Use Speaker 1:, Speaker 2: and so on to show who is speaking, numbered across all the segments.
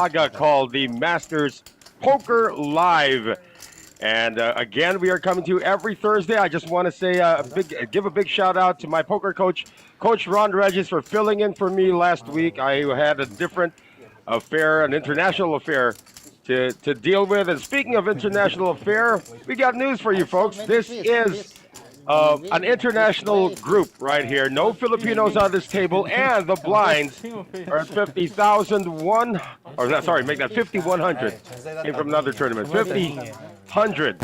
Speaker 1: saga called the Masters Poker Live. And again, we are coming to you every Thursday. I just want to say give a big shout out to my poker coach, Coach Ron Regis, for filling in for me last week. I had a different affair, an international affair to deal with. And speaking of international affair, we got news for you folks. This is an international group right here. No Filipinos on this table, and the blinds are at 50,001, or not, sorry, make that 5,100. Came from another tournament. 5,100.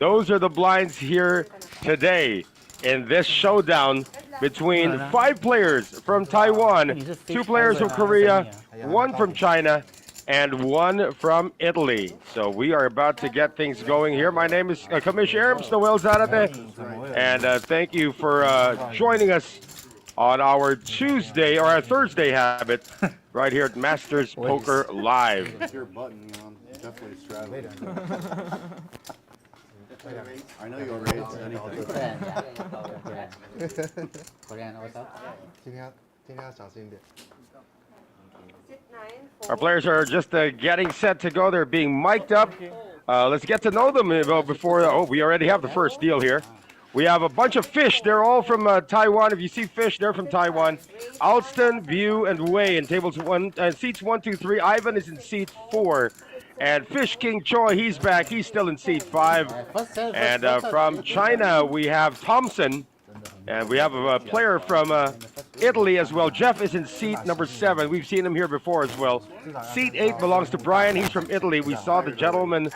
Speaker 1: Those are the blinds here today in this showdown between 5 players from Taiwan, 2 players from Korea, 1 from China, and 1 from Italy. So we are about to get things going here. My name is Commissioner Noel Zarate, and thank you for joining us on our Tuesday or our Thursday habit right here at Masters Poker Live.
Speaker 2: It's your button, you know, I'm definitely straddling. I know you'll raise anything.
Speaker 1: Our players are just getting set to go. They're being mic'd up. Let's get to know them before. Oh, we already have the first deal here. We have a bunch of fish. They're all from Taiwan. If you see fish, they're from Taiwan. Alston, View, and Wei in tables seats 1, 2, 3. Ivan is in seat 4. And Fish King Choi, he's back. He's still in seat 5. And from China, we have Thompson. And we have a player from Italy as well. Jeff is in seat number 7. We've seen him here before as well. Seat 8 belongs to Brian. He's from Italy. We saw the gentleman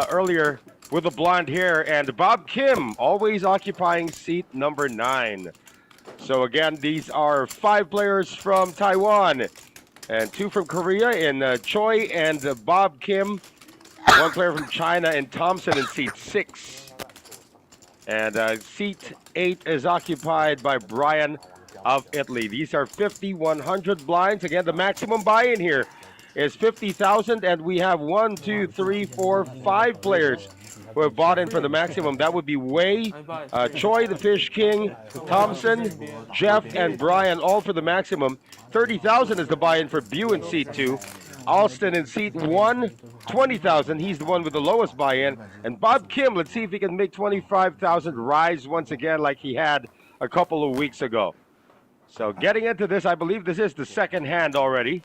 Speaker 1: earlier with the blonde hair. And Bob Kim, always occupying seat number 9. So again, these are 5 players from Taiwan and 2 from Korea in Choi and Bob Kim. 1 player from China and Thompson in seat 6. And seat 8 is occupied by Brian of Italy. These are 5,100 blinds. Again, the maximum buy-in here is 50,000, and we have 1, 2, 3, 4, 5 players who have bought in for the maximum. That would be Wei, Choi, the Fish King, Thompson, Jeff, and Brian, all for the maximum. 30,000 is the buy-in for Bew in seat 2. Alston in seat 1, 20,000. He's the one with the lowest buy-in. And Bob Kim, let's see if he can make 25,000 rise once again like he had a couple of weeks ago. So getting into this, I believe this is the second hand already.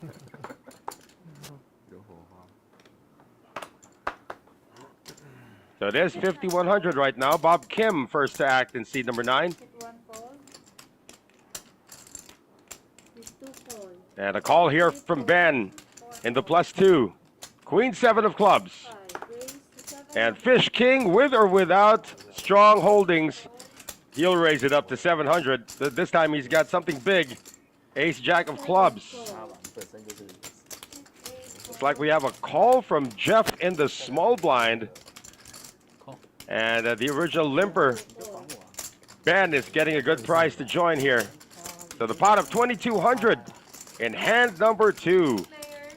Speaker 1: So it is 5,100 right now. Bob Kim first to act in seat number 9. And a call here from Ben in the +2. Queen 7 of clubs. And Fish King, with or without strong holdings, he'll raise it up to 700. This time he's got something big. Ace Jack of clubs. Looks like we have a call from Jeff in the small blind. And the original limper, Ben, is getting a good price to join here. So the pot of 2,200 in hand number 2.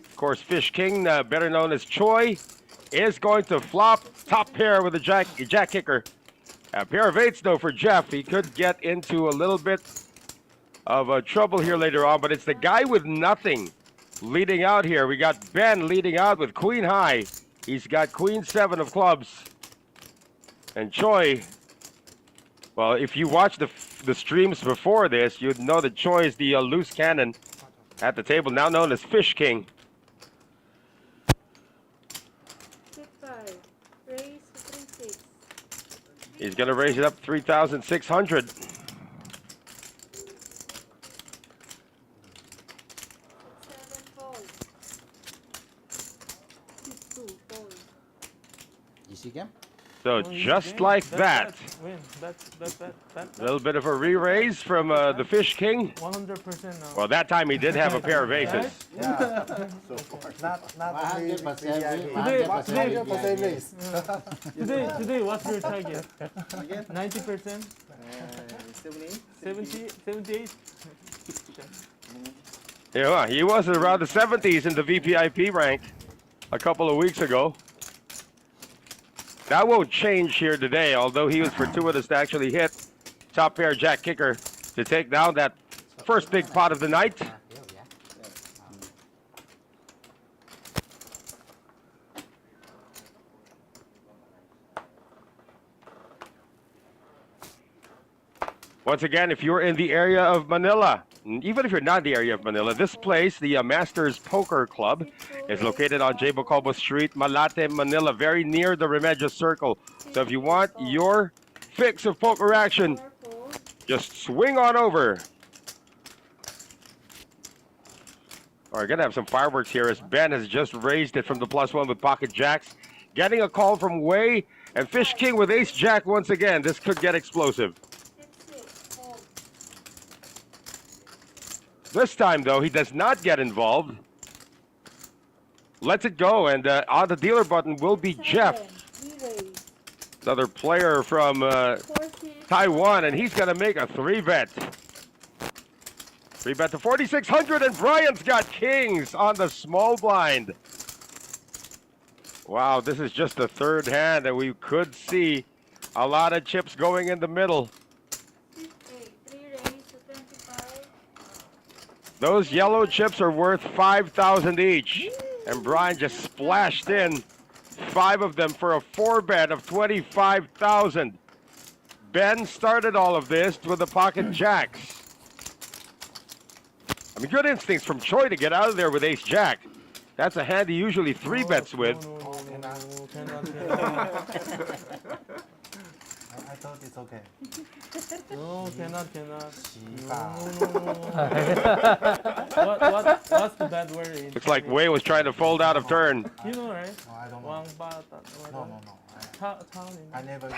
Speaker 1: Of course, Fish King, better known as Choi, is going to flop top pair with a jack kicker. A pair of 8s, though, for Jeff. He could get into a little bit of trouble here later on, but it's the guy with nothing leading out here. We got Ben leading out with Queen High. He's got Queen 7 of clubs. And Choi, well, if you watch the streams before this, you'd know that Choi is the loose cannon at the table, now known as Fish King. He's going to raise it up 3,600. So just like that, a little bit of a re-raise from the Fish King.
Speaker 3: 100% now.
Speaker 1: Well, that time he did have a pair of aces.
Speaker 2: Yeah. So far.
Speaker 4: Not only
Speaker 3: Today, what's your target? 90%? 78?
Speaker 1: Yeah, he was around the 70s in the VPIP rank a couple of weeks ago. That won't change here today, although he was fortuitous to actually hit top pair jack kicker to take down that first big pot of the night. Once again, if you're in the area of Manila, even if you're not in the area of Manila, this place, the Masters Poker Club, is located on Bocobo Street, Malate, Manila, very near the Remedios Circle. So if you want your fix of poker action, just swing on over. All right, gonna have some fireworks here as Ben has just raised it from the +1 with pocket jacks. Getting a call from Wei and Fish King with ace jack once again. This could get explosive. This time, though, he does not get involved. Lets it go, and on the dealer button will be Jeff. Another player from Taiwan, and he's gonna make a 3-bet. 3-bet to 4,600, and Brian's got kings on the small blind. Wow, this is just the third hand, and we could see a lot of chips going in the middle. Those yellow chips are worth 5,000 each, and Brian just splashed in 5 of them for a 4-bet of 25,000. Ben started all of this with the pocket jacks. I mean, good instincts from Choi to get out of there with ace jack. That's a hand he usually 3-bets with.
Speaker 3: Cannot.
Speaker 4: I thought it's okay.
Speaker 3: No, cannot.
Speaker 4: No.
Speaker 3: What's the bad word in
Speaker 1: Looks like Wei was trying to fold out of turn.
Speaker 3: You know, right?
Speaker 4: No, I don't know.
Speaker 3: Wang ba
Speaker 4: No. I never use.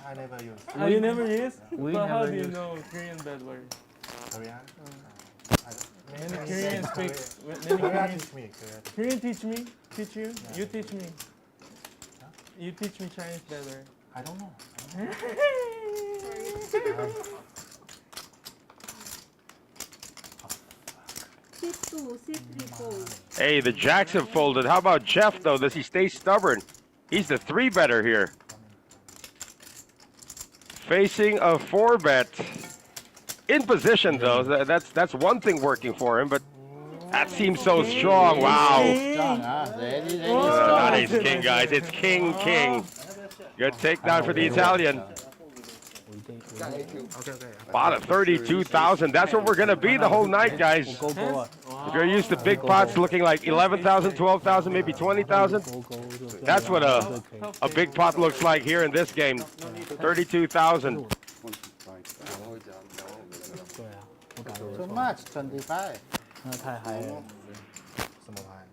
Speaker 4: I never use.
Speaker 3: Oh, you never use?
Speaker 5: We
Speaker 3: But how
Speaker 5: never
Speaker 3: do you
Speaker 5: use.
Speaker 3: know Korean bad word?
Speaker 4: Korean?
Speaker 3: Many Koreans speak. Many
Speaker 4: Korean
Speaker 3: Koreans.
Speaker 4: teach me.
Speaker 3: Korean teach me? Teach you?
Speaker 4: Yeah.
Speaker 3: You teach me. You teach me Chinese bad word.
Speaker 4: I don't know.
Speaker 1: Hey, the jacks have folded. How about Jeff, though? Does he stay stubborn? He's the 3-better here. Facing a 4-bet. In position, though. That's one thing working for him, but that seems so strong. Wow. Not ace king, guys. It's king. Good takedown for the Italian. Pot of 32,000. That's where we're going to be the whole night, guys. If you're used to big pots looking like 11,000, 12,000, maybe 20,000, that's what a big pot looks like here in this game. 32,000.
Speaker 2: So much, 25.
Speaker 5: 那太嗨了，
Speaker 4: 什么牌？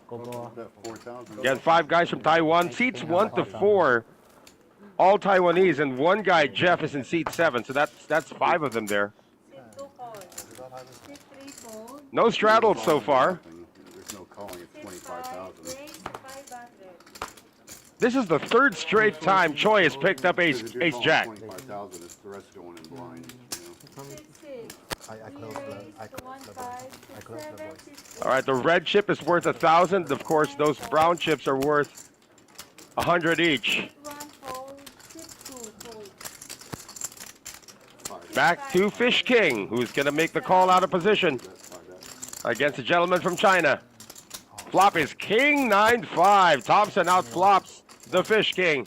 Speaker 5: 狗狗。
Speaker 2: Bet 4,000.
Speaker 1: Got 5 guys from Taiwan. Seats 1 to 4. All Taiwanese, and one guy, Jeff, is in seat 7. So that's 5 of them there. No straddles so far.
Speaker 2: There's no calling, it's 25,000.
Speaker 1: This is the 3rd straight time Choi has picked up ace jack.
Speaker 2: 25,000 is the rest going in blind. You know?
Speaker 4: I close the voice.
Speaker 1: All right, the red chip is worth 1,000. Of course, those brown chips are worth 100 each. Back to Fish King, who's going to make the call out of position against a gentleman from China. Flop is King 9-5. Thompson outflops the Fish King.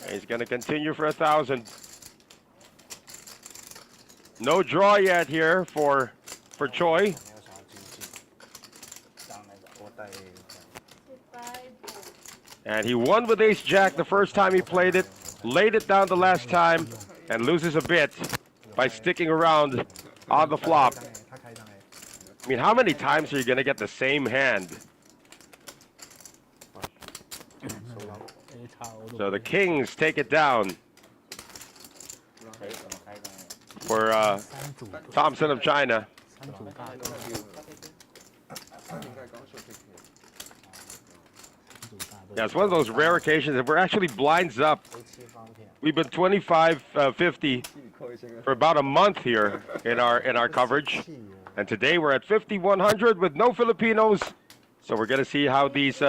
Speaker 1: He's going to continue for 1,000. No draw yet here for Choi. And he won with ace jack the first time he played it, laid it down the last time, and loses a bit by sticking around on the flop. I mean, how many times are you going to get the same hand? So the Kings take it down for Thompson of China. Yeah, it's one of those rare occasions that we're actually blinds up. We've been 25-50 for about a month here in our coverage, and today we're at 5,100 with no Filipinos. So we're going to see how these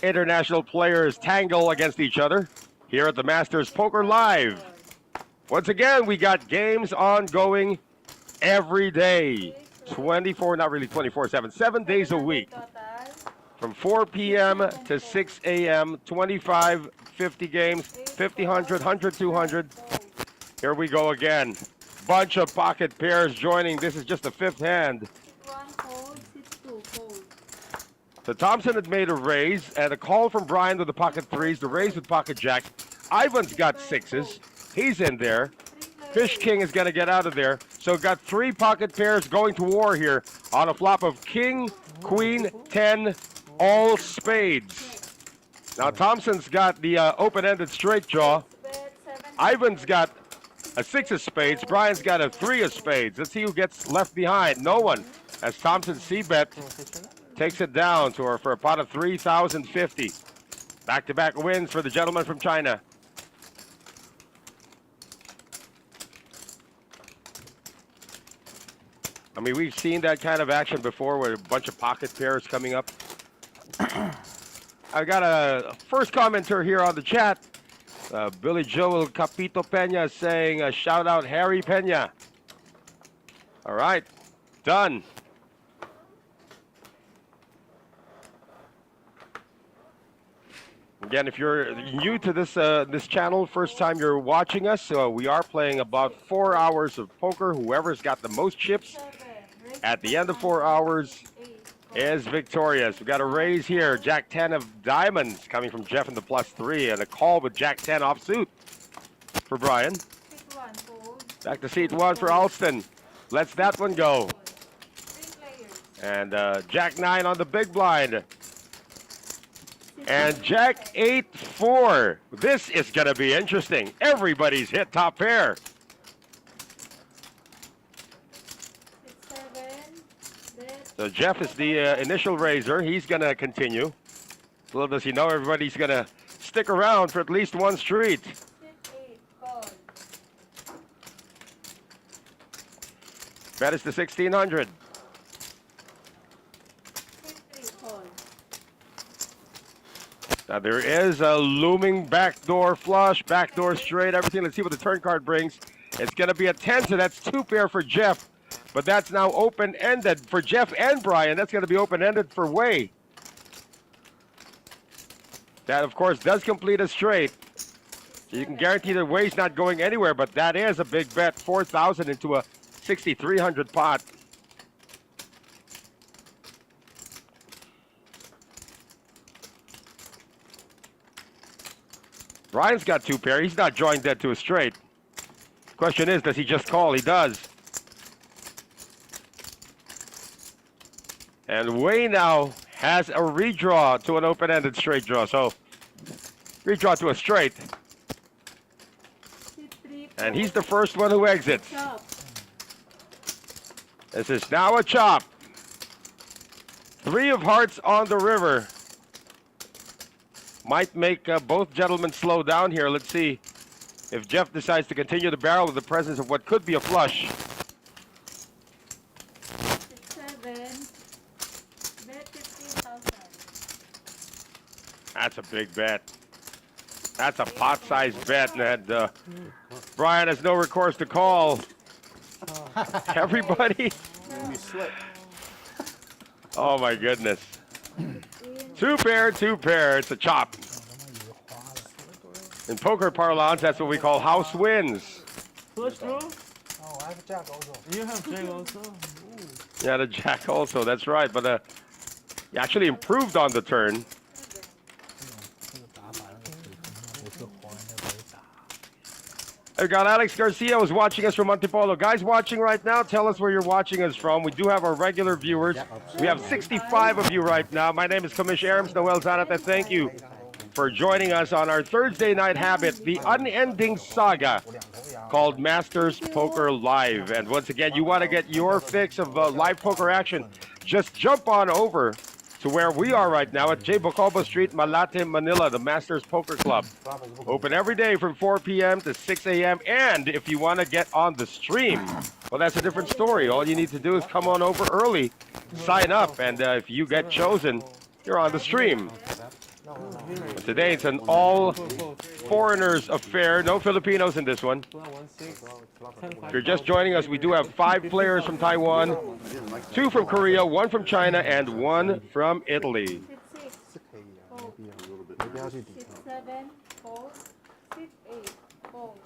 Speaker 1: international players tangle against each other here at the Masters Poker Live. Once again, we got games ongoing every day, 24/7, 7 days a week. From 4 p.m. to 6 a.m., 25 50 games, 50, 100, 100, 200. Here we go again. Bunch of pocket pairs joining. This is just the fifth hand.
Speaker 6: One fold, sit two fold.
Speaker 1: So Thompson had made a raise and a call from Brian with the pocket threes, the raise with pocket jack. Ivan's got sixes. He's in there. Fish King is going to get out of there. So got three pocket pairs going to war here on a flop of king, queen, 10, all spades. Now Thompson's got the open-ended straight draw. Ivan's got a six of spades. Brian's got a three of spades. Let's see who gets left behind. No one, as Thompson C-bet takes it down to her for a pot of 3,050. Back-to-back wins for the gentleman from China. I mean, we've seen that kind of action before with a bunch of pocket pairs coming up. I got a first commenter here on the chat. Billy Joel Capito Peña saying, shout out Harry Peña. All right, done. Again, if you're new to this channel, first time you're watching us, we are playing about 4 hours of poker. Whoever's got the most chips at the end of 4 hours is victorious. We got a raise here. Jack 10 of diamonds coming from Jeff in the +3, and a call with Jack 10 offsuit for Brian. Back to seat one for Alston. Lets that one go. And Jack 9 on the big blind. And Jack 8-4. This is going to be interesting. Everybody's hit top pair. So Jeff is the initial raiser. He's going to continue. Little does he know, everybody's going to stick around for at least one street. Bet is to 1,600. Now there is a looming backdoor flush, backdoor straight, everything. Let's see what the turn card brings. It's going to be a 10, so that's two pair for Jeff. But that's now open-ended for Jeff and Brian. That's going to be open-ended for Wei. That, of course, does complete a straight. So you can guarantee that Wei's not going anywhere, but that is a big bet. 4,000 into a 6,300 pot. Brian's got two pair. He's not drawing dead to a straight. Question is, does he just call? He does. And Wei now has a redraw to an open-ended straight draw. So, redraw to a straight. And he's the first one who exits. This is now a chop. Three of hearts on the river. Might make both gentlemen slow down here. Let's see if Jeff decides to continue the barrel with the presence of what could be a flush.
Speaker 6: 7, bet 15,000.
Speaker 1: That's a big bet. That's a pot-sized bet, and Brian has no recourse to call. Everybody. Oh my goodness. Two pair, two pair. It's a chop. In poker parlance, that's what we call house wins.
Speaker 3: Flush draw?
Speaker 4: Oh, I have a jack also.
Speaker 3: You have jack also?
Speaker 1: Yeah, the jack also. That's right. But he actually improved on the turn. I got Alex Garcia who's watching us from Antipolo. Guys watching right now, tell us where you're watching us from. We do have our regular viewers. We have 65 of you right now. My name is Commish Arams Noel Zanata. Thank you for joining us on our Thursday night habit, the unending saga called Masters Poker Live. And once again, you want to get your fix of live poker action, just jump on over to where we are right now at J. Bocobo Street, Malate, Manila, the Masters Poker Club. Open every day from 4 p.m. to 6 a.m. And if you want to get on the stream, well, that's a different story. All you need to do is come on over early, sign up, and if you get chosen, you're on the stream. But today it's an all foreigners affair. No Filipinos in this one. If you're just joining us, we do have 5 players from Taiwan, 2 from Korea, 1 from China, and 1 from Italy.
Speaker 6: 6, 6, 7, 4, fold. Sit 8, fold.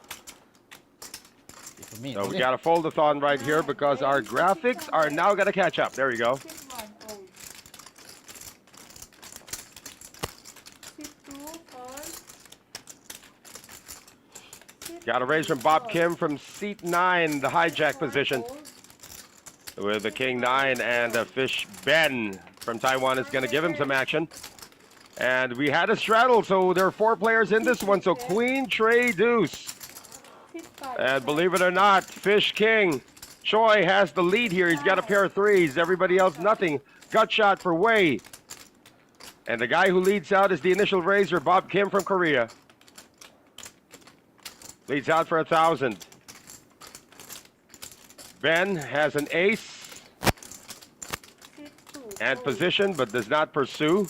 Speaker 5: For me.
Speaker 1: So we got a fold-a-thon right here because our graphics are now going to catch up. There we go.
Speaker 6: Sit 1, fold. Sit 2, fold. Sit
Speaker 1: Got a raise from
Speaker 6: 3,
Speaker 1: Bob
Speaker 6: fold.
Speaker 1: Kim from seat 9, the hijack
Speaker 6: Sit 1,
Speaker 1: position.
Speaker 6: fold.
Speaker 1: With the King 9 and a Fish Ben from Taiwan is going to give him some action. And we had a straddle, so there are 4 players in this one. So Queen, Trey, Deuce.
Speaker 6: Sit 5,
Speaker 1: And believe it or not, Fish King. Choi has the lead here. He's got a pair of 3s. Everybody else, nothing. Gut shot for Wei. And the guy who leads out is the initial raiser, Bob Kim from Korea. Leads out for 1,000. Ben has an ace
Speaker 6: Sit 2,
Speaker 1: and
Speaker 6: fold.
Speaker 1: position, but does not pursue.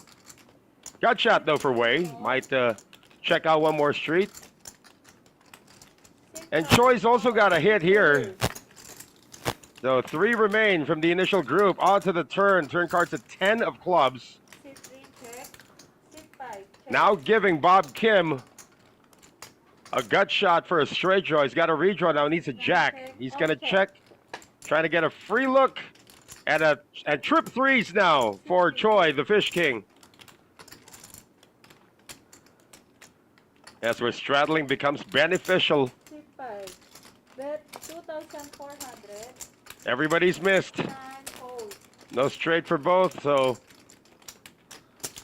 Speaker 1: Gut shot though for Wei. Might check out one more street.
Speaker 6: Sit
Speaker 1: And
Speaker 6: 5,
Speaker 1: Choi's also
Speaker 6: fold.
Speaker 1: got a hit here.
Speaker 6: Fold.
Speaker 1: So 3 remain from the initial group. On to the turn. Turn cards a 10 of clubs.
Speaker 6: Sit 3, check. Sit 5, check.
Speaker 1: Now giving Bob Kim a gut shot for a straight draw. He's got a redraw now. Needs a jack. He's going to check. Trying to get a free look and trip 3s now for Choi, the Fish King. As where straddling becomes beneficial.
Speaker 6: Sit 5. Bet 2,400.
Speaker 1: Everybody's missed.
Speaker 6: 9, fold.
Speaker 1: No straight for both, so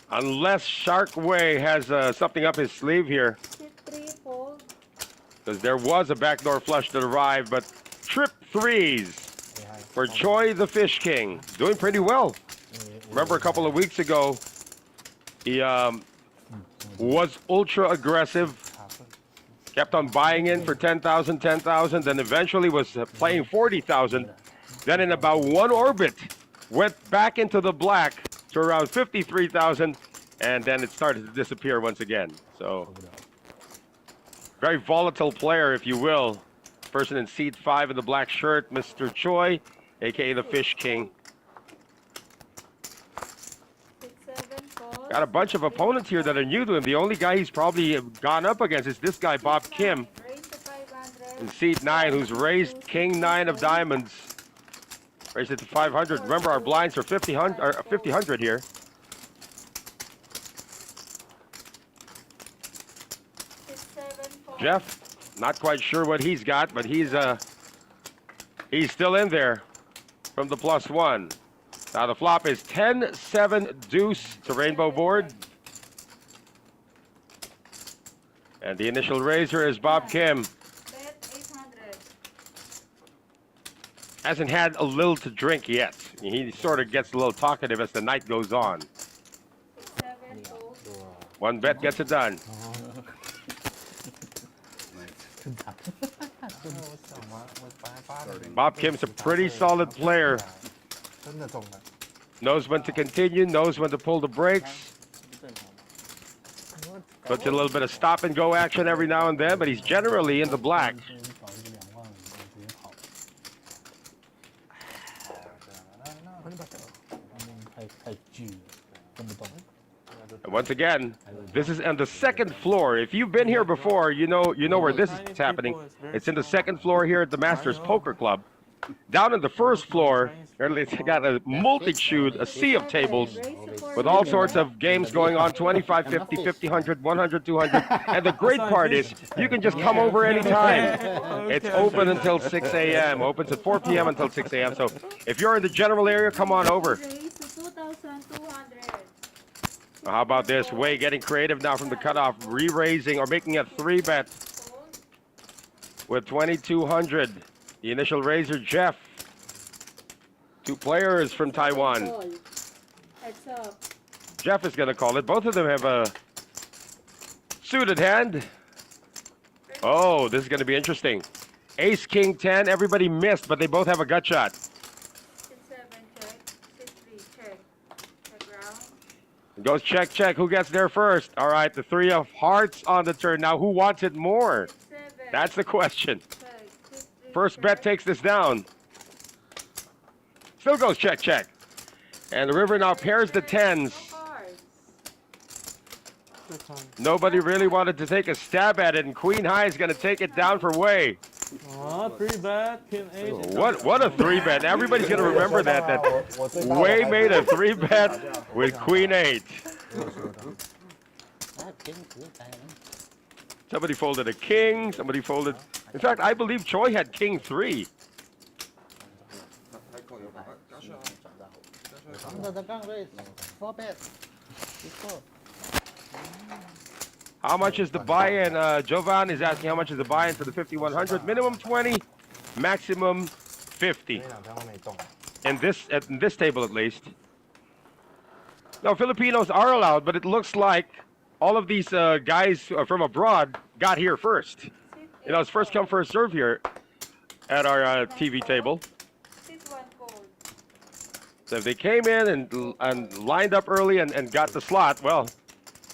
Speaker 1: unless Shark Way has something up his sleeve here,
Speaker 6: Sit 3, fold.
Speaker 1: because there was a backdoor flush that arrived, but trip 3s for Choi, the Fish King. Doing pretty well. Remember a couple of weeks ago, he was ultra aggressive, kept on buying in for 10,000, 10,000, then eventually was playing 40,000. Then in about one orbit, went back into the black to around 53,000, and then it started to disappear once again. So, very volatile player, if you will. Person in seat 5 in the black shirt, Mr. Choi, aka the Fish King.
Speaker 6: Sit 7, fold.
Speaker 1: Got a bunch of opponents here that are new to him. The only guy he's probably gone up against is this guy, Bob Kim,
Speaker 6: Raise to 500.
Speaker 1: in seat 9, who's raised King 9 of diamonds. Raised it to 500. Remember, our blinds are 50-100 here.
Speaker 6: Sit 7, fold.
Speaker 1: Jeff, not quite sure what he's got, but he's still in there from the +1. Now the flop is 10-7 deuce to rainbow board. And the initial raiser is Bob Kim.
Speaker 6: Bet 800.
Speaker 1: Hasn't had a little to drink yet. He sort of gets a little talkative as the night goes on.
Speaker 6: Sit 7, fold.
Speaker 1: One bet gets it done. Bob Kim's a pretty solid player.
Speaker 4: 真的中了。
Speaker 1: Knows when to continue, knows when to pull the brakes. Puts a little bit of stop and go action every now and then, but he's generally in the black.
Speaker 5: 太巨了，跟不动。
Speaker 1: And once again, this is on the second floor. If you've been here before, you know where this is happening. It's in the second floor here at the Masters Poker Club. Down in the first floor, it's got a multitude, a sea of tables with all sorts of games going on, 25, 50, 50, 100, 100, 200. And the great part is you can just come over anytime. It's open until 6 a.m., opens at 4 p.m. until 6 a.m. So if you're in the general area, come on over.
Speaker 6: Raise to 2,200.
Speaker 1: How about this? Wei getting creative now from the cutoff, re-raising or making a 3-bet
Speaker 6: Fold.
Speaker 1: with 2,200. The initial raiser, Jeff. 2 players from Taiwan.
Speaker 6: Fold. Heads up.
Speaker 1: Jeff is going to call it. Both of them have a suited hand. Oh, this is going to be interesting. Ace, King, 10. Everybody missed, but they both have a gut shot.
Speaker 6: Sit 7, check. Sit 3, check. Check round.
Speaker 1: Goes check, check. Who gets there first? All right, the 3 of hearts on the turn. Now, who wants it more?
Speaker 6: Sit 7.
Speaker 1: That's the question.
Speaker 6: Check. Sit 3,
Speaker 1: First bet
Speaker 6: check.
Speaker 1: takes this down. Still goes check, check. And the river now pairs the 10s.
Speaker 6: No cards.
Speaker 3: your turn.
Speaker 1: Nobody really wanted to take a stab at it, and Queen High is going to take it down for Wei.
Speaker 3: Oh, 3-bet, King 8.
Speaker 1: What a 3-bet. Everybody's going to remember that Wei made a 3-bet with Queen 8. Somebody folded a king, somebody folded... In fact, I believe Choi had king 3. How much is the buy-in? Jovan is asking how much is the buy-in for the 5100. Minimum 20, maximum 50.
Speaker 4: 呢兩張我未動。
Speaker 1: In this table at least. No, Filipinos are allowed, but it looks like all of these guys from abroad got here first. You know, it's first come, first serve here at our TV table.
Speaker 6: Sit 1 fold.
Speaker 1: So if they came in and lined up early and got the slot, well,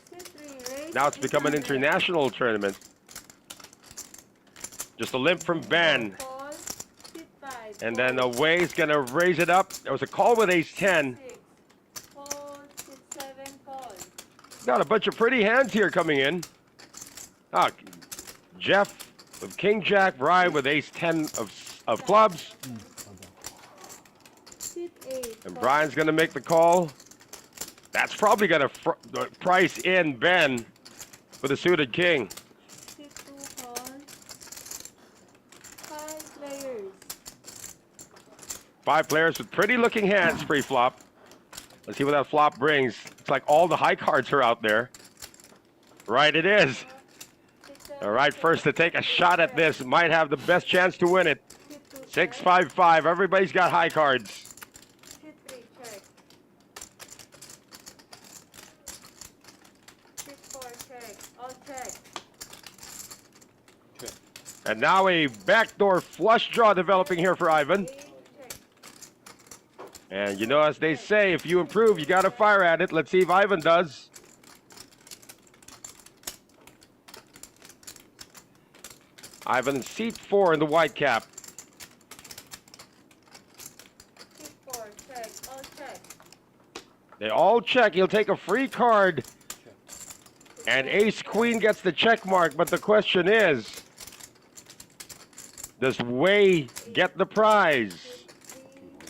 Speaker 6: Sit 3 raise.
Speaker 1: now it's become an international tournament. Just a limp from Ben.
Speaker 6: Call. Sit 5.
Speaker 1: And then Way's going to raise it up. There was a call with ace 10.
Speaker 6: 6. Fold. Sit 7. Call.
Speaker 1: Got a bunch of pretty hands here coming in. Ah, Jeff with king jack, Brian with ace 10 of clubs.
Speaker 6: Sit 8.
Speaker 1: And Brian's going to make the call. That's probably going to price in Ben with a suited king.
Speaker 6: Sit 2. Call. 5 players.
Speaker 1: 5 players with pretty looking hands pre-flop. Let's see what that flop brings. It's like all the high cards are out there. Right, it is.
Speaker 6: Sit 7.
Speaker 1: All right, first to take a shot at this. Might have the best chance to win it.
Speaker 6: Sit 2.
Speaker 1: 6-5-5. Everybody's got high cards.
Speaker 6: Sit 3. Check. Sit 4. Check. All check.
Speaker 1: And now a backdoor flush draw developing here for Ivan.
Speaker 6: 8. Check.
Speaker 1: And you know, as they say, if you improve, you got to fire at it. Let's see if Ivan does. Ivan in seat 4 in the white cap.
Speaker 6: Sit 4. Check. All check.
Speaker 1: They all check. He'll take a free card. And ace queen gets the check mark. But the question is, does Wei get the prize?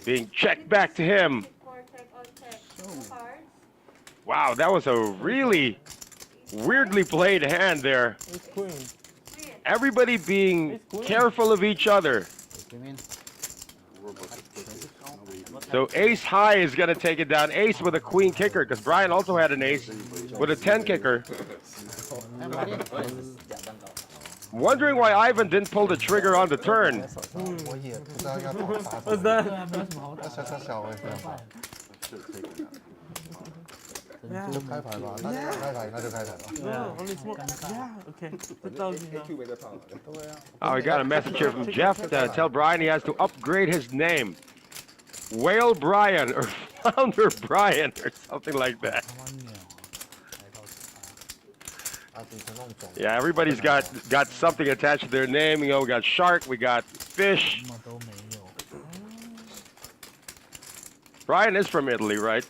Speaker 1: Being checked back to him.
Speaker 6: Sit 4. Check. All check. 2 cards.
Speaker 1: Wow, that was a really weirdly played hand there.
Speaker 3: Ace Queen.
Speaker 6: Queen.
Speaker 1: Everybody being careful of each other. So ace high is going to take it down. Ace with a queen kicker, because Brian also had an ace with a 10 kicker. Wondering why Ivan didn't pull the trigger on the turn.
Speaker 4: 我也不知道要打啥
Speaker 3: What's
Speaker 4: 子，
Speaker 3: that?
Speaker 4: 要小小小的这样吧，
Speaker 3: Yeah.
Speaker 4: 就开牌吧，那就开牌，那就开牌吧。
Speaker 3: No, only small. Yeah, okay. 2,000 now.
Speaker 1: Oh, we got a message here from Jeff to tell Brian he has to upgrade his name. Whale Brian or Founder Brian or something like that.
Speaker 4: 啊，底层弄肿。
Speaker 1: Yeah, everybody's got something attached to their name. You know, we got shark, we got fish. Brian is from Italy, right?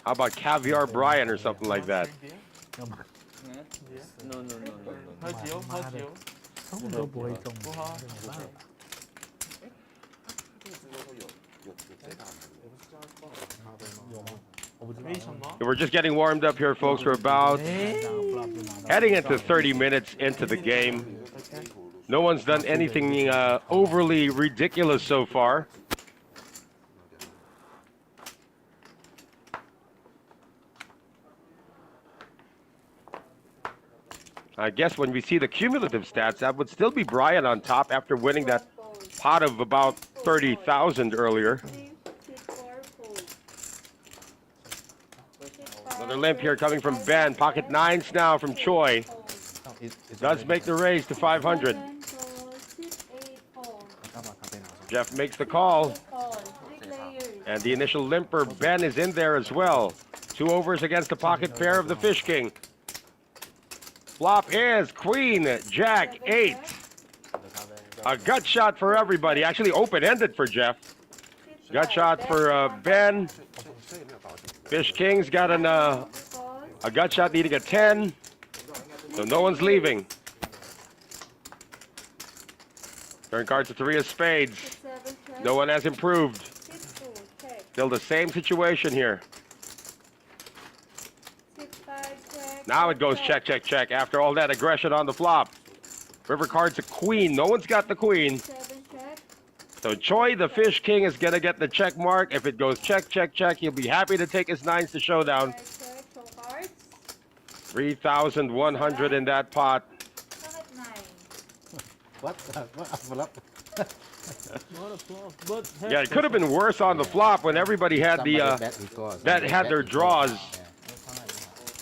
Speaker 1: How about caviar Brian or something like that?
Speaker 7: No.
Speaker 3: 喝酒，喝酒，不喝。为什么？
Speaker 1: We're just getting warmed up here, folks. We're about heading into 30 minutes into the game. No one's done anything overly ridiculous so far. I guess when we see the cumulative stats, that would still be Brian on top after winning that pot of about 30,000 earlier.
Speaker 6: Sit 4. Fold.
Speaker 1: Another limp here coming from Ben. Pocket nines now from Choi. Does make the raise to 500. Jeff makes the call. And the initial limper, Ben, is in there as well. 2 overs against the pocket pair of the Fish King. Flop is Queen, Jack, 8. A gut shot for everybody. Actually open-ended for Jeff. Gut shot for Ben. Fish King's got a A gut shot needing a 10. So no one's leaving. Turn card to 3 of spades.
Speaker 6: 7 check.
Speaker 1: No one has improved.
Speaker 6: 6-2 check.
Speaker 1: Still the same situation here.
Speaker 6: 6-5 check.
Speaker 1: Now it goes check, check, check. After all that aggression on the flop. River card's a queen. No one's got the queen.
Speaker 6: 7 check.
Speaker 1: So Choi, the fish king, is going to get the check mark. If it goes check, check, check, he'll be happy to take his 9s to showdown.
Speaker 6: 5 check. Show cards.
Speaker 1: 3,100 in that pot.
Speaker 6: Come at 9.
Speaker 4: What? What?
Speaker 3: What a flop. But
Speaker 1: Yeah, it could have been worse on the flop when everybody had the that had their draws.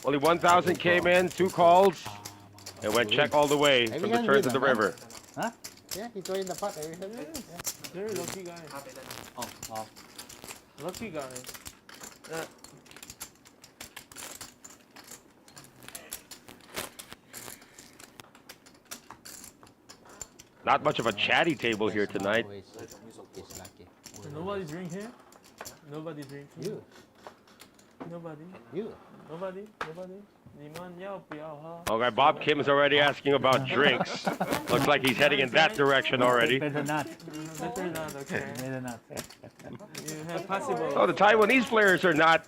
Speaker 1: Only 1,000 came in, 2 calls, and went check all the way from the turn to the river.
Speaker 5: Huh?
Speaker 4: Yeah, he joined the pot. Every time.
Speaker 3: Very lucky guy.
Speaker 5: Oh.
Speaker 3: Lucky guy.
Speaker 1: Not much of a chatty table here tonight.
Speaker 3: Nobody drink here? Nobody drink here?
Speaker 4: You.
Speaker 3: Nobody?
Speaker 4: You.
Speaker 3: Nobody? 你们要不要喝？
Speaker 1: Okay, Bob Kim is already asking about drinks. Looks like he's heading in that direction already.
Speaker 5: Better not.
Speaker 3: Better not, okay.
Speaker 5: Better not.
Speaker 3: You have possible.
Speaker 1: Oh, the Taiwanese players are not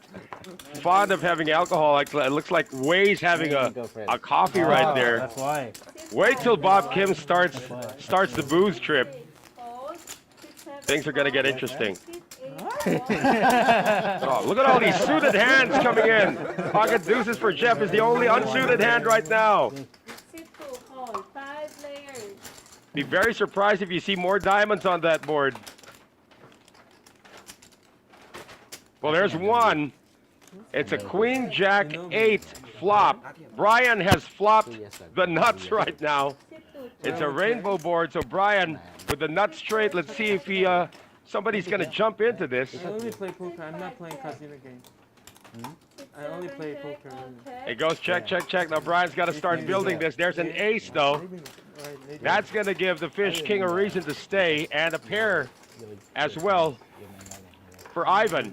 Speaker 1: fond of having alcohol. Like, it looks like Wei's having a coffee right there.
Speaker 5: That's why.
Speaker 1: Wait till Bob Kim starts the booze trip.
Speaker 6: Fold. 6-7
Speaker 1: Things are gonna get interesting.
Speaker 6: 6-8
Speaker 1: Oh, look at all these suited hands coming in. Pocket deuces for Jeff is the only unsuited hand right now.
Speaker 6: 6-2 hold. 5 layers.
Speaker 1: Be very surprised if you see more diamonds on that board. Well, there's one. It's a queen jack 8 flop. Brian has flopped the nuts right now.
Speaker 6: 6-2
Speaker 1: It's a rainbow board, so Brian with the nuts straight. Let's see if he somebody's gonna jump into this.
Speaker 3: I only play poker. I'm not playing casino game. I only play poker.
Speaker 1: It goes check, check, check. Now Brian's got to start building this. There's an ace though. That's gonna give the fish king a reason to stay and a pair as well for Ivan.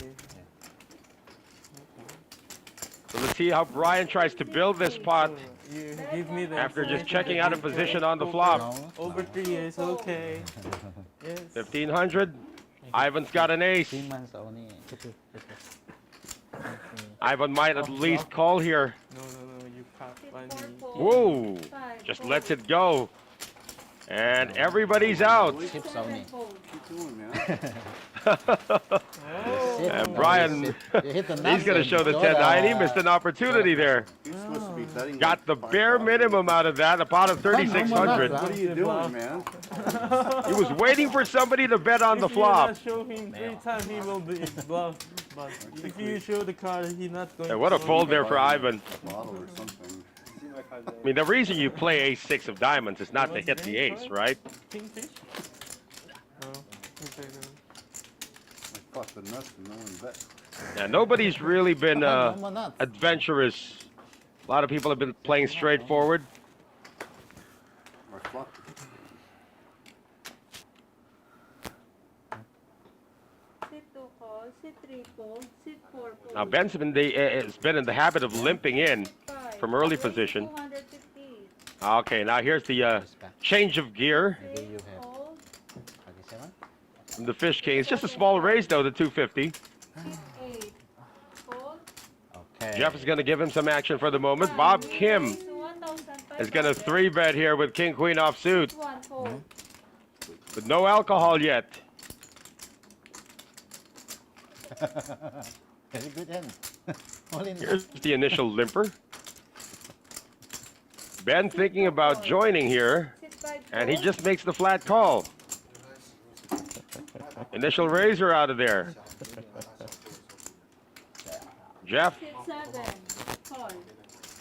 Speaker 1: So let's see how Brian tries to build this pot
Speaker 3: You give me the
Speaker 1: after just
Speaker 3: information
Speaker 1: checking
Speaker 3: that
Speaker 1: out a
Speaker 3: you play
Speaker 1: position on the
Speaker 3: poker.
Speaker 1: flop.
Speaker 3: Over 3 is okay. Yes.
Speaker 1: 1,500. Ivan's got an ace.
Speaker 5: 3 months only.
Speaker 1: Ivan might at least call here.
Speaker 3: No, you pop money.
Speaker 6: 6-4
Speaker 1: Whoa!
Speaker 6: fold. 5
Speaker 1: Just
Speaker 6: fold.
Speaker 1: lets it go. And everybody's out.
Speaker 6: 7 fold.
Speaker 2: Keep going, man.
Speaker 1: And Brian, he's going to show the 10-9. He missed an opportunity there.
Speaker 2: You're supposed to be betting.
Speaker 1: Got the bare minimum out of that, a pot of 3,600.
Speaker 2: What are you doing, man?
Speaker 1: He was waiting for somebody to bet on the
Speaker 3: If
Speaker 1: flop.
Speaker 3: you not show him 3 times, he will be bluff. But if you show the card, he's not going
Speaker 1: And what a
Speaker 3: to
Speaker 1: fold there for Ivan.
Speaker 2: A bottle or something.
Speaker 1: I mean, the reason you play ace-6 of diamonds is not to hit the ace, right?
Speaker 3: Kingfish? Oh, okay then.
Speaker 2: I caught the nuts and no one bet.
Speaker 1: Now, nobody's really been adventurous. A lot of people have been playing straightforward.
Speaker 2: Or flop.
Speaker 6: C2 fold. C3 fold. C4 fold.
Speaker 1: Now, Ben's been in the habit of limping in
Speaker 6: 5.
Speaker 1: from early position.
Speaker 6: 250.
Speaker 1: Okay, now here's the change of gear
Speaker 6: 6
Speaker 4: you have-
Speaker 6: fold.
Speaker 4: 37?
Speaker 1: from the Fish King. It's just a small raise, though, the 250.
Speaker 6: 6-8 fold.
Speaker 4: Okay.
Speaker 1: Jeff is going to give him some action for the moment. Bob Kim is going to 3-bet here with King Queen offsuit,
Speaker 6: 1 fold.
Speaker 1: with no alcohol yet.
Speaker 4: Very good end. All in.
Speaker 1: Here's the initial limper. Ben thinking about joining here,
Speaker 6: 6-5
Speaker 1: and he
Speaker 6: fold.
Speaker 1: just makes the flat call. Initial raiser out of there. Jeff
Speaker 6: 6-7 fold.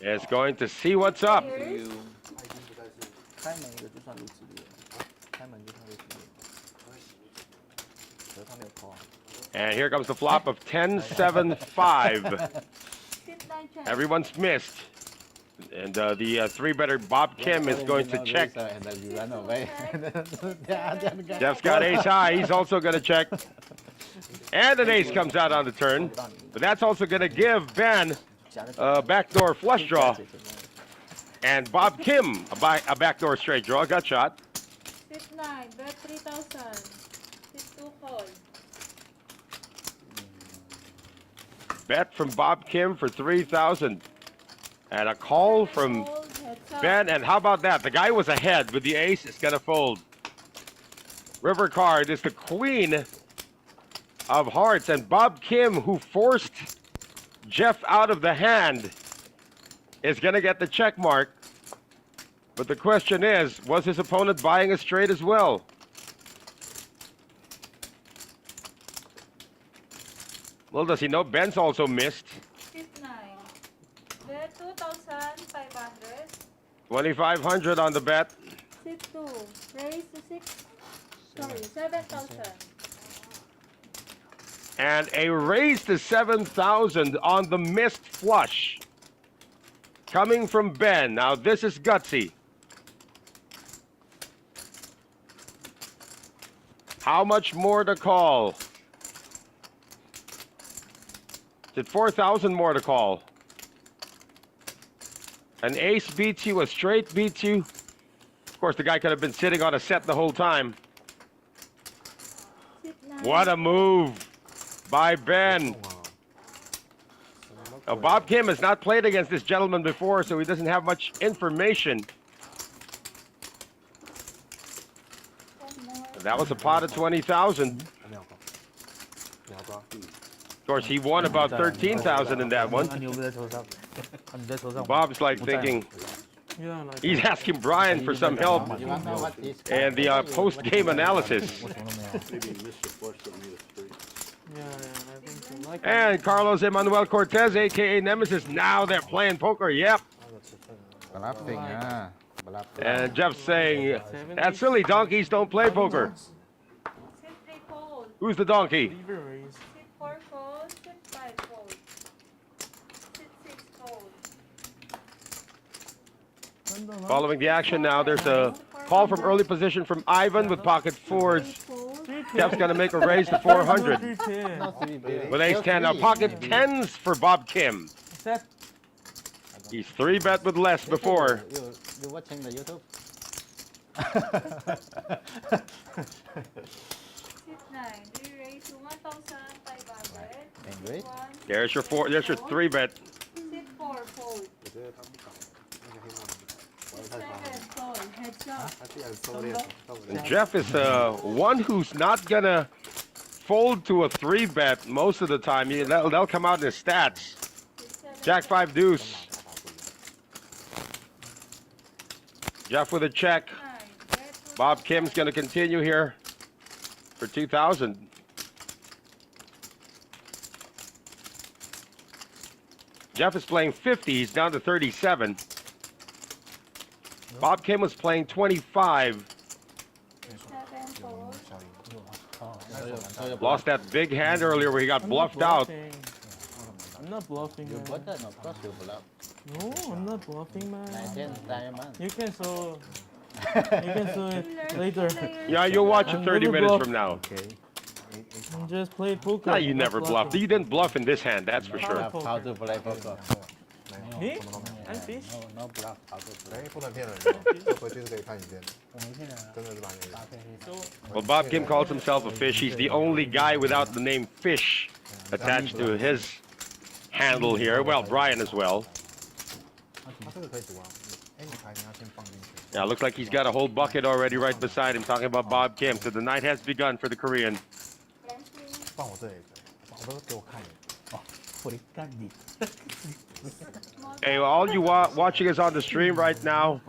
Speaker 1: is going to see what's up.
Speaker 6: Here's
Speaker 5: 开门一个就算如此力，开门就算如此力。可是他没有扣啊。
Speaker 1: And here comes the flop of 10-7-5.
Speaker 6: 6-9 check.
Speaker 1: Everyone's missed. And the 3-better Bob Kim is going to check.
Speaker 4: And then you run away.
Speaker 1: Jeff's got ace high. He's also going to check. And an ace comes out on the turn. But that's also going to give Ben backdoor flush draw. And Bob Kim, a backdoor straight draw, gut shot.
Speaker 6: Sit 9, bet 3,000. Sit 2, call.
Speaker 1: Bet from Bob Kim for 3,000. And a call from
Speaker 6: Fold, heads up.
Speaker 1: Ben. And how about that? The guy was ahead with the ace. It's going to fold. River card is the queen of hearts. And Bob Kim, who forced Jeff out of the hand, is going to get the check mark. But the question is, was his opponent buying a straight as well? Well, does he know Ben's also missed?
Speaker 6: Sit 9. Bet 2,500.
Speaker 1: 2,500 on the bet.
Speaker 6: Sit 2. Raise to 6. Sorry, 7,000.
Speaker 1: And a raise to 7,000 on the missed flush. Coming from Ben. Now this is gutsy. How much more to call? Is it 4,000 more to call? An ace beats you, a straight beats you. Of course, the guy could have been sitting on a set the whole time.
Speaker 6: Sit 9.
Speaker 1: What a move by Ben. Now, Bob Kim has not played against this gentleman before, so he doesn't have much information. That was a pot of 20,000. Of course, he won about 13,000 in that one. Bob's like thinking,
Speaker 3: Yeah, like
Speaker 1: he's asking Brian for some help
Speaker 4: You want to know what is
Speaker 1: and the post-game analysis.
Speaker 2: Maybe he missed the flush that made it straight.
Speaker 3: yeah, I think so. Like
Speaker 1: And Carlos Emmanuel Cortez, aka Nemesis, now they're playing poker. Yep.
Speaker 4: bluffing, bluffing.
Speaker 1: And Jeff's saying, that silly donkeys don't play poker.
Speaker 6: Sit 3, fold.
Speaker 1: Who's the donkey?
Speaker 3: River raise.
Speaker 6: Sit 4, fold. Sit 5, fold. Sit 6, fold.
Speaker 1: Following the action now, there's a call from early position from Ivan with pocket fours.
Speaker 6: Fold.
Speaker 1: Jeff's going to make a raise to 400
Speaker 4: Not three bet.
Speaker 1: with ace 10. Now pocket tens for Bob Kim.
Speaker 3: Set.
Speaker 1: He's 3-bet with less before.
Speaker 4: You watching the YouTube?
Speaker 6: Sit 9. Re-raise to 1,500.
Speaker 4: Angry?
Speaker 6: Sit 1.
Speaker 1: There's your 3-bet.
Speaker 6: Sit 4, fold. Sit 7, fold. Heads up.
Speaker 1: And Jeff is one who's not going to fold to a 3-bet most of the time. They'll come out in his stats.
Speaker 6: Sit 7.
Speaker 1: Jack 5 deuce. Jeff with a check.
Speaker 6: 9. Bet 2,000.
Speaker 1: Bob Kim's going to continue here for 2,000. Jeff is playing 50. He's down to 37. Bob Kim was playing 25.
Speaker 6: 7, fold.
Speaker 1: Lost that big hand earlier where he got
Speaker 3: I'm
Speaker 1: bluffed
Speaker 3: not
Speaker 1: out.
Speaker 3: bluffing. I'm not bluffing,
Speaker 4: You
Speaker 3: man.
Speaker 4: bought that? Of course you bluff.
Speaker 3: No, I'm not bluffing,
Speaker 4: 9,
Speaker 3: man.
Speaker 4: 10 diamond.
Speaker 3: You can so it later.
Speaker 1: Yeah, you'll watch it 30
Speaker 3: Never
Speaker 1: minutes
Speaker 3: bluff.
Speaker 1: from now.
Speaker 3: You just play poker.
Speaker 1: No, you
Speaker 3: not
Speaker 1: never bluffed.
Speaker 3: bluffing.
Speaker 1: You didn't bluff in this hand, that's for sure.
Speaker 3: Poker.
Speaker 4: How to play poker?
Speaker 3: Me? I'm fish.
Speaker 4: No bluff. How to play.
Speaker 7: 不能骗人的，回去就可以看影片，真的是蛮有意思。
Speaker 3: So
Speaker 1: Well, Bob Kim calls himself a fish. He's the only guy without the name Fish attached to his handle here. Well, Brian as well.
Speaker 7: 他这个可以赌啊，哎，你牌你要先放进去。
Speaker 1: Yeah, looks like he's got a whole bucket already right beside him talking about Bob Kim. So the night has begun for the Korean.
Speaker 7: 放我这里，我都给我看一眼。
Speaker 1: Hey, all you watching us on the stream right now,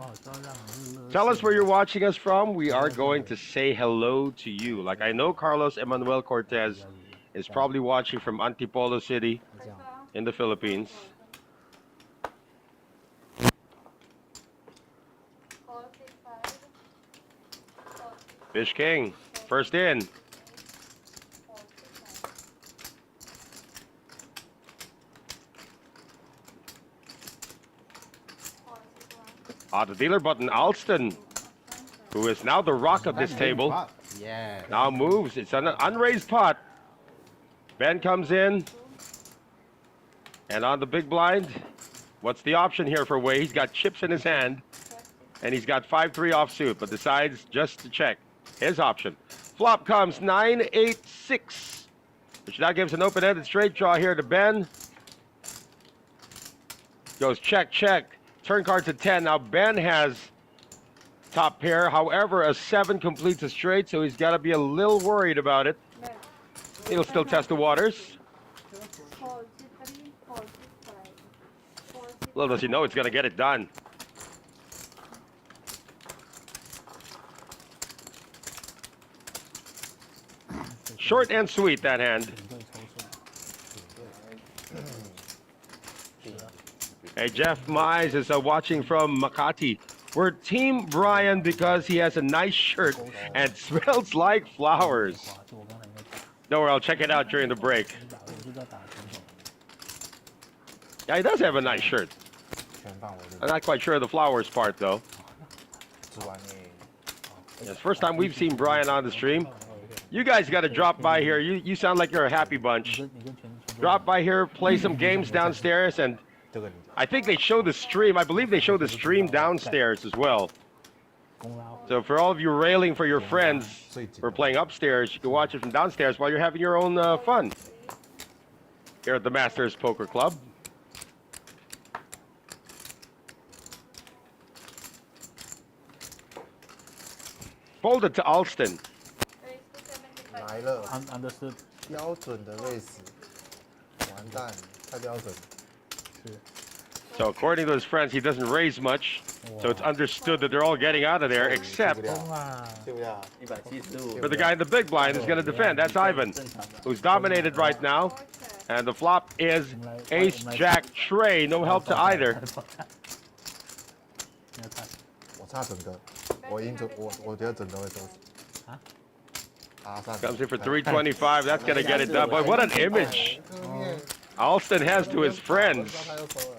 Speaker 1: tell us where you're watching us from. We are going to say hello to you. Like, I know Carlos Emmanuel Cortez is probably watching from Antipolo City in the Philippines.
Speaker 6: Call 5.
Speaker 1: Fish King, first in. The dealer button, Alston, who is now the rock of this table,
Speaker 4: Yeah.
Speaker 1: now moves. It's an unraised pot. Ben comes in. And on the big blind, what's the option here for Wei? He's got chips in his hand, and he's got 5-3 offsuit, but decides just to check. His option. Flop comes 9-8-6, which now gives an open-ended straight draw here to Ben. Goes check, check. Turn card to 10. Now Ben has top pair. However, a 7 completes a straight, so he's got to be a little worried about it. He'll still test the waters. Little does he know it's going to get it done. Short and sweet, that hand. Hey, Jeff Mize is watching from Makati. We're Team Brian because he has a nice shirt and smells like flowers. Don't worry, I'll check it out during the break. Yeah, he does have a nice shirt.
Speaker 7: 全放我这
Speaker 1: I'm not quite sure of the flowers part, though.
Speaker 7: 煮完你
Speaker 1: It's the first time we've seen Brian on the stream. You guys got to drop by here. You sound like you're a happy bunch. Drop by here, play some games downstairs, and
Speaker 7: 这个你
Speaker 1: I think they show the stream. I believe they show the stream downstairs as well. So for all of you railing for your friends for playing upstairs, you can watch it from downstairs while you're having your own fun here at the Masters Poker Club. Fold it to Alston.
Speaker 7: 来了
Speaker 3: Understood.
Speaker 7: 标准的位置，完蛋，太标准。
Speaker 1: So according to his friends, he doesn't raise much. So it's understood that they're all getting out of there, except
Speaker 5: 对不对？175
Speaker 1: for the guy in the big blind who's going to defend. That's Ivan, who's dominated right now. And the flop is Ace Jack Trey. No help to either.
Speaker 7: 我差整个，我觉得整个会收拾。啊算了
Speaker 1: Comes in for 325. That's going to get it done. Boy, what an image Alston has to his friends.
Speaker 7: 他又收了。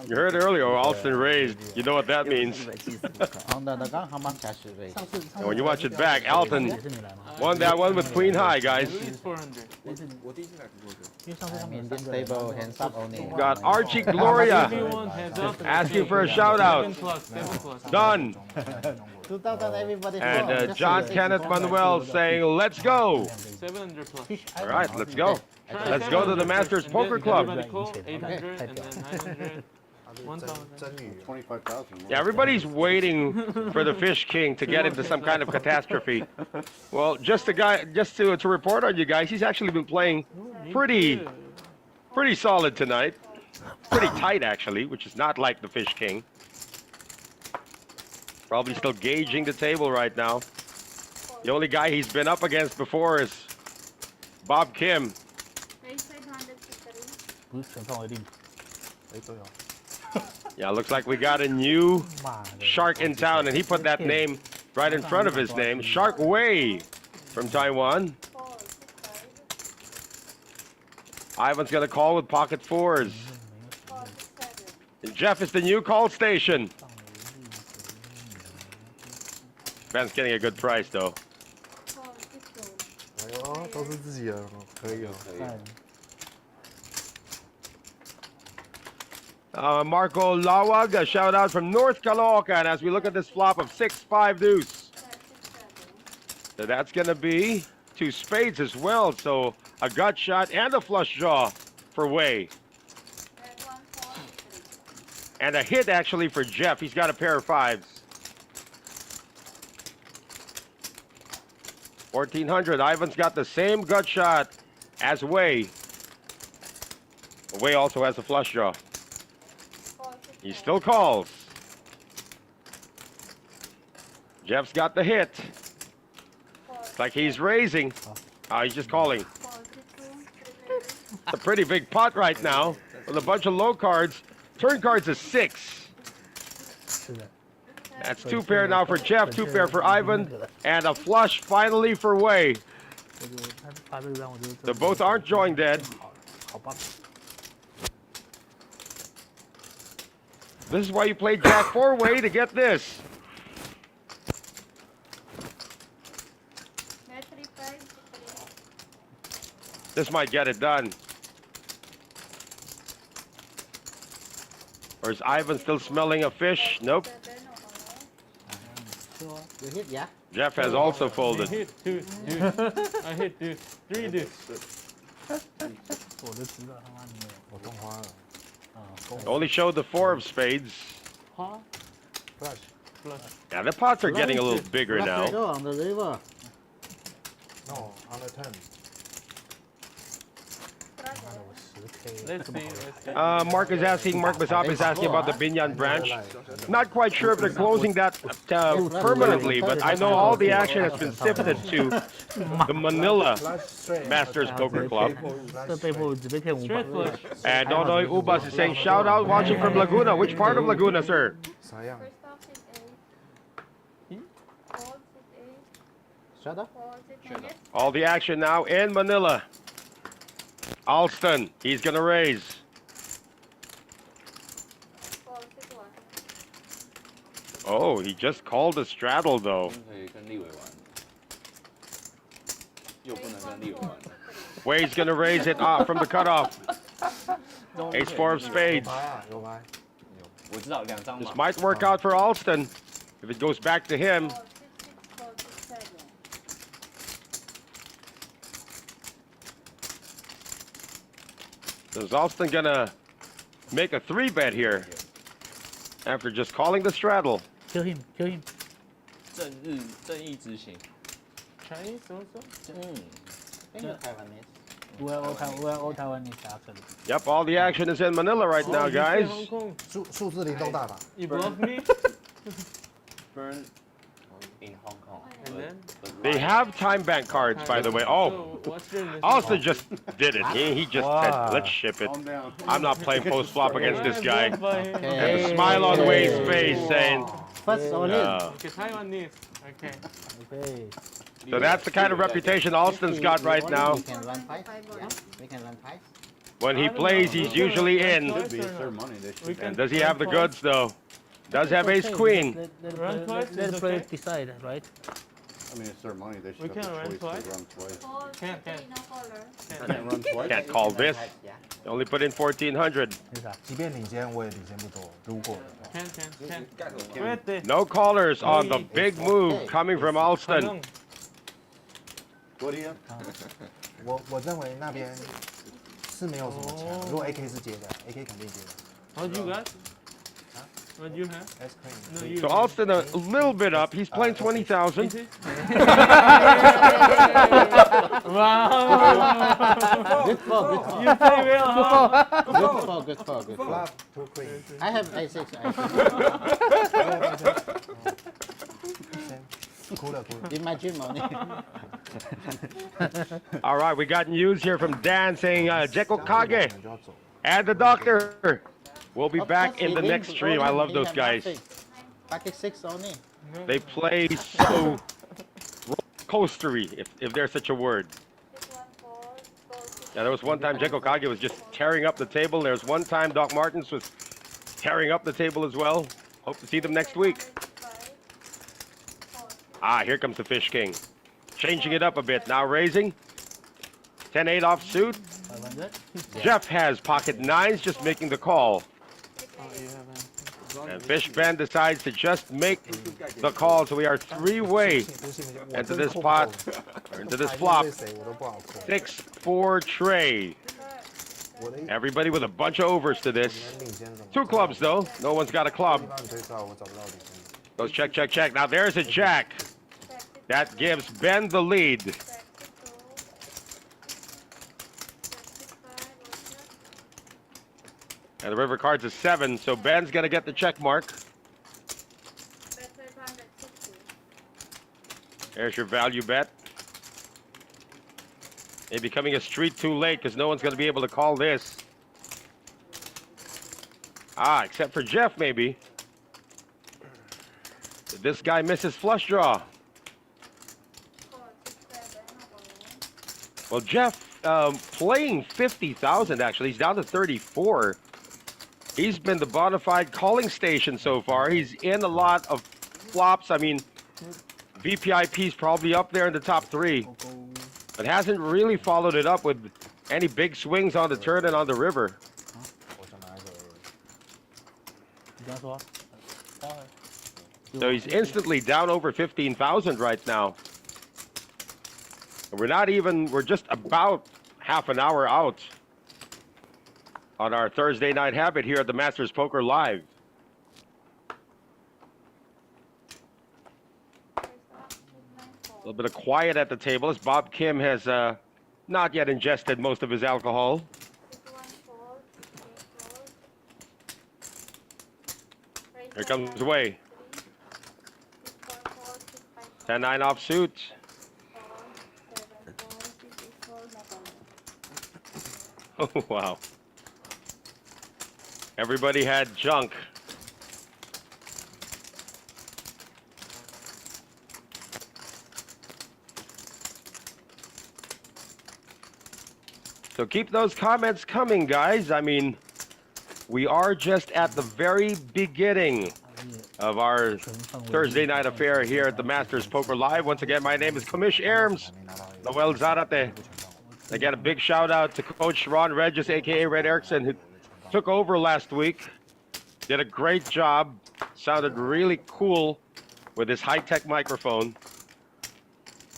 Speaker 1: You heard earlier, Alston raised. You know what that means.
Speaker 4: 刚 how much cash raise?
Speaker 1: And when you watch it back, Alton won that one with Queen High, guys.
Speaker 3: At least 400.
Speaker 2: 我第一次来直播的。
Speaker 4: In this table, hands up only.
Speaker 1: Got Archie Gloria
Speaker 3: Everyone heads up.
Speaker 1: asking for a shout out.
Speaker 3: 7 plus, 7 plus.
Speaker 1: Done.
Speaker 4: 2000 everybody.
Speaker 1: And John Kenneth Manuel saying, let's go.
Speaker 3: 700 plus.
Speaker 1: All right, let's go. Let's go to the Masters
Speaker 3: And
Speaker 1: Poker
Speaker 3: then
Speaker 1: Club.
Speaker 3: everybody call, 800 and then 900. 1000.
Speaker 2: 真宇 25,000.
Speaker 1: Yeah, everybody's waiting for the Fish King to get into some kind of catastrophe. Well, just to report on you guys, he's actually been playing pretty solid tonight. Pretty tight, actually, which is not like the Fish King. Probably still gauging the table right now. The only guy he's been up against before is Bob Kim. Yeah, looks like we got a new shark in town, and he put that name right in front of his name. Shark Wei from Taiwan. Ivan's gonna call with pocket fours. And Jeff is the new call station. Ben's getting a good price though.
Speaker 7: 哎呦，都是自己人哦，可以哦。
Speaker 1: Marco Lawag, a shout out from North Caloocan as we look at this flop of 6-5 deuce. So that's going to be 2 spades as well. So a gut shot and a flush draw for Wei. And a hit actually for Jeff. He's got a pair of 5s. 1400. Ivan's got the same gut shot as Wei. Wei also has a flush draw. He still calls. Jeff's got the hit. It's like he's raising. He's just calling. It's a pretty big pot right now with a bunch of low cards. Turn cards is 6. That's 2 pair now for Jeff, 2 pair for Ivan, and a flush finally for Wei. So both aren't drawing dead. This is why you play Jack 4-way to get this. This might get it done. Or is Ivan still smelling a fish? Nope.
Speaker 6: 7 or
Speaker 4: Sure. You hit, yeah?
Speaker 1: Jeff has also
Speaker 3: I
Speaker 1: folded.
Speaker 3: hit, dude. I hit, dude. 3 dude.
Speaker 4: 我就知道他妈你有。
Speaker 7: 我动花了
Speaker 1: Only showed the 4 of spades.
Speaker 3: Huh?
Speaker 7: ，flash，
Speaker 3: Flush.
Speaker 1: Yeah, the pots are getting a little bigger now.
Speaker 4: Go on the river.
Speaker 7: no on the turn，
Speaker 6: brother.
Speaker 7: 我10K，
Speaker 3: Let's see, let's see.
Speaker 1: Mark is asking, Mark Basab is asking about the Binyan branch. Not quite sure if they're closing that permanently, but I know all the action has been shifted to the Manila
Speaker 7: flash straight，
Speaker 1: Masters Poker Club.
Speaker 4: 这背后只被骗500
Speaker 3: Straight flush.
Speaker 1: And Nonoy Ubas is saying, shout out watching from Laguna. Which part of Laguna, sir?
Speaker 7: 啥样？
Speaker 6: First off is 8. Fold is 8.
Speaker 4: Shut up.
Speaker 6: Fold is 9. Yes.
Speaker 1: All the action now in Manila. Alston, he's gonna raise.
Speaker 6: Fold is 1.
Speaker 1: Oh, he just called a straddle though.
Speaker 5: 可以跟立伟玩，又不能跟立伟玩。
Speaker 1: Wade's gonna raise it from the cutoff. Ace 4 of spades.
Speaker 7: 牌啊，有牌，
Speaker 5: 我知道2张
Speaker 1: This
Speaker 5: 嘛。
Speaker 1: might work out for Alston if it goes back to him.
Speaker 6: Fold is 6. Fold is 7.
Speaker 1: So is Alston gonna make a 3-bet here after just calling the straddle?
Speaker 4: Kill him. Kill him.
Speaker 5: 正义执行。
Speaker 3: Chinese also?
Speaker 5: 嗯，
Speaker 4: I think you're Taiwanese. We're all Taiwanese actually.
Speaker 1: Yep, all the action is in Manila right
Speaker 3: Oh,
Speaker 1: now,
Speaker 3: you say
Speaker 1: guys.
Speaker 3: Hong Kong.
Speaker 7: 数字灵动大法，
Speaker 3: You bluff me?
Speaker 5: burn in Hong Kong.
Speaker 3: And then?
Speaker 1: They have time bank cards, by the way. Oh,
Speaker 3: So, what's your
Speaker 1: Alston just did it. He just said, let's ship it.
Speaker 2: Calm down.
Speaker 1: I'm not playing post flop against this guy.
Speaker 3: Bluff by him.
Speaker 1: And the smile on Wade's face saying,
Speaker 4: First all in.
Speaker 3: Okay, Taiwanese. Okay.
Speaker 4: Okay.
Speaker 1: so that's the kind of reputation Alston's got right now.
Speaker 4: We can run pies. Yeah, we can run pies.
Speaker 1: When he plays, he's usually in.
Speaker 2: Should be, it's their money. They
Speaker 3: We
Speaker 2: should.
Speaker 3: can
Speaker 1: And does he have the goods, though? Does have ace queen.
Speaker 3: Run twice is
Speaker 4: Let the player
Speaker 3: okay?
Speaker 4: decide, right?
Speaker 2: I mean, it's their money. They should
Speaker 3: We
Speaker 2: have the
Speaker 3: can run
Speaker 2: choice
Speaker 3: twice.
Speaker 2: to run twice.
Speaker 6: Fold
Speaker 3: Can.
Speaker 6: is no caller.
Speaker 2: Can't run twice.
Speaker 1: Can't call this.
Speaker 4: Yeah.
Speaker 1: Only put in 1400.
Speaker 7: 是啥？即便领先，我也领先不多。如果的话
Speaker 3: Can. Wait there.
Speaker 1: No callers on the big move coming from Alston.
Speaker 2: 昨天
Speaker 7: 我认为那边是没有什么强。如果 AK 是接的，AK 肯定接的。
Speaker 3: What you got? What you have?
Speaker 7: S queen。
Speaker 3: No, you.
Speaker 1: So Alston a little bit up. He's playing 20,000.
Speaker 3: Is it? Wow.
Speaker 4: Good for, good for.
Speaker 3: You play well, huh?
Speaker 4: Good for, good for, good for.
Speaker 7: Flop two queen。
Speaker 4: I have A6, I6.
Speaker 7: 哭了哭了。
Speaker 4: In my gym only.
Speaker 1: All right, we got news here from Dan saying Jeko Kage
Speaker 7: 就要走。
Speaker 1: and the doctor will be
Speaker 4: Of
Speaker 1: back
Speaker 4: course,
Speaker 1: in
Speaker 4: he
Speaker 1: the
Speaker 4: didn't
Speaker 1: next stream.
Speaker 4: own
Speaker 1: I
Speaker 4: him,
Speaker 1: love
Speaker 4: he
Speaker 1: those
Speaker 4: have
Speaker 1: guys.
Speaker 4: nothing. Pocket 6 only.
Speaker 1: They play so coastery, if there's such a word.
Speaker 6: 6 1 fold. Fold is
Speaker 1: Yeah, there was one time Jeko Kage was just tearing up the table. There was one time Doc Martens was tearing up the table as well. Hope to see them next week.
Speaker 6: 5. Fold.
Speaker 1: Ah, here comes the Fish King. Changing it up a bit. Now raising. 10-8 offsuit.
Speaker 4: 500.
Speaker 1: Jeff has pocket nines, just making the call. And Fish Ben decides to just make the call, so we are 3-way into this pot, or into this flop.
Speaker 7: 对谁我都不好扣。
Speaker 1: 6-4 tray.
Speaker 7: 我的
Speaker 1: Everybody with a bunch of overs to this.
Speaker 7: 领先怎么？
Speaker 1: Two clubs though. No one's got a club.
Speaker 7: 帮你推敲，我找不到领先。
Speaker 1: Goes check, check, check. Now there's a jack. That gives Ben the lead.
Speaker 6: Back to 2. 5
Speaker 1: And the river card's a 7, so Ben's gonna get the check mark.
Speaker 6: Bet 560.
Speaker 1: There's your value bet. Maybe coming a street too late because no one's gonna be able to call this. Ah, except for Jeff, maybe. Did this guy miss his flush draw?
Speaker 6: 4 6 7. No caller.
Speaker 1: Well, Jeff, playing 50,000 actually. He's down to 34. He's been the bona fide calling station so far. He's in a lot of flops. I mean, VPIP's probably up there in the top 3. but hasn't really followed it up with any big swings on the turn and on the river.
Speaker 7: 我想拿一个 A。
Speaker 4: 你刚说，待会儿
Speaker 1: So he's instantly down over 15,000 right now. And we're just about half an hour out on our Thursday night habit here at the Masters Poker Live. A little bit of quiet at the table as Bob Kim has not yet ingested most of his alcohol.
Speaker 6: 6-1 fold, 6-8 fold.
Speaker 1: Here comes Wei. 10-9 offsuit.
Speaker 6: 4-4, 6-5 fold, 6-8 fold, no problem.
Speaker 1: Oh, wow. Everybody had junk. So keep those comments coming, guys. I mean, we are just at the very beginning of our Thursday night affair here at the Masters Poker Live. Once again, my name is Commish Erms, Noel Zarate. Again, a big shout out to Coach Ron Regis, aka Red Erickson, who took over last week. Did a great job. Sounded really cool with his high-tech microphone.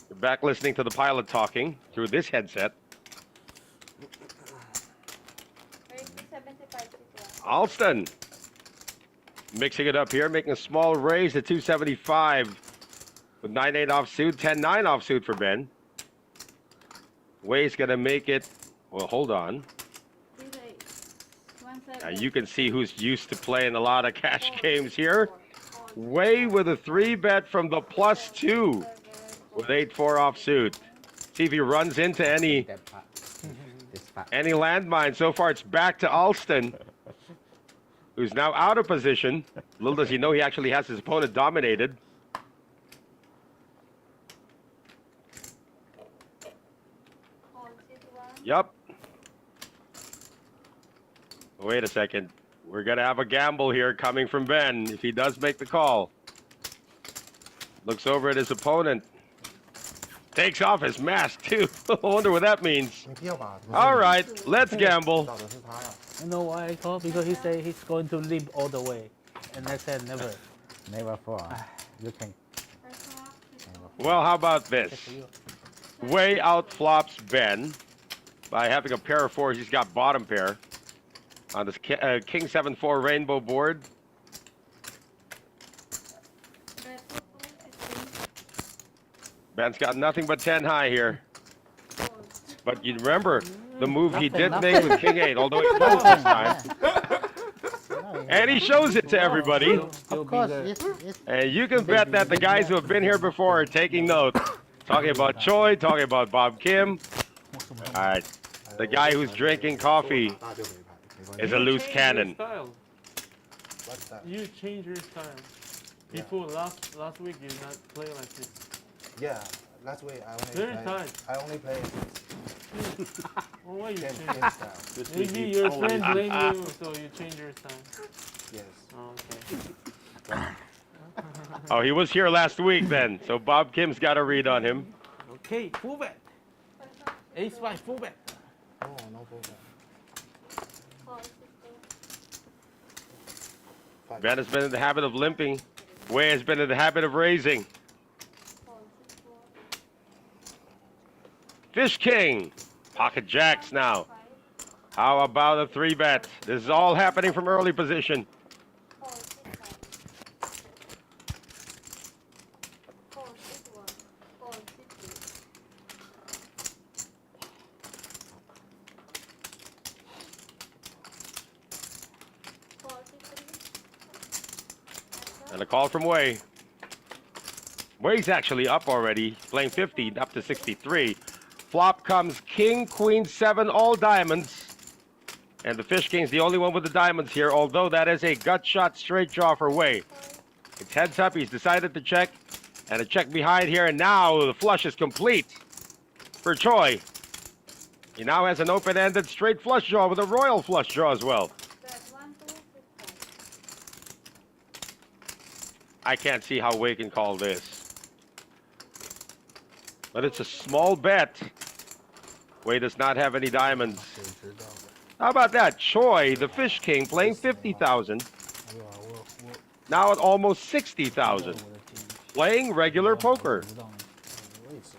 Speaker 1: You're back listening to the pilot talking through this headset.
Speaker 6: Raise to 75, 6-1.
Speaker 1: Alston mixing it up here, making a small raise to 275 with 9-8 offsuit, 10-9 offsuit for Ben. Wei's gonna make it. Well, hold on.
Speaker 6: 3-8, 1-7.
Speaker 1: You can see who's used to playing a lot of cash games here. Wei with a 3-bet from the +2 with 8-4 offsuit. See if he runs into any landmine. So far, it's back to Alston, who's now out of position. Little does he know he actually has his opponent dominated.
Speaker 6: Fold, 6-1.
Speaker 1: Yup. Wait a second. We're going to have a gamble here coming from Ben if he does make the call. Looks over at his opponent. Takes off his mask, too. I wonder what that means.
Speaker 7: 你不要吧？
Speaker 1: All right, let's gamble.
Speaker 7: 找的是他呀。
Speaker 4: You know why I call? Because he said he's going to live all the way, and I said never.
Speaker 5: Never fall. You can.
Speaker 6: First one, 6-4.
Speaker 1: Well, how about this?
Speaker 4: For you.
Speaker 1: Wei outflops Ben by having a pair of fours. He's got bottom pair on this King 7-4 rainbow board.
Speaker 6: Red 4-4, 16.
Speaker 1: Ben's got nothing but 10 high here.
Speaker 6: Fold.
Speaker 1: But you remember the move he did
Speaker 4: Nothing,
Speaker 1: make with King 8, although he folds this time.
Speaker 4: No,
Speaker 1: And he shows it to everybody.
Speaker 4: still
Speaker 5: Of course,
Speaker 4: bigger.
Speaker 5: it's
Speaker 1: And you can bet that the guys who have been here before are taking notes. Talking about Choi, talking about Bob Kim. All right. The guy who's drinking coffee
Speaker 7: 大就没牌，没关系。
Speaker 1: is a loose
Speaker 3: Change
Speaker 1: cannon.
Speaker 3: Your style.
Speaker 7: What's that?
Speaker 3: You change your style.
Speaker 7: Yeah.
Speaker 3: Before last week you not play like this.
Speaker 7: Yeah, last week I only
Speaker 3: Very
Speaker 7: play.
Speaker 3: tight.
Speaker 7: I only play
Speaker 3: Well, why you
Speaker 7: 10
Speaker 3: change?
Speaker 7: style.
Speaker 3: Maybe your friend blame you, so you change your style.
Speaker 7: Yes.
Speaker 3: Oh, okay.
Speaker 1: Oh, he was here last week then. So Bob Kim's got a read on him.
Speaker 3: Okay, full bet. Ace 5 full bet.
Speaker 7: Oh, no problem.
Speaker 6: Fold, 6-4.
Speaker 1: Ben has been in the habit of limping. Wei has been in the habit of raising.
Speaker 6: Fold, 6-4.
Speaker 1: Fish King. Pocket jacks now.
Speaker 6: 5.
Speaker 1: How about a 3-bet? This is all happening from early position.
Speaker 6: Fold, 6-5. Fold, 6-1. Fold, 6-8. Fold, 6-3.
Speaker 1: And a call from Wei. Wei's actually up already, playing 50, up to 63. Flop comes King, Queen, 7, all diamonds. And the Fish King's the only one with the diamonds here, although that is a gut shot straight draw for Wei. It's heads up, he's decided to check. And a check behind here, and now the flush is complete for Choi. He now has an open-ended straight flush draw with a royal flush draw as well.
Speaker 6: Bet 1, 2, 6, 5.
Speaker 1: I can't see how Wei can call this. But it's a small bet Wei does not have any diamonds.
Speaker 7: 谁知道的？
Speaker 1: How about that? Choi, the Fish King, playing 50,000.
Speaker 7: 哎呦，我
Speaker 1: Now at almost 60,000. Playing regular poker.
Speaker 4: 不到
Speaker 7: 我也是，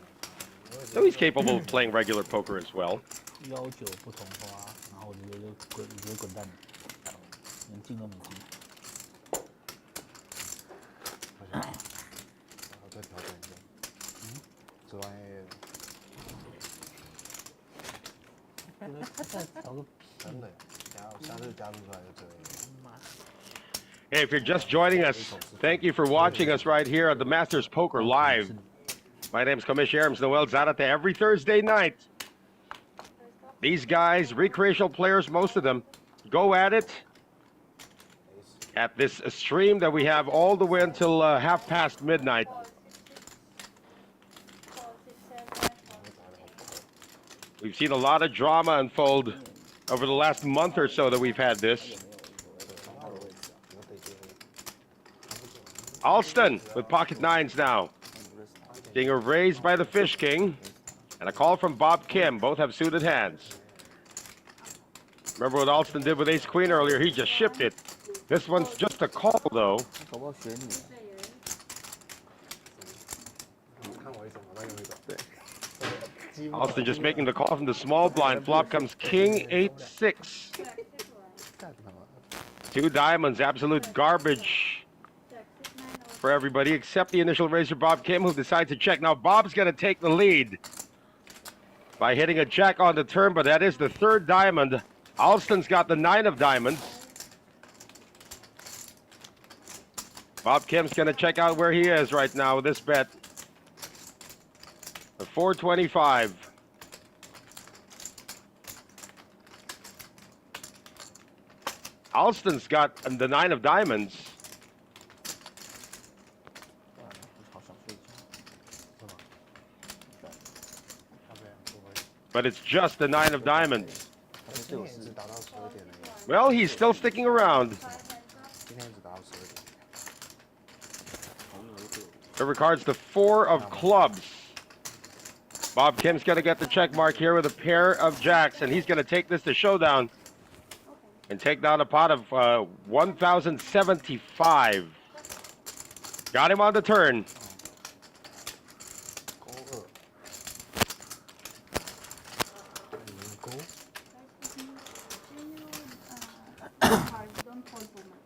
Speaker 7: 我也是
Speaker 1: So he's capable of playing regular poker as well.
Speaker 4: 要求不同化，然后你就滚蛋，连进都没进。
Speaker 7: 好像，我再调整一下。这玩意
Speaker 4: 找个
Speaker 7: 真的，下次加入出来就这样。
Speaker 1: Hey, if you're just joining us, thank you for watching us right here at the Masters Poker Live. My name's Commissioner Arms Noel Zarate every Thursday night. These guys, recreational players, most of them, go at it at this stream that we have all the way until half past midnight.
Speaker 6: 4, 6, 7, 8.
Speaker 1: We've seen a lot of drama unfold over the last month or so that we've had this. Alston with pocket nines now. Being erased by the Fish King. And a call from Bob Kim. Both have suited hands. Remember what Alston did with Ace Queen earlier? He just shipped it. This one's just a call, though.
Speaker 5: 搞不好选你。
Speaker 7: 你看我一手，马上用一手。对。
Speaker 1: Alston just making the call from the small blind. Flop comes King 8-6. 2 diamonds, absolute garbage for everybody except the initial raiser Bob Kim, who decides to check. Now Bob's going to take the lead by hitting a jack on the turn, but that is the 3rd diamond. Alston's got the 9 of diamonds. Bob Kim's going to check out where he is right now with this bet. The 425. Alston's got the 9 of diamonds.
Speaker 5: 好想睡觉。
Speaker 1: But it's just the 9 of diamonds.
Speaker 7: 今天只打到12点而已，
Speaker 1: Well, he's still sticking around.
Speaker 7: 今天只打到12点。
Speaker 1: River cards the 4 of clubs. Bob Kim's going to get the check mark here with a pair of jacks, and he's going to take this to showdown and take down a pot of 1,075. Got him on the turn.
Speaker 7: 勾2。勾。
Speaker 6: Don't hold too much.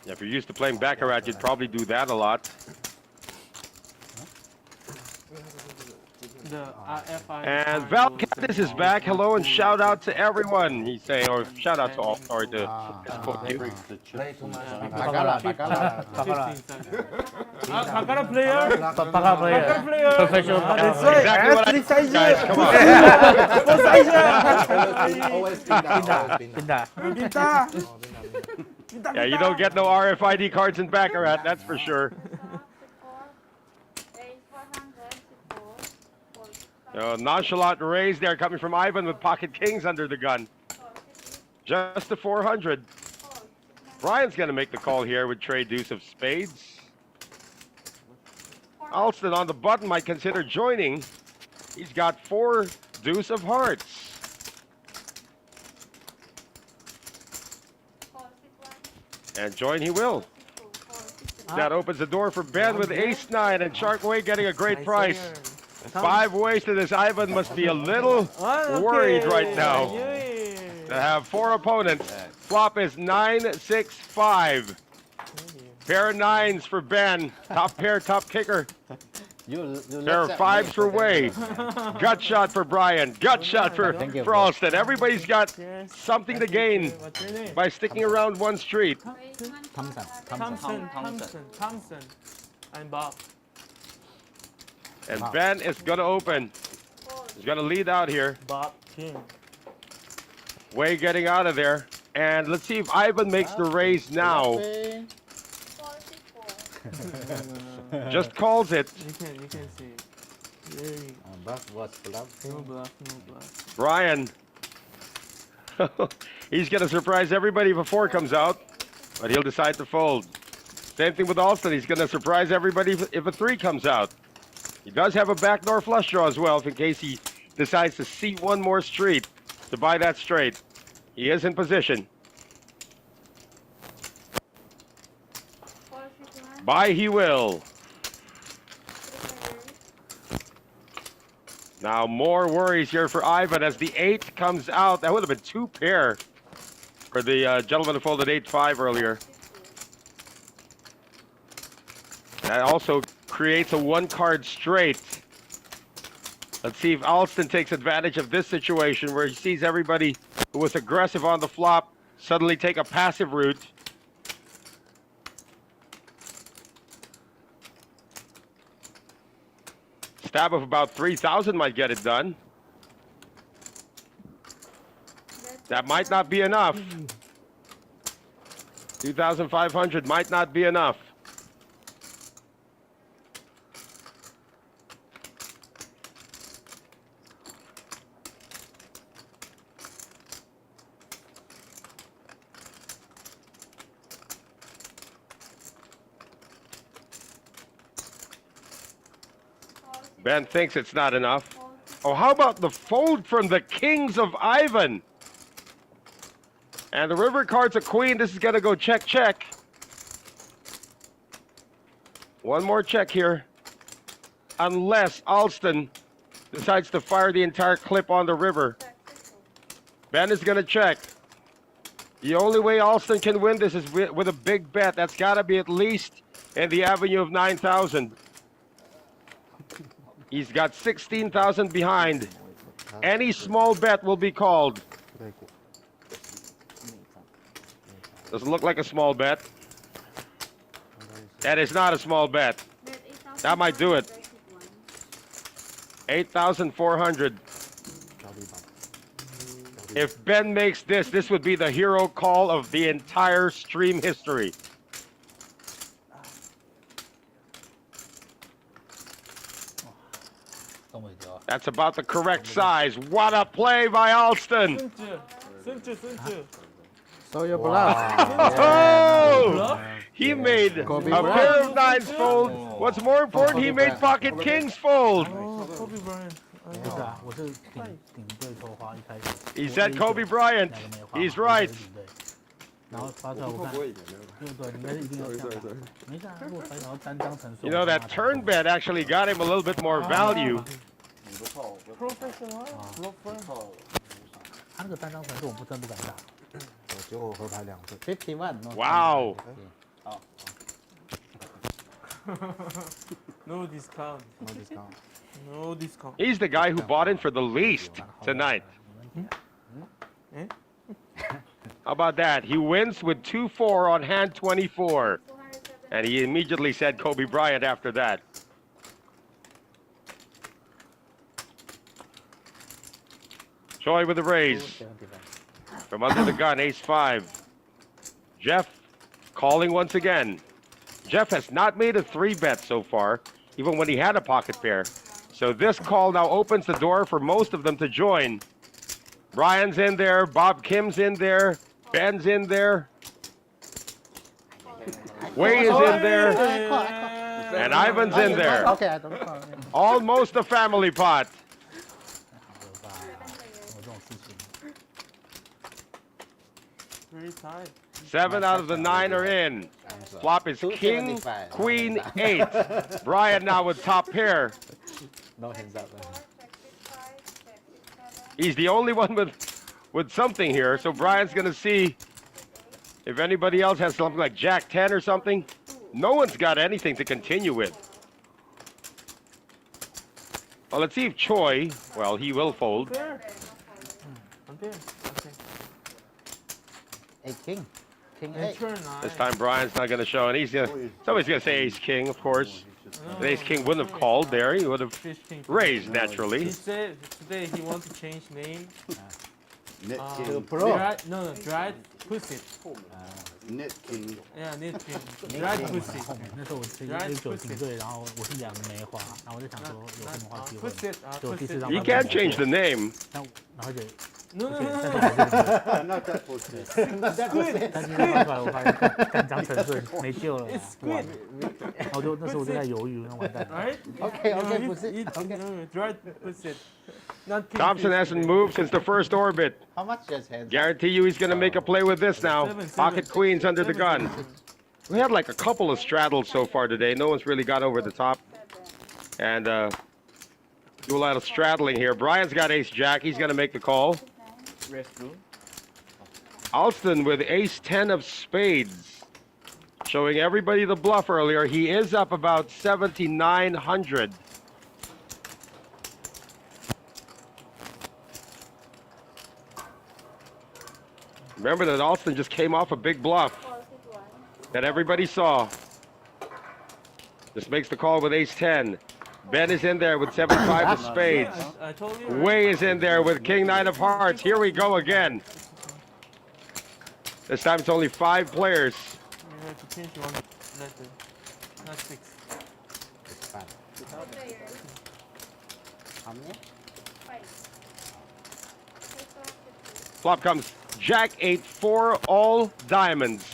Speaker 1: Yeah, if you're used to playing Baccarat, you'd probably do that a lot.
Speaker 3: The RFI.
Speaker 1: And Val Candice is back. Hello and shout out to everyone. He's saying, or shout out to all, or to both you.
Speaker 5: Play too much.
Speaker 7: Baccarat, baccarat.
Speaker 3: 15 seconds. Baccarat player.
Speaker 4: Baccarat player. Professional
Speaker 3: That's
Speaker 4: player.
Speaker 3: right.
Speaker 1: Exactly what I guys, come on.
Speaker 7: Always been that, always been that.
Speaker 4: Pinta.
Speaker 1: Yeah, you don't get no RFID cards in Baccarat, that's for sure.
Speaker 6: 4, 8, 400, 4,
Speaker 1: Nonchalant raise there coming from Ivan with pocket kings under the gun. Just the 400. Brian's going to make the call here with trade deuce of spades. Alston on the button might consider joining. He's got 4 deuce of hearts.
Speaker 6: 4, 6, 1,
Speaker 1: And join he will.
Speaker 6: 4, 6, 2, 4, 6, 2.
Speaker 1: That opens the door for Ben with ace-9 and Sharkway getting a great price. 5 ways to this. Ivan must be a little worried right now to have 4 opponents. Flop is 9-6-5. Pair of 9s for Ben. Top pair, top kicker. Pair of 5s for Wei. Gut shot for Brian. Gut shot for Alston. Everybody's got something to gain
Speaker 3: What's your name?
Speaker 1: by sticking around one street.
Speaker 3: Thompson. I'm Bob.
Speaker 1: And Ben is going to open. He's going to lead out here.
Speaker 3: Bob King.
Speaker 1: Wei getting out of there. And let's see if Ivan makes the raise now.
Speaker 6: 4, 6, 4.
Speaker 1: Just calls it.
Speaker 3: You can see. Yay.
Speaker 5: Bluff was bluff.
Speaker 3: No bluff.
Speaker 1: Brian. He's going to surprise everybody if a 4 comes out. But he'll decide to fold. Same thing with Alston. He's going to surprise everybody if a 3 comes out. He does have a backdoor flush draw as well, if in case he decides to seat one more street to buy that straight. He is in position. Buy he will. Now more worries here for Ivan as the 8 comes out. That would have been 2 pair for the gentleman who folded 8-5 earlier. That also creates a 1-card straight. Let's see if Alston takes advantage of this situation where he sees everybody who was aggressive on the flop suddenly take a passive route. Stab of about 3,000 might get it done. That might not be enough. 2,500 might not be enough. Ben thinks it's not enough. Oh, how about the fold from the kings of Ivan? And the river card's a queen. This is going to go check, check. One more check here. Unless Alston decides to fire the entire clip on the river. Ben is going to check. The only way Alston can win this is with a big bet. That's got to be at least in the avenue of 9,000. He's got 16,000 behind. Any small bet will be called. Doesn't look like a small bet. That is not a small bet. That might do it. 8,400. If Ben makes this, this would be the hero call of the entire stream history. That's about the correct size. What a play by Alston.
Speaker 5: So you're bluff.
Speaker 1: Oh! He made a pair of 9s fold. What's more important, he made pocket kings fold.
Speaker 3: Oh, Kobe Bryant.
Speaker 1: He said Kobe Bryant. He's right. You know, that turn bet actually got him a little bit more value.
Speaker 3: Professional.
Speaker 1: Wow.
Speaker 3: No discount. No discount.
Speaker 1: He's the guy who bought in for the least tonight. How about that? He wins with 2-4 on hand 24. And he immediately said Kobe Bryant after that. Choi with the raise. From under the gun, ace-5. Jeff calling once again. Jeff has not made a 3-bet so far, even when he had a pocket pair. So this call now opens the door for most of them to join. Brian's in there, Bob Kim's in there, Ben's in there. Wei is in there, and Ivan's in there. Almost a family pot.
Speaker 3: Very tight.
Speaker 1: 7 out of the 9 are in. Flop is king, queen, 8. Brian now with top pair.
Speaker 5: No hands up.
Speaker 1: He's the only one with something here, so Brian's going to see if anybody else has something like Jack 10 or something. No one's got anything to continue with. Well, let's see if Choi, well, he will fold.
Speaker 3: I'm there. Okay.
Speaker 5: Hey, king. King
Speaker 3: And
Speaker 5: 8.
Speaker 3: turn 9.
Speaker 1: This time Brian's not going to show, and somebody's going to say ace king, of course. And ace king wouldn't have called there. He would have
Speaker 3: Fish king.
Speaker 1: raised naturally.
Speaker 3: He said today he wants to change name.
Speaker 2: Net
Speaker 5: To
Speaker 2: king.
Speaker 5: pro.
Speaker 3: Dried pussy.
Speaker 2: Net king.
Speaker 3: Yeah, net king. Dried pussy.
Speaker 4: 那时候我是19顶队，然后我是2个梅花，然后我就想说有什么话机会，
Speaker 3: Pussy.
Speaker 4: 就第四
Speaker 3: Pussy.
Speaker 4: 张
Speaker 1: You can't change the name.
Speaker 4: 然后就
Speaker 3: No, no,
Speaker 4: 对
Speaker 3: no,
Speaker 4: 但
Speaker 3: no,
Speaker 4: 是还是你的
Speaker 2: Not that pussy.
Speaker 4: 但是翻出来我发现干张成顺没救了啊，
Speaker 3: It's
Speaker 4: 完
Speaker 3: squid.
Speaker 4: 了。然后那时候我就在犹豫，那完蛋了。
Speaker 3: Alright?
Speaker 5: Okay, okay,
Speaker 3: No,
Speaker 5: pussy.
Speaker 3: you-
Speaker 5: Okay.
Speaker 3: no, try push it. Not
Speaker 1: Thompson
Speaker 3: kingfish
Speaker 1: hasn't
Speaker 3: today.
Speaker 1: moved since the first orbit.
Speaker 5: How much just hands?
Speaker 1: Guarantee you he's going to make a play with this now.
Speaker 3: Seven,
Speaker 1: Pocket
Speaker 3: seven.
Speaker 1: queens under the
Speaker 3: Seven,
Speaker 1: gun.
Speaker 3: seven.
Speaker 1: We had like a couple of straddles so far today. No one's really got over the top. And do a lot of straddling here. Brian's got ace jack. He's going to make the call. Alston with ace 10 of spades. Showing everybody the bluff earlier. He is up about 7,900. Remember that Alston just came off a big bluff that everybody saw. Just makes the call with ace 10. Ben is in there with 75 of spades.
Speaker 3: I told you.
Speaker 1: Way is in there with king 9 of hearts. Here we go again. This time it's only 5 players.
Speaker 3: You have to change one letter, not 6.
Speaker 1: Flop comes jack 8, 4, all diamonds.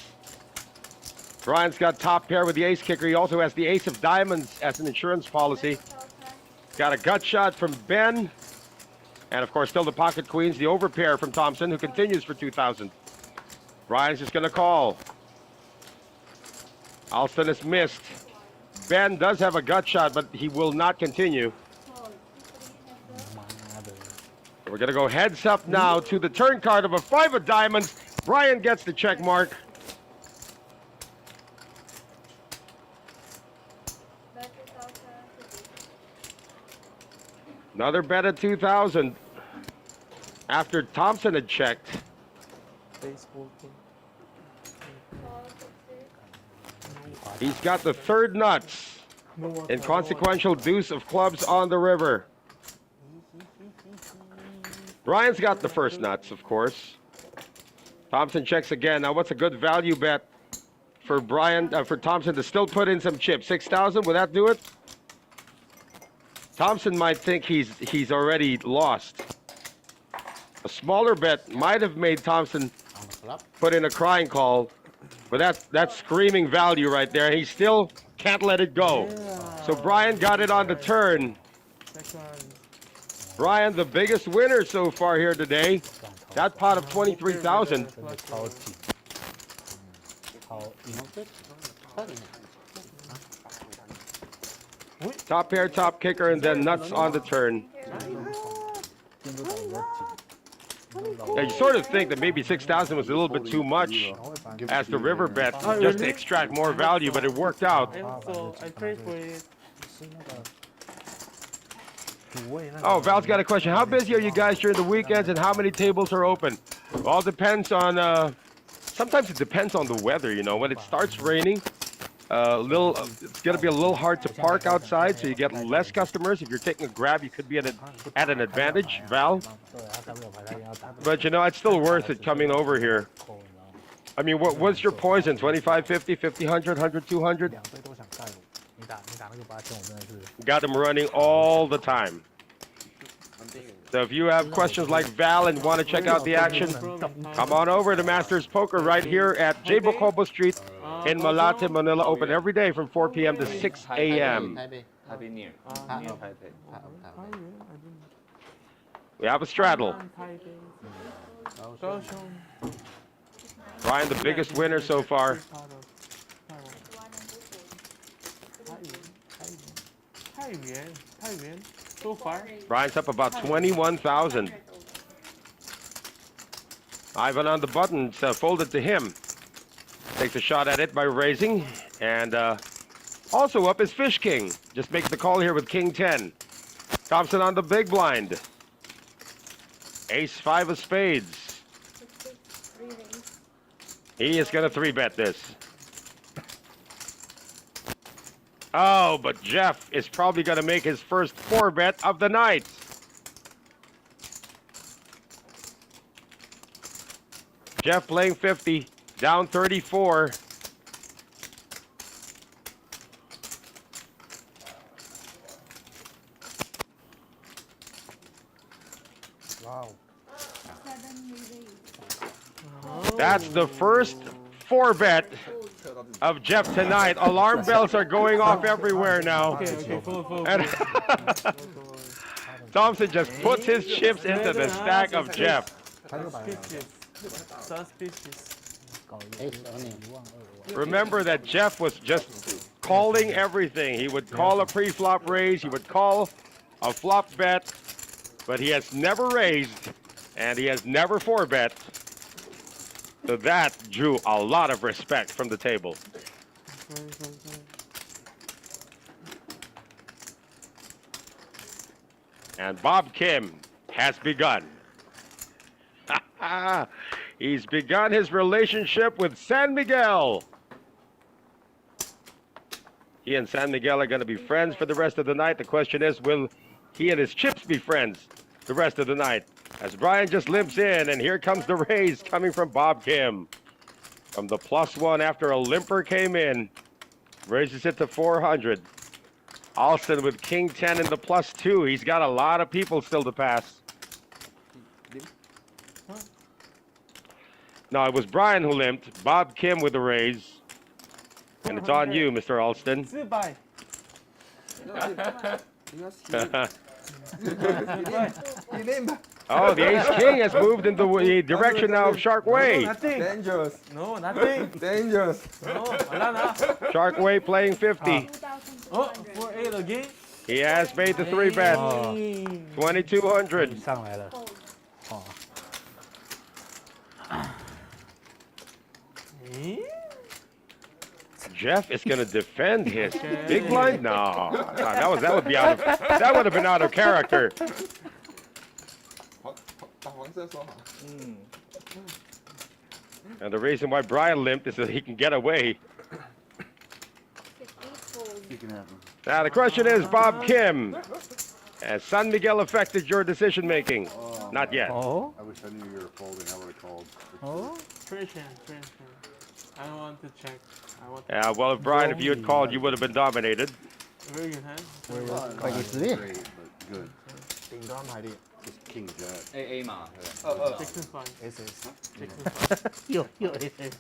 Speaker 1: Brian's got top pair with the ace kicker. He also has the ace of diamonds as an insurance policy. Got a gut shot from Ben. And of course, still the pocket queens, the overpair from Thompson, who continues for 2,000. Brian's just gonna call. Alston has missed. Ben does have a gut shot, but he will not continue.
Speaker 4: 妈的，
Speaker 1: We're gonna go heads up now to the turn card of a 5 of diamonds. Brian gets the check mark. Another bet at 2,000. After Thompson had checked.
Speaker 3: Baseball king.
Speaker 1: He's got the third nuts. And consequential deuce of clubs on the river. Brian's got the first nuts, of course. Thompson checks again. Now, what's a good value bet for for Thompson to still put in some chips? 6,000, would that do it? Thompson might think he's already lost. A smaller bet might have made Thompson put in a crying call, but that's screaming value right there. He still can't let it go. So Brian got it on the turn.
Speaker 3: Second.
Speaker 1: Brian, the biggest winner so far here today. That pot of 23,000.
Speaker 4: 真的超紧，超硬。
Speaker 1: Top pair, top kicker, and then nuts on the turn.
Speaker 4: 进入到比较紧，
Speaker 1: Yeah, you sort of think that maybe 6,000 was a little bit too much as the river bet just to extract more value, but it worked out.
Speaker 3: I also I prayed for it.
Speaker 4: 是那个主位那个。
Speaker 1: Oh, Val's got a question. How busy are you guys during the weekends and how many tables are open? All depends on, sometimes it depends on the weather, you know. When it starts raining, it's going to be a little hard to park outside, so you get less customers. If you're taking a grab, you could be at an advantage, Val.
Speaker 4: 对，他上面牌他要打。
Speaker 1: But, you know, it's still worth it coming over here.
Speaker 4: 扣，你知道吗？
Speaker 1: I mean, what's your poison? 25, 50, 50, 100, 100, 200?
Speaker 4: 两队都想盖我，你打那个8000，我真的是。
Speaker 1: Got them running all the time. So if you have questions like Val and want to check out the action, come on over to Masters Poker right here at J. Bocobo Street in Malate, Manila. Open every day from 4 p.m. to 6 a.m.
Speaker 5: Taipei near. Near Taipei.
Speaker 1: We have a straddle.
Speaker 3: Kaohsiung.
Speaker 1: Brian, the biggest winner so far.
Speaker 3: Taiwan. So far.
Speaker 1: Brian's up about 21,000. Ivan on the button, folded to him. Takes a shot at it by raising. And also up is Fish King. Just makes the call here with King 10. Thompson on the big blind. Ace 5 of spades. He is going to 3-bet this. Oh, but Jeff is probably going to make his first 4-bet of the night. Jeff playing 50, down 34.
Speaker 7: Wow.
Speaker 1: That's the first 4-bet of Jeff tonight. Alarm bells are going off everywhere now.
Speaker 3: Okay, full.
Speaker 1: And Thompson just puts his chips into the stack of Jeff.
Speaker 3: Suspicious.
Speaker 1: Remember that Jeff was just calling everything. He would call a pre-flop raise, he would call a flop bet, but he has never raised and he has never 4-bet. So that drew a lot of respect from the table. And Bob Kim has begun. He's begun his relationship with San Miguel. He and San Miguel are going to be friends for the rest of the night. The question is, will he and his chips be friends the rest of the night? As Brian just limps in, and here comes the raise coming from Bob Kim. From the +1 after a limper came in. Raises it to 400. Alston with King 10 in the +2. He's got a lot of people still to pass. No, it was Brian who limped. Bob Kim with the raise. And it's on you, Mr. Alston.
Speaker 3: Goodbye.
Speaker 1: Oh, the Ace-King has moved into the direction now of Shark Way.
Speaker 3: Nothing.
Speaker 5: Dangerous.
Speaker 3: No, nothing.
Speaker 5: Dangerous.
Speaker 3: No, wala na.
Speaker 1: Shark Way playing 50.
Speaker 3: Oh, 4-8 again.
Speaker 1: He has made the 3-bet. 2200.
Speaker 4: 上来了，哦，
Speaker 1: Jeff is going to defend his big blind. No, that would be out of, that would have been out of character.
Speaker 5: 打黄色说好。
Speaker 1: And the reason why Brian limped is so he can get away.
Speaker 2: You can have them.
Speaker 1: Now the question is, Bob Kim, has San Miguel affected your decision making? Not yet.
Speaker 4: 哦
Speaker 2: I wish I knew you were folding. I would have called.
Speaker 4: 哦，
Speaker 3: Trash hand. I don't want to check. I want
Speaker 1: Yeah, well, if Brian, if you had called, you would have been dominated.
Speaker 3: very good hand.
Speaker 4: 快点实力，
Speaker 2: Great, but good.
Speaker 7: 顶端排列
Speaker 2: Just king jack.
Speaker 5: AA 嘛，对不对？
Speaker 3: Six and five.
Speaker 7: SS，
Speaker 3: Six and five.
Speaker 4: 又 SS，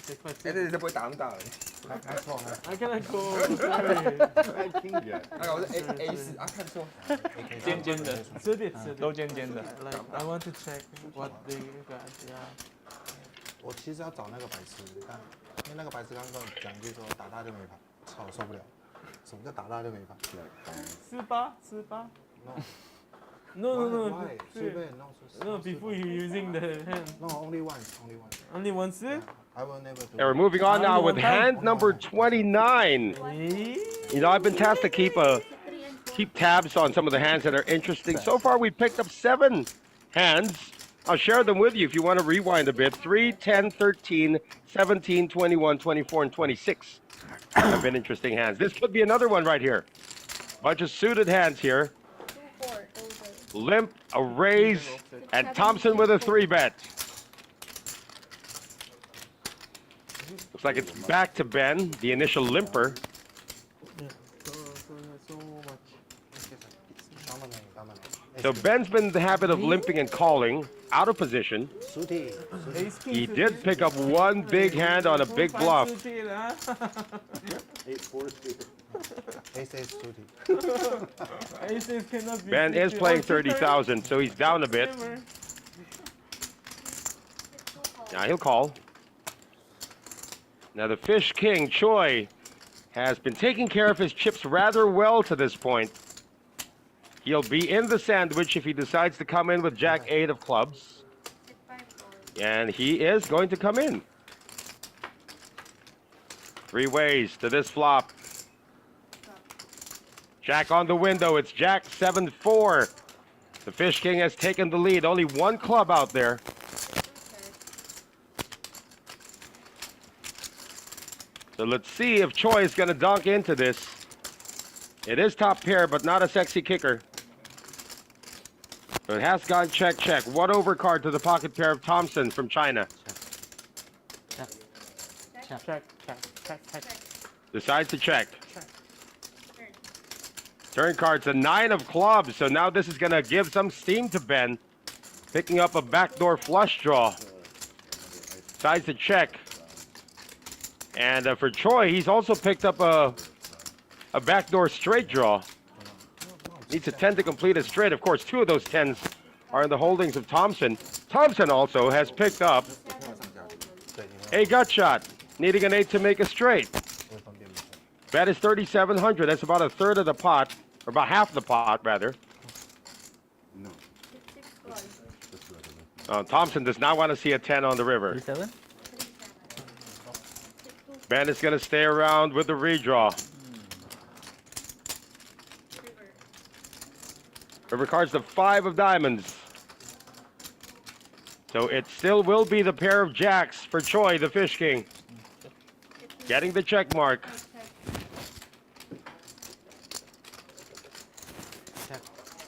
Speaker 3: Six five.
Speaker 5: 哎，这不会打不到的。
Speaker 7: 开错开
Speaker 3: I cannot go. Sorry.
Speaker 2: King jack.
Speaker 5: 那个我是 A4啊，看错。
Speaker 3: 尖尖的，这边
Speaker 5: 都尖尖的。
Speaker 3: Like I want to check what they got. Yeah.
Speaker 7: 我其实要找那个白痴，但因为那个白痴刚刚讲一句说打大就没牌，操，受不了。什么叫打大就没牌
Speaker 3: 48.
Speaker 7: No.
Speaker 3: No.
Speaker 7: Why? 随便 no.
Speaker 3: No, before you using the hand.
Speaker 7: No, only once.
Speaker 3: Only once.
Speaker 7: I will never do.
Speaker 1: And we're moving on now with hand number 29. You know, I've been tasked to keep tabs on some of the hands that are interesting. So far, we picked up 7 hands. I'll share them with you if you want to rewind a bit. 3, 10, 13, 17, 21, 24, and 26 have been interesting hands. This could be another one right here. Bunch of suited hands here. Limp, a raise, and Thompson with a 3-bet. Looks like it's back to Ben, the initial limper.
Speaker 3: So much.
Speaker 1: So Ben's been in the habit of limping and calling, out of position.
Speaker 7: 수티.
Speaker 3: Ace king.
Speaker 1: He did pick up one big hand on a big bluff.
Speaker 7: SS 수티.
Speaker 3: Aces cannot be.
Speaker 1: Ben is playing 30,000, so he's down a bit. Now he'll call. Now the fish king, Choi, has been taking care of his chips rather well to this point. He'll be in the sandwich if he decides to come in with Jack 8 of clubs. And he is going to come in. 3 ways to this flop. Jack on the window. It's Jack 7-4. The fish king has taken the lead. Only 1 club out there. So let's see if Choi is going to dunk into this. It is top pair, but not a sexy kicker. So it has gone check. 1 overcard to the pocket pair of Thompson from China.
Speaker 3: Check.
Speaker 1: Decides to check. Turn card's a 9 of clubs, so now this is going to give some steam to Ben. Picking up a backdoor flush draw. Decides to check. And for Choi, he's also picked up a backdoor straight draw. Needs a 10 to complete a straight. Of course, 2 of those 10s are in the holdings of Thompson. Thompson also has picked up a gut shot, needing an 8 to make a straight. Bet is 3,700. That's about a third of the pot, or about half the pot, rather.
Speaker 2: No.
Speaker 1: Thompson does not want to see a 10 on the river.
Speaker 4: 37?
Speaker 1: Ben is going to stay around with the redraw. River cards the 5 of diamonds. So it still will be the pair of jacks for Choi, the fish king. Getting the check mark.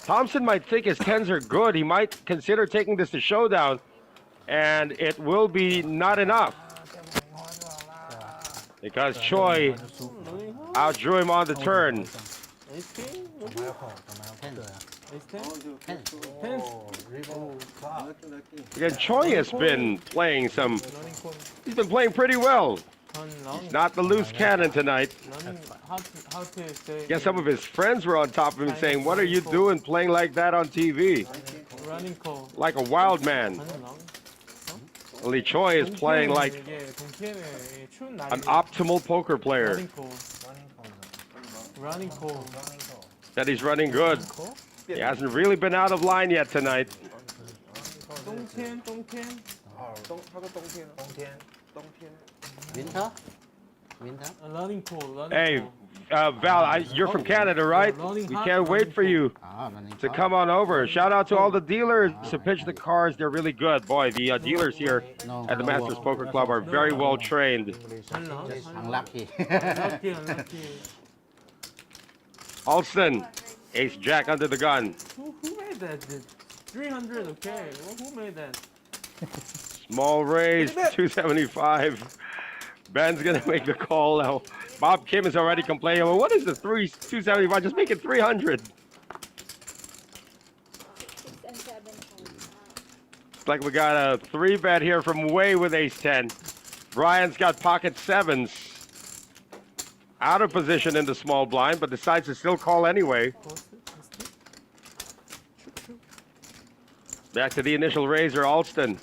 Speaker 1: Thompson might think his 10s are good. He might consider taking this to showdown, and it will be not enough. Because Choi outdrew him on the turn.
Speaker 3: Ace king?
Speaker 4: 我们要扣，我们要扣。对啊，
Speaker 3: Ace ten?
Speaker 4: 10。
Speaker 7: 어, 리버 클럽.
Speaker 1: Again, Choi has been playing he's been playing pretty well. He's not the loose cannon tonight.
Speaker 3: How to say?
Speaker 1: Guess some of his friends were on top of him saying, "What are you doing playing like that on TV?
Speaker 3: Running call.
Speaker 1: Like a wild man." Only Choi is playing like an optimal poker player.
Speaker 3: Running call.
Speaker 1: That he's running good. He hasn't really been out of line yet tonight.
Speaker 3: 똥텐.
Speaker 4: Winter? Winter?
Speaker 3: Running call.
Speaker 1: Hey, Val, you're from Canada, right? We can't wait for you to come on over. Shout out to all the dealers who pitch the cards. They're really good. Boy, the dealers here at the Masters Poker Club are very well trained.
Speaker 4: Unlucky.
Speaker 3: Unlucky.
Speaker 1: Alston, ace jack under the gun.
Speaker 3: Who made that? 300, okay. Who made that?
Speaker 1: Small raise, 275. Ben's gonna make the call now. Bob Kim is already complaining. Well, what is the 275? Just make it 300.
Speaker 6: 6 and 7.
Speaker 1: It's like we got a 3-bet here from Way with ace 10. Brian's got pocket 7s. Out of position in the small blind, but decides to still call anyway. Back to the initial raiser, Alston.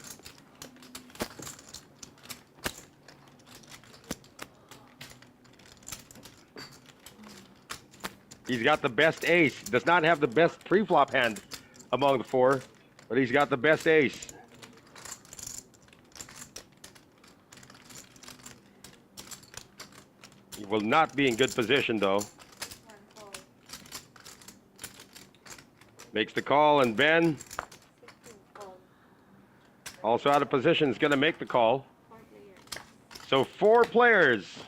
Speaker 1: He's got the best ace. Does not have the best pre-flop hand among the 4, but he's got the best ace. He will not be in good position, though. Makes the call, and Ben, also out of position, is going to make the call. So 4 players.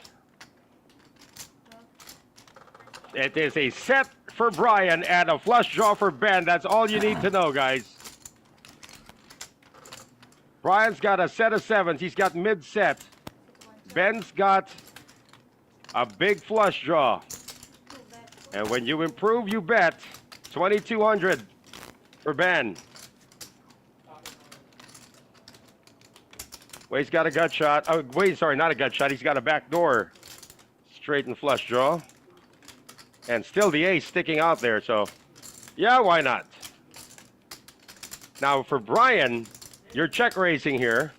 Speaker 1: It is a set for Brian and a flush draw for Ben. That's all you need to know, guys. Brian's got a set of 7s. He's got mid-set. Ben's got a big flush draw. And when you improve, you bet. 2,200 for Ben. Wade's got a gut shot. Oh, Wade, sorry, not a gut shot. He's got a backdoor straight and flush draw. And still the ace sticking out there, so yeah, why not? Now for Brian, you're check raising here.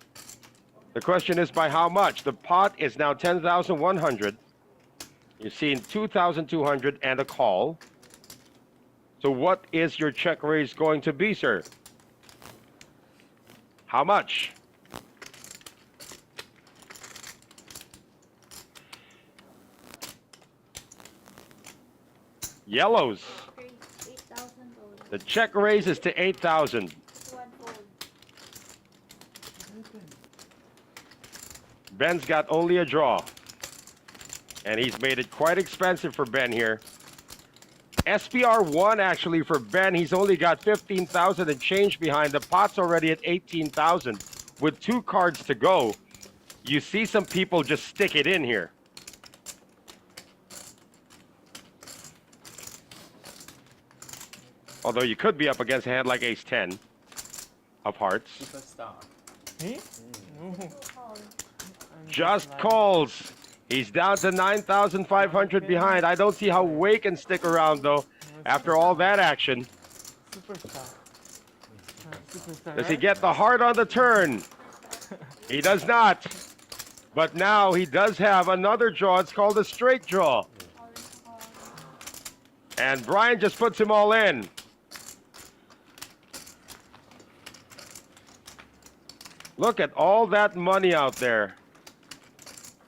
Speaker 1: The question is by how much? The pot is now 10,100. You've seen 2,200 and a call. So what is your check raise going to be, sir? How much? Yellows.
Speaker 6: $8,000.
Speaker 1: The check raises to 8,000. Ben's got only a draw. And he's made it quite expensive for Ben here. SPR 1 actually for Ben, he's only got 15,000 and change behind. The pot's already at 18,000 with 2 cards to go. You see some people just stick it in here. Although you could be up against a hand like ace 10. of hearts.
Speaker 3: Me?
Speaker 1: Just calls. He's down to 9,500 behind. I don't see how Wei can stick around though after all that action.
Speaker 3: Superstar. Superstar.
Speaker 1: Does he get the heart on the turn? He does not. But now he does have another draw. It's called a straight draw. And Brian just puts him all in. Look at all that money out there.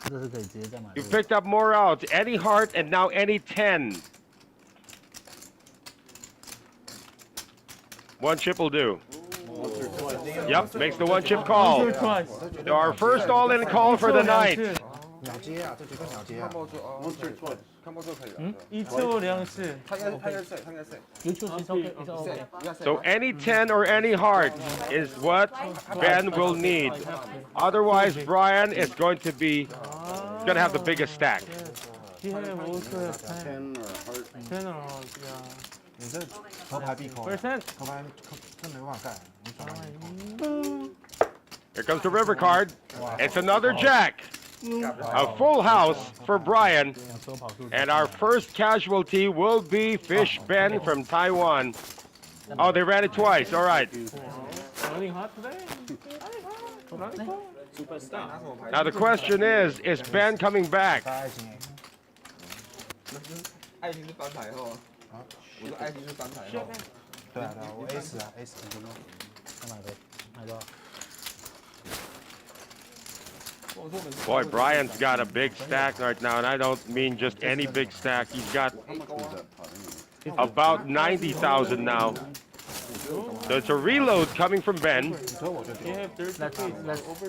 Speaker 4: 这是可以直接再买
Speaker 1: You
Speaker 4: 入。
Speaker 1: picked up more outs. Any heart and now any 10. One chip will do. Yep, makes the one chip call.
Speaker 3: Once or twice.
Speaker 1: So our first all-in call for the night.
Speaker 7: 秒接啊，这几个秒接啊。
Speaker 2: 看报就可以了。
Speaker 3: 2초 2次.
Speaker 2: 他应该在，他应该在。
Speaker 4: YouTube is okay. It's okay.
Speaker 1: So any 10 or any heart is what Ben will need. Otherwise, Brian is going to have the biggest stack.
Speaker 3: He have also have 10.
Speaker 2: 10 or heart.
Speaker 3: 10 or heart, yeah.
Speaker 7: 你这头牌必扣，
Speaker 3: Percent.
Speaker 7: 头牌这没办法盖，你转来必扣。
Speaker 1: Here comes the river card. It's another jack. A full house for Brian.
Speaker 4: 两车跑速。
Speaker 1: And our first casualty will be Fish Ben from Taiwan. Oh, they ran it twice. All right.
Speaker 3: Running hot today? Running hot?
Speaker 1: Now the question is Ben coming back?
Speaker 7: 他爱情
Speaker 5: 爱情是翻牌后，我说爱情是翻牌后。
Speaker 7: 对啊对啊，我 S 啊 S
Speaker 4: 再买多，买多少？
Speaker 1: Boy, Brian's got a big stack right now, and I don't mean just any big stack. He's got about 90,000 now. So it's a reload coming from Ben.
Speaker 3: He have 30 feet.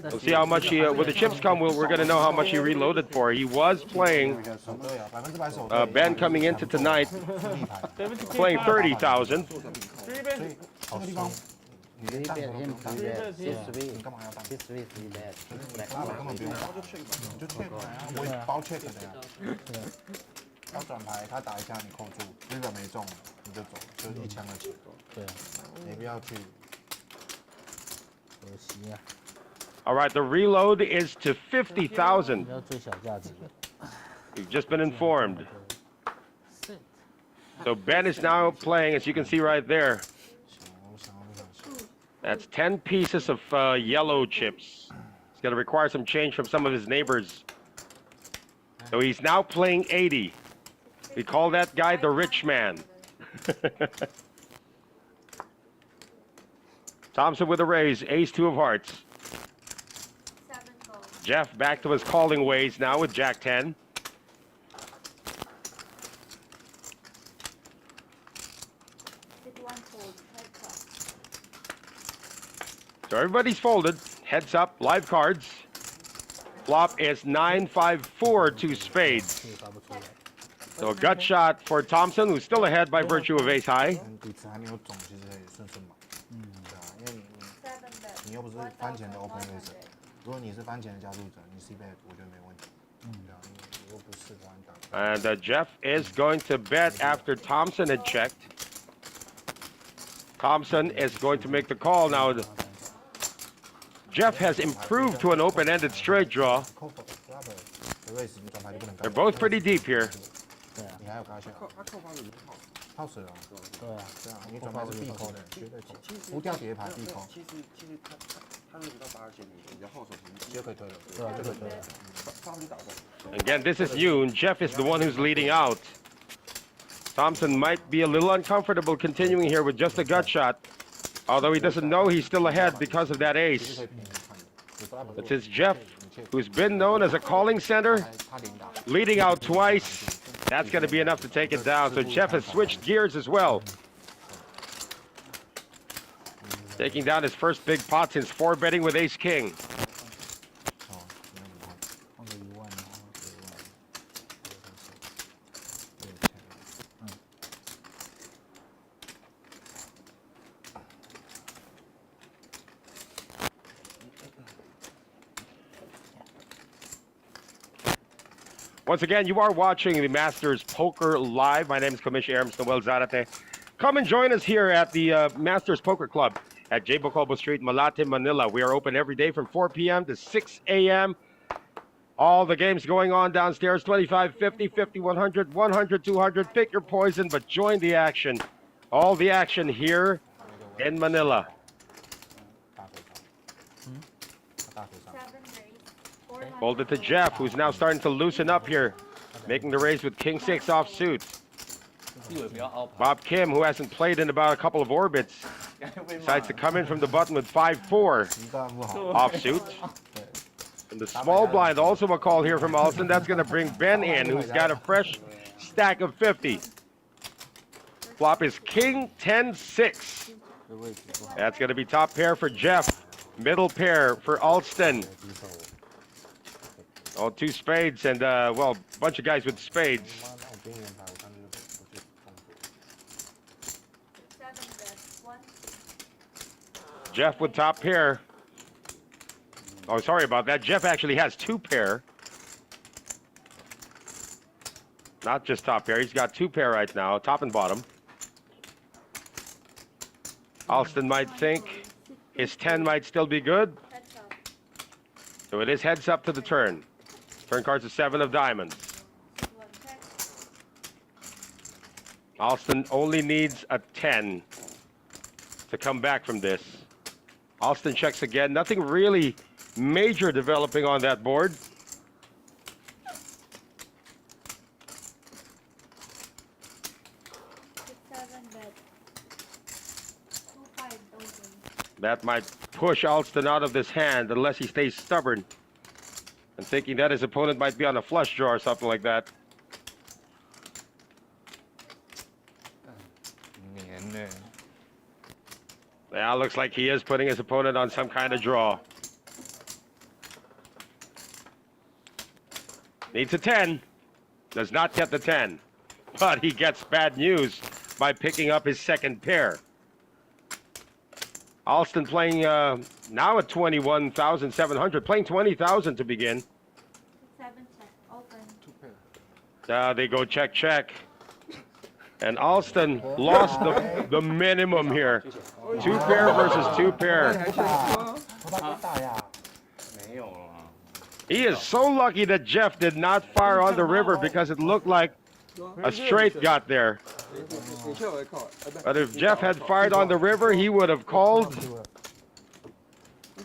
Speaker 1: We'll see how much he, when the chips come, we're going to know how much he reloaded for. He was playing,
Speaker 7: 手对啊，100%手对。
Speaker 1: Ben coming into tonight,
Speaker 7: 立牌，
Speaker 3: 70K
Speaker 1: playing 30,000.
Speaker 3: 3 bet.
Speaker 7: 好这个地方，你连蛋都不用打，
Speaker 3: 3 bet here.
Speaker 7: 你干嘛要蛋？拉了根本不用打，你就 check 牌啊，我也包 check 的呀。要转牌，他打一下你扣住，日本没中，你就走，就一枪的钱，
Speaker 4: 对啊，
Speaker 7: 没必要去。
Speaker 4: 可惜啊，
Speaker 1: All right, the reload is to 50,000.
Speaker 4: 要最小价值的。
Speaker 1: You've just been informed.
Speaker 4: Sit.
Speaker 1: So Ben is now playing, as you can see right there.
Speaker 7: 我想不想？
Speaker 1: That's 10 pieces of yellow chips. He's going to require some change from some of his neighbors. So he's now playing 80. We call that guy the rich man. Thompson with a raise, ace 2 of hearts.
Speaker 6: 7 gold.
Speaker 1: Jeff back to his calling ways now with jack 10.
Speaker 6: Did 1 fold. Heads up.
Speaker 1: So everybody's folded. Heads up, live cards. Flop is 9-5-4 2 spades.
Speaker 4: 这个发不出来。
Speaker 1: So a gut shot for Thompson, who's still ahead by virtue of ace high.
Speaker 7: 底池还没有中，其实可以顺顺买。对啊，因为
Speaker 6: 7 bet.
Speaker 7: 你又不是翻钱的 open raiser，如果你是翻钱的加入者，你 C bet 我觉得没问题。对啊，你又不是玩打。
Speaker 1: And Jeff is going to bet after Thompson had checked. Thompson is going to make the call now. Jeff has improved to an open-ended straight draw.
Speaker 7: 扣 flop 的 raise 你转牌就不能盖。
Speaker 1: They're both pretty deep here.
Speaker 4: 对啊，
Speaker 7: 你还有嘎下，
Speaker 5: 他扣发怎么扣？
Speaker 7: 套死了。
Speaker 4: 对啊，
Speaker 7: 对啊，你转牌是必扣的，绝对扣。无掉叠牌必扣，
Speaker 5: 其实他如果到80线，你要后手平，
Speaker 7: 就可以推了。
Speaker 4: 对啊，这个对啊。
Speaker 5: 发不就打中。
Speaker 1: Again, this is Yoon. Jeff is the one who's leading out. Thompson might be a little uncomfortable continuing here with just a gut shot. Although he doesn't know he's still ahead because of that
Speaker 7: 其实
Speaker 1: ace.
Speaker 7: 可以平看的。有 flop
Speaker 1: It's his Jeff, who's been known as a calling center,
Speaker 7: 他连打。
Speaker 1: leading out twice. That's going to be enough to take it down. So Jeff has switched gears as well. Taking down his first big pot since 4-betting with ace king.
Speaker 7: 哦，没有看。
Speaker 4: 放个1万，然后给1万。
Speaker 1: Once again, you are watching the Masters Poker Live. My name is Commissioner Erms Noel Zarate. Come and join us here at the Masters Poker Club. at J. Bocobo Street, Malate, Manila. We are open every day from 4 p.m. to 6 a.m. All the games going on downstairs, 25, 50, 50, 100, 100, 200. Pick your poison, but join the action. All the action here in Manila.
Speaker 4: 大腿上，
Speaker 6: Seven raise.
Speaker 1: Fold it to Jeff, who's now starting to loosen up here, making the raise with King 6 offsuit.
Speaker 5: 地位比较凹牌，
Speaker 1: Bob Kim, who hasn't played in about a couple of orbits,
Speaker 5: 被骂
Speaker 1: decides to come in from the button with 5-4
Speaker 7: 习惯不好。
Speaker 1: offsuit. And the small blind, also a call here from Alston. That's going to bring Ben in, who's got a fresh stack of 50. Flop is King 10-6.
Speaker 5: 这位置不好。
Speaker 1: That's going to be top pair for Jeff. Middle pair for Alston.
Speaker 4: 低手，
Speaker 1: Oh, 2 spades and, well, a bunch of guys with spades.
Speaker 5: 妈，那我边缘牌，我看这个不是动作。
Speaker 6: Seven bet. One.
Speaker 1: Jeff with top pair. Oh, sorry about that. Jeff actually has 2 pair. Not just top pair. He's got 2 pair right now, top and bottom. Alston might think his 10 might still be good.
Speaker 6: Heads up.
Speaker 1: So it is heads up to the turn. Turn cards a 7 of diamonds.
Speaker 6: One check.
Speaker 1: Alston only needs a 10 to come back from this. Alston checks again. Nothing really major developing on that board.
Speaker 6: Six, seven bet. 2-5 open.
Speaker 1: That might push Alston out of this hand unless he stays stubborn and thinking that his opponent might be on a flush draw or something like that.
Speaker 5: 黏呢。
Speaker 1: Yeah, looks like he is putting his opponent on some kind of draw. Needs a 10. Does not get the 10. But he gets bad news by picking up his second pair. Alston playing now at 21,700, playing 20,000 to begin.
Speaker 6: 7 check. Open.
Speaker 5: 2 pair。
Speaker 1: They go check, check. And Alston lost the minimum here. 2 pair versus 2 pair.
Speaker 7: 头大不大呀？
Speaker 5: 没有了。
Speaker 1: He is so lucky that Jeff did not fire on the river because it looked like a straight got there. But if Jeff had fired on the river, he would have called,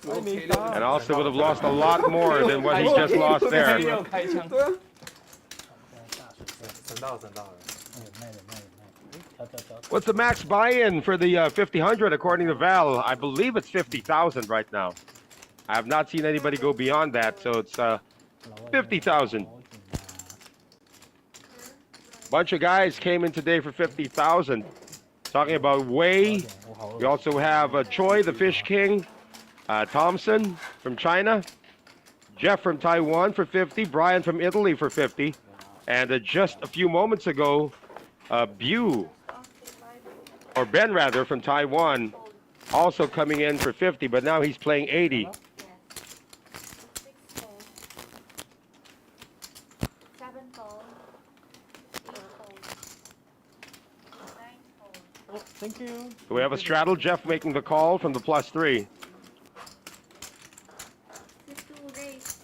Speaker 1: and Alston would have lost a lot more than what he just lost
Speaker 5: 没
Speaker 1: there.
Speaker 5: 有开枪。
Speaker 7: 省到省到了。
Speaker 4: 卖的，挑挑挑，
Speaker 1: What's the max buy-in for the 50-100 according to Val? I believe it's 50,000 right now. I have not seen anybody go beyond that, so it's 50,000. Bunch of guys came in today for 50,000. Talking about Wei. We also have Choi, the Fish King, Thompson from China, Jeff from Taiwan for 50, Brian from Italy for 50, and just a few moments ago, Bu, or Ben rather, from Taiwan, also coming in for 50, but now he's playing 80.
Speaker 6: Yes. 6 fold. 7 fold. 8 fold. 9 fold.
Speaker 3: Oh, thank you.
Speaker 1: So we have a straddle, Jeff making the call from the +3.
Speaker 6: 6-2 raise.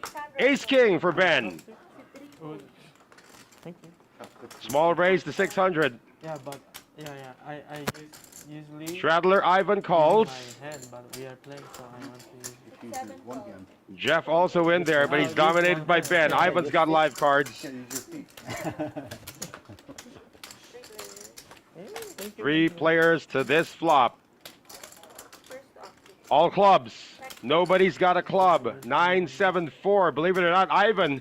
Speaker 6: 600.
Speaker 1: Ace King for Ben.
Speaker 6: 53
Speaker 3: Oh,
Speaker 6: fold.
Speaker 3: thank you.
Speaker 1: Small raise to 600.
Speaker 3: Yeah, but I usually
Speaker 1: Straddler Ivan calls.
Speaker 3: use my hand, but we are playing, so I want to use
Speaker 6: 7
Speaker 2: One
Speaker 6: fold.
Speaker 2: hand.
Speaker 1: Jeff also in there, but he's dominated by Ben. Ivan's got live cards.
Speaker 2: Can't use your feet.
Speaker 6: 3 players.
Speaker 1: 3 players to this flop.
Speaker 6: First option.
Speaker 1: All clubs. Nobody's got a club. 9-7-4. Believe it or not, Ivan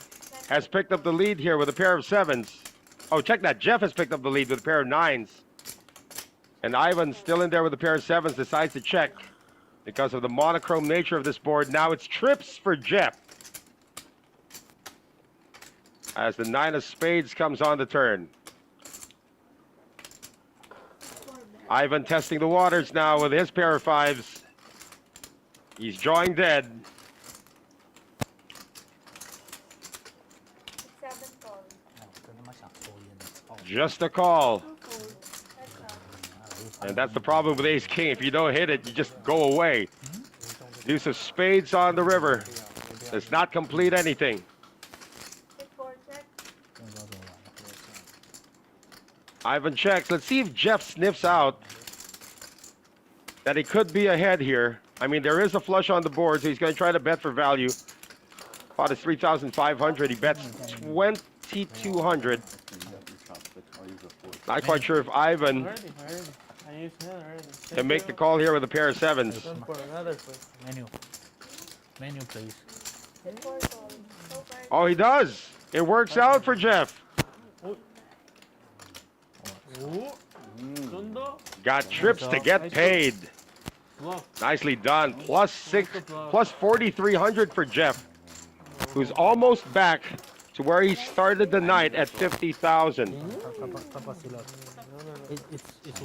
Speaker 1: has picked up the lead here with a pair of 7s. Oh, check that. Jeff has picked up the lead with a pair of 9s. And Ivan's still in there with a pair of 7s, decides to check because of the monochrome nature of this board. Now it's trips for Jeff as the 9 of spades comes on the turn.
Speaker 6: 4 bet.
Speaker 1: Ivan testing the waters now with his pair of 5s. He's drawing dead.
Speaker 6: 7 fold.
Speaker 4: Oh, 真他妈想抽烟的，哦，
Speaker 1: Just a call.
Speaker 6: 2 fold. Heads up.
Speaker 4: 那我就
Speaker 1: And that's the problem with ace king. If you don't hit it, you just go away. Deuce of spades on the river. Does not complete anything.
Speaker 6: 6-4 check.
Speaker 4: 不知道怎么玩了。
Speaker 1: Ivan checks. Let's see if Jeff sniffs out that he could be ahead here. I mean, there is a flush on the board, so he's going to try to bet for value. Pot is 3,500. He bets 2,200. Not quite sure if Ivan
Speaker 3: Already. I used him already.
Speaker 1: can make the call here with a pair of sevens.
Speaker 3: Then for another place.
Speaker 4: Menu please.
Speaker 6: 6-4 call. So far,
Speaker 1: Oh, he does. It works out for Jeff.
Speaker 3: 오. 쫀더.
Speaker 1: Got trips to get paid.
Speaker 3: Bluff.
Speaker 1: Nicely done. Plus 4,300 for Jeff, who's almost back to where he started the night at 50,000.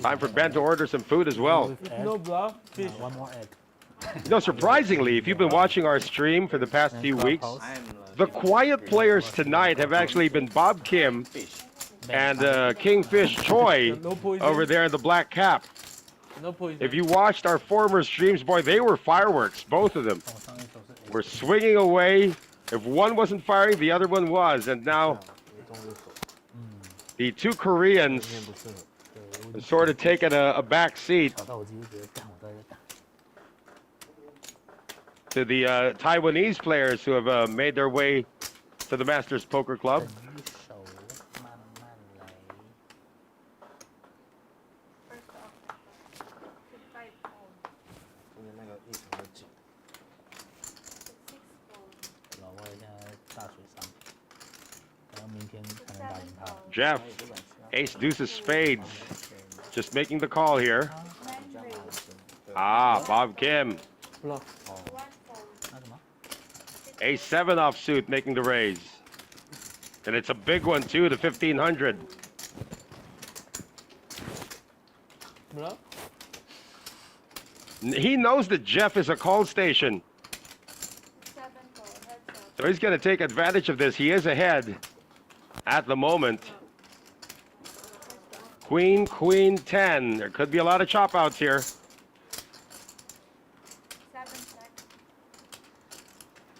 Speaker 1: Time for Ben to order some food as well.
Speaker 3: No bluff. Fish.
Speaker 4: One more egg.
Speaker 1: You know, surprisingly, if you've been watching our stream for the past few weeks, the quiet players tonight have actually been Bob Kim and Kingfish Choi
Speaker 3: No poison.
Speaker 1: over there in the black cap.
Speaker 3: No poison.
Speaker 1: If you watched our former streams, boy, they were fireworks, both of them. Were swinging away. If one wasn't firing, the other one was. And now the two Koreans have sort of taken a back seat
Speaker 4: 搞到我自己就觉得，干我到底在干？
Speaker 1: to the Taiwanese players who have made their way to the Masters Poker Club.
Speaker 4: 等一手慢慢来。
Speaker 6: first off. 5 call.
Speaker 5: 中间那个一场的紧，
Speaker 6: 6 call.
Speaker 4: 老外现在大水上，然后明天才能打赢他。
Speaker 1: Jeff, ace deuce of spades, just making the call here.
Speaker 6: 9 raise.
Speaker 1: Ah, Bob Kim,
Speaker 3: Bluff.
Speaker 6: 1 fold.
Speaker 4: 那什么？
Speaker 1: ace 7 offsuit making the raise. And it's a big one too, to 1,500.
Speaker 3: Bluff.
Speaker 1: He knows that Jeff is a call station,
Speaker 6: 7 call. Heads up.
Speaker 1: so he's going to take advantage of this. He is ahead at the moment. Queen, queen, 10. There could be a lot of chop outs here.
Speaker 6: 7 check.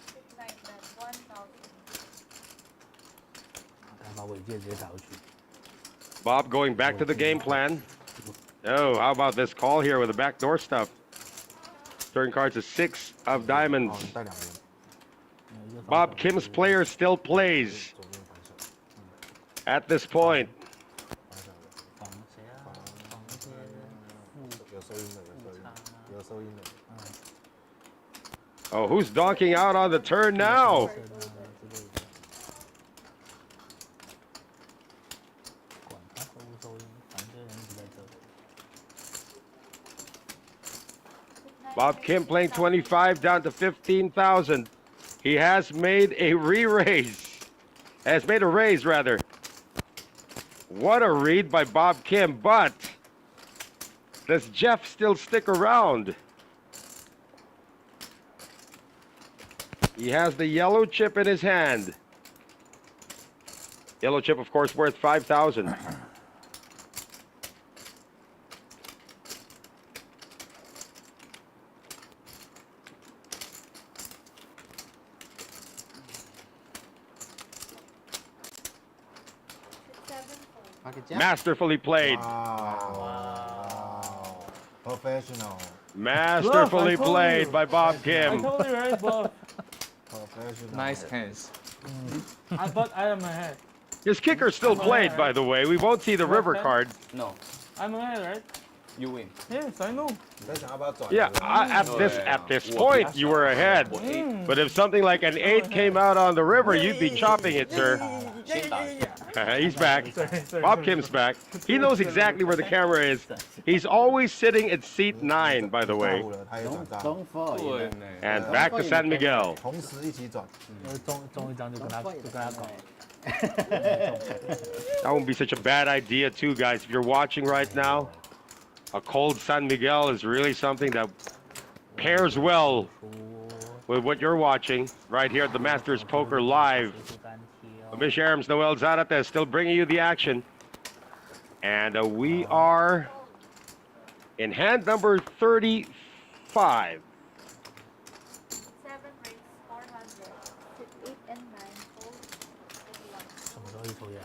Speaker 6: 6 9 bet. 1,000.
Speaker 4: 看把尾戒直接打过去。
Speaker 1: Bob going back to the game plan. Oh, how about this call here with the backdoor stuff? Turn cards a 6 of diamonds.
Speaker 7: 哦，你带两边，
Speaker 1: Bob Kim's player still plays
Speaker 7: 左边反手，
Speaker 1: at this point.
Speaker 4: 防谁啊？防这些
Speaker 7: 有收音的，有收音的。
Speaker 1: Oh, who's donking out on the turn now?
Speaker 4: 之类的。管他收不收音，反正人一直在这。
Speaker 1: Bob Kim playing 25 down to 15,000. He has made a re-raise. Has made a raise, rather. What a read by Bob Kim, but does Jeff still stick around? He has the yellow chip in his hand. Yellow chip, of course, worth 5,000. Masterfully played.
Speaker 7: Wow. Professional.
Speaker 1: Masterfully
Speaker 3: Bluff, I told
Speaker 1: played
Speaker 3: you.
Speaker 1: by Bob
Speaker 3: I
Speaker 1: Kim.
Speaker 3: told you, right, bluff.
Speaker 7: Professional.
Speaker 5: nice hands.
Speaker 3: But I am ahead.
Speaker 1: His kicker still played, by the way. We won't see the river card.
Speaker 5: No,
Speaker 3: I'm ahead, right?
Speaker 5: you win.
Speaker 3: Yes, I know.
Speaker 7: 你在想要不要转？
Speaker 1: Yeah, at this point, you were ahead. But if something like an 8 came out on the river, you'd be chopping it, sir.
Speaker 5: 先打一下。
Speaker 1: He's back.
Speaker 3: Sorry.
Speaker 1: Bob Kim's back. He knows exactly where the camera is. He's always sitting at seat 9, by the
Speaker 7: 下
Speaker 1: way.
Speaker 7: 午了，他也转账，
Speaker 4: Don't fall。
Speaker 5: 对呢。
Speaker 1: And back to San Miguel.
Speaker 7: 同时一起转。
Speaker 4: 中一张就跟他搞。
Speaker 1: That wouldn't be such a bad idea, too, guys. If you're watching right now, a cold San Miguel is really something that pairs well with what you're watching right here at the Masters Poker Live. Miss Arms Noel Zarate still bringing you the action. And we are in hand number 35.
Speaker 6: 7 raise 400. 8 and 9 fold.
Speaker 4: 什么时候一抽烟？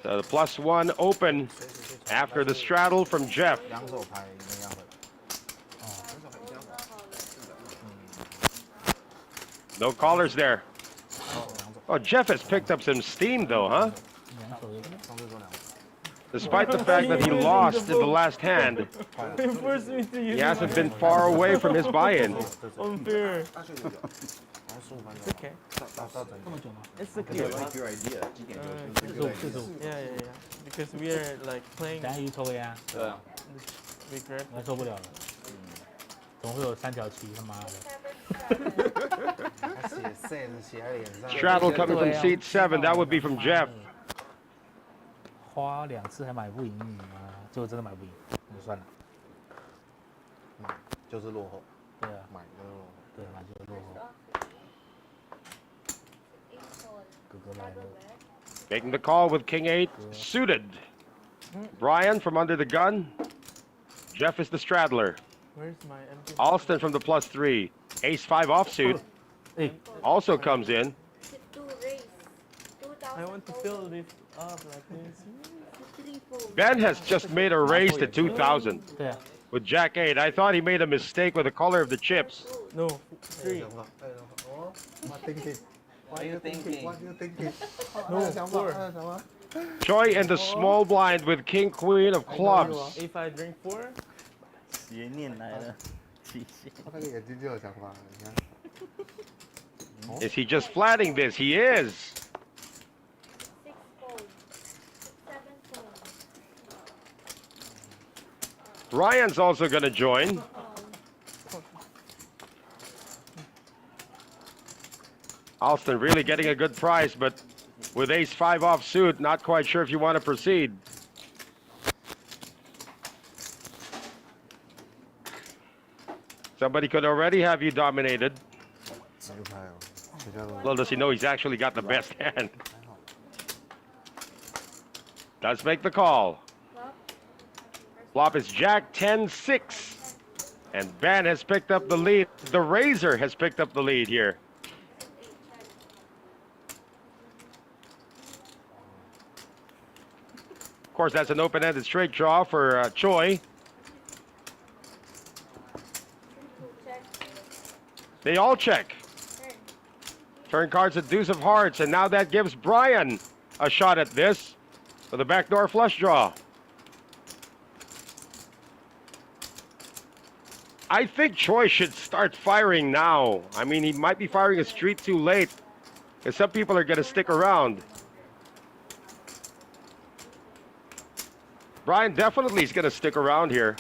Speaker 1: So the +1 open after the straddle from Jeff.
Speaker 7: 两手牌一样的。
Speaker 1: No callers there.
Speaker 7: 哦，两手。
Speaker 1: Oh, Jeff has picked up some steam though, huh?
Speaker 4: 两手一个。
Speaker 7: 上次说两手。
Speaker 1: Despite the fact that he lost in the last hand,
Speaker 3: He forced me to use
Speaker 1: he hasn't been far away from his buy-in.
Speaker 3: unfair.
Speaker 7: 然后15分钟。
Speaker 3: Okay.
Speaker 7: 到整
Speaker 4: 这么久吗？
Speaker 3: It's okay.
Speaker 2: Like your idea.
Speaker 4: 45。
Speaker 3: Yeah, yeah, yeah. Because we are like playing
Speaker 4: 等下去抽个烟，
Speaker 3: regret.
Speaker 4: 我受不了了。总会有3条旗，他妈的。
Speaker 7: 还写 set 写在脸上。
Speaker 1: Straddle coming from seat 7. That would be from Jeff.
Speaker 4: 花2次还买不赢你吗？最后真的买不赢，那就算了。
Speaker 7: 就是落后，
Speaker 4: 对啊，
Speaker 7: 买就是落后。
Speaker 4: 对，买就是落后。 哥哥来了，
Speaker 1: Making the call with King 8 suited. Brian from under the gun. Jeff is the straddler.
Speaker 3: Where's my empty?
Speaker 1: Alston from the +3. Ace 5 offsuit
Speaker 4: 哎，
Speaker 1: also comes in.
Speaker 6: 2 raise. 2,000
Speaker 3: I want to fill this up like this.
Speaker 6: 3 fold.
Speaker 1: Ben has just made a raise to 2,000
Speaker 4: 对啊，
Speaker 1: with Jack 8. I thought he made a mistake with the color of the chips.
Speaker 3: No, 3.
Speaker 7: 哦，What thinking?
Speaker 5: What are you thinking?
Speaker 7: What you thinking?
Speaker 3: No,
Speaker 7: 想法，
Speaker 3: 4.
Speaker 7: 想法。
Speaker 1: Choi in the small blind with King Queen of clubs.
Speaker 3: If I drink 4,
Speaker 5: 邪念来了，极限。
Speaker 7: 他那个眼睛就有想法，你看。
Speaker 1: Is he just flatting this? He is.
Speaker 6: 6 fold. 7 fold.
Speaker 1: Ryan's also going to join. Alston really getting a good price, but with Ace 5 offsuit, not quite sure if you want to proceed. Somebody could already have you dominated.
Speaker 7: 哪个牌哦？比较多。
Speaker 1: Little does he know he's actually got the best hand. Does make the call. Flop is Jack 10-6. And Ben has picked up the lead. The Razor has picked up the lead here. Of course, that's an open-ended straight draw for Choi. They all check. Turn cards at deuce of hearts, and now that gives Brian a shot at this with a backdoor flush draw. I think Choi should start firing now. I mean, he might be firing a street too late, because some people are going to stick around. Brian definitely is going to stick around here.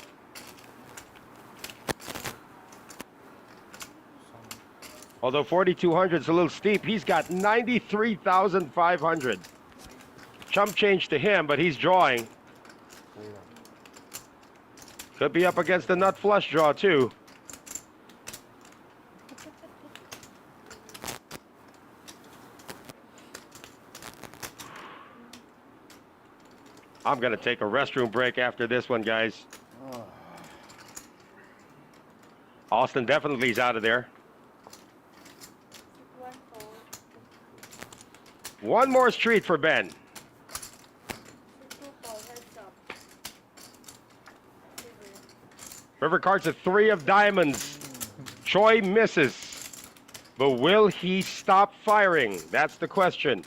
Speaker 1: Although 4,200 is a little steep, he's got 93,500. Chump change to him, but he's drawing. Could be up against the nut flush draw too. I'm gonna take a restroom break after this one, guys. Austin definitely is out of there.
Speaker 6: 1 fold.
Speaker 1: One more street for Ben.
Speaker 6: 2 fold. Heads up.
Speaker 1: River cards a 3 of diamonds. Choi misses. But will he stop firing? That's the question.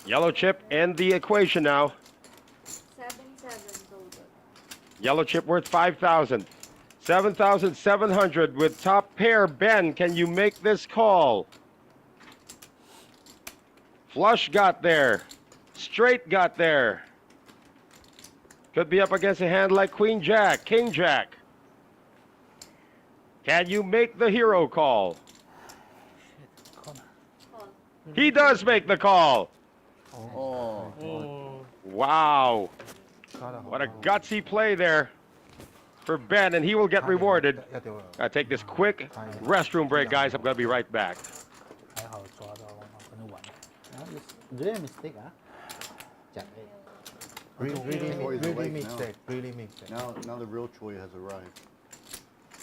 Speaker 1: Yellow chip in the equation now.
Speaker 6: 7 total.
Speaker 1: Yellow chip worth 5,000. 7,700 with top pair. Ben, can you make this call? Flush got there. Straight got there. Could be up against a hand like Queen Jack, King Jack. Can you make the hero call?
Speaker 6: Call.
Speaker 1: He does make the call.
Speaker 5: Oh.
Speaker 3: oh,
Speaker 1: Wow. What a gutsy play there for Ben, and he will get rewarded.
Speaker 7: 要丢了。
Speaker 1: Take this quick restroom break, guys. I'm going to be right back.
Speaker 4: 抓到可能晚。
Speaker 5: Really mistake 啊？จัดเลย
Speaker 7: Really mistake, really mistake.
Speaker 2: Now the real Choi has arrived.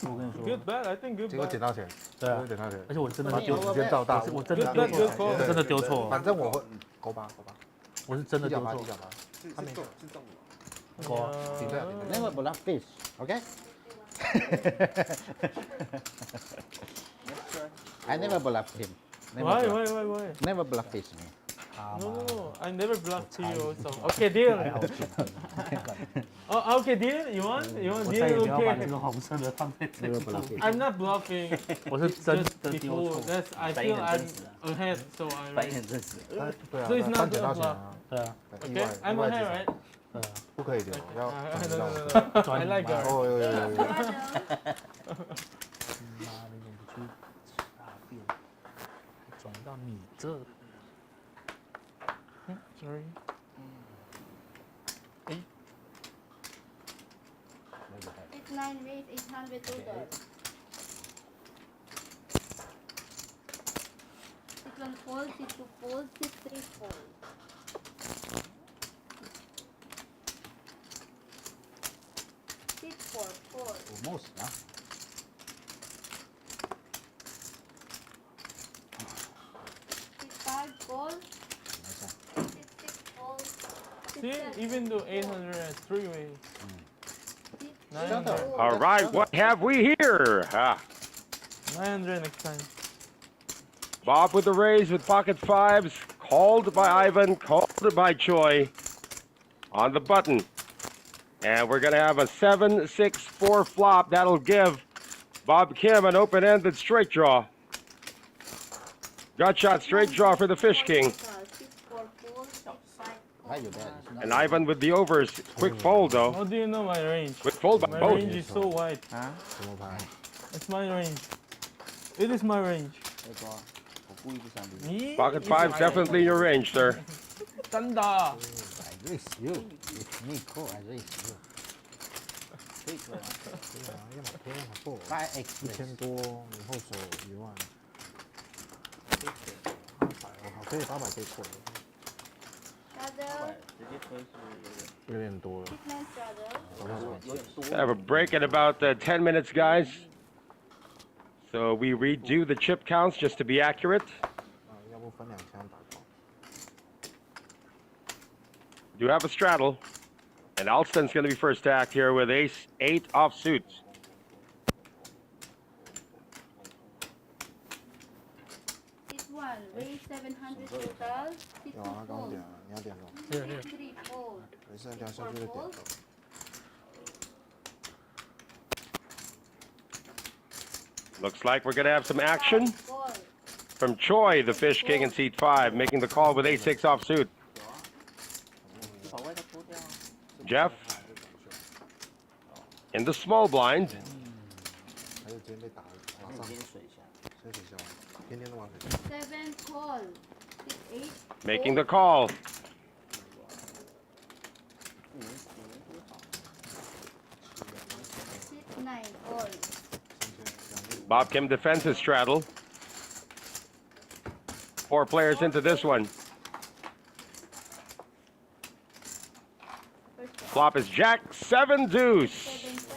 Speaker 4: 我跟你说，
Speaker 3: Good bet. I think good
Speaker 7: 结果
Speaker 3: bet.
Speaker 7: 捡到钱，
Speaker 4: 对啊
Speaker 7: 结果捡到钱，
Speaker 4: 而且我真的
Speaker 7: 把
Speaker 4: 丢，
Speaker 7: 时间照大，
Speaker 4: 我真的
Speaker 3: Good
Speaker 4: 丢
Speaker 3: bet,
Speaker 4: 错
Speaker 3: good
Speaker 4: 了，
Speaker 3: call.
Speaker 4: 我真的丢错了，
Speaker 7: 反正我会勾八，
Speaker 4: 我是真的丢错
Speaker 7: 1.8，1.8，他没
Speaker 4: 勾啊，
Speaker 7: 顶在
Speaker 5: Never bluff fish, okay? I never bluff him.
Speaker 3: Why?
Speaker 5: Never bluff.
Speaker 3: Why? Why? Why?
Speaker 5: Never bluff fish me.
Speaker 4: 他
Speaker 3: No,
Speaker 4: 妈
Speaker 3: no, no. I never bluffed to you. So
Speaker 4: 我
Speaker 3: okay, deal.
Speaker 4: 还好紧，
Speaker 3: Oh, okay, deal. You want? You
Speaker 4: 我
Speaker 3: want
Speaker 4: 再也
Speaker 3: deal?
Speaker 4: 不要把这
Speaker 3: Okay.
Speaker 4: 个红色的放在这
Speaker 5: Never
Speaker 4: 个
Speaker 5: bluff fish.
Speaker 3: I'm not bluffing.
Speaker 4: 我是真
Speaker 3: Just
Speaker 4: 的丢
Speaker 3: before
Speaker 4: 错，
Speaker 3: that's I
Speaker 8: 反应
Speaker 3: feel
Speaker 8: 很
Speaker 3: I'm
Speaker 8: 真实啊
Speaker 3: ahead, so I.
Speaker 8: 反应很真实。
Speaker 7: 对啊，
Speaker 3: So it's not
Speaker 7: 但捡到
Speaker 3: a
Speaker 7: 钱啊，
Speaker 4: 对啊，
Speaker 7: 意
Speaker 3: Okay,
Speaker 7: 外
Speaker 3: I'm
Speaker 7: 意外
Speaker 3: ahead,
Speaker 7: 之
Speaker 3: right?
Speaker 7: 财，
Speaker 4: 对啊，
Speaker 7: 不可以丢，要
Speaker 3: No,
Speaker 7: 转
Speaker 3: no,
Speaker 7: 到
Speaker 3: no, no, no. I like
Speaker 4: 转
Speaker 3: that.
Speaker 7: 哦，有，
Speaker 4: 妈的，你不去大便，还转到你这，
Speaker 3: Sorry.
Speaker 6: 9 raise 800 total. 6 1 fold, 6 2 fold, 6 3 fold. 6 4 fold.
Speaker 5: Almost 啊。
Speaker 6: 6 5 fold. 6 6 fold. 6
Speaker 3: See,
Speaker 6: 7
Speaker 3: even though 800 at 3 ways.
Speaker 6: 6
Speaker 3: 900.
Speaker 1: All right, what have we here?
Speaker 3: 900 next time.
Speaker 1: Bob with the raise with pocket fives, called by Ivan, called by Choi on the button. And we're going to have a 7-6-4 flop. That'll give Bob Kim an open-ended straight draw. Gut shot straight draw for the Fish King.
Speaker 6: 6 4 fold, 6 5
Speaker 5: Why
Speaker 6: fold.
Speaker 5: you bad? It's not
Speaker 1: And Ivan with the overs. Quick fold, though.
Speaker 3: How do you know my range?
Speaker 1: Quick fold by
Speaker 3: My
Speaker 1: both.
Speaker 3: range is so wide.
Speaker 5: 啊？
Speaker 7: 什么牌？
Speaker 3: It's my range. It is my range.
Speaker 5: 那个我故意不想理。
Speaker 3: Me?
Speaker 1: Pocket
Speaker 3: is
Speaker 1: fives
Speaker 3: my
Speaker 1: definitely in your range, sir.
Speaker 3: 真的。
Speaker 5: I raise you. It's me call. I raise you.
Speaker 8: 可以做啊。
Speaker 7: 对啊，要买多要买破，
Speaker 5: Five X
Speaker 7: 1000多，以后手1万，800，我靠，可以800可以破，
Speaker 6: Straddle,
Speaker 8: 直接推是
Speaker 7: 有点多了，
Speaker 6: 6 9 straddle.
Speaker 7: 好像
Speaker 8: 有点多。
Speaker 1: Have a break in about 10 minutes, guys. So we redo the chip counts just to be accurate.
Speaker 7: 要不分2枪打包。
Speaker 1: Do have a straddle. And Alston's going to be first to act here with ace 8 offsuit.
Speaker 6: This one, raise 700 total, 6
Speaker 7: 有
Speaker 6: 2
Speaker 7: 啊，他刚
Speaker 6: fold,
Speaker 7: 点了，你要点什么？
Speaker 6: 6 3 fold,
Speaker 7: 没事，等下下去就点了。
Speaker 1: Looks like we're going to have some action
Speaker 6: 5 fold.
Speaker 1: from Choi, the Fish King in seat 5, making the call with ace 6 offsuit.
Speaker 8: 就把外套脱掉啊。
Speaker 1: Jeff in the small blind.
Speaker 7: 还是今天被打了，马上
Speaker 8: 还是你今天水一下。
Speaker 7: 先取消，天天都玩水。
Speaker 6: 7 call, 6 8
Speaker 1: Making the call.
Speaker 6: 6 9 call.
Speaker 1: Bob Kim defends his straddle. 4 players into this one. Flop is Jack 7 deuce.
Speaker 6: 7 check,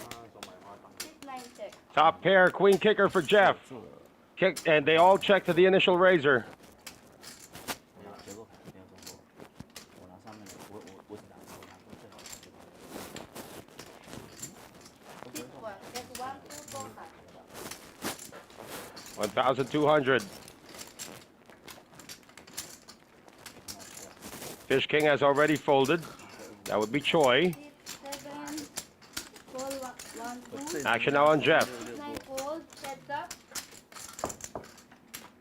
Speaker 6: 6 9 check.
Speaker 1: Top pair, queen kicker for Jeff. Kick, and they all check to the initial raiser.
Speaker 8: 没有结构牌，没有中过。我拿上面的，我只拿过最好的结构牌。
Speaker 6: This one, that's 1 2 total.
Speaker 1: 1,200. Fish King has already folded. That would be Choi.
Speaker 6: 6 7 call 1 2.
Speaker 1: Action now on Jeff.
Speaker 6: 6 9 fold, heads up,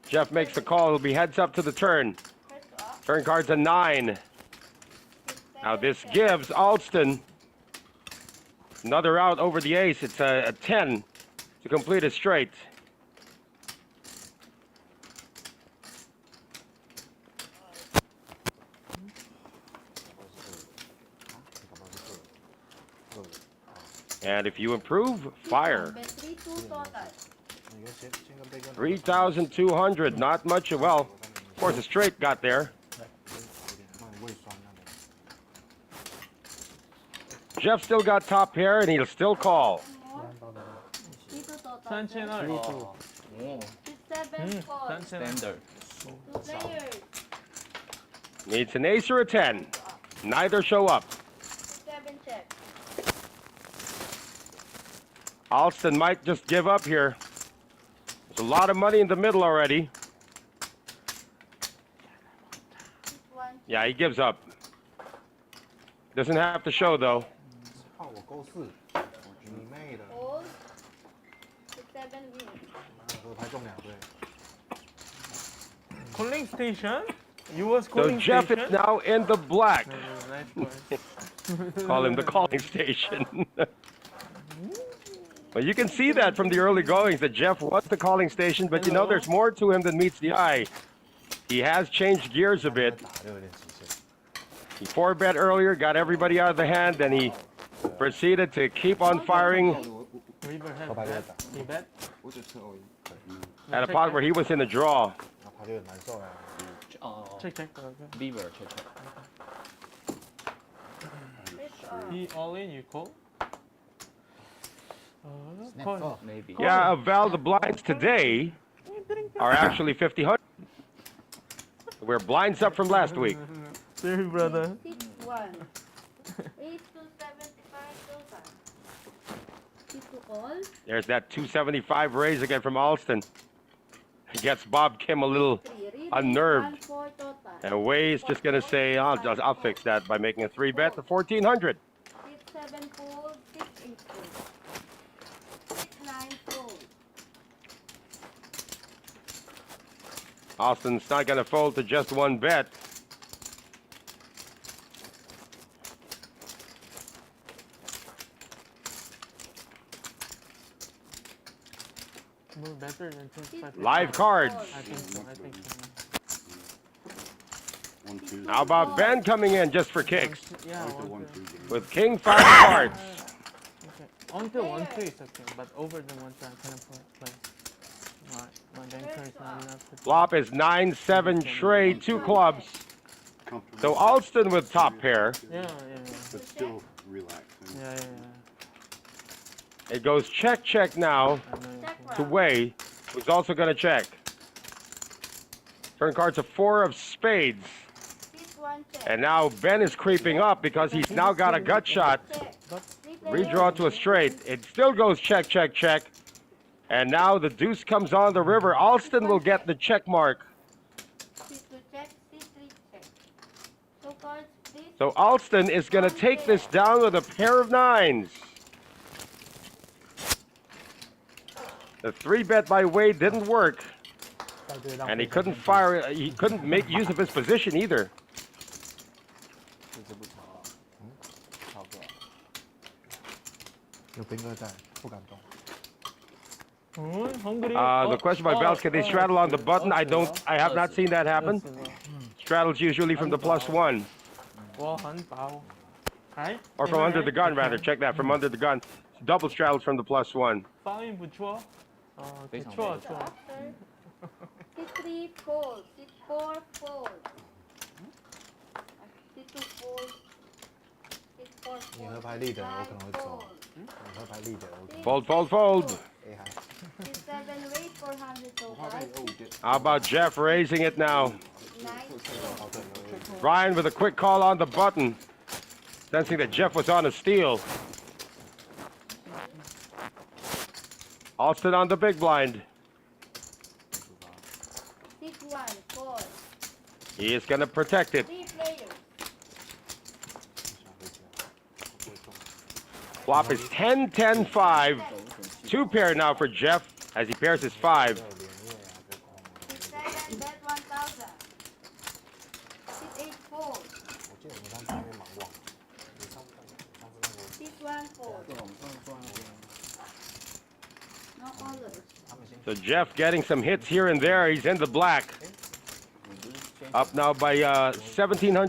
Speaker 1: Jeff makes the call. It'll be heads up to the turn.
Speaker 6: heads up.
Speaker 1: Turn card's a 9.
Speaker 6: 6
Speaker 1: Now
Speaker 6: 7
Speaker 1: this
Speaker 6: check.
Speaker 1: gives Alston another out over the ace. It's a 10 to complete a straight. And if you improve, fire.
Speaker 6: Bet 3 2 total.
Speaker 7: 你先跟贝哥拿。
Speaker 1: 3,200. Not much. Well, course, a straight got there.
Speaker 7: 那你胃酸那个。
Speaker 1: Jeff still got top pair, and he'll still call.
Speaker 6: Three to total.
Speaker 3: 3200.
Speaker 6: Seven call.
Speaker 3: 3000.
Speaker 8: Standard.
Speaker 6: Two players.
Speaker 1: Needs an ace or a 10. Neither show up.
Speaker 6: Seven check.
Speaker 1: Alston might just give up here. There's a lot of money in the middle already.
Speaker 6: One.
Speaker 1: Yeah, he gives up. Doesn't have to show, though.
Speaker 7: 靠，我勾四，你妹的！
Speaker 6: Hold. Six seven win.
Speaker 7: 合牌中2对。
Speaker 3: Calling station? You was
Speaker 1: So
Speaker 3: calling
Speaker 1: Jeff
Speaker 3: station?
Speaker 1: is now in the black.
Speaker 3: Nice point.
Speaker 1: Call him the calling station. Well, you can see that from the early goings that Jeff was the calling station, but you know there's more to him than meets the eye. He has changed gears a bit.
Speaker 7: 打的有点极限。
Speaker 1: He 4-bet earlier, got everybody out of the hand, then he proceeded to keep on firing
Speaker 3: River has
Speaker 7: 合牌就
Speaker 3: bet.
Speaker 7: 打，
Speaker 3: He bet.
Speaker 2: 我只吃而已。
Speaker 1: at a pot where he was in the draw.
Speaker 7: 那他就很难受呀。
Speaker 8: 哦
Speaker 3: Check, check. Okay.
Speaker 8: Beaver check check.
Speaker 6: Fish off.
Speaker 3: He all in, you call? Call.
Speaker 8: Maybe.
Speaker 1: Yeah, Val, the blinds today are actually 50-100. We're blinds up from last week.
Speaker 3: Sorry, brother.
Speaker 6: 6-1. Ace to 75 total. Six to call.
Speaker 1: There's that 275 raise again from Alston. He gets Bob Kim a little
Speaker 6: Three.
Speaker 1: unnerved.
Speaker 6: 1-4 total.
Speaker 1: And Way's just going to say, I'll fix that by making a 3-bet to 1,400.
Speaker 6: 6-7 fold. 6-8 fold. 6-9 fold.
Speaker 1: Austin's not going to fold to just 1 bet.
Speaker 3: More better than 25.
Speaker 1: Live cards.
Speaker 3: I think so. I think so.
Speaker 2: 1-2.
Speaker 1: How about Ben coming in just for kicks
Speaker 3: Yeah,
Speaker 2: Like the
Speaker 3: 1-2.
Speaker 2: 1-2 game.
Speaker 1: with King 5 of cards?
Speaker 3: Okay. Until 1-2 is okay, but over the 1-2 I cannot play. My banker is not enough to
Speaker 1: Flop is 9-7 trade, 2 clubs.
Speaker 2: Comfortable.
Speaker 1: So Alston with top pair.
Speaker 3: Yeah.
Speaker 2: But still relaxing.
Speaker 3: Yeah.
Speaker 1: It goes check, check now
Speaker 3: I know.
Speaker 6: Check
Speaker 1: to
Speaker 6: round.
Speaker 1: Way, who's also going to check. Turn card's a 4 of spades.
Speaker 6: 6-1 check.
Speaker 1: And now Ben is creeping up because he's now got a gut shot.
Speaker 6: Check. Three players.
Speaker 1: Redraw to a straight. It still goes check, check, check. And now the deuce comes on the river. Alston will get the check mark.
Speaker 6: 6-2 check. 6-3 check. So cards, please.
Speaker 1: So Alston is going to take this down with a pair of 9s. The 3-bet by Wade didn't work,
Speaker 4: 在这让
Speaker 1: and he couldn't fire. He couldn't make use of his position either.
Speaker 8: 这支不错哦。超过。
Speaker 7: 有兵哥在，不敢动。
Speaker 3: Oh, hungry.
Speaker 1: The question by Bells, can they straddle on the button? I have not seen that happen. Straddles usually from the +1.
Speaker 3: 我很饱。哎
Speaker 1: Or from under the gun, rather. Check that, from under the gun. Double straddles from the +1.
Speaker 3: 发音不错。
Speaker 8: 非常
Speaker 3: 错
Speaker 8: 美
Speaker 3: 错。
Speaker 6: After. 6-3 fold. 6-4 fold. 6-2 fold. 6-4
Speaker 7: 你
Speaker 6: fold.
Speaker 7: 合牌立的，我可能会走
Speaker 6: Fold.。
Speaker 7: 你合牌立的，我可能
Speaker 1: Fold, fold, fold.
Speaker 7: A 还。
Speaker 6: 6-7 wait 400 total.
Speaker 1: How about Jeff raising it now?
Speaker 6: 9
Speaker 7: 哦对，有
Speaker 1: Ryan with a quick call on the button. Sensing that Jeff was on a steal. Alston on the big blind.
Speaker 6: 6-1 fold.
Speaker 1: He is going to protect it.
Speaker 6: 3 players.
Speaker 1: Flop is 10-10-5. 2 pair now for Jeff as he pairs his 5.
Speaker 6: 6-7 bet 1,000. 6-8 fold.
Speaker 7: 我记得你上次那边蛮旺，你上次那个
Speaker 6: 6-1 fold.
Speaker 8: 对，我们上次做那边。
Speaker 6: No others.
Speaker 7: 他们先
Speaker 1: So Jeff getting some hits here and there. He's in the black.
Speaker 8: 你不是先
Speaker 1: Up now by 1,750.
Speaker 7: 对我在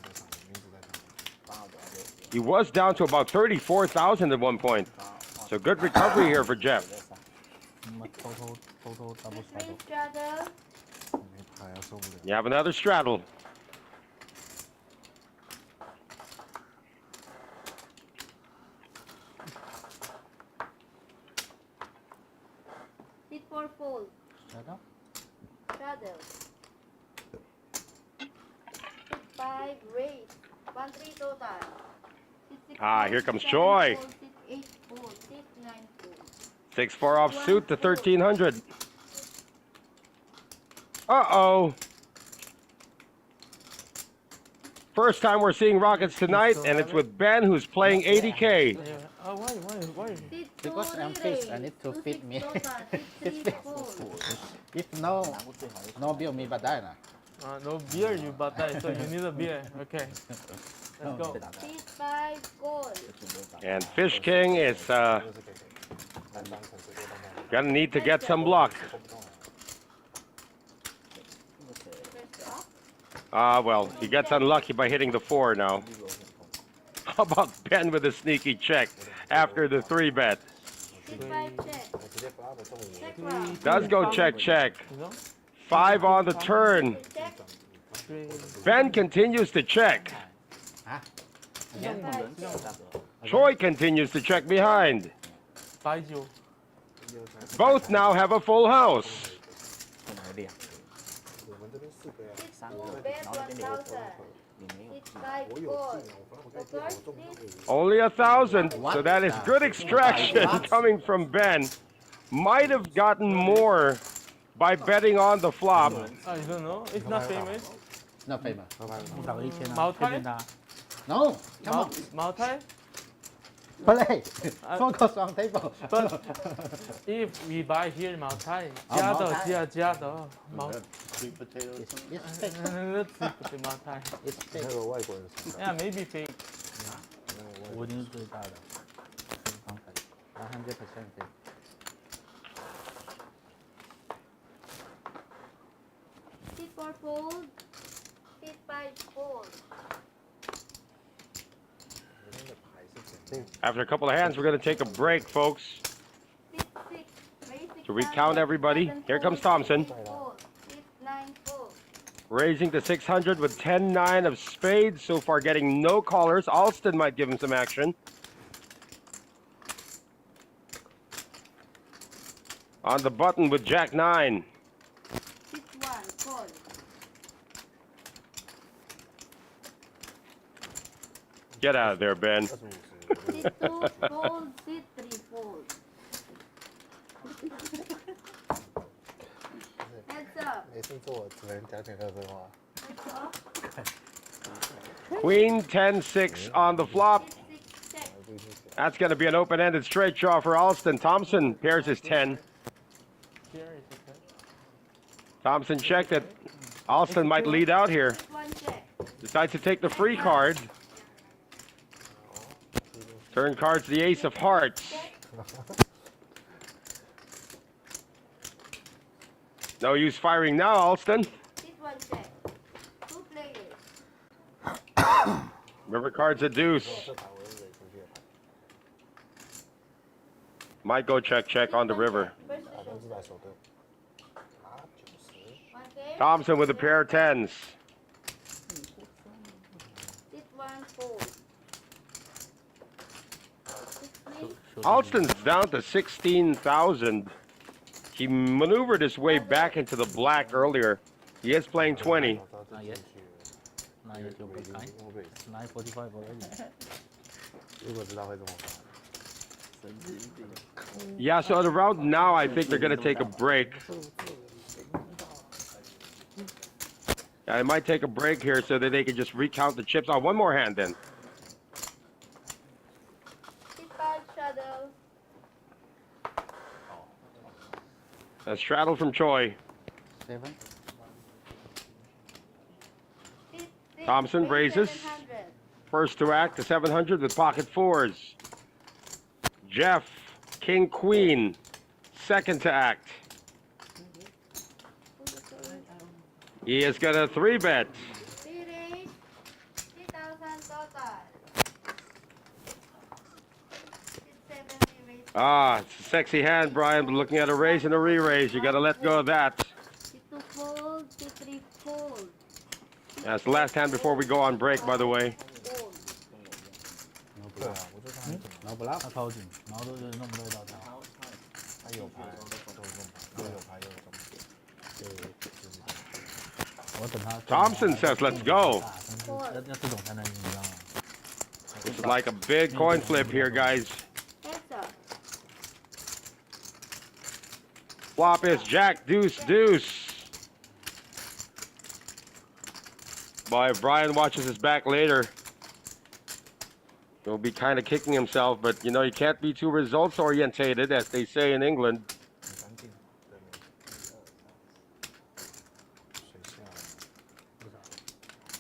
Speaker 7: 上面，名字在上面。
Speaker 8: 发了多少六？
Speaker 1: He was down to about 34,000 at one point.
Speaker 8: 发
Speaker 1: So good recovery here for Jeff.
Speaker 4: 偷偷 double
Speaker 6: The
Speaker 4: straddle
Speaker 6: three straddle.
Speaker 7: 没牌，受不了。
Speaker 1: You have another straddle.
Speaker 6: Sit 4 fold.
Speaker 4: Shadow?
Speaker 6: Shadow. Sit 5 raise. 1 3 total. Sit 6
Speaker 1: Ah,
Speaker 6: fold,
Speaker 1: here comes
Speaker 6: 7
Speaker 1: Choi.
Speaker 6: fold, Sit 8 fold. Sit 9 fold.
Speaker 1: 6-4 off suit to 1300. Uh-oh. First time we're seeing Rockets tonight, and it's with Ben, who's playing 80K.
Speaker 3: Yeah. Oh, why?
Speaker 6: Sit
Speaker 4: Because
Speaker 6: 2
Speaker 4: I'm
Speaker 6: re-raise.
Speaker 4: fixed, I need to
Speaker 6: 2
Speaker 4: fit
Speaker 6: 6
Speaker 4: me.
Speaker 6: total. Sit 3 fold.
Speaker 4: If no bill me but die na.
Speaker 3: No beer, you batay, so you need a beer. Okay. Let's go.
Speaker 6: Sit 5 call.
Speaker 1: And Fish King is gonna need to get some luck. Well, he gets unlucky by hitting the 4 now. How about Ben with a sneaky check after the 3-bet?
Speaker 6: Sit 5 check. Check round.
Speaker 1: Does go check.
Speaker 3: You know?
Speaker 1: 5 on the turn.
Speaker 6: Check.
Speaker 1: Ben continues to check.
Speaker 4: Again?
Speaker 1: Choi continues to check behind.
Speaker 3: Baijiu.
Speaker 1: Both now have a full house.
Speaker 6: Sit 2 bet 1,000. Sit 5 call. Poker, sit.
Speaker 1: Only 1,000, so that is good extraction coming from Ben. Might have gotten more by betting on the flop.
Speaker 3: I don't know. It's not famous.
Speaker 4: Not famous.
Speaker 3: 茅台？
Speaker 4: 天天打 No, come on.
Speaker 3: Malate?
Speaker 4: Play. Focus on table.
Speaker 3: But if we buy here Malate,
Speaker 4: Maltai.
Speaker 3: 加的
Speaker 2: Sweet potatoes.
Speaker 4: It's fake.
Speaker 3: Let's see the Malate.
Speaker 4: It's
Speaker 2: 那
Speaker 4: fake.
Speaker 2: 个外国人是
Speaker 3: Yeah, maybe fake.
Speaker 4: 我一定是最大的。刚才100% fake.
Speaker 6: Sit 4 fold. Sit 5 fold.
Speaker 1: After a couple of hands, we're going to take a break, folks.
Speaker 6: Sit 6. Raise 6
Speaker 1: To recount everybody,
Speaker 6: 7
Speaker 1: here comes
Speaker 6: fold,
Speaker 1: Thompson.
Speaker 6: 8 fold. Sit 9 fold.
Speaker 1: Raising to 600 with 10-9 of spades. So far getting no callers. Alston might give him some action. On the button with Jack-9.
Speaker 6: Sit 1 call.
Speaker 1: Get out of there, Ben.
Speaker 6: Sit 2 fold. Sit 3 fold. Heads up.
Speaker 7: 每次做我只能讲点乐色话。
Speaker 6: Heads up.
Speaker 1: Queen 10-6 on the flop.
Speaker 6: Sit 6 check.
Speaker 1: That's going to be an open-ended straight draw for Alston. Thompson pairs his 10.
Speaker 3: Here is okay.
Speaker 1: Thompson checked it. Alston might lead out here.
Speaker 6: Sit 1 check.
Speaker 1: Decides to take the free card. Turn card's the ace of hearts. No use firing now, Alston.
Speaker 6: Sit 1 check. 2 players.
Speaker 1: River card's a deuce. Might go check on the river.
Speaker 6: First
Speaker 7: 都是在手对。啊，90。
Speaker 6: 1 game.
Speaker 1: Thompson with a pair of 10s.
Speaker 6: Sit 1 fold. 6 3.
Speaker 1: Alston's down to 16,000. He maneuvered his way back into the black earlier. He is playing 20.
Speaker 4: Not yet. Not yet. You're back 9. 9:45 already.
Speaker 7: 如果知道会这么发。
Speaker 1: Yeah, so at around now, I think they're going to take a break. Yeah, they might take a break here so that they can just recount the chips. Oh, one more hand then.
Speaker 6: Sit 5 shadow.
Speaker 1: A straddle from Choi.
Speaker 4: 7.
Speaker 6: Sit 6.
Speaker 1: Thompson
Speaker 6: raise
Speaker 1: raises.
Speaker 6: 700.
Speaker 1: First to act to 700 with pocket 4s. Jeff, King Queen, second to act. He is going to 3-bet.
Speaker 6: 3 raise. 3,000 total. Sit 7 raise.
Speaker 1: Ah, it's a sexy hand, Brian, but looking at a raise and a re-raise, you got to let go of that.
Speaker 6: Sit 2 fold. fold, C3 fold.
Speaker 1: That's the last hand before we go on break, by the way.
Speaker 6: Fold.
Speaker 7: 对啊，我就看你怎么，
Speaker 8: 然后不拉
Speaker 4: 他超紧，然后都是弄不对到他。
Speaker 7: 他有牌就中牌，又有牌又有中牌。
Speaker 4: 我等他。
Speaker 1: Thompson says, "Let's go."
Speaker 4: 要这种才能赢，你知道吗？
Speaker 1: This is like a big coin flip here, guys.
Speaker 6: Heads up.
Speaker 1: Flop is Jack, Deuce, Deuce. Boy, if Brian watches this back later, he'll be kind of kicking himself, but you know, you can't be too results orientated, as they say in England.
Speaker 7: 很干净，对面。水下。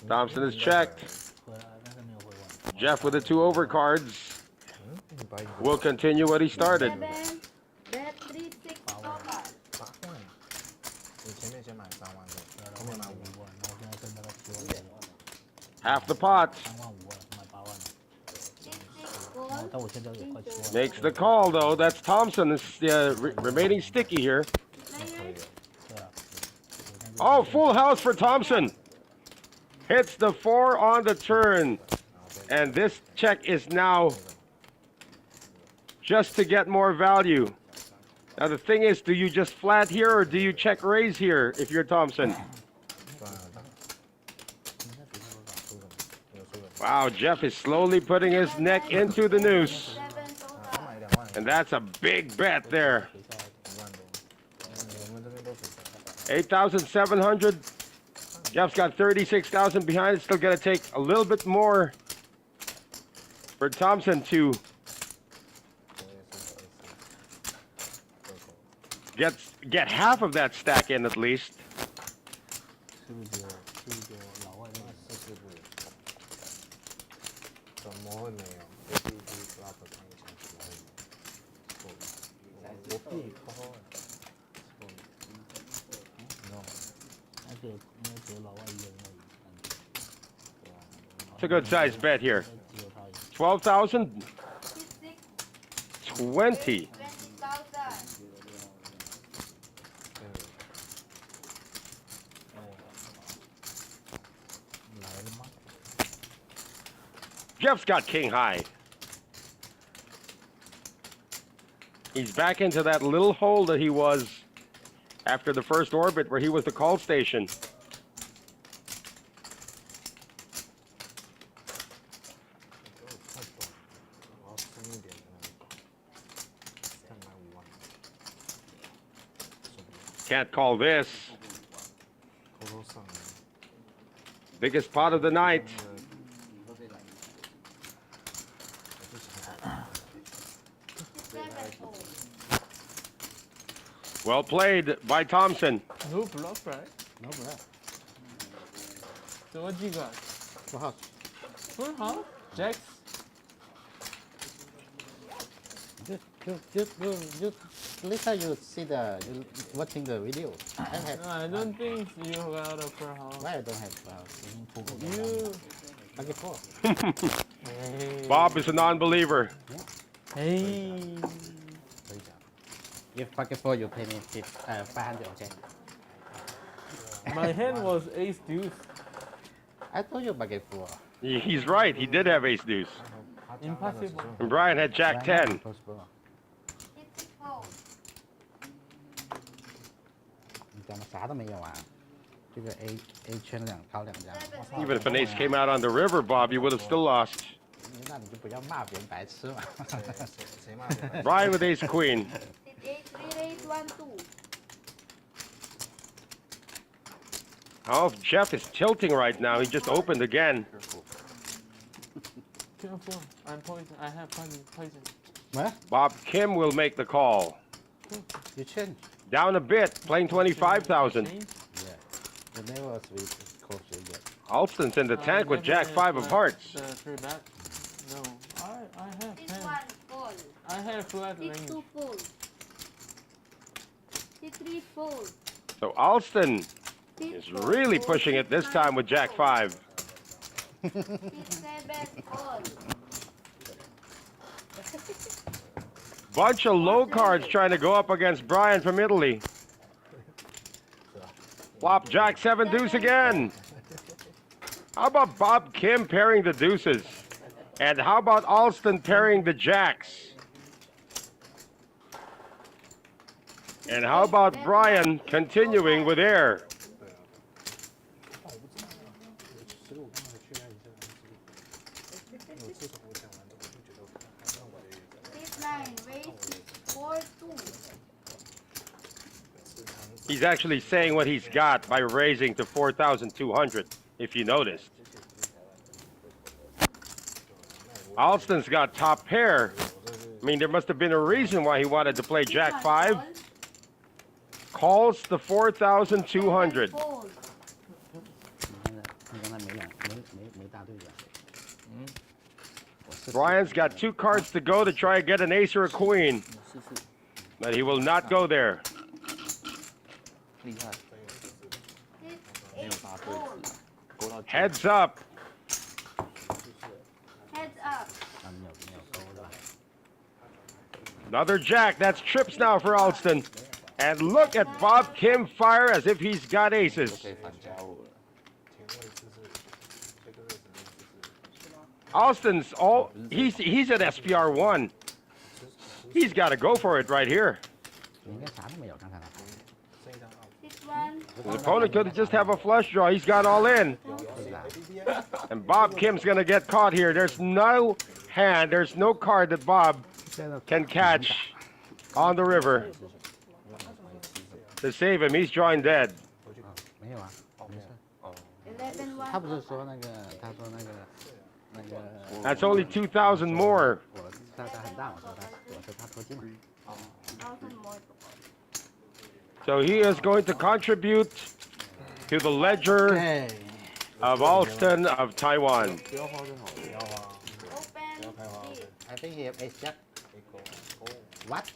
Speaker 1: Thompson is checked.
Speaker 4: 回来，但是没有回完。
Speaker 1: Jeff with the 2 overcards
Speaker 7: 你白赢
Speaker 1: will continue what he started.
Speaker 6: 7, bet 3, 6 over.
Speaker 7: 8万，你前面先买3万的，后面买5万。
Speaker 4: 然后现在剩大概10万左右，
Speaker 1: Half the pot.
Speaker 4: 3万5万，买8万了。
Speaker 6: 6,
Speaker 4: 然后
Speaker 6: fold.
Speaker 4: 但我现在也快7万。
Speaker 1: Makes the call, though. That's Thompson. Is remaining sticky here.
Speaker 6: Players.
Speaker 4: 对啊。
Speaker 1: Oh, full house for Thompson. Hits the 4 on the turn. And this check is now just to get more value. Now, the thing is, do you just flat here or do you check raise here if you're Thompson?
Speaker 7: 赚了的，有输的。
Speaker 1: Wow, Jeff is slowly putting his neck into the noose.
Speaker 6: 7
Speaker 7: 他
Speaker 6: total.
Speaker 7: 买2万，
Speaker 1: And that's a big bet there.
Speaker 7: 1万多。我们这边都水下。
Speaker 1: 8,700. Jeff's got 36,000 behind. It's still going to take a little bit more for Thompson to get half of that stack in at least.
Speaker 4: 是不是只有老外那个
Speaker 7: 44不了，怎么会没有？我必须 flop 看一下怎么会没有？我必扣。no，
Speaker 4: 而且应该只有老外一个人而已。
Speaker 1: It's a good sized bet here.
Speaker 4: 只有他赢。
Speaker 1: 12,000,
Speaker 6: 6,
Speaker 1: 20.
Speaker 6: 20,000.
Speaker 4: 来了吗？
Speaker 1: Jeff's got king high. He's back into that little hole that he was after the first orbit where he was the call station. Can't call this. Biggest pot of the night. Well played by Thompson.
Speaker 3: No bluff, right?
Speaker 8: No bluff.
Speaker 3: So what you got?
Speaker 8: Full house.
Speaker 3: Full house? Jacks?
Speaker 8: You later you see you watching the video. I have.
Speaker 3: No, I don't think you got a full house.
Speaker 8: Why I don't have full house?
Speaker 3: You.
Speaker 8: Bucket 4.
Speaker 3: Hey.
Speaker 1: Bob is a non-believer.
Speaker 3: Hey.
Speaker 8: If bucket 4 you pay me 500 okay.
Speaker 3: My hand was ace deuce.
Speaker 8: I told you bucket 4.
Speaker 1: He's right. He did have ace deuce.
Speaker 3: Impossible.
Speaker 1: And Brian had jack 10.
Speaker 8: Impossible.
Speaker 6: 54.
Speaker 8: 你讲的啥都没有啊？这个 A 圈考2张。
Speaker 1: Even if an ace came out on the river, Bob, you would have still lost.
Speaker 8: 那你就不要骂别人白痴嘛。
Speaker 7: 谁骂别人？
Speaker 1: Brian with ace queen.
Speaker 6: Sit 8, 3 raise 1, 2.
Speaker 1: Oh, Jeff is tilting right now. He just opened again.
Speaker 3: Careful. I'm poison. I have poison.
Speaker 8: What?
Speaker 1: Bob Kim will make the call.
Speaker 8: You change?
Speaker 1: Down a bit, playing 25,000.
Speaker 3: Change?
Speaker 8: Yeah. You never sweet coach yet.
Speaker 1: Alston's in the tank with jack 5 of hearts.
Speaker 3: The 3 bet. No. I have
Speaker 6: Sit
Speaker 3: 10.
Speaker 6: 1, fold.
Speaker 3: I have flat
Speaker 6: Sit
Speaker 3: range.
Speaker 6: 2, fold. Sit 3, fold.
Speaker 1: So Alston
Speaker 6: Sit
Speaker 1: is
Speaker 6: 4,
Speaker 1: really
Speaker 6: fold.
Speaker 1: pushing it this time with jack 5.
Speaker 6: Sit 7, fold.
Speaker 1: Bunch of low cards trying to go up against Brian from Italy. Flop Jack 7 deuce again. How about Bob Kim pairing the deuces? And how about Alston pairing the jacks? And how about Brian continuing with air? He's actually saying what he's got by raising to 4,200, if you noticed. Alston's got top pair. I mean, there must have been a reason why he wanted to play Jack 5. Calls the 4,200.
Speaker 8: 你刚才没答对吧？
Speaker 1: Brian's got 2 cards to go to try and get an ace or a queen. But he will not go there.
Speaker 5: 厉害，没有答对子，勾到
Speaker 1: Heads up.
Speaker 6: Heads up.
Speaker 8: 啊，没有勾对吧？
Speaker 1: Another jack. That's trips now for Alston. And look at Bob Kim fire as if he's got aces.
Speaker 5: 可以反加我了。
Speaker 1: Alston's he's at SPR 1. He's got to go for it right here.
Speaker 8: 你应该啥都没有，刚才那牌。
Speaker 6: This one.
Speaker 1: His opponent could just have a flush draw. He's got all in. And Bob Kim's going to get caught here. There's no hand, there's no card that Bob can catch on the river to save him. He's drawing dead.
Speaker 8: 没有啊，没事。
Speaker 6: 11 1.
Speaker 8: 他不是说那个，他说那个。
Speaker 1: That's only 2,000 more.
Speaker 8: 我他很大，我说他投机嘛。
Speaker 6: 1,000 more.
Speaker 1: So he is going to contribute to the ledger of Alston of Taiwan.
Speaker 7: 不要花就好了，不要花。
Speaker 6: Open. This.
Speaker 8: I think he have ace jack. What?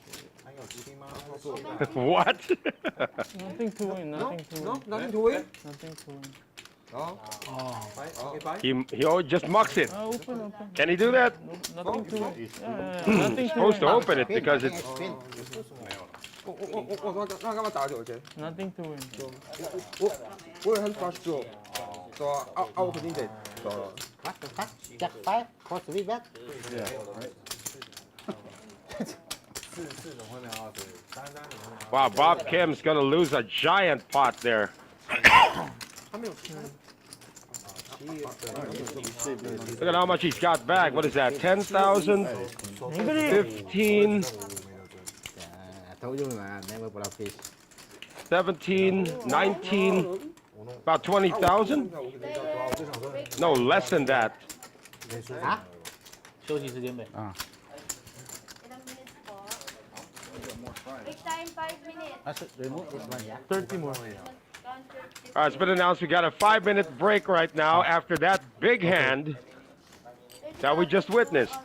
Speaker 7: 还有七吗？他说
Speaker 1: What?
Speaker 3: Nothing to win, nothing to win.
Speaker 7: nothing to win.
Speaker 3: Nothing to win.
Speaker 1: He just mucks it.
Speaker 3: Open.
Speaker 1: Can he do that?
Speaker 3: Nothing to win. Yeah, nothing
Speaker 1: He's
Speaker 3: to
Speaker 1: supposed to
Speaker 3: win.
Speaker 1: open it because it's.
Speaker 9: 我那干嘛打酒先？
Speaker 3: Nothing to win.
Speaker 9: 我以为他是 flush draw，对啊，我肯定得走了。
Speaker 8: What the fuck? Jack five? Cross three bet?
Speaker 7: 四怎么会没有二十？三怎么会没有？
Speaker 1: Wow, Bob Kim's going to lose a giant pot there.
Speaker 9: 他没有吃。
Speaker 1: Look at how much he's got back. What is that? 10,000? 15?
Speaker 8: I told you, man, never put up fish.
Speaker 1: 17, 19, about 20,000? No, less than that.
Speaker 8: 啊？休息时间呗。啊。
Speaker 6: 11 minutes for. Next time 5 minutes.
Speaker 8: 啊是 remove this one, yeah.
Speaker 3: 30 more.
Speaker 1: All right, it's been announced we got a 5-minute break right now after that big hand that we just witnessed.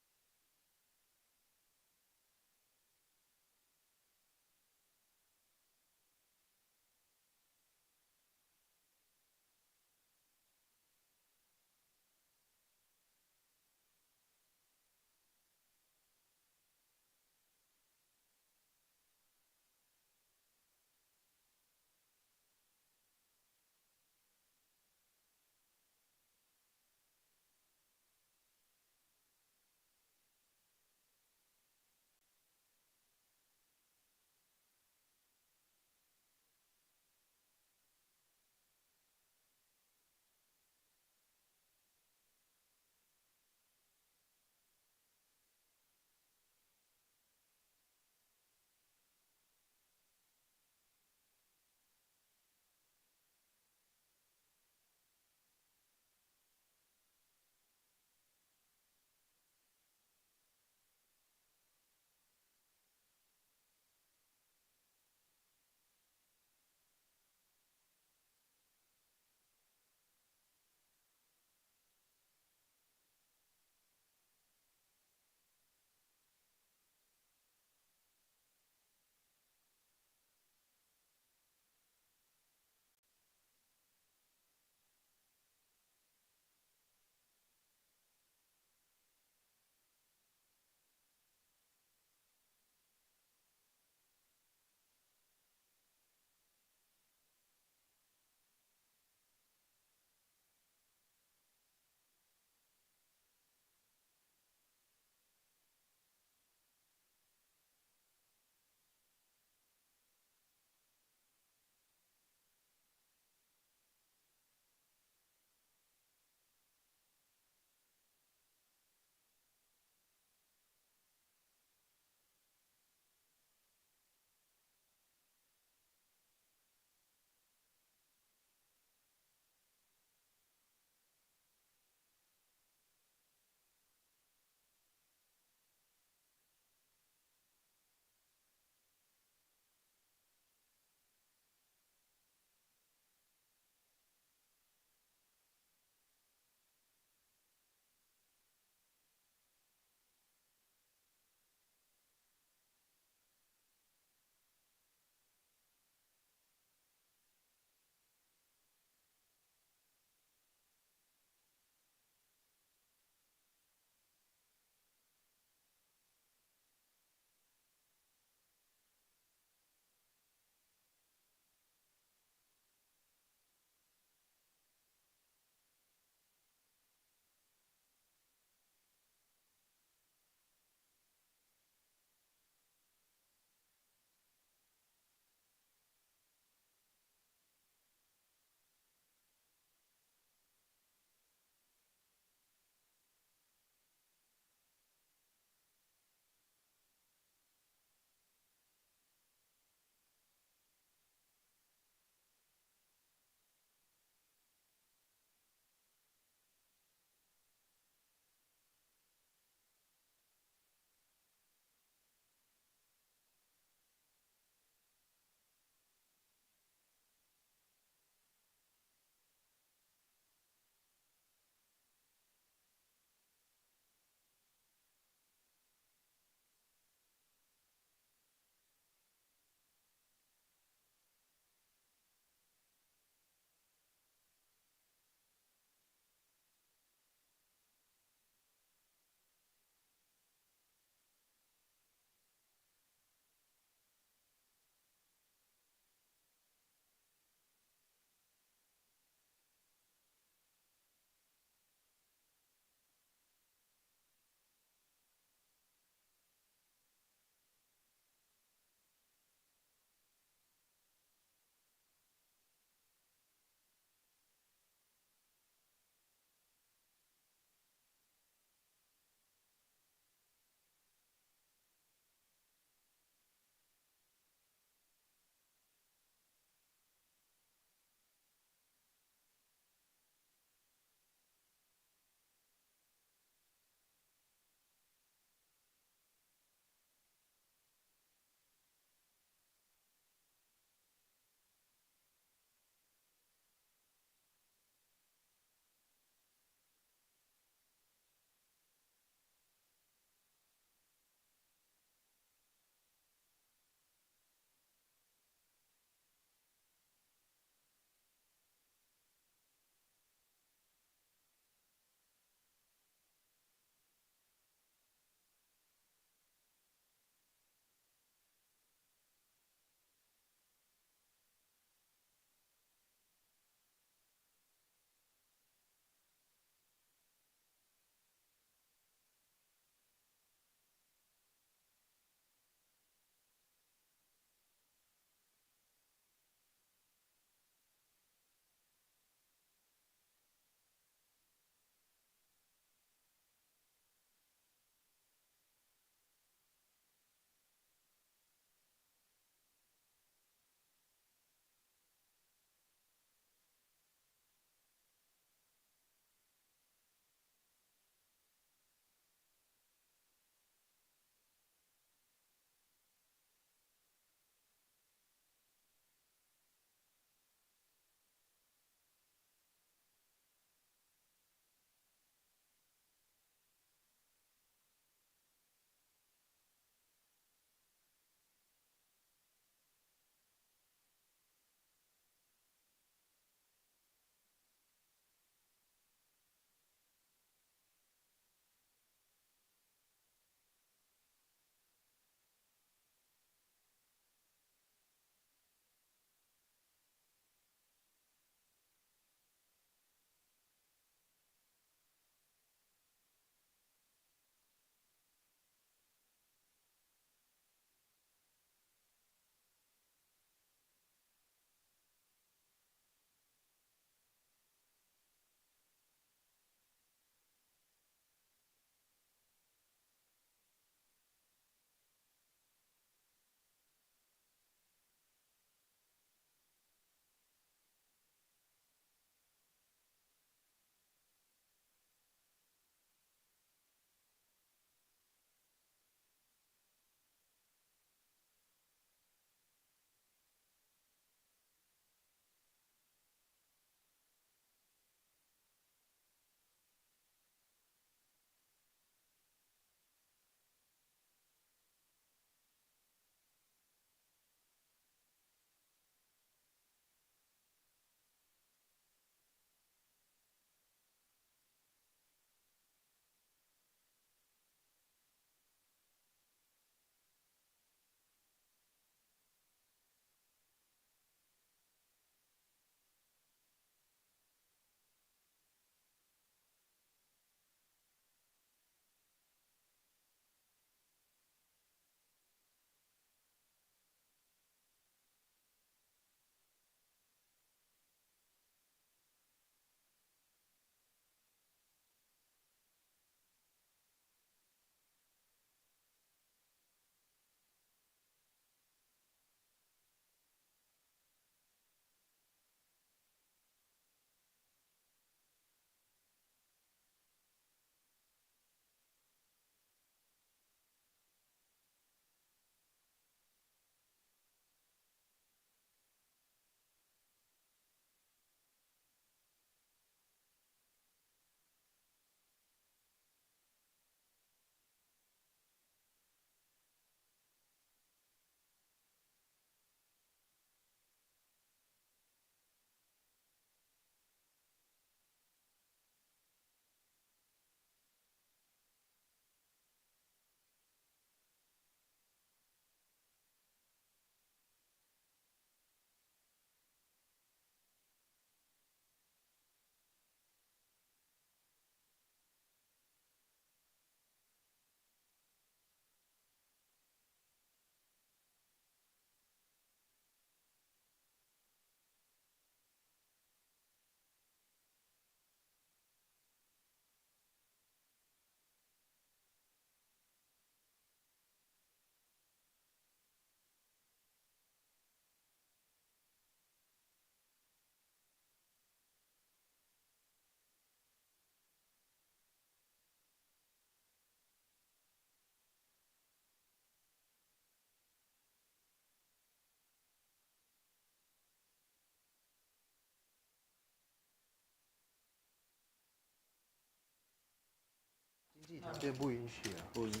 Speaker 7: 这不允许啊。
Speaker 8: 不允许。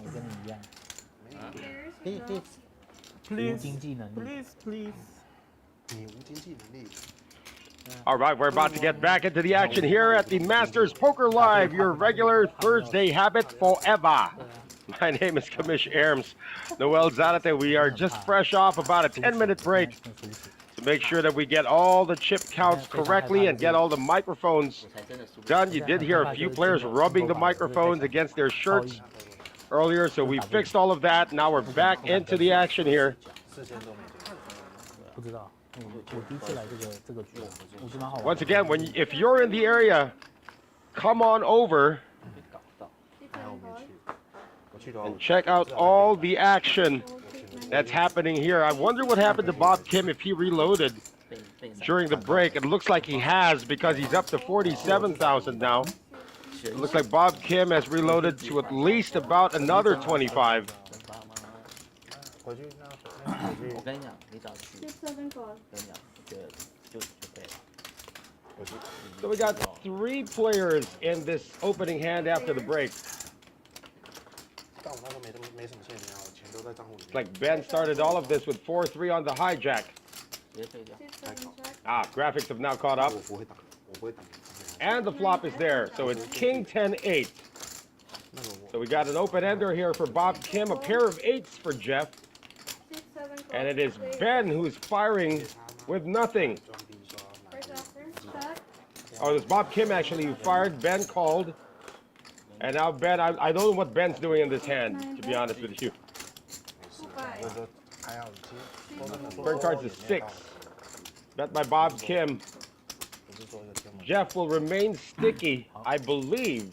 Speaker 4: 我跟你一样，
Speaker 6: Players
Speaker 4: 无
Speaker 3: Please,
Speaker 4: 经济能力。
Speaker 3: please, please.
Speaker 7: 你无经济能力。
Speaker 1: All right, we're about to get back into the action here at the Masters Poker Live, your regular Thursday habit forever. My name is Kamish Erms. Noel Zanate. We are just fresh off about a 10-minute break to make sure that we get all the chip counts correctly and get all the microphones done. You did hear a few players rubbing the microphones against their shirts earlier, so we fixed all of that. Now we're back into the action here.
Speaker 4: 不知道，我第一次来这个局，我觉得蛮好玩。
Speaker 1: Once again, if you're in the area, come on over and check out all the action that's happening here. I wonder what happened to Bob Kim if he reloaded during the break. It looks like he has because he's up to 47,000 now. It looks like Bob Kim has reloaded to at least about another 25.
Speaker 7: 回去那回去
Speaker 8: 我跟你讲，你只要去，
Speaker 6: 6-7 call.
Speaker 8: 跟你讲，我觉得就对了。
Speaker 1: So we got 3 players in this opening hand after the break.
Speaker 7: 但我那时候没什么现金啊，我钱都在账户里
Speaker 1: It's
Speaker 7: 面。
Speaker 1: like Ben started all of this with 4-3 on the hijack.
Speaker 8: 直接退掉。
Speaker 6: 6-7 check.
Speaker 1: Ah, graphics have now caught up.
Speaker 7: 我不会打，我不会打。
Speaker 1: And the flop is there. So it's King 10-8.
Speaker 7: 那个我
Speaker 1: So we got an open ender here for Bob Kim, a pair of 8s for Jeff.
Speaker 6: 6-7 call.
Speaker 1: And it is Ben who's firing with nothing.
Speaker 7: 装逼说要买
Speaker 6: First after. Check.
Speaker 1: Oh, it was Bob Kim actually who fired. Ben called. And now Ben, I don't know what Ben's doing in this hand, to be honest with you.
Speaker 6: 5.
Speaker 7: 我说还好，其实说真的，
Speaker 1: Turn cards is 6. Bet by Bob Kim.
Speaker 7: 不是说一个天文。
Speaker 1: Jeff will remain sticky, I believe.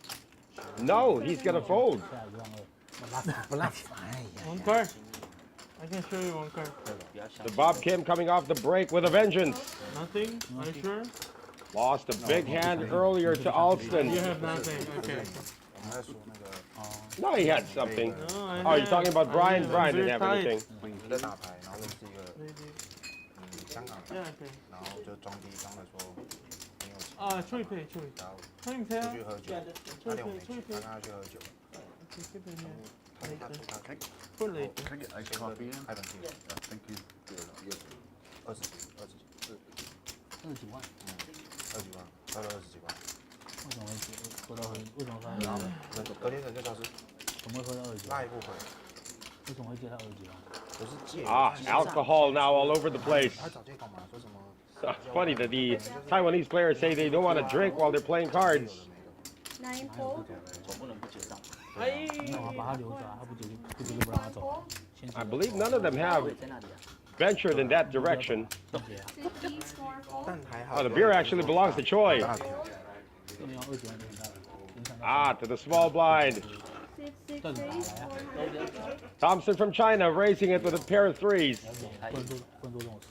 Speaker 1: No, he's gonna fold.
Speaker 4: 下1万2，不烂哎呀，
Speaker 3: One card. I can show you one card.
Speaker 8: 不要相
Speaker 1: The
Speaker 8: 信。
Speaker 1: Bob Kim coming off the break with a vengeance.
Speaker 3: Nothing? Are you sure?
Speaker 1: Lost a big hand earlier to
Speaker 3: You
Speaker 1: Alston.
Speaker 3: have nothing. Okay.
Speaker 7: 我们在说那个
Speaker 1: No, he had something.
Speaker 3: No, I
Speaker 1: Oh, you're
Speaker 3: have-
Speaker 1: talking about Brian?
Speaker 3: I have
Speaker 1: Brian didn't
Speaker 3: very
Speaker 1: have
Speaker 3: tight.
Speaker 1: anything.
Speaker 7: 我在打牌，然后认识一个
Speaker 3: Maybe.
Speaker 7: 香港
Speaker 3: Yeah,
Speaker 7: 人，
Speaker 3: okay.
Speaker 7: 然后就装逼装的说没有钱，
Speaker 3: 아, 초이 페이, 초이.
Speaker 7: 然后
Speaker 3: 초이
Speaker 7: 出
Speaker 3: 페이.
Speaker 7: 去喝酒，他连我没钱，他跟他去喝酒，
Speaker 3: Keep it here.
Speaker 7: 他
Speaker 3: Full late.
Speaker 2: Can I get ice coffee?
Speaker 7: 开本金
Speaker 2: Thank you.
Speaker 7: 20几
Speaker 4: 20几万，
Speaker 7: 20几万，喝了20几万，
Speaker 4: 为什么会喝到为什么发现
Speaker 7: 隔天人就消失，
Speaker 4: 怎么会喝到20几万？
Speaker 7: 拉也不回，
Speaker 4: 为什么会借他20几万？
Speaker 7: 不是借
Speaker 1: Ah, alcohol now all over the place.
Speaker 7: 他找借口嘛，说什么
Speaker 1: Funny that the Taiwanese players say they don't want to drink while they're playing cards.
Speaker 6: 9 fold.
Speaker 8: 总不能不结账。
Speaker 4: 那我把他留着啊，他不结就不让他
Speaker 6: 5
Speaker 4: 走。
Speaker 6: fold.
Speaker 4: 先
Speaker 1: I believe none of them have
Speaker 8: 我也在那里啊。
Speaker 1: ventured in that direction.
Speaker 4: 先结啊，
Speaker 6: 50 4 fold.
Speaker 7: 但还好。
Speaker 1: Oh, the beer actually belongs to Choi.
Speaker 7: 大条，
Speaker 4: 这边要20万就很大了，影响到
Speaker 1: Ah, to the small blind.
Speaker 6: 6 6 8 4
Speaker 1: Thompson from China raising it with a pair of 3s.
Speaker 4: 不能做这种事。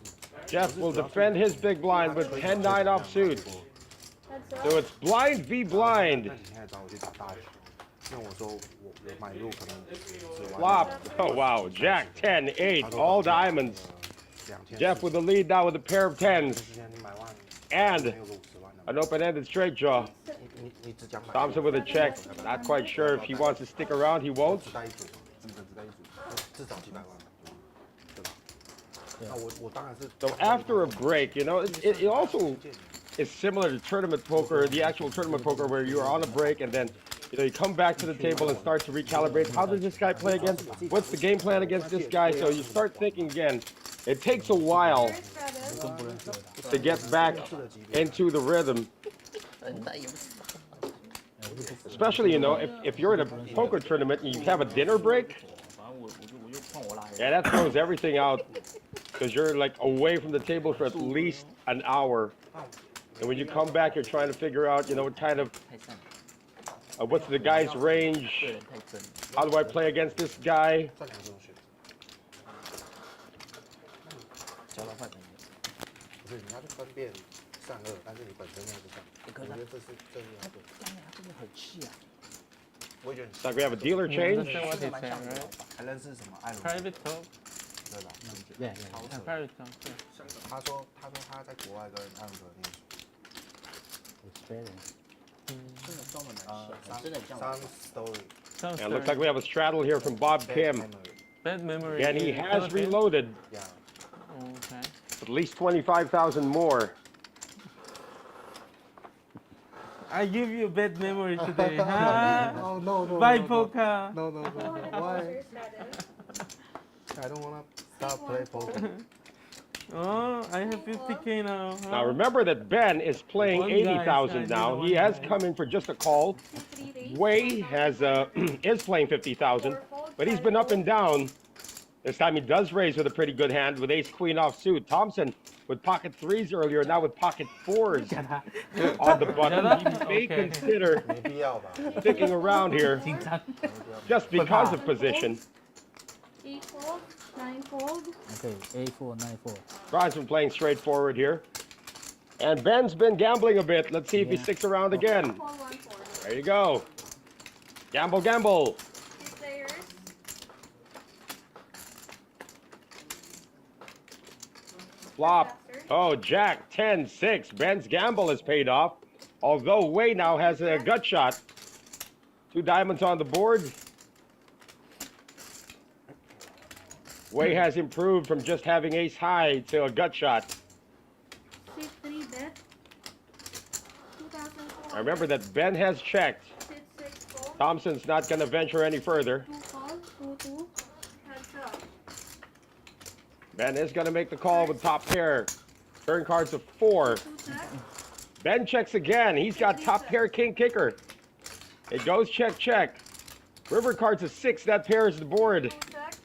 Speaker 1: Jeff will defend his big blind with 10-9 offsuit.
Speaker 6: Heads
Speaker 1: So
Speaker 6: up.
Speaker 1: it's blind v blind.
Speaker 7: 那你现在找我去打大局，因为我说我买入可能10万
Speaker 1: Flop. Oh, wow. Jack 10-8. All diamonds.
Speaker 7: 2000
Speaker 1: Jeff with the lead now with a pair of 10s.
Speaker 7: 之前你买万，
Speaker 1: And
Speaker 7: 没有个50万的，
Speaker 1: an open-ended straight jaw.
Speaker 7: 你只讲买，
Speaker 1: Thompson with a check. Not quite sure if he wants to stick around. He won't.
Speaker 7: 只带一组嘛，只带一组，至少几百万，对吧？那我当然是
Speaker 1: So after a break, you know, it also is similar to tournament poker, the actual tournament poker where you are on a break and then, you know, you come back to the table and start to recalibrate. How does this guy play again? What's the game plan against this guy? So you start thinking again. It takes a while to get back into the rhythm.
Speaker 8: 那也不是。
Speaker 1: Especially, you know, if you're in a poker tournament and you have a dinner break,
Speaker 8: 反正我就换我拉人。
Speaker 1: yeah, that throws everything out because you're like away from the table for at least an hour. And when you come back, you're trying to figure out, you know, what kind of
Speaker 8: 太散了，
Speaker 1: what's the guy's
Speaker 8: 个
Speaker 1: range?
Speaker 8: 人太真了。
Speaker 1: How do I play against this guy?
Speaker 7: 这两种选，
Speaker 8: 交到坏朋友。
Speaker 7: 不是你要去分辨善恶，但是你本身要是善，我觉得这是要对。
Speaker 8: 当然真的很气啊。
Speaker 7: 我也觉得
Speaker 1: It's like we have a dealer
Speaker 3: You
Speaker 1: change.
Speaker 3: understand what he's saying, right?
Speaker 7: 还认识什么艾伦？
Speaker 3: Private talk.
Speaker 7: 对吧？
Speaker 4: 对，
Speaker 3: Yeah, private talk. Yeah.
Speaker 7: 他说他在国外跟艾伦念书，
Speaker 4: experience。
Speaker 8: 真的像
Speaker 7: Some story.
Speaker 3: Sounds
Speaker 1: And it looks like we have a straddle here from Bob Kim.
Speaker 3: bad memory.
Speaker 1: And he
Speaker 3: in
Speaker 1: has
Speaker 3: Philippines?
Speaker 1: reloaded
Speaker 7: Yeah.
Speaker 3: Okay.
Speaker 1: at least 25,000 more.
Speaker 3: I give you bad memory today, huh?
Speaker 7: Oh no no.
Speaker 3: Bye,
Speaker 7: no, no.
Speaker 3: Poca.
Speaker 7: No no no no.
Speaker 6: 400
Speaker 7: Why?
Speaker 6: vouchers straddle.
Speaker 7: I don't wanna stop play poker.
Speaker 3: Oh, I have 50k now. Huh?
Speaker 1: Now remember that Ben is playing
Speaker 3: One guy
Speaker 1: 80,000
Speaker 3: said,
Speaker 1: now.
Speaker 3: you know,
Speaker 1: He
Speaker 3: one
Speaker 1: has
Speaker 3: guy.
Speaker 1: come in for just a call.
Speaker 6: C3 raise.
Speaker 1: Wei has is playing 50,000, but he's been up and down. This time he does raise with a pretty good hand with ace queen offsuit. Thompson with pocket threes earlier, now with pocket fours on the button. He may
Speaker 3: Okay.
Speaker 1: consider
Speaker 7: 没必要吧？
Speaker 1: sticking around here
Speaker 4: 紧张。
Speaker 1: just because of position.
Speaker 6: 8 fold, 9 fold.
Speaker 4: Okay, A4, 9-4.
Speaker 1: Brian's been playing straightforward here. And Ben's been gambling a bit. Let's see if he
Speaker 4: Yeah.
Speaker 1: sticks around again.
Speaker 6: Call 1 fold.
Speaker 1: There you go. Gamble, gamble.
Speaker 6: 2 players.
Speaker 1: Flop. Oh, Jack, 10-6. Ben's gamble has paid off. Although Wei now has a gut shot. 2 diamonds on the board. Wei has improved from just having ace high to a gut shot.
Speaker 6: C3 bet. 2,400.
Speaker 1: I remember that Ben has checked.
Speaker 6: C6 fold.
Speaker 1: Thompson's not going to venture any further.
Speaker 6: 2 call, 2-2. Heads up.
Speaker 1: Ben is going to make the call with top pair. Turn cards of 4.
Speaker 6: 2 check.
Speaker 1: Ben checks again. He's got top pair king kicker. It goes check, check. River cards of 6. That pairs the board.
Speaker 6: 2 check.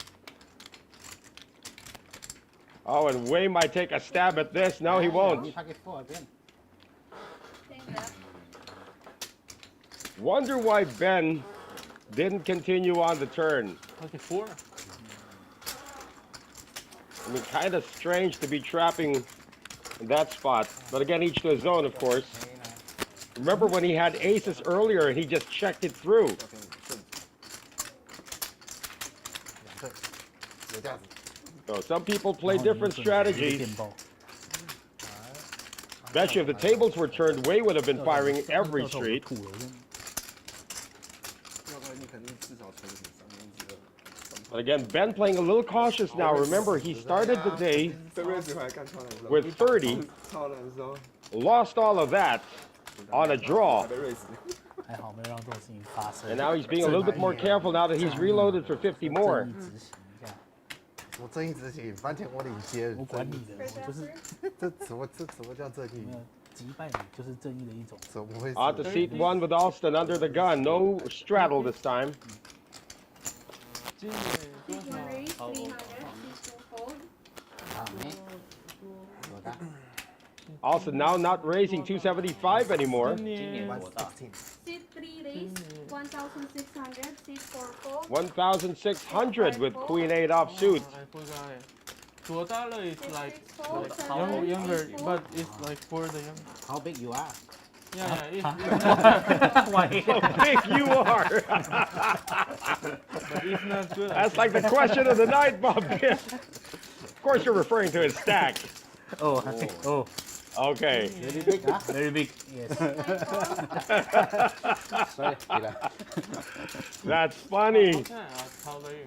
Speaker 1: Oh, and Wei might take a stab at this. No, he won't.
Speaker 8: pocket 4 again.
Speaker 6: Same bet.
Speaker 1: Wonder why Ben didn't continue on the turn.
Speaker 3: Okay, 4.
Speaker 1: I mean, kind of strange to be trapping in that spot. But again, each to his own, of course. Remember when he had aces earlier and he just checked it through.
Speaker 7: 有这样子。
Speaker 1: So some people play different
Speaker 4: 电
Speaker 1: strategies.
Speaker 4: 报。
Speaker 1: Bet you if the tables were turned, Wei would have been firing every street.
Speaker 4: 吐了，
Speaker 9: 要不然你肯定至少存个3分之2。
Speaker 1: But again, Ben playing a little cautious now. Remember, he started the day
Speaker 9: 这辈子还干超难受。
Speaker 1: with 30,
Speaker 9: 超难受。
Speaker 1: lost all of that on a draw.
Speaker 9: 被瑞士。
Speaker 4: 还好没让这种事情发生。
Speaker 1: And now he's being a little bit more careful now that he's reloaded for 50 more.
Speaker 4: 正义执行一下，
Speaker 7: 我正义执行，反正我领先。
Speaker 4: 我管你的，
Speaker 6: First
Speaker 4: 我就是
Speaker 6: answer.
Speaker 7: 这怎么叫正义
Speaker 4: 没？有击败你就是正义的一种。
Speaker 7: 怎么会
Speaker 1: On to seat 1 with Alston under the gun. No straddle this time.
Speaker 3: 今年多
Speaker 6: C1
Speaker 3: 少？
Speaker 6: raise, 300. C2 fold.
Speaker 8: 好没？多大？
Speaker 1: Alston now not raising 275 anymore.
Speaker 3: 今
Speaker 8: 今年
Speaker 3: 年
Speaker 8: 多大？
Speaker 6: C3 raise, 1,600. C4 fold.
Speaker 1: 1,600 with queen 8 offsuit.
Speaker 3: I forgot it. 多大了 is like
Speaker 6: C6 fold.
Speaker 3: younger,
Speaker 6: C4
Speaker 3: but it's like for the young.
Speaker 8: How big you are?
Speaker 3: Yeah, yeah,
Speaker 1: How big you are.
Speaker 3: but it's not good.
Speaker 1: That's like the question of the night, Bob. Of course, you're referring to his stack.
Speaker 4: Oh, oh,
Speaker 1: Okay.
Speaker 8: Very big 啊
Speaker 4: very big. Yes.
Speaker 8: 所以你来，
Speaker 1: That's funny.
Speaker 3: 看啊，超的运。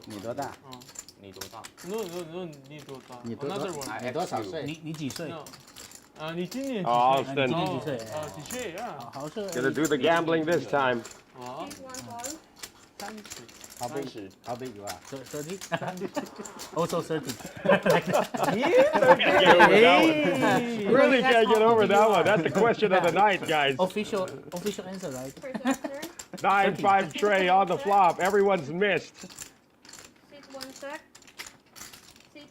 Speaker 8: 你多大？
Speaker 3: 嗯
Speaker 8: 你多大？
Speaker 3: ，No no no，你多大
Speaker 8: 你多
Speaker 3: ？Another one.
Speaker 8: 你多少岁？
Speaker 4: 你几岁？
Speaker 3: No. 啊，你今年几
Speaker 1: Oh,
Speaker 3: 岁？
Speaker 1: Alston.
Speaker 4: 几岁
Speaker 3: 几岁啊？
Speaker 4: 好像
Speaker 1: Gonna do the gambling this time.
Speaker 3: 啊，
Speaker 6: C1 call.
Speaker 3: 30。
Speaker 8: How big? How big you are?
Speaker 4: 30. Also 30.
Speaker 1: Really can't get over that one. That's the question of the night, guys.
Speaker 4: Official answer, right?
Speaker 6: First answer.
Speaker 1: 9-5 tray on the flop. Everyone's missed.
Speaker 6: C1 check.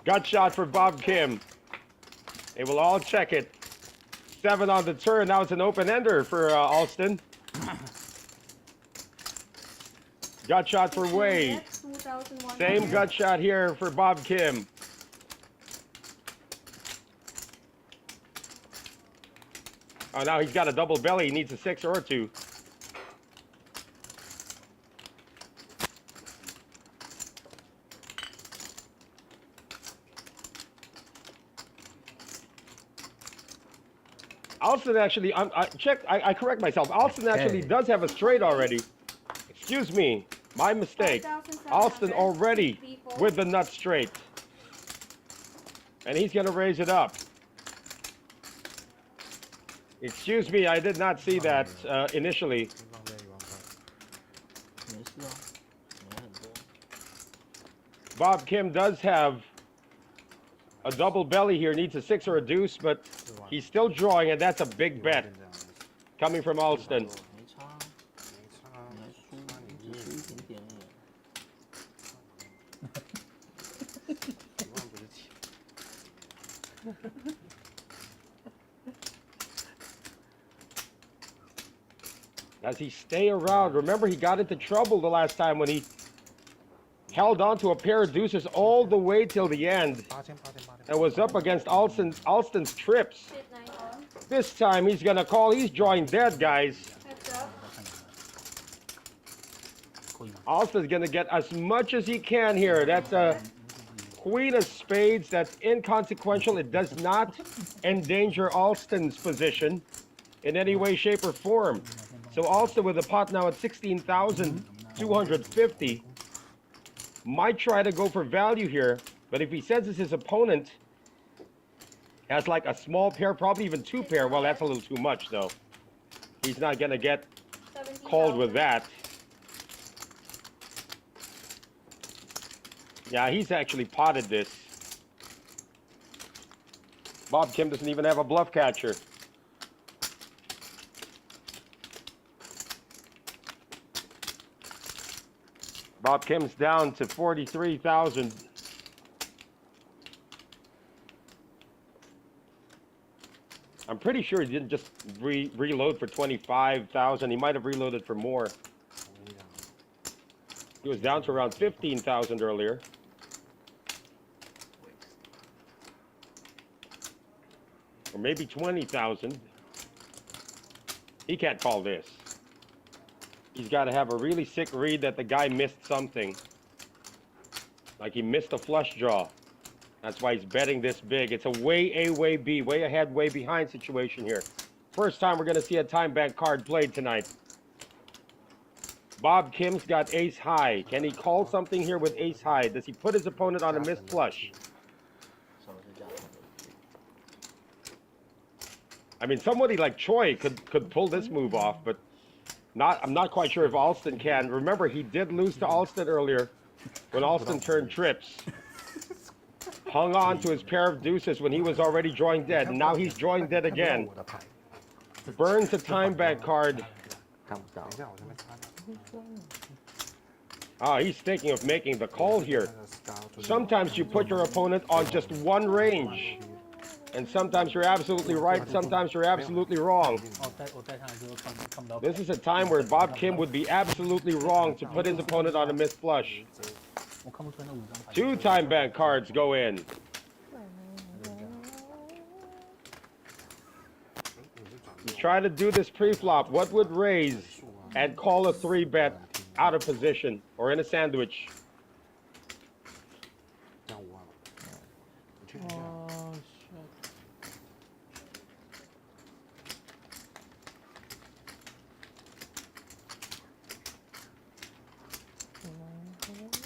Speaker 1: Gut shot for Bob Kim. They will all check it. 7 on the turn. Now it's an open ender for Alston. Gut shot for Wei.
Speaker 6: 2,100.
Speaker 1: Same gut shot here for Bob Kim. Oh, now he's got a double belly. He needs a 6 or a 2. Alston actually, I correct myself. Alston actually does have a straight already. Excuse me, my mistake. Alston already with the nut straight. And he's gonna raise it up. Excuse me, I did not see that initially.
Speaker 4: 没事啊，没很多。
Speaker 1: Bob Kim does have a double belly here, needs a 6 or a deuce, but he's still drawing, and that's a big bet coming from Alston.
Speaker 4: 没差，你还输，你只输一点点而已。
Speaker 7: 1万不是钱。
Speaker 1: As he stay around, remember he got into trouble the last time when he held on to a pair of deuces all the way till the end and was up against Alston's trips. This time he's gonna call, he's drawing dead, guys. Alston's gonna get as much as he can here. That's a queen of spades, that's inconsequential. It does not endanger Alston's position in any way, shape, or form. So Alston with a pot now at 16,250. Might try to go for value here, but if he senses his opponent has like a small pair, probably even 2 pair, well, that's a little too much though. He's not gonna get called with that. Yeah, he's actually potted this. Bob Kim doesn't even have a bluff catcher. Bob Kim's down to 43,000. I'm pretty sure he didn't just reload for 25,000. He might have reloaded for more. He was down to around 15,000 earlier. Or maybe 20,000. He can't call this. He's got to have a really sick read that the guy missed something. Like he missed a flush draw. That's why he's betting this big. It's a way A, way B, way ahead, way behind situation here. First time we're going to see a time bank card played tonight. Bob Kim's got ace high. Can he call something here with ace high? Does he put his opponent on a missed flush? I mean, somebody like Choi could pull this move off, but I'm not quite sure if Alston can. Remember, he did lose to Alston earlier when Alston turned trips. Hung on to his pair of deuces when he was already drawing dead, and now he's drawing dead again. Burns a time bank card. Ah, he's thinking of making the call here. Sometimes you put your opponent on just one range. And sometimes you're absolutely right, sometimes you're absolutely wrong. This is a time where Bob Kim would be absolutely wrong to put his opponent on a missed flush. 2 time bank cards go in. You try to do this pre-flop. What would raise and call a 3-bet out of position or in a sandwich?
Speaker 3: Oh, shit.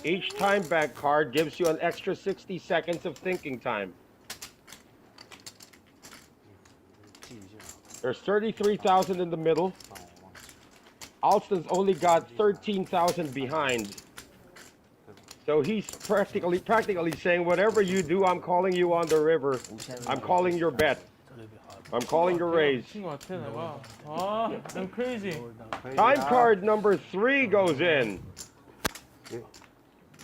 Speaker 1: Each time bank card gives you an extra 60 seconds of thinking time. There's 33,000 in the middle. Alston's only got 13,000 behind. So he's practically saying, whatever you do, I'm calling you on the river. I'm calling your bet. I'm calling your raise.
Speaker 3: Oh, I'm crazy.
Speaker 1: Time card number 3 goes in.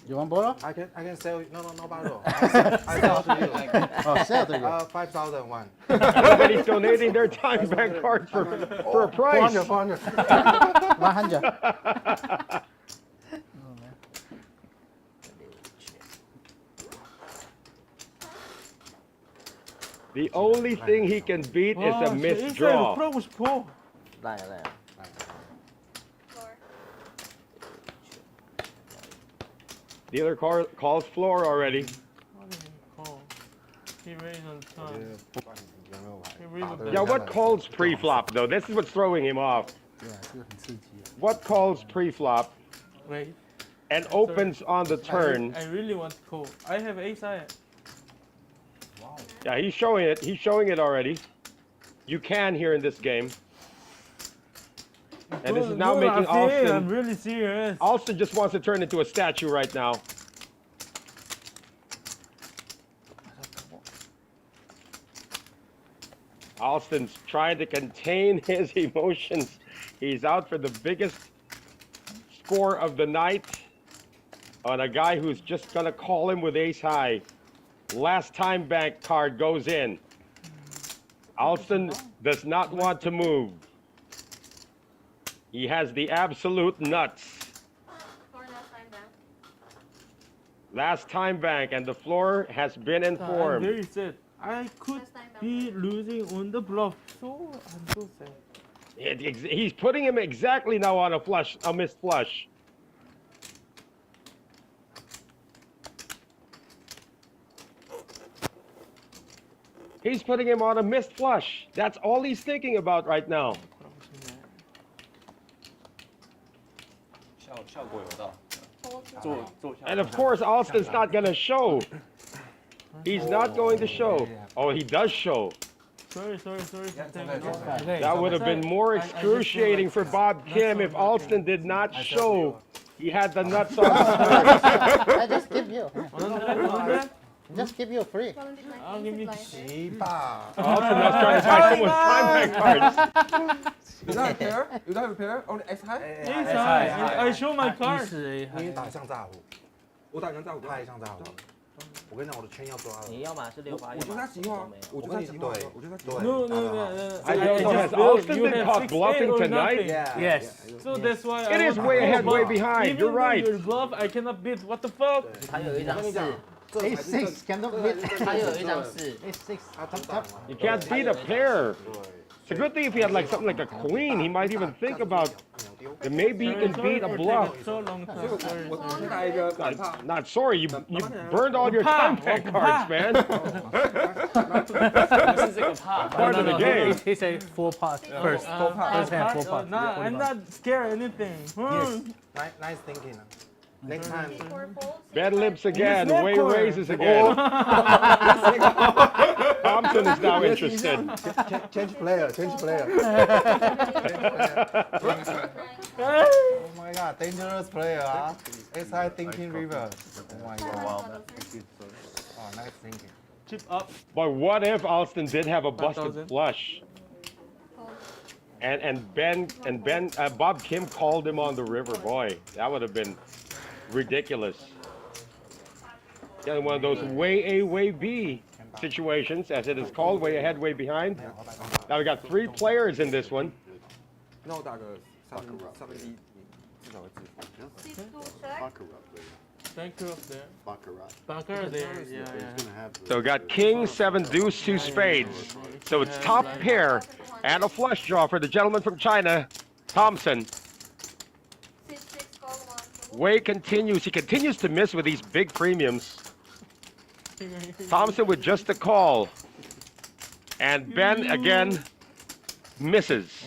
Speaker 4: You want borrow?
Speaker 7: I can sell you. No, borrow. I sell to you.
Speaker 4: Oh, sell to you.
Speaker 7: 5,001.
Speaker 1: Everybody's donating their time bank cards for a price.
Speaker 7: 400.
Speaker 4: 100.
Speaker 1: The only thing he can beat is a missed draw.
Speaker 3: 풀어보고 싶어.
Speaker 5: 나야.
Speaker 1: Dealer calls floor already.
Speaker 3: He raised on
Speaker 9: 我觉
Speaker 3: turn.
Speaker 9: 得不管你有没有牌，
Speaker 3: He raised
Speaker 9: 打
Speaker 3: on
Speaker 9: 的
Speaker 3: turn.
Speaker 1: Yeah, what calls pre-flop though? This is what's throwing him off.
Speaker 4: 对啊，这个很刺激啊。
Speaker 1: What calls pre-flop
Speaker 3: Wait.
Speaker 1: and opens on the turn?
Speaker 3: I really want to call. I have ace high.
Speaker 1: Yeah, he's showing it. He's showing it already. You can here in this game. And this is now making
Speaker 3: I'm
Speaker 1: Alston.
Speaker 3: really serious.
Speaker 1: Alston just wants to turn into a statue right now. Alston's trying to contain his emotions. He's out for the biggest score of the night on a guy who's just gonna call him with ace high. Last time bank card goes in. Alston does not want to move. He has the absolute nuts. Last time bank, and the floor has been
Speaker 3: I'm
Speaker 1: informed.
Speaker 3: very sad. I could be losing on the bluff. So I'm so sad.
Speaker 1: He's putting him exactly now on a missed flush. He's putting him on a missed flush. That's all he's thinking about right now.
Speaker 5: 效果有到，做下。
Speaker 1: And of course, Alston's not going to show. He's not going to show. Oh, he does show.
Speaker 3: Sorry.
Speaker 1: That would have been more excruciating for Bob Kim if Alston did not show. He had the nuts on.
Speaker 4: I just give you.
Speaker 3: 100?
Speaker 4: Just give you free.
Speaker 3: I'll give you.
Speaker 7: 骑吧。
Speaker 1: Alston was trying to buy someone's time bank cards.
Speaker 9: You don't have pair? You don't have pair? Only X high?
Speaker 3: Ace high. I show my
Speaker 4: 一
Speaker 3: card.
Speaker 4: 是 A
Speaker 7: 你
Speaker 4: 还
Speaker 7: 打像炸虎，
Speaker 9: 我打人家我
Speaker 7: 太像炸虎了。我跟你讲，我的圈要抓了。
Speaker 8: 你要么是68，
Speaker 9: 我觉得他急化，我觉得他急化，我觉得他急化。
Speaker 3: No.
Speaker 1: I don't know. Has
Speaker 3: just feel
Speaker 1: Alston
Speaker 3: you
Speaker 1: been
Speaker 3: have
Speaker 1: caught
Speaker 3: 6-8
Speaker 1: bluffing
Speaker 3: or
Speaker 1: tonight?
Speaker 3: nothing.
Speaker 4: Yes.
Speaker 3: So that's why
Speaker 1: It
Speaker 3: I
Speaker 1: is
Speaker 3: want
Speaker 1: way
Speaker 3: to
Speaker 1: ahead,
Speaker 3: call,
Speaker 1: way
Speaker 3: but
Speaker 1: behind.
Speaker 3: even
Speaker 1: You're
Speaker 3: though
Speaker 1: right.
Speaker 3: Your bluff, I cannot beat. What the fuck?
Speaker 8: 他有一张4，
Speaker 4: A6 cannot beat.
Speaker 8: 他有一张4，
Speaker 4: A6 top.
Speaker 1: You can't beat a pair. It's a good thing if he had like something like a queen. He might even think about that maybe he can beat a bluff.
Speaker 3: So long time.
Speaker 9: 我先打一个反怕，
Speaker 1: Not sorry, you burned all your time bank cards, man.
Speaker 5: 不是这个怕。
Speaker 1: Part of the game.
Speaker 4: He say 4 pot first. First hand 4 pot.
Speaker 3: Nah, I'm not scared of anything.
Speaker 7: Nice thinking. Next time.
Speaker 1: Bad lips again.
Speaker 3: Snap
Speaker 1: Way
Speaker 3: corner.
Speaker 1: raises again. Thompson is now interested.
Speaker 7: Change player.
Speaker 3: Hey!
Speaker 7: Oh my god, dangerous player 啊！Ace high thinking river. Oh my god. Oh, nice thinking.
Speaker 3: Chip up.
Speaker 1: But what if Alston did have a busted
Speaker 3: 1,000.
Speaker 1: flush? And Bob Kim called him on the river. Boy, that would have been ridiculous. Getting one of those way A, way B situations, as it is called, way ahead, way behind. Now we got 3 players in this one.
Speaker 9: 那我打个3分1，至少会制服。
Speaker 3: Thank you up there.
Speaker 2: Baccarat.
Speaker 3: Backer there. Yeah.
Speaker 2: He's gonna have the-
Speaker 1: So we got king, 7, deuce, 2 spades. So it's top pair and a flush draw for the gentleman from China, Thompson. Wei continues. He continues to miss with these big premiums. Thompson with just a call. And Ben again misses.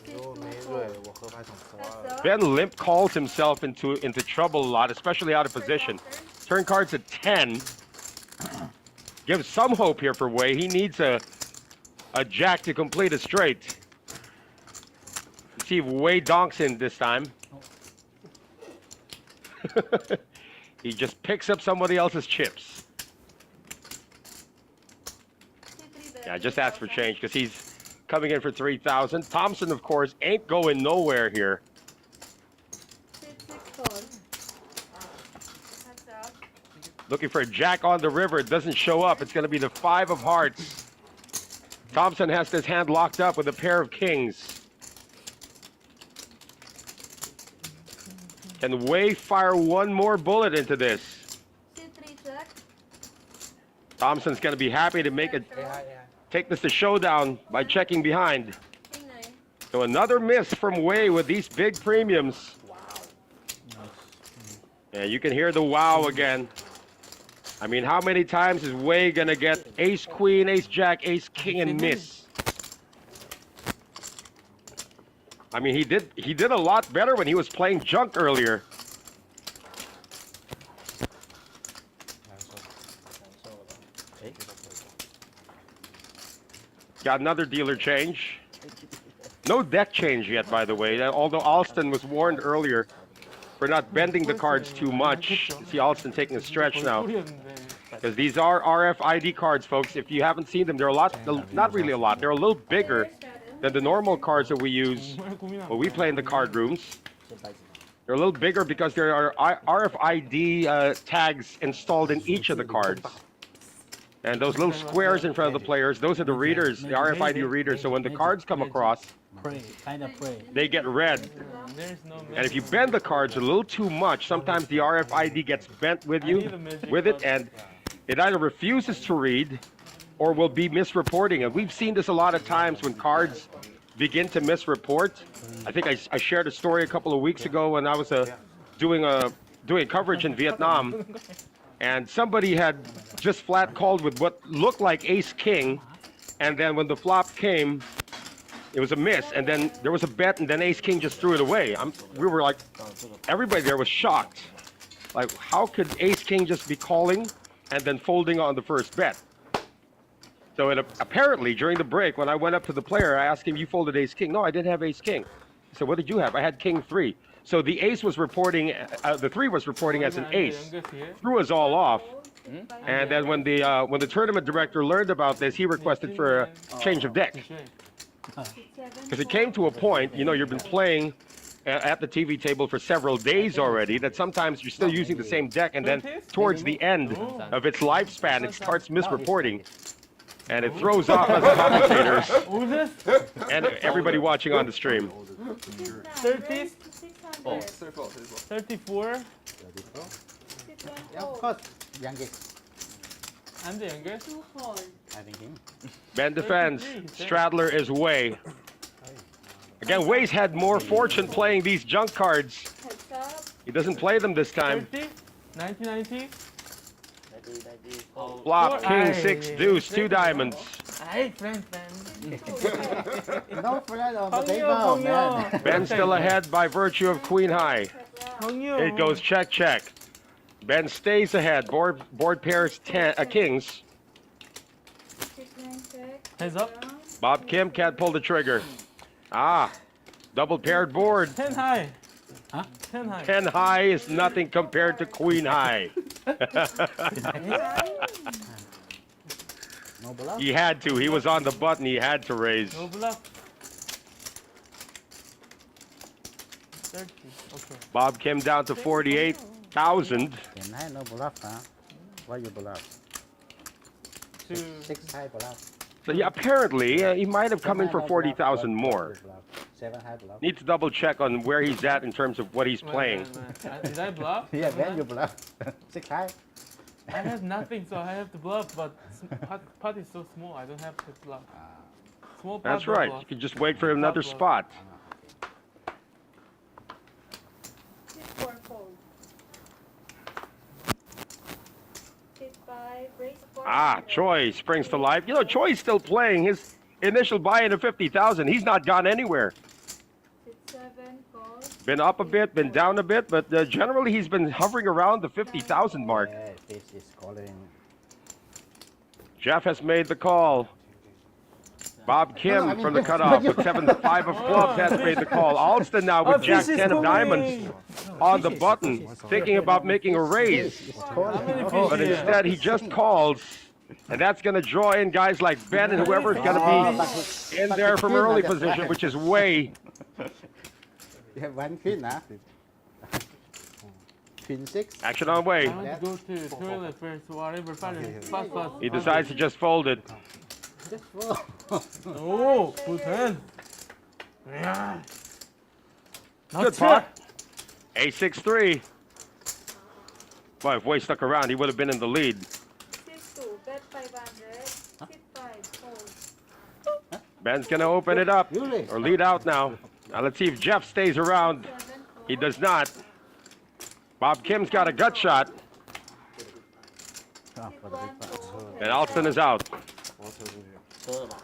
Speaker 7: 如果没瑞，我合牌桶刷了。
Speaker 1: Ben limp calls himself into trouble a lot, especially out of position. Turn cards at 10. Gives some hope here for Wei. He needs a jack to complete a straight. Let's see if Wei donks in this time. He just picks up somebody else's chips. Yeah, I just asked for change because he's coming in for 3,000. Thompson, of course, ain't going nowhere here. Looking for a jack on the river. It doesn't show up. It's going to be the 5 of hearts. Thompson has his hand locked up with a pair of kings. Can Wei fire one more bullet into this? Thompson's going to be happy to take this to showdown by checking behind. So another miss from Wei with these big premiums. Yeah, you can hear the wow again. I mean, how many times is Wei gonna get ace queen, ace jack, ace king, and miss? I mean, he did a lot better when he was playing junk earlier. Got another dealer change. No deck change yet, by the way. Although Alston was warned earlier for not bending the cards too much. You see Alston taking a stretch now. Because these are RFID cards, folks. If you haven't seen them, they're a lot, not really a lot. They're a little bigger than the normal cards that we use when we play in the card rooms. They're a little bigger because there are RFID tags installed in each of the cards. And those little squares in front of the players, those are the readers, the RFID readers. So when the cards come across, they get read. And if you bend the cards a little too much, sometimes the RFID gets bent with it, and it either refuses to read or will be misreporting. And we've seen this a lot of times when cards begin to misreport. I think I shared a story a couple of weeks ago when I was doing coverage in Vietnam. And somebody had just flat called with what looked like ace king, and then when the flop came, it was a miss, and then there was a bet, and then ace king just threw it away. We were like, everybody there was shocked. Like, how could ace king just be calling and then folding on the first bet? So apparently during the break, when I went up to the player, I asked him, "You folded ace king?" "No, I didn't have ace king." He said, "What did you have?" "I had king 3. So the ace was reporting, the 3 was reporting as an ace, threw us all off. And then when the tournament director learned about this, he requested for a change of deck. Because it came to a point, you know, you've been playing at the TV table for several days already, that sometimes you're still using the same deck, and then towards the end of its lifespan, it starts misreporting. And it throws off us commentators and everybody watching on the stream.
Speaker 3: 30? 34?
Speaker 4: Of course, youngest.
Speaker 3: I'm the youngest.
Speaker 1: Ben defends. Stradler is Wei. Again, Wei's had more fortune playing these junk cards. He doesn't play them this time.
Speaker 3: 30? 1990?
Speaker 1: Flop, king, 6, deuce, 2 diamonds.
Speaker 3: Hey, friend.
Speaker 4: No friend on the table, man.
Speaker 1: Ben's still ahead by virtue of queen high. It goes check, check. Ben stays ahead. Board pairs kings.
Speaker 3: Heads up.
Speaker 1: Bob Kim can't pull the trigger. Double paired board.
Speaker 3: 10 high.
Speaker 4: Huh?
Speaker 3: 10 high.
Speaker 1: 10 high is nothing compared to queen high.
Speaker 4: No bluff.
Speaker 1: He had to. He was on the button. He had to raise.
Speaker 3: No bluff. 30. Okay.
Speaker 1: Bob Kim down to 48,000.
Speaker 4: No bluff, huh? Why you bluff? 6 high bluff.
Speaker 1: So yeah, apparently he might have come in for 40,000 more.
Speaker 4: 7 high bluff.
Speaker 1: Need to double check on where he's at in terms of what he's playing.
Speaker 3: Wait. Did I bluff?
Speaker 4: Yeah, then you bluff. 6 high.
Speaker 3: I have nothing, so I have to bluff, but pot is so small, I don't have to bluff. Small pot.
Speaker 1: That's right.
Speaker 3: Bluff.
Speaker 1: You can just wait for another spot. Choi springs to life. You know, Choi's still playing. His initial buy-in of 50,000. He's not gone anywhere. Been up a bit, been down a bit, but generally he's been hovering around the 50,000 mark.
Speaker 4: Yeah, this is calling.
Speaker 1: Jeff has made the call. Bob Kim from the cutoff with 7-5 of clubs has made the call. Alston now with Jack 10 of diamonds on the button, thinking about making a raise. But instead he just calls. And that's going to draw in guys like Ben and whoever's going to be in there from early position, which is Wei.
Speaker 4: You have 1 queen, huh? Queen 6.
Speaker 1: Action on Wei.
Speaker 3: I want to go to the toilet first, whatever. Fast.
Speaker 1: He decides to just fold it.
Speaker 4: Just fold.
Speaker 3: Oh, good hand. Yeah.
Speaker 1: Good pot. A6-3. Boy, if Wei stuck around, he would have been in the lead. Ben's going to open it up, or lead out now. Now let's see if Jeff stays around. He does not. Bob Kim's got a gut shot. And Alston is out.
Speaker 8: 车了吧？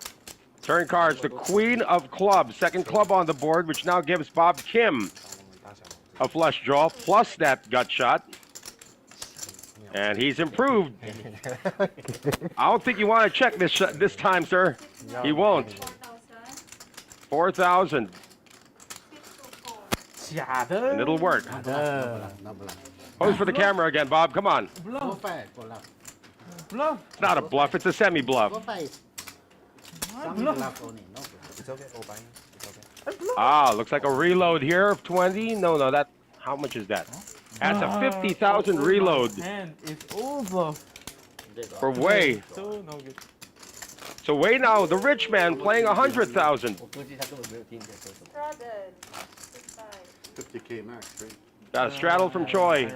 Speaker 1: Turn cards, the Queen of Clubs. Second club on the board, which now gives Bob Kim a flush draw, plus that gut shot. And he's improved. I don't think you want to check this time, sir. He won't. 4,000.
Speaker 3: 假的
Speaker 1: And it'll work.
Speaker 3: 假的
Speaker 1: Pose for the camera again, Bob. Come on.
Speaker 3: bluff
Speaker 4: bluff.
Speaker 1: It's not a bluff, it's a semi-bluff.
Speaker 7: It's okay, open. It's okay.
Speaker 1: Ah, looks like a reload here of 20. No, that. How much is that? That's a 50,000 reload
Speaker 3: and it's all bluff
Speaker 1: for Wei.
Speaker 3: so no good
Speaker 1: So Wei now, the rich man, playing 100,000.
Speaker 8: 我估计他根本没有听你在说什么。
Speaker 6: Straddle. Goodbye.
Speaker 2: 50K max, right?
Speaker 1: Got a straddle from Choi.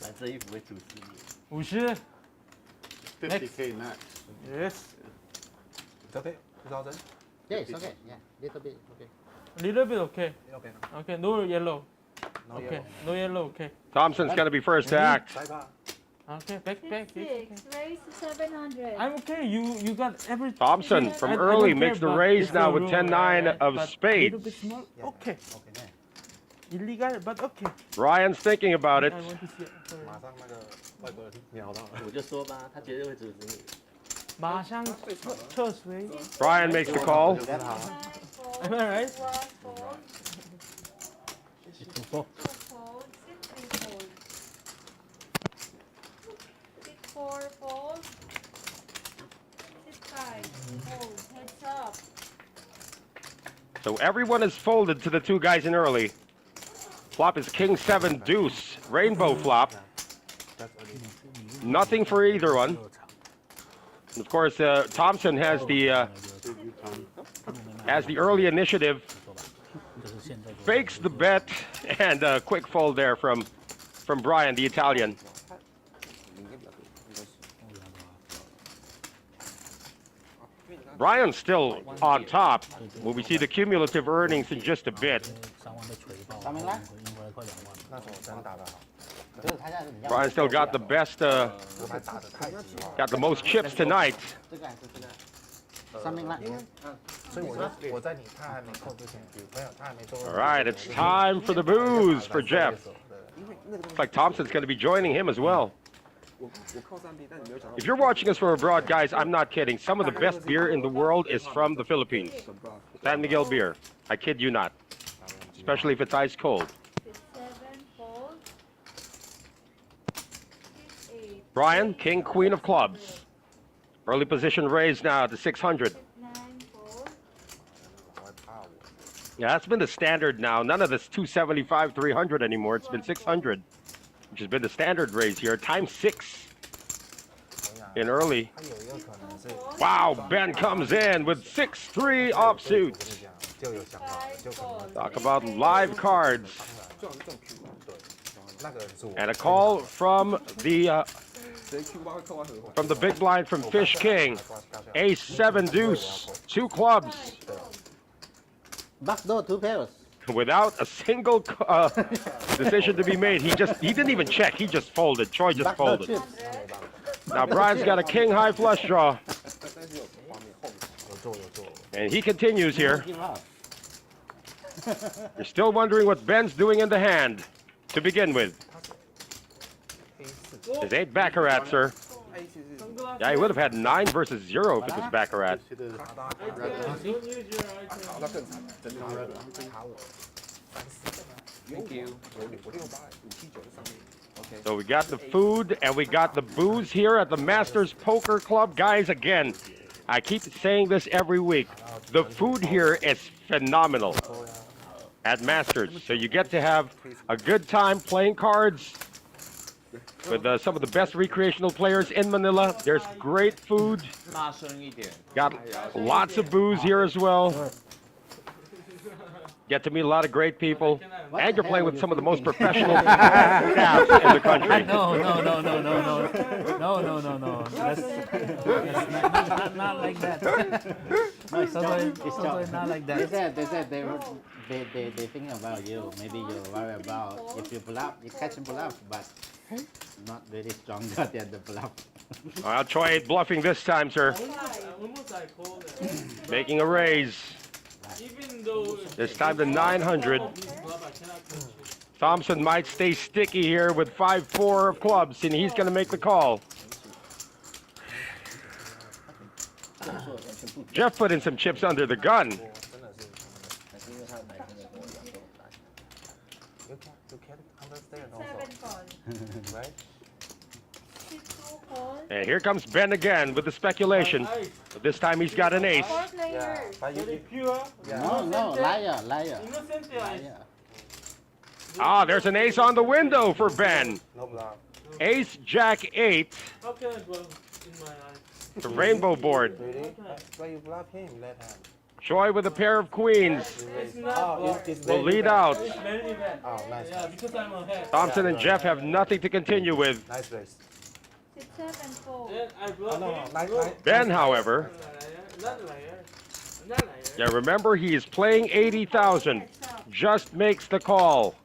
Speaker 8: 蓝色衣服会主持你。
Speaker 3: 50
Speaker 2: 50K max.
Speaker 3: yes
Speaker 7: It's okay. 2000.
Speaker 8: Yeah, it's okay. Yeah, little bit okay.
Speaker 3: little bit okay
Speaker 7: Okay.
Speaker 3: okay no yellow
Speaker 7: No
Speaker 3: okay
Speaker 7: yellow.
Speaker 3: no yellow okay
Speaker 1: Thompson's gonna be first to act.
Speaker 7: Side bar.
Speaker 3: okay back it's okay.
Speaker 6: 6, raise to 700.
Speaker 3: I'm okay you got everything
Speaker 1: Thompson from
Speaker 3: I don't
Speaker 1: early
Speaker 3: care,
Speaker 1: makes the
Speaker 3: but
Speaker 1: raise
Speaker 3: it's
Speaker 1: now
Speaker 3: a
Speaker 1: with
Speaker 3: rule,
Speaker 1: 10-9
Speaker 3: right?
Speaker 1: of
Speaker 3: But
Speaker 1: spades.
Speaker 3: little bit small
Speaker 7: Yeah.
Speaker 3: okay
Speaker 7: Okay.
Speaker 3: illegal but okay
Speaker 1: Ryan's thinking about it.
Speaker 3: I want to see it. Sorry.
Speaker 7: 马上那个外国人秒到了。
Speaker 8: 我就说吧，他绝对会主持你。
Speaker 3: 马上撤水
Speaker 1: Brian makes the call.
Speaker 7: 就是他。
Speaker 6: Fold.
Speaker 3: Am I right?
Speaker 6: 1 fold. 2 fold. 6 3 fold. 6 4 fold. 6 5 fold. Heads up.
Speaker 1: So everyone is folded to the two guys in early. Flop is King 7 Deuce. Rainbow flop. Nothing for either one. And of course, Thompson has the early initiative. Fakes the bet and a quick fold there from Brian, the Italian. Brian's still on top. When we see the cumulative earnings in just a bit.
Speaker 4: 3万的锤爆，应该快2万。
Speaker 7: 那时候真打得好，
Speaker 1: Brian still got the best,
Speaker 7: 我还打得太急了，
Speaker 1: got the most chips tonight.
Speaker 8: 这个还是这个？上面那。
Speaker 7: 所以我在你他还没扣之前，没有他还没做。
Speaker 1: All right, it's time for the booze for Jeff. Looks like Thompson's going to be joining him as well. If you're watching us from abroad, guys, I'm not kidding. Some of the best beer in the world is from the Philippines. San Miguel beer. I kid you not. Especially if it's ice cold.
Speaker 6: 6 7 fold. 6 8.
Speaker 1: Brian, King, Queen of Clubs. Early position raised now to 600.
Speaker 6: 9 fold.
Speaker 1: Yeah, that's been the standard now. None of this 275, 300 anymore. It's been 600, which has been the standard raise here. Times 6 in early.
Speaker 7: 他有一个可能是
Speaker 1: Wow, Ben comes in with 6-3 offsuit.
Speaker 7: 就有想法，就可能
Speaker 1: Talk about live cards.
Speaker 7: 对，那个人是我。
Speaker 1: And a call from the big blind from Fish King. Ace 7 deuce, 2 clubs.
Speaker 8: Backdoor 2 pairs.
Speaker 1: Without a single decision to be made. He didn't even check. He just folded. Choi just
Speaker 8: Backdoor
Speaker 1: folded.
Speaker 8: chips.
Speaker 1: Now Brian's got a king high flush draw.
Speaker 7: 有做有做，
Speaker 1: And he continues here.
Speaker 8: Give up.
Speaker 1: You're still wondering what Ben's doing in the hand to begin with. His 8 Baccarat, sir. Yeah, he would have had 9 versus 0 if it was Baccarat.
Speaker 8: Thank you.
Speaker 1: So we got the food and we got the booze here at the Masters Poker Club. Guys, again, I keep saying this every week. The food here is phenomenal at Masters. So you get to have a good time playing cards with some of the best recreational players in Manila. There's great food.
Speaker 5: 大声一点。
Speaker 1: Got lots of booze here as well. Get to meet a lot of great people. And you're playing with some of the most professional staffs in the country.
Speaker 4: No. That's not like that. No, it's totally not like
Speaker 8: They
Speaker 4: that.
Speaker 8: said they think about you. Maybe you worry about if you bluff, you catch a bluff, but not very stronger than the bluff.
Speaker 1: Well, Choi ain't bluffing this time, sir.
Speaker 3: Almost I called it.
Speaker 1: Making a raise.
Speaker 3: Even though
Speaker 1: This time to 900.
Speaker 3: this bluff, I cannot catch it.
Speaker 1: Thompson might stay sticky here with 5-4 of clubs, and he's going to make the call. Jeff put in some chips under the gun.
Speaker 9: 真的是，因为他的奶跟我一样都大。You can't understand also,
Speaker 6: 7 call.
Speaker 9: right?
Speaker 6: 2 call.
Speaker 1: And here comes Ben again with the speculation. But this time he's got an ace.
Speaker 6: 4
Speaker 9: Yeah,
Speaker 6: players.
Speaker 9: but
Speaker 3: Very
Speaker 9: you,
Speaker 3: pure.
Speaker 8: No, liar.
Speaker 3: Innocent eyes.
Speaker 1: Ah, there's an ace on the window for Ben.
Speaker 9: no bluff.
Speaker 1: Ace, Jack, 8.
Speaker 3: How can I bluff in my eyes?
Speaker 1: The rainbow board.
Speaker 9: Really? Why you bluff him? Let him.
Speaker 1: Choi with a pair of queens
Speaker 3: It's not
Speaker 9: Oh,
Speaker 3: bluff.
Speaker 9: it's
Speaker 1: will
Speaker 9: very
Speaker 1: lead
Speaker 9: bad.
Speaker 1: out.
Speaker 3: It's very bad.
Speaker 9: Oh, nice.
Speaker 3: Yeah, because I'm ahead.
Speaker 1: Thompson and Jeff have nothing to continue with.
Speaker 9: Nice race.
Speaker 6: 6, 7 fold.
Speaker 3: Then I
Speaker 9: Oh,
Speaker 3: bluff
Speaker 9: no,
Speaker 3: him.
Speaker 9: nice,
Speaker 3: Go.
Speaker 9: nice.
Speaker 1: Ben, however,
Speaker 3: Not liar. Not liar.
Speaker 1: yeah, remember he is playing 80,000.
Speaker 6: Heads up.
Speaker 1: Just makes the call.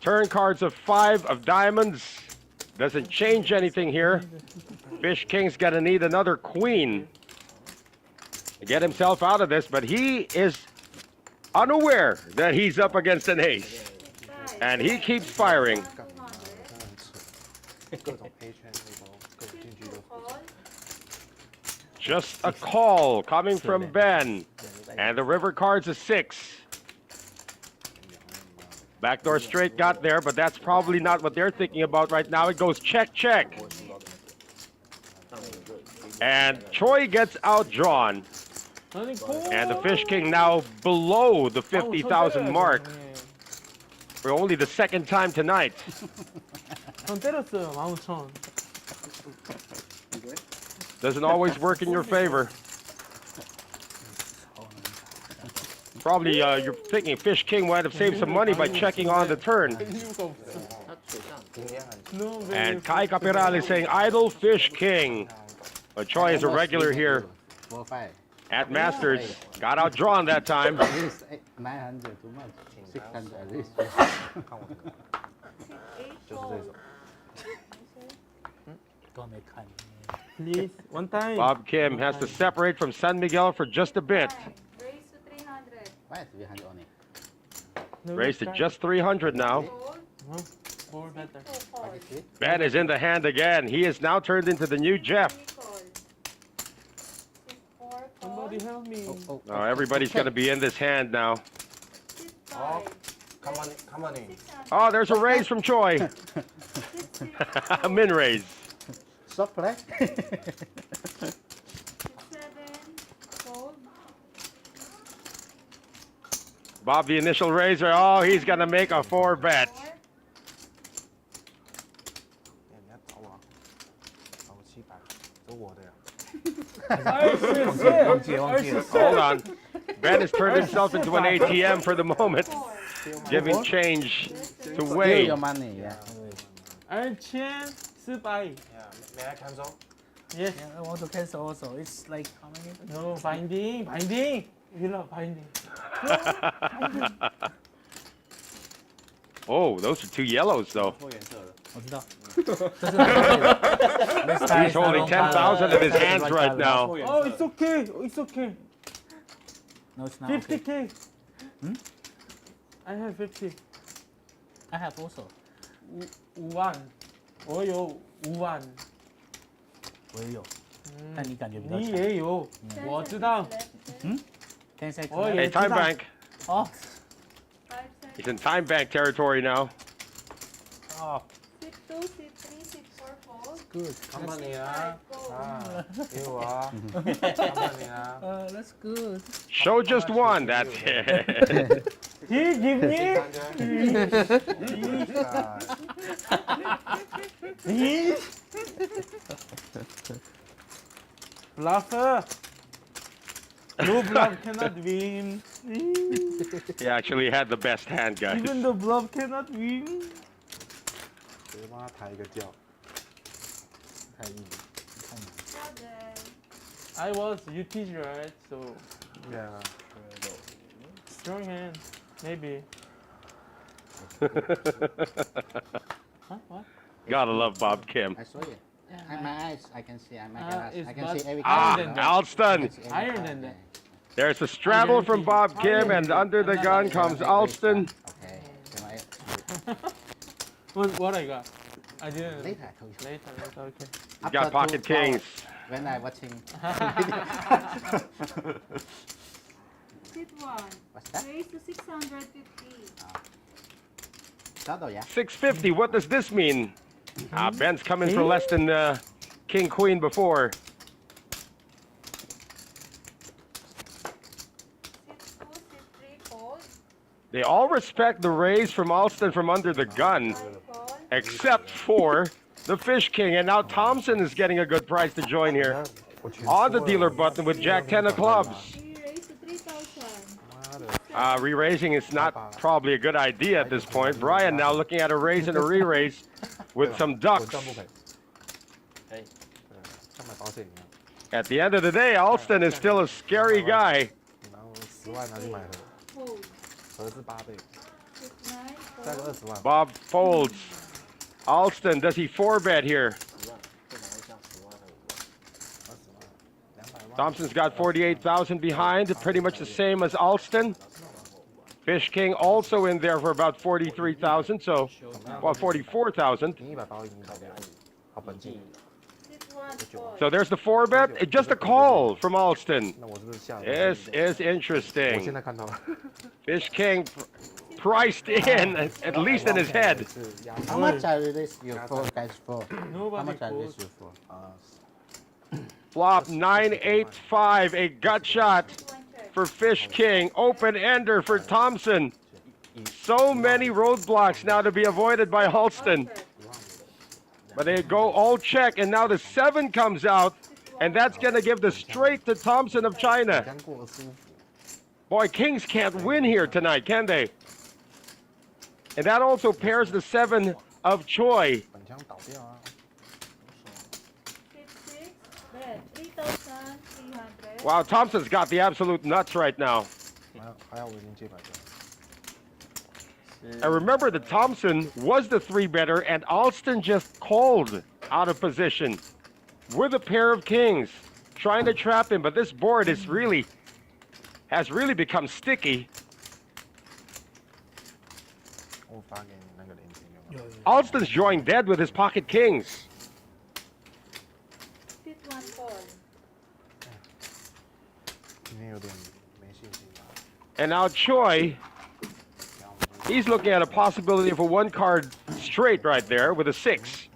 Speaker 1: Turn cards of 5 of diamonds. Doesn't change anything here. Fish King's gonna need another queen to get himself out of this, but he is unaware that he's up against an ace.
Speaker 6: 6, 5.
Speaker 1: And he keeps firing.
Speaker 6: 200.
Speaker 9: 各种黑圈那种，各种进去
Speaker 6: 2
Speaker 9: 都。
Speaker 6: call.
Speaker 1: Just a call coming from Ben. And the river card's a 6. Backdoor straight got there, but that's probably not what they're thinking about right now. It goes check, check. And Choi gets outdrawn. And the Fish King now below the 50,000 mark for only the second time tonight.
Speaker 3: 전 때렸어요. 15,000.
Speaker 1: Doesn't always work in your favor. Probably you're thinking Fish King might have saved some money by checking on the turn.
Speaker 3: No, very
Speaker 1: And Kai Capiral is saying idle Fish King. But Choi is a regular here
Speaker 8: 4-5.
Speaker 1: at Masters. Got outdrawn that time.
Speaker 8: At least 900 too much. 600 at least.
Speaker 9: 看我的，
Speaker 6: 8
Speaker 9: 就是这
Speaker 6: call.
Speaker 9: 种。
Speaker 4: 都没看。
Speaker 3: Please, one time.
Speaker 1: Bob Kim has to separate from San Miguel for just a bit.
Speaker 6: Raise to 300.
Speaker 8: Why 300 only?
Speaker 3: No,
Speaker 1: Raised to
Speaker 3: try.
Speaker 1: just 300 now.
Speaker 6: Fold.
Speaker 3: No, four better.
Speaker 6: 2 call.
Speaker 1: Ben is in the hand again. He is now turned into the new Jeff.
Speaker 6: 3 call. 6, 4 call.
Speaker 3: Somebody help me.
Speaker 1: Oh, everybody's going to be in this hand now.
Speaker 6: 6, 5.
Speaker 9: Come on, come on in.
Speaker 6: 600.
Speaker 1: Oh, there's a raise from Choi.
Speaker 6: 6, 6
Speaker 1: A min raise.
Speaker 8: Stop play.
Speaker 6: 7 fold.
Speaker 1: Bob, the initial raiser. Oh, he's going to make a 4 bet.
Speaker 6: 4.
Speaker 9: 哎，你要找我啊，找我700，这我的呀。
Speaker 4: 忘记了。
Speaker 1: Hold on. Ben has turned himself into an ATM for the moment,
Speaker 6: 4.
Speaker 1: giving change to
Speaker 8: Steal
Speaker 1: Wade.
Speaker 8: your money, yeah.
Speaker 3: 2,400.
Speaker 9: Yeah, may I cancel?
Speaker 3: Yes.
Speaker 4: Yeah, I want to cancel also. It's like how many?
Speaker 3: No, binding. Binding. You love binding.
Speaker 1: Oh, those are 2 yellows, though.
Speaker 8: 错颜色了。
Speaker 4: 我知道。This time
Speaker 1: He's holding 10,000 in his hands right now.
Speaker 3: Oh, it's okay. It's okay.
Speaker 4: No, it's not. Okay.
Speaker 3: 50K. I have 50.
Speaker 4: I have also.
Speaker 3: 5만. 我有5만.
Speaker 4: 我也有，但你感觉比较
Speaker 3: 你
Speaker 4: 强。
Speaker 3: 也有，我知道。
Speaker 4: 10 seconds.
Speaker 3: 我
Speaker 1: Hey,
Speaker 3: 也知
Speaker 1: Time
Speaker 3: 道。
Speaker 1: Bank.
Speaker 4: 哦
Speaker 6: 5 seconds.
Speaker 1: He's in Time Bank territory now.
Speaker 3: 哦
Speaker 6: 6, 2, 6, 3, 6, 4 fold.，good.
Speaker 9: Come on in 啊，
Speaker 6: Go.
Speaker 9: 啊，给我啊，Come on in 啊。
Speaker 4: That's good.
Speaker 1: Show just one. That's it.
Speaker 3: He give me.
Speaker 9: 600
Speaker 3: Bluffer. No bluff cannot win.
Speaker 1: He actually had the best hand, guys.
Speaker 3: Even the bluff cannot win.
Speaker 9: 直接帮他抬一个轿。
Speaker 4: 太硬了，太难。
Speaker 6: 7.
Speaker 3: I was you teacher, right? So
Speaker 7: Yeah.
Speaker 3: strong hand, maybe. Huh? What?
Speaker 1: Gotta love Bob Kim.
Speaker 8: I saw you. My eyes, I can see.
Speaker 3: It's
Speaker 8: I can
Speaker 3: but
Speaker 8: see every
Speaker 3: higher
Speaker 8: color.
Speaker 3: than that.
Speaker 1: Alston.
Speaker 3: Higher than that.
Speaker 1: There's a straddle from Bob Kim, and under the gun comes Alston.
Speaker 8: Okay.
Speaker 3: What I got? I didn't.
Speaker 8: Later, I told you.
Speaker 3: Later, okay.
Speaker 1: He's got pocket kings.
Speaker 8: When I watching.
Speaker 6: Sit one.
Speaker 8: What's that?
Speaker 6: Raise to 650.
Speaker 8: Shadow, yeah.
Speaker 1: 650. What does this mean? Ben's coming for less than King Queen before.
Speaker 6: Sit two, sit three, fold.
Speaker 1: They all respect the raise from Alston from under the gun,
Speaker 6: Five, fold.
Speaker 1: except for the Fish King. And now Thompson is getting a good price to join here. On the dealer button with Jack 10 of clubs.
Speaker 6: Three, raise to 3,000.
Speaker 1: Re-raising is not probably a good idea at this point. Brian now looking at a raise and a re-raise with some ducks. At the end of the day, Alston is still a scary guy.
Speaker 6: Fold. Sit nine, fold.
Speaker 1: Bob folds. Alston, does he 4-bet here? Thompson's got 48,000 behind, pretty much the same as Alston. Fish King also in there for about 43,000, so, well, 44,000.
Speaker 6: Sit one, fold.
Speaker 1: So there's the 4-bet. Just a call from Alston. This is interesting. Fish King priced in, at least in his head.
Speaker 8: How much I release you for, guys, for? How
Speaker 3: Nobody
Speaker 8: much I release
Speaker 3: calls.
Speaker 8: you for?
Speaker 1: Flop 985, a gut shot
Speaker 6: One check.
Speaker 1: for Fish King. Open ender for Thompson. So many roadblocks now to be avoided by Alston.
Speaker 6: Check.
Speaker 1: But they go all check, and now the 7 comes out, and that's going to give the straight to Thompson of China. Boy, Kings can't win here tonight, can they? And that also pairs the 7 of Choi.
Speaker 6: Sit six, bet 3,300.
Speaker 1: Wow, Thompson's got the absolute nuts right now. And remember that Thompson was the 3-better, and Alston just called out of position with a pair of kings, trying to trap him. But this board has really become sticky. Alston's drawing dead with his pocket kings.
Speaker 6: Sit one, fold.
Speaker 1: And now Choi, he's looking at a possibility of a 1-card straight right there with a 6.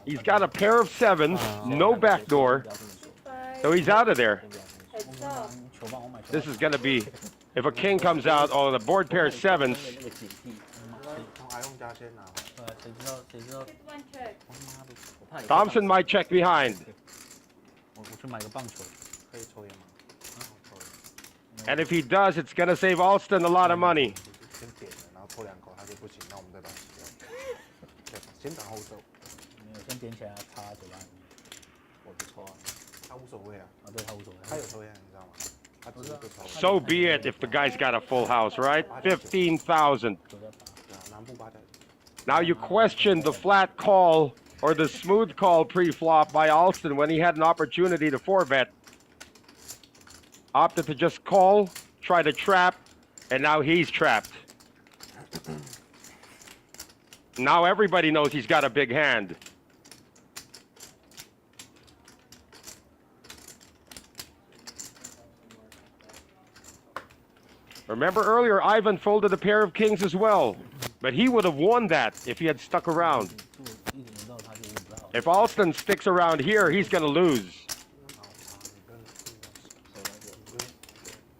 Speaker 1: He's got a pair of 7s, no backdoor,
Speaker 6: Sit five.
Speaker 1: so he's out of there.
Speaker 6: Heads up.
Speaker 1: This is going to be, if a king comes out, oh, the board pair 7s.
Speaker 6: Sit one, check.
Speaker 1: Thompson might check behind.
Speaker 4: 我去买个棒球。
Speaker 1: And if he does, it's going to save Alston a lot of money.
Speaker 4: 没有，先点起来插嘴巴里面。我不抽啊。他无所谓啊。啊，对他无所谓。他有抽烟，你知道吗？他只是不抽。
Speaker 1: So be it if the guy's got a full house, right? 15,000. Now you question the flat call or the smooth call pre-flop by Alston when he had an opportunity to 4-bet. Opted to just call, try to trap, and now he's trapped. Now everybody knows he's got a big hand. Remember earlier, Ivan folded a pair of kings as well, but he would have won that if he had stuck around.
Speaker 4: 一点到他就不知道。
Speaker 1: If Alston sticks around here, he's going to lose.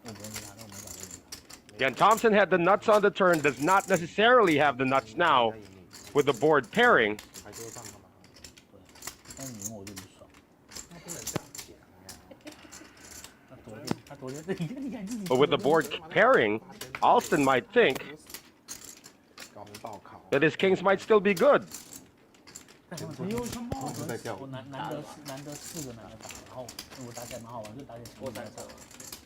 Speaker 4: 我不用跟他，那我没法跟你。
Speaker 1: Again, Thompson had the nuts on the turn, does not necessarily have the nuts now with the board pairing.
Speaker 4: 但是你赢我就不爽。他昨天你看自己。
Speaker 1: But with the board pairing, Alston might think that his kings might still be good.
Speaker 2: 是在跳舞
Speaker 4: 我难得4个男的打，然后我打起来蛮好玩，就打起来
Speaker 9: 过3场。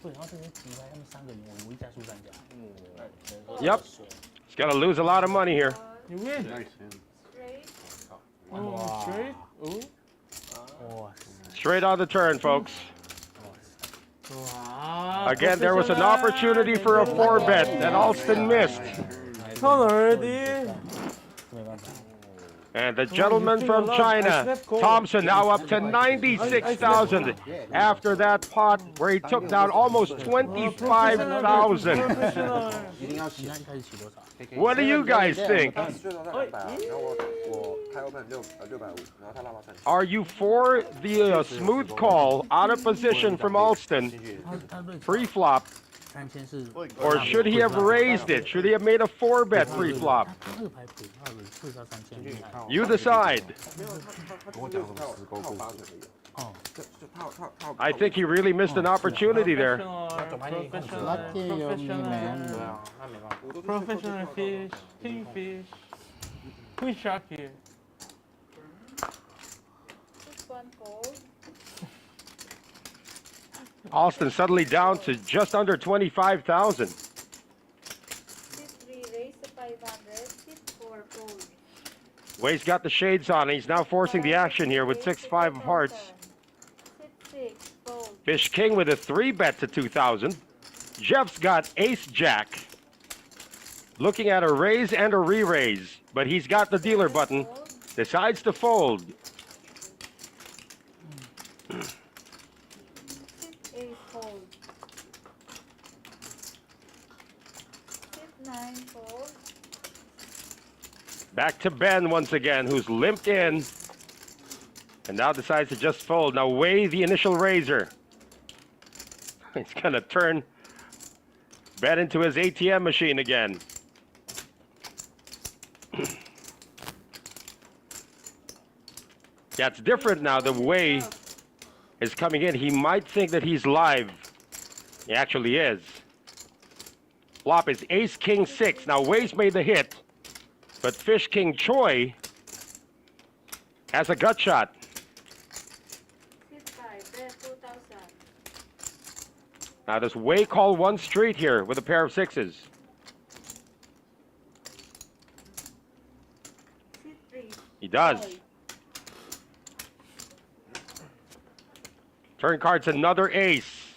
Speaker 4: 对，然后这些棋牌他们3个赢，我一家输3家。
Speaker 1: Yep. He's gonna lose a lot of money here.
Speaker 3: You win.
Speaker 2: Nice hand.
Speaker 6: Straight.
Speaker 3: Oh, straight. Oh.
Speaker 4: 哇
Speaker 1: Straight on the turn, folks.
Speaker 3: Wow.
Speaker 1: Again, there was an opportunity for a 4-bet that Alston missed.
Speaker 3: Turn already.
Speaker 4: 没办法。
Speaker 1: And the gentleman from China, Thompson, now up to 96,000 after that pot where he took down almost 25,000.
Speaker 4: 一定要起。那一开始起多少？
Speaker 1: What do you guys think?
Speaker 9: 最多在200啊，然后我开 open 650，然后他拉到300。
Speaker 1: Are you for the smooth call out of position from Alston,
Speaker 4: 他对
Speaker 1: pre-flop,
Speaker 4: 3000是。
Speaker 1: or should he have raised it? Should he have made a 4-bet pre-flop?
Speaker 4: 他这个牌普，他的最少3000厉害。
Speaker 1: You decide.
Speaker 9: 没有他
Speaker 2: 我讲什么10勾
Speaker 9: 套
Speaker 2: 勾
Speaker 9: 8的而已。
Speaker 4: 哦，
Speaker 9: 就套。
Speaker 1: I think he really missed an opportunity there.
Speaker 3: Professional.
Speaker 8: Lucky you, me, man.
Speaker 9: 对啊，那没办法。
Speaker 3: Professional fish. King fish. Who's shark here?
Speaker 6: This one fold.
Speaker 1: Alston suddenly down to just under 25,000.
Speaker 6: This 3 raise to 500. This 4 fold.
Speaker 1: Way's got the shades on. He's now forcing the action here with 6-5 of hearts.
Speaker 6: Sit 6 fold.
Speaker 1: Fish King with a 3-bet to 2,000. Jeff's got Ace-Jack. Looking at a raise and a re-raise, but he's got the dealer button.
Speaker 6: Fold.
Speaker 1: Decides to fold.
Speaker 6: Sit 8 fold. Sit 9 fold.
Speaker 1: Back to Ben once again, who's limped in. And now decides to just fold. Now weigh the initial raiser. He's gonna turn Ben into his ATM machine again. Yeah, it's different now. The way is coming in. He might think that he's live. He actually is. Flop is Ace King 6. Now Wei's made the hit, but Fish King Choi has a gut shot.
Speaker 6: Sit 5. Bet 2,000.
Speaker 1: Now does Wei call one straight here with a pair of 6s?
Speaker 6: Sit 3.
Speaker 1: He does.
Speaker 6: Fold.
Speaker 1: Turn card's another ace.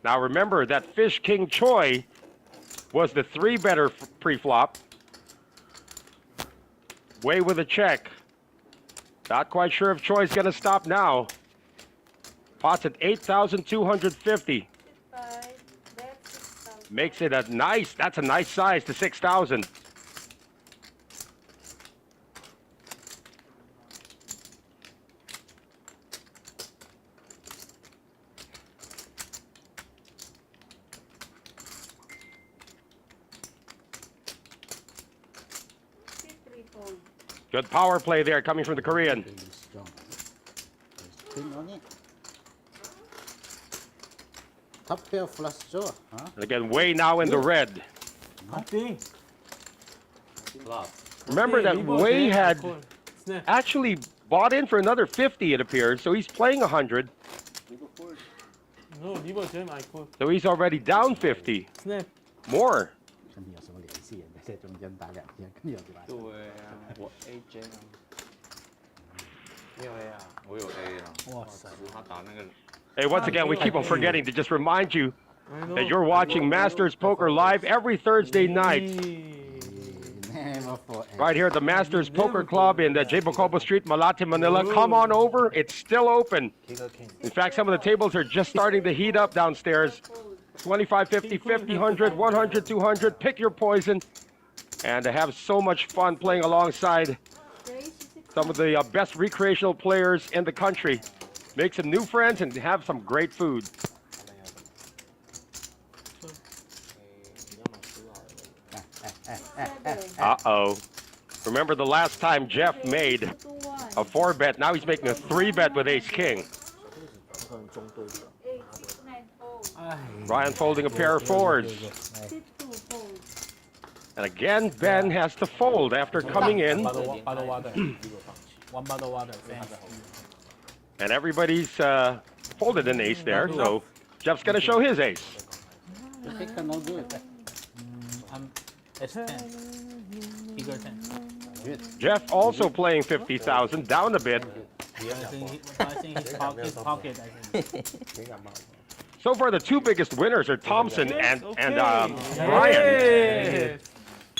Speaker 1: Now remember that Fish King Choi was the 3-better pre-flop. Wei with a check. Not quite sure if Choi's gonna stop now. Pot's at 8,250.
Speaker 6: Sit 5. Bet 6,000.
Speaker 1: Makes it that's a nice size to 6,000.
Speaker 6: Sit 3 fold.
Speaker 1: Good power play there coming from the Korean.
Speaker 8: Very strong. Spin on it. Top pair flush draw, huh?
Speaker 1: And again, Wei now in the red.
Speaker 3: Nothing.
Speaker 1: Remember that Wei had
Speaker 3: Snap.
Speaker 1: actually bought in for another 50, it appears, so he's playing 100.
Speaker 3: No, 리버 잼 I call.
Speaker 1: So he's already down 50.
Speaker 3: Snap.
Speaker 1: More.
Speaker 8: 看你有什么联系，在中间打2天，跟你有对吧？
Speaker 9: 对啊，我 AJ 啊，没有 A 啊，我有 A 啊。
Speaker 4: 哇塞！
Speaker 9: 他打那个
Speaker 1: Hey, once again, we keep on forgetting to just remind you
Speaker 3: I know.
Speaker 1: that you're watching Masters Poker live every Thursday night
Speaker 8: Never for
Speaker 1: right here at the Masters Poker Club in the Bocobo Street, Malate, Manila. Come on over. It's still open. In fact, some of the tables are just starting to heat up downstairs. 25, 50, 50, 100, 100, 200. Pick your poison. And to have so much fun playing alongside
Speaker 6: Raise to 600.
Speaker 1: some of the best recreational players in the country. Make some new friends and have some great food.
Speaker 6: 7.
Speaker 1: Uh-oh. Remember the last time Jeff made
Speaker 6: Raise to 1.
Speaker 1: a 4-bet. Now he's making a 3-bet with Ace King.
Speaker 6: 8, 6, 9 fold.
Speaker 1: Ryan folding a pair of 4s.
Speaker 6: Sit 2 fold.
Speaker 1: And again, Ben has to fold after coming in.
Speaker 4: 巴多瓦的。one bottle water. Thanks.
Speaker 1: And everybody's folded an ace there, so Jeff's gonna show his ace.
Speaker 8: You pick a no good.
Speaker 4: I'm S10. Bigger 10.
Speaker 8: Good.
Speaker 1: Jeff also playing 50,000, down a bit.
Speaker 4: I think his pocket, I think.
Speaker 1: So far, the two biggest winners are Thompson and Brian.
Speaker 3: Yes.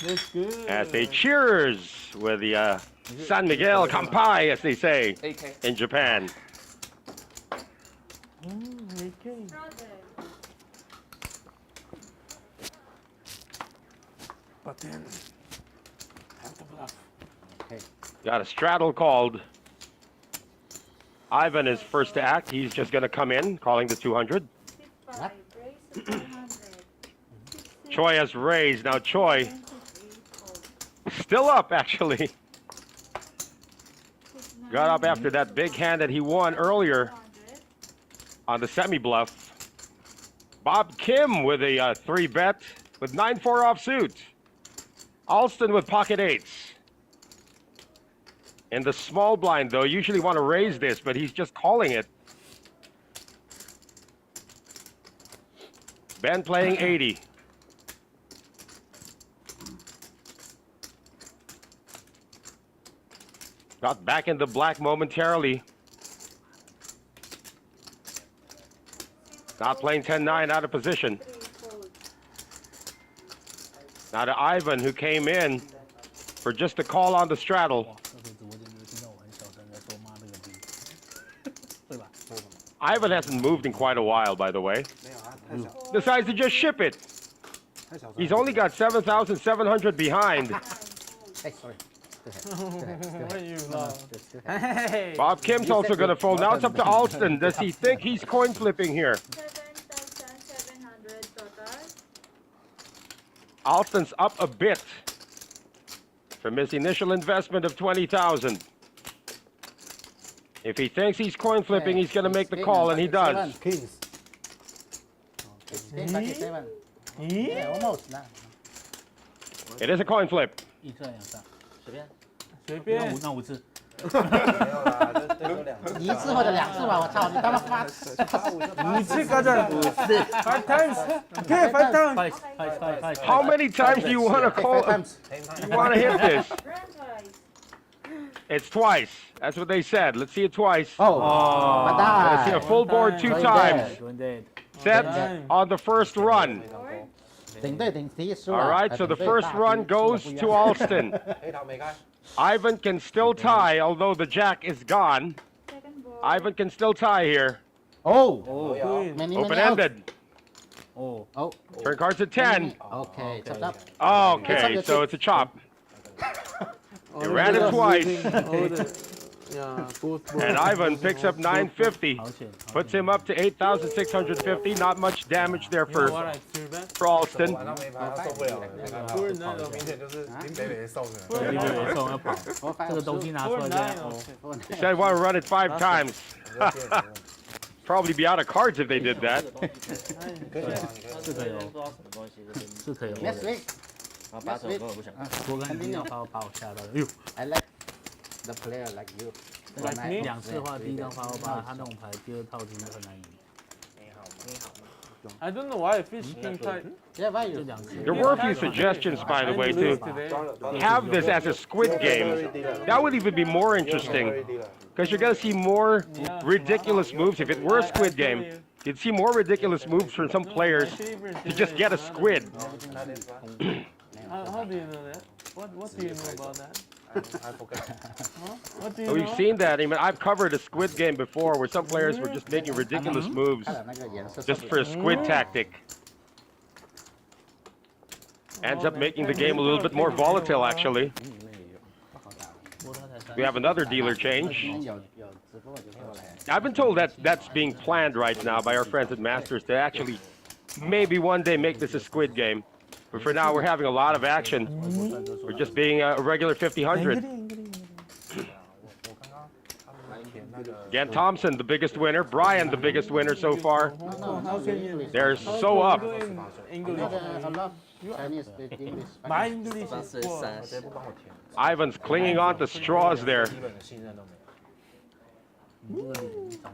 Speaker 3: That's good.
Speaker 1: As they cheers with the San Miguel Kampai, as they say
Speaker 5: 8K.
Speaker 1: in Japan.
Speaker 3: Okay.
Speaker 7: But then, have to bluff.
Speaker 1: Got a straddle called. Ivan is first to act. He's just going to come in, calling the 200. Choi has raised. Now Choi still up, actually. Got up after that big hand that he won earlier on the semi-bluff. Bob Kim with a 3-bet with 9-4 offsuit. Alston with pocket eights. In the small blind, though, usually want to raise this, but he's just calling it. Ben playing 80. Got back in the black momentarily. Not playing 10-9, out of position. Now to Ivan, who came in for just a call on the straddle. Ivan hasn't moved in quite a while, by the way. Decides to just ship it. He's only got 7,700 behind.
Speaker 8: Hey, sorry.
Speaker 3: What you love?
Speaker 4: Hey.
Speaker 1: Bob Kim's also going to fold. Now it's up to Alston. Does he think he's coin flipping here?
Speaker 6: 7,700 total.
Speaker 1: Alston's up a bit from his initial investment of 20,000. If he thinks he's coin flipping, he's going to make the call, and he does.
Speaker 8: Kings. Pocket 7. Yeah, almost. Nah.
Speaker 1: It is a coin flip.
Speaker 4: 一次两上，
Speaker 5: 随便。
Speaker 3: 随便。
Speaker 4: 那五次。
Speaker 9: 没有啦，就有两次。
Speaker 8: 一次或者两次吧，我操，你他妈发。
Speaker 3: 一次가자5 times. Okay, 5 times.
Speaker 4: Five.
Speaker 1: How many times do you want to call? You want to hit this? It's twice. That's what they said. Let's see it twice.
Speaker 8: Oh,
Speaker 1: Let's see a full board 2 times. Set on the first run.
Speaker 8: 顶对顶提输
Speaker 1: All right, so the first run goes to Alston.
Speaker 9: 黑桃没开。
Speaker 1: Ivan can still tie, although the jack is gone. Ivan can still tie here.
Speaker 8: Oh,
Speaker 3: Queen.
Speaker 8: many
Speaker 1: Open-ended.
Speaker 4: Oh.
Speaker 8: Oh,
Speaker 1: Turn cards at 10.
Speaker 8: okay, chopped up.
Speaker 1: Okay, so it's a chop. He ran it twice.
Speaker 3: Yeah, both.
Speaker 1: And Ivan picks up 950. Puts him up to 8,650. Not much damage there
Speaker 3: You know
Speaker 1: for
Speaker 3: what I feel bad?
Speaker 1: Alston.
Speaker 9: 晚上没牌，他受不了了。你看，Four
Speaker 3: nine of
Speaker 9: 明显就是林北北受的。
Speaker 4: 这个送要跑，
Speaker 8: 4 5
Speaker 4: 这个东西拿出
Speaker 3: 4
Speaker 4: 来
Speaker 3: 9
Speaker 4: 这样
Speaker 3: of
Speaker 4: 哦。
Speaker 1: He said, want to run it 5 times. Probably be out of cards if they did that.
Speaker 4: 是可以哦，
Speaker 5: 不知道什么东西这边，
Speaker 4: 是可以哦。
Speaker 8: Next week,
Speaker 5: 然后把手根本不想看。
Speaker 4: 我跟你要把我吓到了，哟，
Speaker 8: I like the player like you.
Speaker 4: 两次的话，第一张发到8，他那种牌第二套其实很难赢。
Speaker 3: I don't know why fish king tight.
Speaker 8: Yeah, why
Speaker 4: 就
Speaker 8: you?
Speaker 4: 两次。
Speaker 1: There were a few suggestions, by the way, to have this as a squid game. That would even be more interesting. Because you're going to see more ridiculous moves. If it were a squid game, you'd see more ridiculous moves from some players to just get a squid.
Speaker 3: How do you know that? What do you know about that?
Speaker 9: I forget.
Speaker 3: Huh? What do you
Speaker 1: We've
Speaker 3: know?
Speaker 1: seen that. I mean, I've covered a squid game before where some players were just making ridiculous moves
Speaker 8: 那个颜色
Speaker 1: just for a squid tactic. Ends up making the game a little bit more volatile, actually. We have another dealer change.
Speaker 8: 有直播就过来。
Speaker 1: I've been told that that's being planned right now by our friends at Masters to actually maybe one day make this a squid game. But for now, we're having a lot of action. We're just being a regular 50-100. Again, Thompson, the biggest winner. Brian, the biggest winner so far.
Speaker 3: How can you?
Speaker 1: They're so
Speaker 3: how
Speaker 1: up.
Speaker 3: can you do in English.
Speaker 8: A lot Chinese speak English.
Speaker 3: My English
Speaker 5: That's
Speaker 3: is
Speaker 5: very
Speaker 3: poor.
Speaker 5: sad.
Speaker 1: Ivan's clinging on to straws there.
Speaker 4: 基本的信任都没有。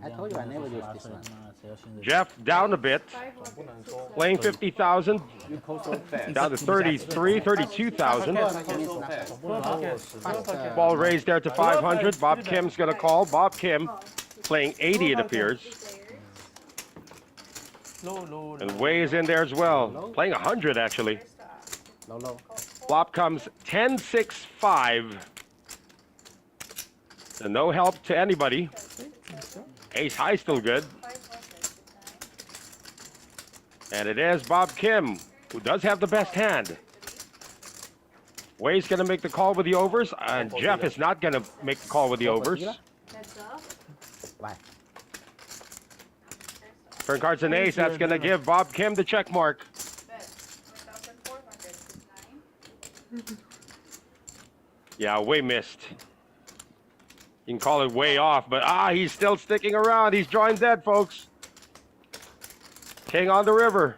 Speaker 8: I told you I never use this one.
Speaker 1: Jeff down a bit, playing 50,000,
Speaker 8: You call so fast.
Speaker 1: down to 33, 32,000. Ball raised there to 500. Bob Kim's going to call. Bob Kim playing 80, it appears.
Speaker 3: Low.
Speaker 1: And Wei is in there as well, playing 100 actually.
Speaker 8: Low.
Speaker 1: Flop comes 10-6-5. So no help to anybody. Ace high still good. And it is Bob Kim, who does have the best hand. Wei's going to make the call with the overs, and Jeff is not going to make the call with the overs.
Speaker 8: Bye.
Speaker 1: Turn cards an ace, that's going to give Bob Kim the check mark. Yeah, Wei missed. You can call it way off, but he's still sticking around. He's drawing dead, folks. King on the river.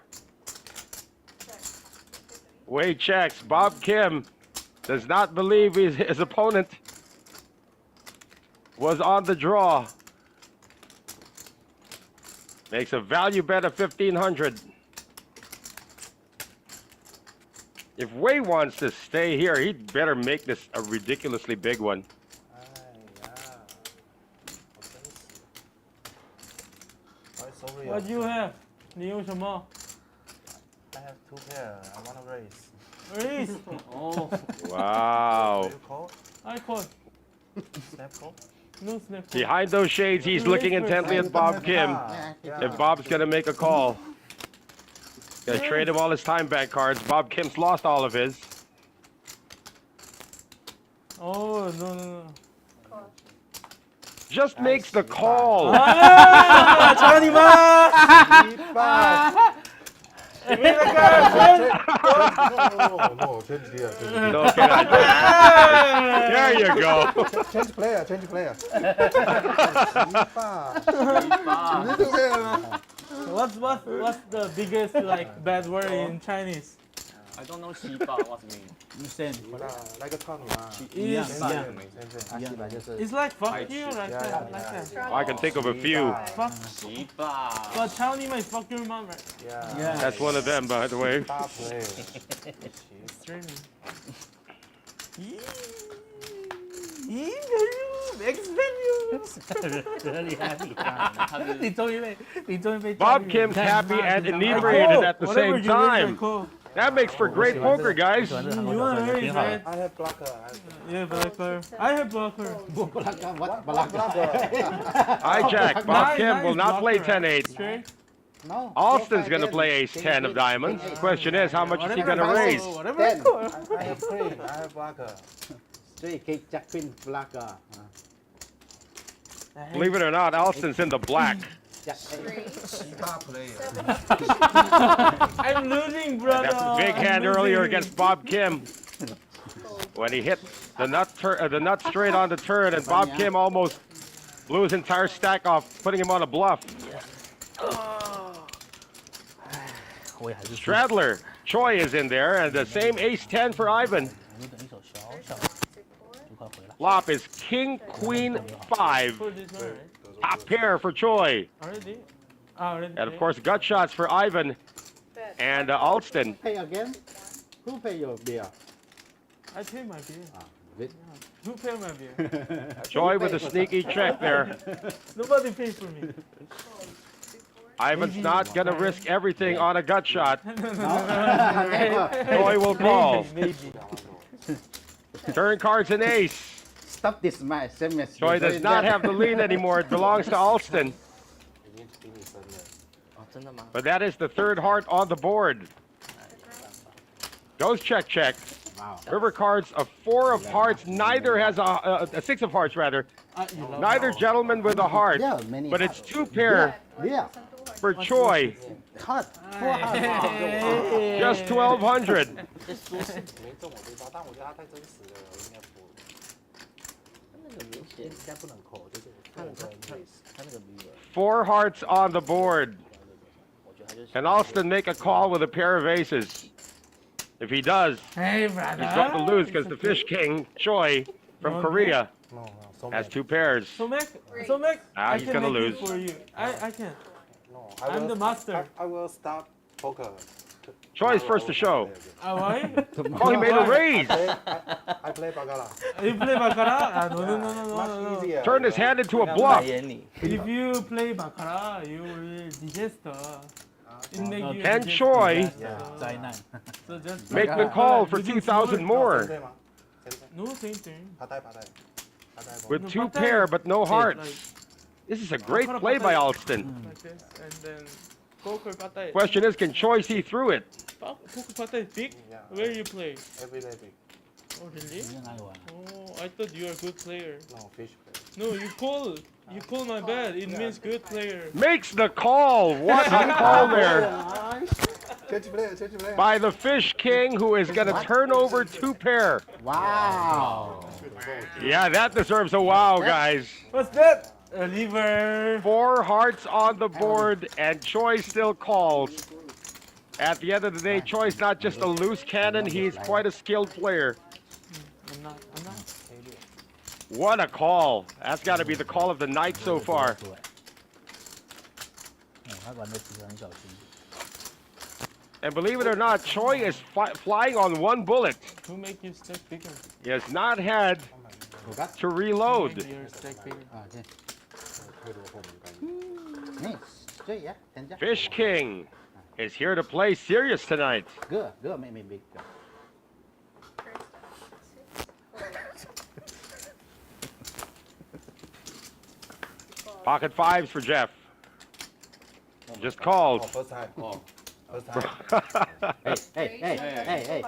Speaker 1: Wei checks. Bob Kim does not believe his opponent was on the draw. Makes a value bet of 1,500. If Wei wants to stay here, he'd better make this a ridiculously big one.
Speaker 3: What do you have? 你有什么
Speaker 7: I have 2 pair. I want to raise.
Speaker 3: Raise.
Speaker 5: Oh,
Speaker 1: Wow.
Speaker 7: You call?
Speaker 3: I call.
Speaker 7: Snap call?
Speaker 3: No snap.
Speaker 1: Behind those shades, he's looking intently at Bob Kim. If Bob's going to make a call. Gonna trade him all his time back cards. Bob Kim's lost all of his.
Speaker 3: Oh no.
Speaker 1: Just makes the call.
Speaker 3: 아, 장님아.
Speaker 7: No, change here.
Speaker 1: No, okay, there you go.
Speaker 7: Change player.
Speaker 3: What's the biggest like bad word in Chinese?
Speaker 5: I don't know 西坝 what mean.
Speaker 7: Like a tongue.
Speaker 3: Is
Speaker 8: It's
Speaker 3: it's like fuck you like that.
Speaker 1: I can think of a few.
Speaker 3: Fuck.
Speaker 5: 西坝
Speaker 3: But Chow may fuck your mom, right?
Speaker 7: Yeah.
Speaker 1: That's one of them, by the way.
Speaker 7: Star play.
Speaker 3: Streaming.
Speaker 1: Bob Kim's happy and inebriated at the same time. That makes for great poker, guys.
Speaker 3: You want to raise, right?
Speaker 7: I have blocker.
Speaker 3: Yeah, blocker. I have blocker.
Speaker 8: What? Balaka?
Speaker 1: Hijack. Bob Kim
Speaker 3: Nice
Speaker 1: will not play
Speaker 3: blocker,
Speaker 1: 10-8.
Speaker 3: Straight.
Speaker 8: No.
Speaker 1: Alston's going to play ace-10 of diamonds. Question is, how much is he going to raise?
Speaker 3: Whatever I call.
Speaker 7: I have queen. I have blocker.
Speaker 8: Straight kick, jack queen, Balaka.
Speaker 1: Believe it or not, Alston's in the black.
Speaker 7: Star player.
Speaker 3: I'm losing, brother.
Speaker 1: That's a big hand earlier against Bob Kim. When he hit the nut straight on the turn, and Bob Kim almost blew his entire stack off, putting him on a bluff. Stradler, Choi is in there, and the same ace-10 for Ivan. Flop is king, queen, 5.
Speaker 3: For this one, right?
Speaker 1: Top pair for Choi.
Speaker 3: Already? Already.
Speaker 1: And of course, gut shots for Ivan and Alston.
Speaker 8: Pay again? Who pay your beer?
Speaker 3: I pay my beer.
Speaker 8: With
Speaker 3: Who pay my beer?
Speaker 1: Choi with a sneaky check there.
Speaker 3: Nobody pays for me.
Speaker 1: Ivan's not going to risk everything on a gut shot.
Speaker 8: Never.
Speaker 1: Choi will call.
Speaker 3: Maybe.
Speaker 1: Turn cards an ace.
Speaker 8: Stop this match. Same as
Speaker 1: Choi does not have the lead anymore. It belongs to Alston.
Speaker 5: 哦，真的吗？
Speaker 1: But that is the third heart on the board. Goes check, check.
Speaker 8: Wow.
Speaker 1: River cards, a 4 of hearts. Neither has a 6 of hearts, rather. Neither gentleman with a heart.
Speaker 8: Yeah, many.
Speaker 1: But it's 2 pair
Speaker 8: Yeah.
Speaker 1: for Choi.
Speaker 8: Hot. 4 hot.
Speaker 1: Just 1,200.
Speaker 7: 没中我不知道，但我觉得他太真实了，应该不。
Speaker 9: 显
Speaker 4: 应该不能扣，就是
Speaker 9: 他
Speaker 4: 放在
Speaker 9: 他
Speaker 4: raise。
Speaker 9: 他那个比尔，
Speaker 1: 4 hearts on the board.
Speaker 9: 我觉得他就是
Speaker 1: Can Alston make a call with a pair of aces? If he does,
Speaker 3: Hey, brother.
Speaker 1: he's going to lose because the Fish King, Choi, from
Speaker 3: No,
Speaker 1: Korea,
Speaker 4: No, so
Speaker 1: has
Speaker 4: bad.
Speaker 1: 2 pairs.
Speaker 3: So Mac,
Speaker 1: Ah,
Speaker 3: I
Speaker 1: he's
Speaker 3: can
Speaker 1: gonna
Speaker 3: make
Speaker 1: lose.
Speaker 3: it for you. I can.
Speaker 4: No,
Speaker 3: I'm the master.
Speaker 4: I will start poker.
Speaker 1: Choi's first to show.
Speaker 3: Why?
Speaker 1: Oh, he made a
Speaker 3: Why?
Speaker 1: raise.
Speaker 4: I play baccarat.
Speaker 3: You play baccarat? No.
Speaker 4: Much easier.
Speaker 1: Turned his hand into a
Speaker 9: 他
Speaker 1: bluff.
Speaker 9: 白眼你，
Speaker 3: If you play baccarat, you will disaster. It make you
Speaker 1: And
Speaker 3: disaster.
Speaker 1: Choi
Speaker 3: So-
Speaker 4: 灾难。
Speaker 3: So just
Speaker 1: make the
Speaker 3: baccarat.
Speaker 1: call for
Speaker 3: Using
Speaker 1: 2,000
Speaker 3: small-
Speaker 1: more.
Speaker 4: 对吗？先生，
Speaker 3: No, same thing.
Speaker 4: 他带。
Speaker 1: With
Speaker 3: No,
Speaker 1: 2
Speaker 3: but
Speaker 1: pair but no
Speaker 3: Like,
Speaker 1: hearts. This is a great play by Alston.
Speaker 3: like this, and then poker patai.
Speaker 1: Question is, can Choi see through it?
Speaker 3: Poker patai big.
Speaker 4: Yeah.
Speaker 3: Where you play?
Speaker 4: Every day big.
Speaker 3: Oh really?
Speaker 4: 你在哪里玩？
Speaker 3: Oh, I thought you are a good player.
Speaker 4: No fish play.
Speaker 3: No, you call. You call my bet. It means good player.
Speaker 1: Makes the call. What a call there
Speaker 4: Change player.
Speaker 1: by the Fish King, who is going to turn over 2 pair.
Speaker 8: Wow.
Speaker 1: Yeah, that deserves a wow, guys.
Speaker 3: What's that? A liver.
Speaker 1: 4 hearts on the board, and Choi still calls. At the end of the day, Choi's not just a loose cannon, he's quite a skilled player.
Speaker 3: I'm not.
Speaker 1: What a call. That's got to be the call of the night so far.
Speaker 4: 他玩的其实很小心。
Speaker 1: And believe it or not, Choi is flying on 1 bullet.
Speaker 3: Who make you stack bigger?
Speaker 1: He has not had to reload.
Speaker 3: Make your stack bigger.
Speaker 8: 啊，对，
Speaker 2: 太多后门干净。
Speaker 8: nice. Straight, yeah. 10 jack.
Speaker 1: Fish King is here to play serious tonight.
Speaker 8: Good, make me big.
Speaker 1: Pocket 5s for Jeff. Just called.
Speaker 4: First time.
Speaker 9: Oh.
Speaker 4: First time.
Speaker 8: Hey.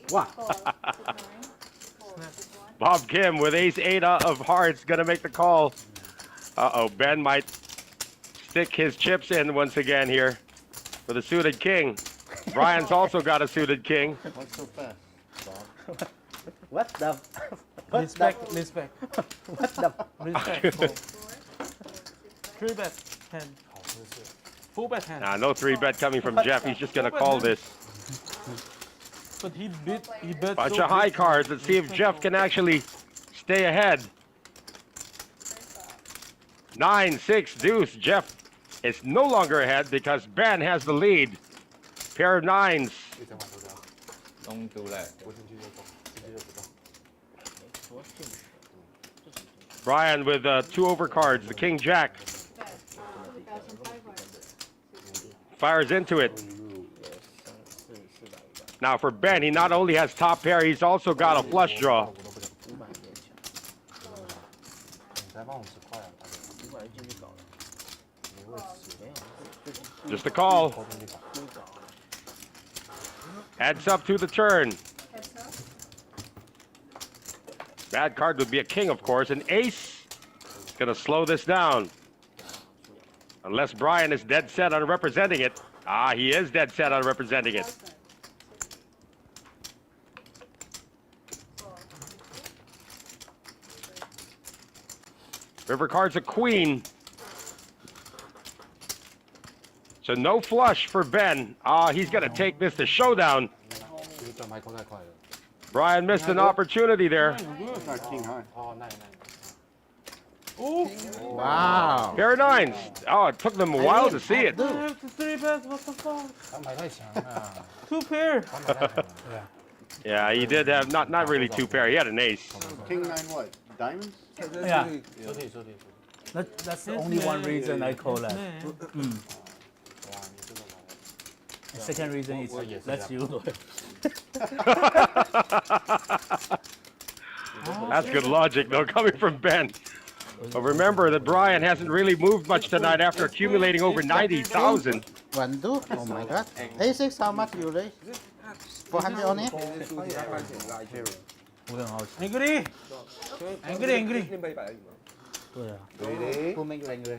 Speaker 8: What?
Speaker 1: Bob Kim with ace-8 of hearts gonna make the call. Uh-oh, Ben might stick his chips in once again here for the suited king. Brian's also got a suited king.
Speaker 9: What's so fast?
Speaker 8: What the?
Speaker 3: Respect.
Speaker 8: What the?
Speaker 3: Respect. 3 bet 10. 4 bet 10.
Speaker 1: Nah, no 3-bet coming from Jeff. He's just gonna call this.
Speaker 3: But he bet.
Speaker 1: Bunch
Speaker 3: so
Speaker 1: of high
Speaker 3: big.
Speaker 1: cards. Let's see if Jeff can actually stay ahead. 9, 6, deuce. Jeff is no longer ahead because Ben has the lead. Pair of 9s.
Speaker 2: 一整晚都这样，
Speaker 9: ต้องดูแล
Speaker 2: 我进去就走，进去就不动。
Speaker 9: 说进去
Speaker 1: Brian with 2 overcards. The King Jack fires into it.
Speaker 9: 400
Speaker 1: Now for Ben, he not only has top pair, he's also got a flush draw.
Speaker 2: 我都不想。
Speaker 9: 500点钱，
Speaker 4: 你再放50块啊，大哥。
Speaker 9: 500进去搞了，
Speaker 4: 你会死。
Speaker 9: 没有，就是
Speaker 1: Just a call.
Speaker 4: 偷进去搞。
Speaker 9: 故意搞。
Speaker 1: Heads up to the turn. Bad card would be a king, of course. An ace. Gonna slow this down. Unless Brian is dead set on representing it. Ah, he is dead set on representing it. River card's a queen. So no flush for Ben. Ah, he's gonna take this to showdown.
Speaker 2: 其实转牌扣太快了。
Speaker 1: Brian missed an opportunity there.
Speaker 2: It's not king high.
Speaker 4: 哦，那。
Speaker 8: Wow.
Speaker 1: Pair of 9s. Oh, it took them a while to see it.
Speaker 3: I have to 3 bet. What the fuck?
Speaker 4: 3牌太强了。
Speaker 3: 2 pair.
Speaker 4: 3牌太强了。对啊。
Speaker 1: Yeah, he did have not really 2 pair. He had an ace.
Speaker 2: King 9 what? Diamonds?
Speaker 4: Yeah. 说对。That's the only one reason I call that.
Speaker 2: 哇，你这个玩的。
Speaker 4: The second reason is that's you.
Speaker 1: That's good logic, though, coming from Ben. But remember that Brian hasn't really moved much tonight after accumulating over 90,000.
Speaker 8: 1, 2. Oh my god. A6, how much you raise? 400 on it?
Speaker 4: 我很好奇。
Speaker 3: Angry.
Speaker 4: 对啊。
Speaker 8: Who make angry?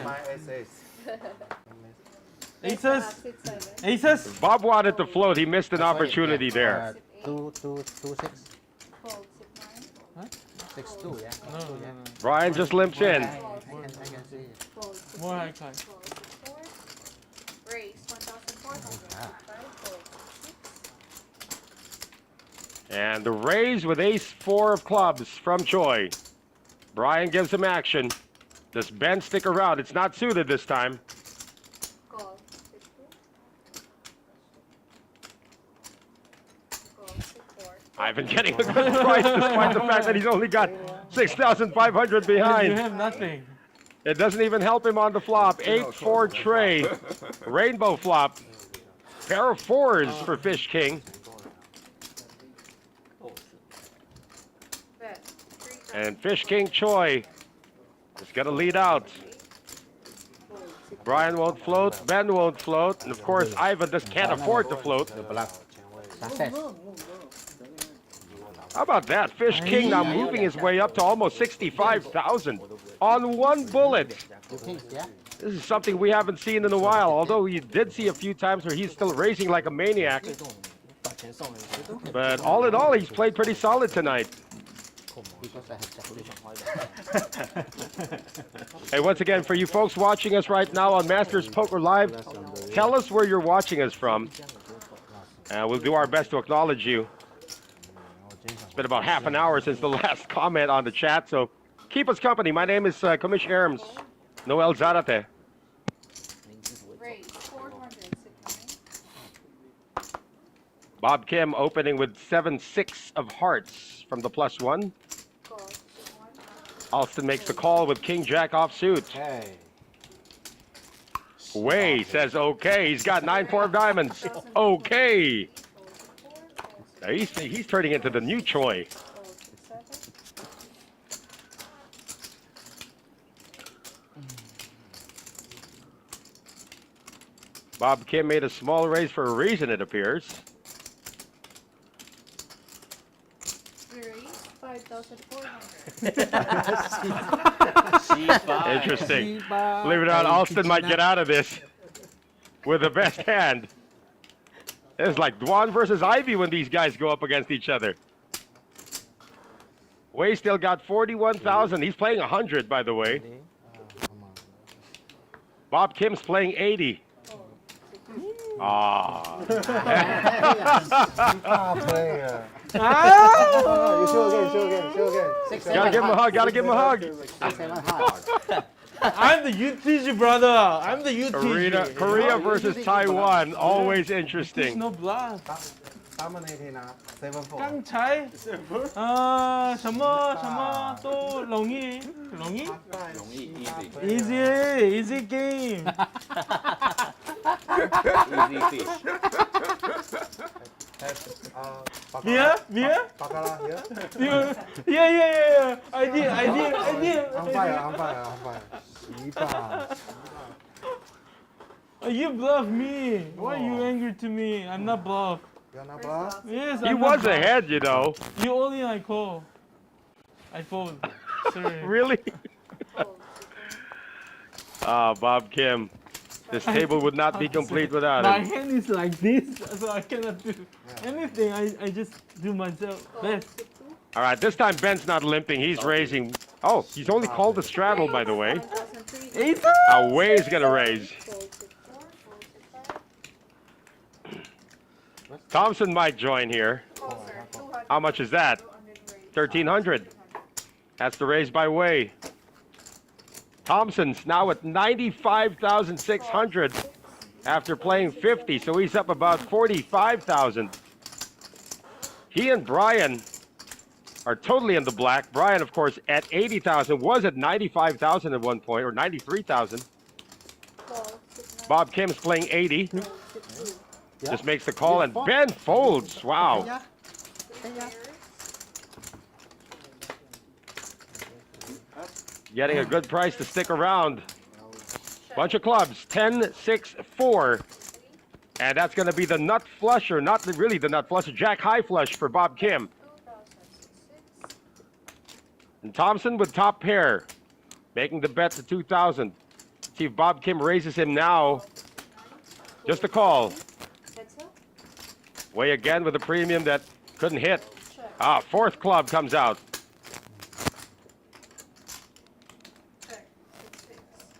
Speaker 4: My SS.
Speaker 3: Aces.
Speaker 1: Bob wanted to float. He missed an opportunity there.
Speaker 8: 2, 6.
Speaker 4: 6-2, yeah.
Speaker 3: No, no,
Speaker 4: 6-2, yeah.
Speaker 3: no.
Speaker 1: Brian just limps in.
Speaker 4: I can see it.
Speaker 6: Fold 6
Speaker 3: More high card.
Speaker 6: Fold 4. Raise 1,400. 5. Fold 6.
Speaker 1: And the raise with ace 4 of clubs from Choi. Brian gives him action. Does Ben stick around? It's not suited this time.
Speaker 6: Call 6 2. Call 6 4.
Speaker 1: Ivan getting a good price despite the fact that he's only got 6,500
Speaker 3: You
Speaker 1: behind.
Speaker 3: have nothing.
Speaker 1: It doesn't even help him on the flop. 8-4 tray. Rainbow flop. Pair of 4s for Fish King.
Speaker 6: Bet. 3,000.
Speaker 1: And Fish King Choi is going to lead out. Brian won't float. Ben won't float. And of course, Ivan just can't afford to float.
Speaker 8: The bluff. Success.
Speaker 1: How about that? Fish King now moving his way up to almost 65,000 on one bullet.
Speaker 8: You think, yeah?
Speaker 1: This is something we haven't seen in a while, although we did see a few times where he's still raising like a maniac. But all in all, he's played pretty solid tonight.
Speaker 8: Because I have checked.
Speaker 1: Hey, once again, for you folks watching us right now on Masters Poker Live, tell us where you're watching us from. We'll do our best to acknowledge you. It's been about half an hour since the last comment on the chat, so keep us company. My name is Commish Erms, Noel Zarate.
Speaker 6: Raise 400. 6
Speaker 1: Bob Kim opening with 7-6 of hearts from the +1.
Speaker 6: Call 6 1.
Speaker 1: Alston makes the call with King Jack offsuit.
Speaker 7: Hey.
Speaker 1: Wei says okay. He's got 9-4 of diamonds. Okay. Now he's turning into the new Choi.
Speaker 6: Fold 6 7.
Speaker 1: Bob Kim made a small raise for a reason, it appears.
Speaker 6: Raise 5,400.
Speaker 1: Interesting. Believe it or not, Alston might get out of this with the best hand. It's like Dwan versus Ivy when these guys go up against each other. Wei still got 41,000. He's playing 100, by the way. Bob Kim's playing 80. Ah.
Speaker 7: player.
Speaker 3: Ah!
Speaker 7: Show again.
Speaker 1: Gotta give him a hug. Gotta give him a hug.
Speaker 8: 7 hard.
Speaker 3: I'm the UTG brother. I'm the UTG.
Speaker 1: Korea versus Taiwan. Always
Speaker 3: ，There's
Speaker 1: interesting.
Speaker 3: no bluff。
Speaker 7: Dominating 啊，7-4。
Speaker 3: 刚才什么都容易
Speaker 5: 容易
Speaker 3: easy game。
Speaker 5: easy fish
Speaker 3: Beer beer
Speaker 7: Baccarat here.
Speaker 3: yeah I did
Speaker 7: I'm fire. 洗吧。
Speaker 3: You bluff me. Why are you angry to me? I'm not bluff.
Speaker 7: You're not bluff?
Speaker 3: Yes,
Speaker 1: He
Speaker 3: I'm not
Speaker 1: was
Speaker 3: bluff.
Speaker 1: ahead, you know.
Speaker 3: You only I call. I fold. Sorry.
Speaker 1: Really? Ah, Bob Kim. This table would not be complete without
Speaker 3: My
Speaker 1: him.
Speaker 3: hand is like this, so I cannot do anything. I just do myself best.
Speaker 1: All right, this time Ben's not limping. He's raising. Oh, he's only called the straddle, by the way.
Speaker 6: 1,300.
Speaker 3: Ace?
Speaker 1: Wei is going to raise.
Speaker 6: Fold 6 4. Fold 6 5.
Speaker 1: Thompson might join here.
Speaker 6: Call, sir. 200.
Speaker 1: How much is that?
Speaker 6: 200 raise.
Speaker 1: 1,300. That's the raise by Wei. Thompson's now at 95,600 after playing 50, so he's up about 45,000. He and Brian are totally in the black. Brian, of course, at 80,000, was at 95,000 at one point, or 93,000.
Speaker 6: Call 6 9.
Speaker 1: Bob Kim's playing 80.
Speaker 6: Fold 6 2.
Speaker 1: Just makes the call, and Ben folds. Wow. Getting a good price to stick around. Bunch of clubs, 10, 6, 4. And that's going to be the nut flusher, not really the nut flusher, Jack high flush for Bob Kim.
Speaker 6: 2,066.
Speaker 1: And Thompson with top pair, making the bet to 2,000. See if Bob Kim raises him now. Just a call.
Speaker 6: That's it.
Speaker 1: Way again with a premium that couldn't hit.
Speaker 6: Check.
Speaker 1: Ah, fourth club comes out.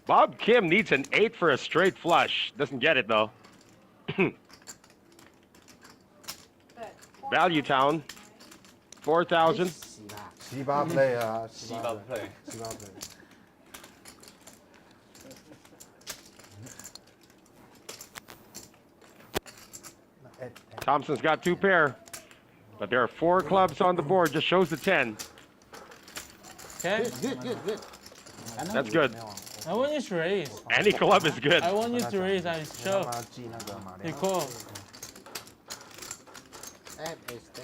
Speaker 1: Bob Kim needs an 8 for a straight flush. Doesn't get it though. Value Town, 4,000.
Speaker 7: 西巴 play 啊，
Speaker 5: 西巴 play，
Speaker 7: 西巴 play。Thompson's
Speaker 1: got 2 pair, but there are 4 clubs on the board. Just shows the 10.
Speaker 3: Okay.
Speaker 8: Good.
Speaker 1: That's good.
Speaker 3: I want you to raise.
Speaker 1: Any club is good.
Speaker 3: I want you to raise. I
Speaker 7: 让
Speaker 3: show.
Speaker 7: 他记那个马
Speaker 3: You
Speaker 7: 良。
Speaker 3: call.
Speaker 8: Add ace 10.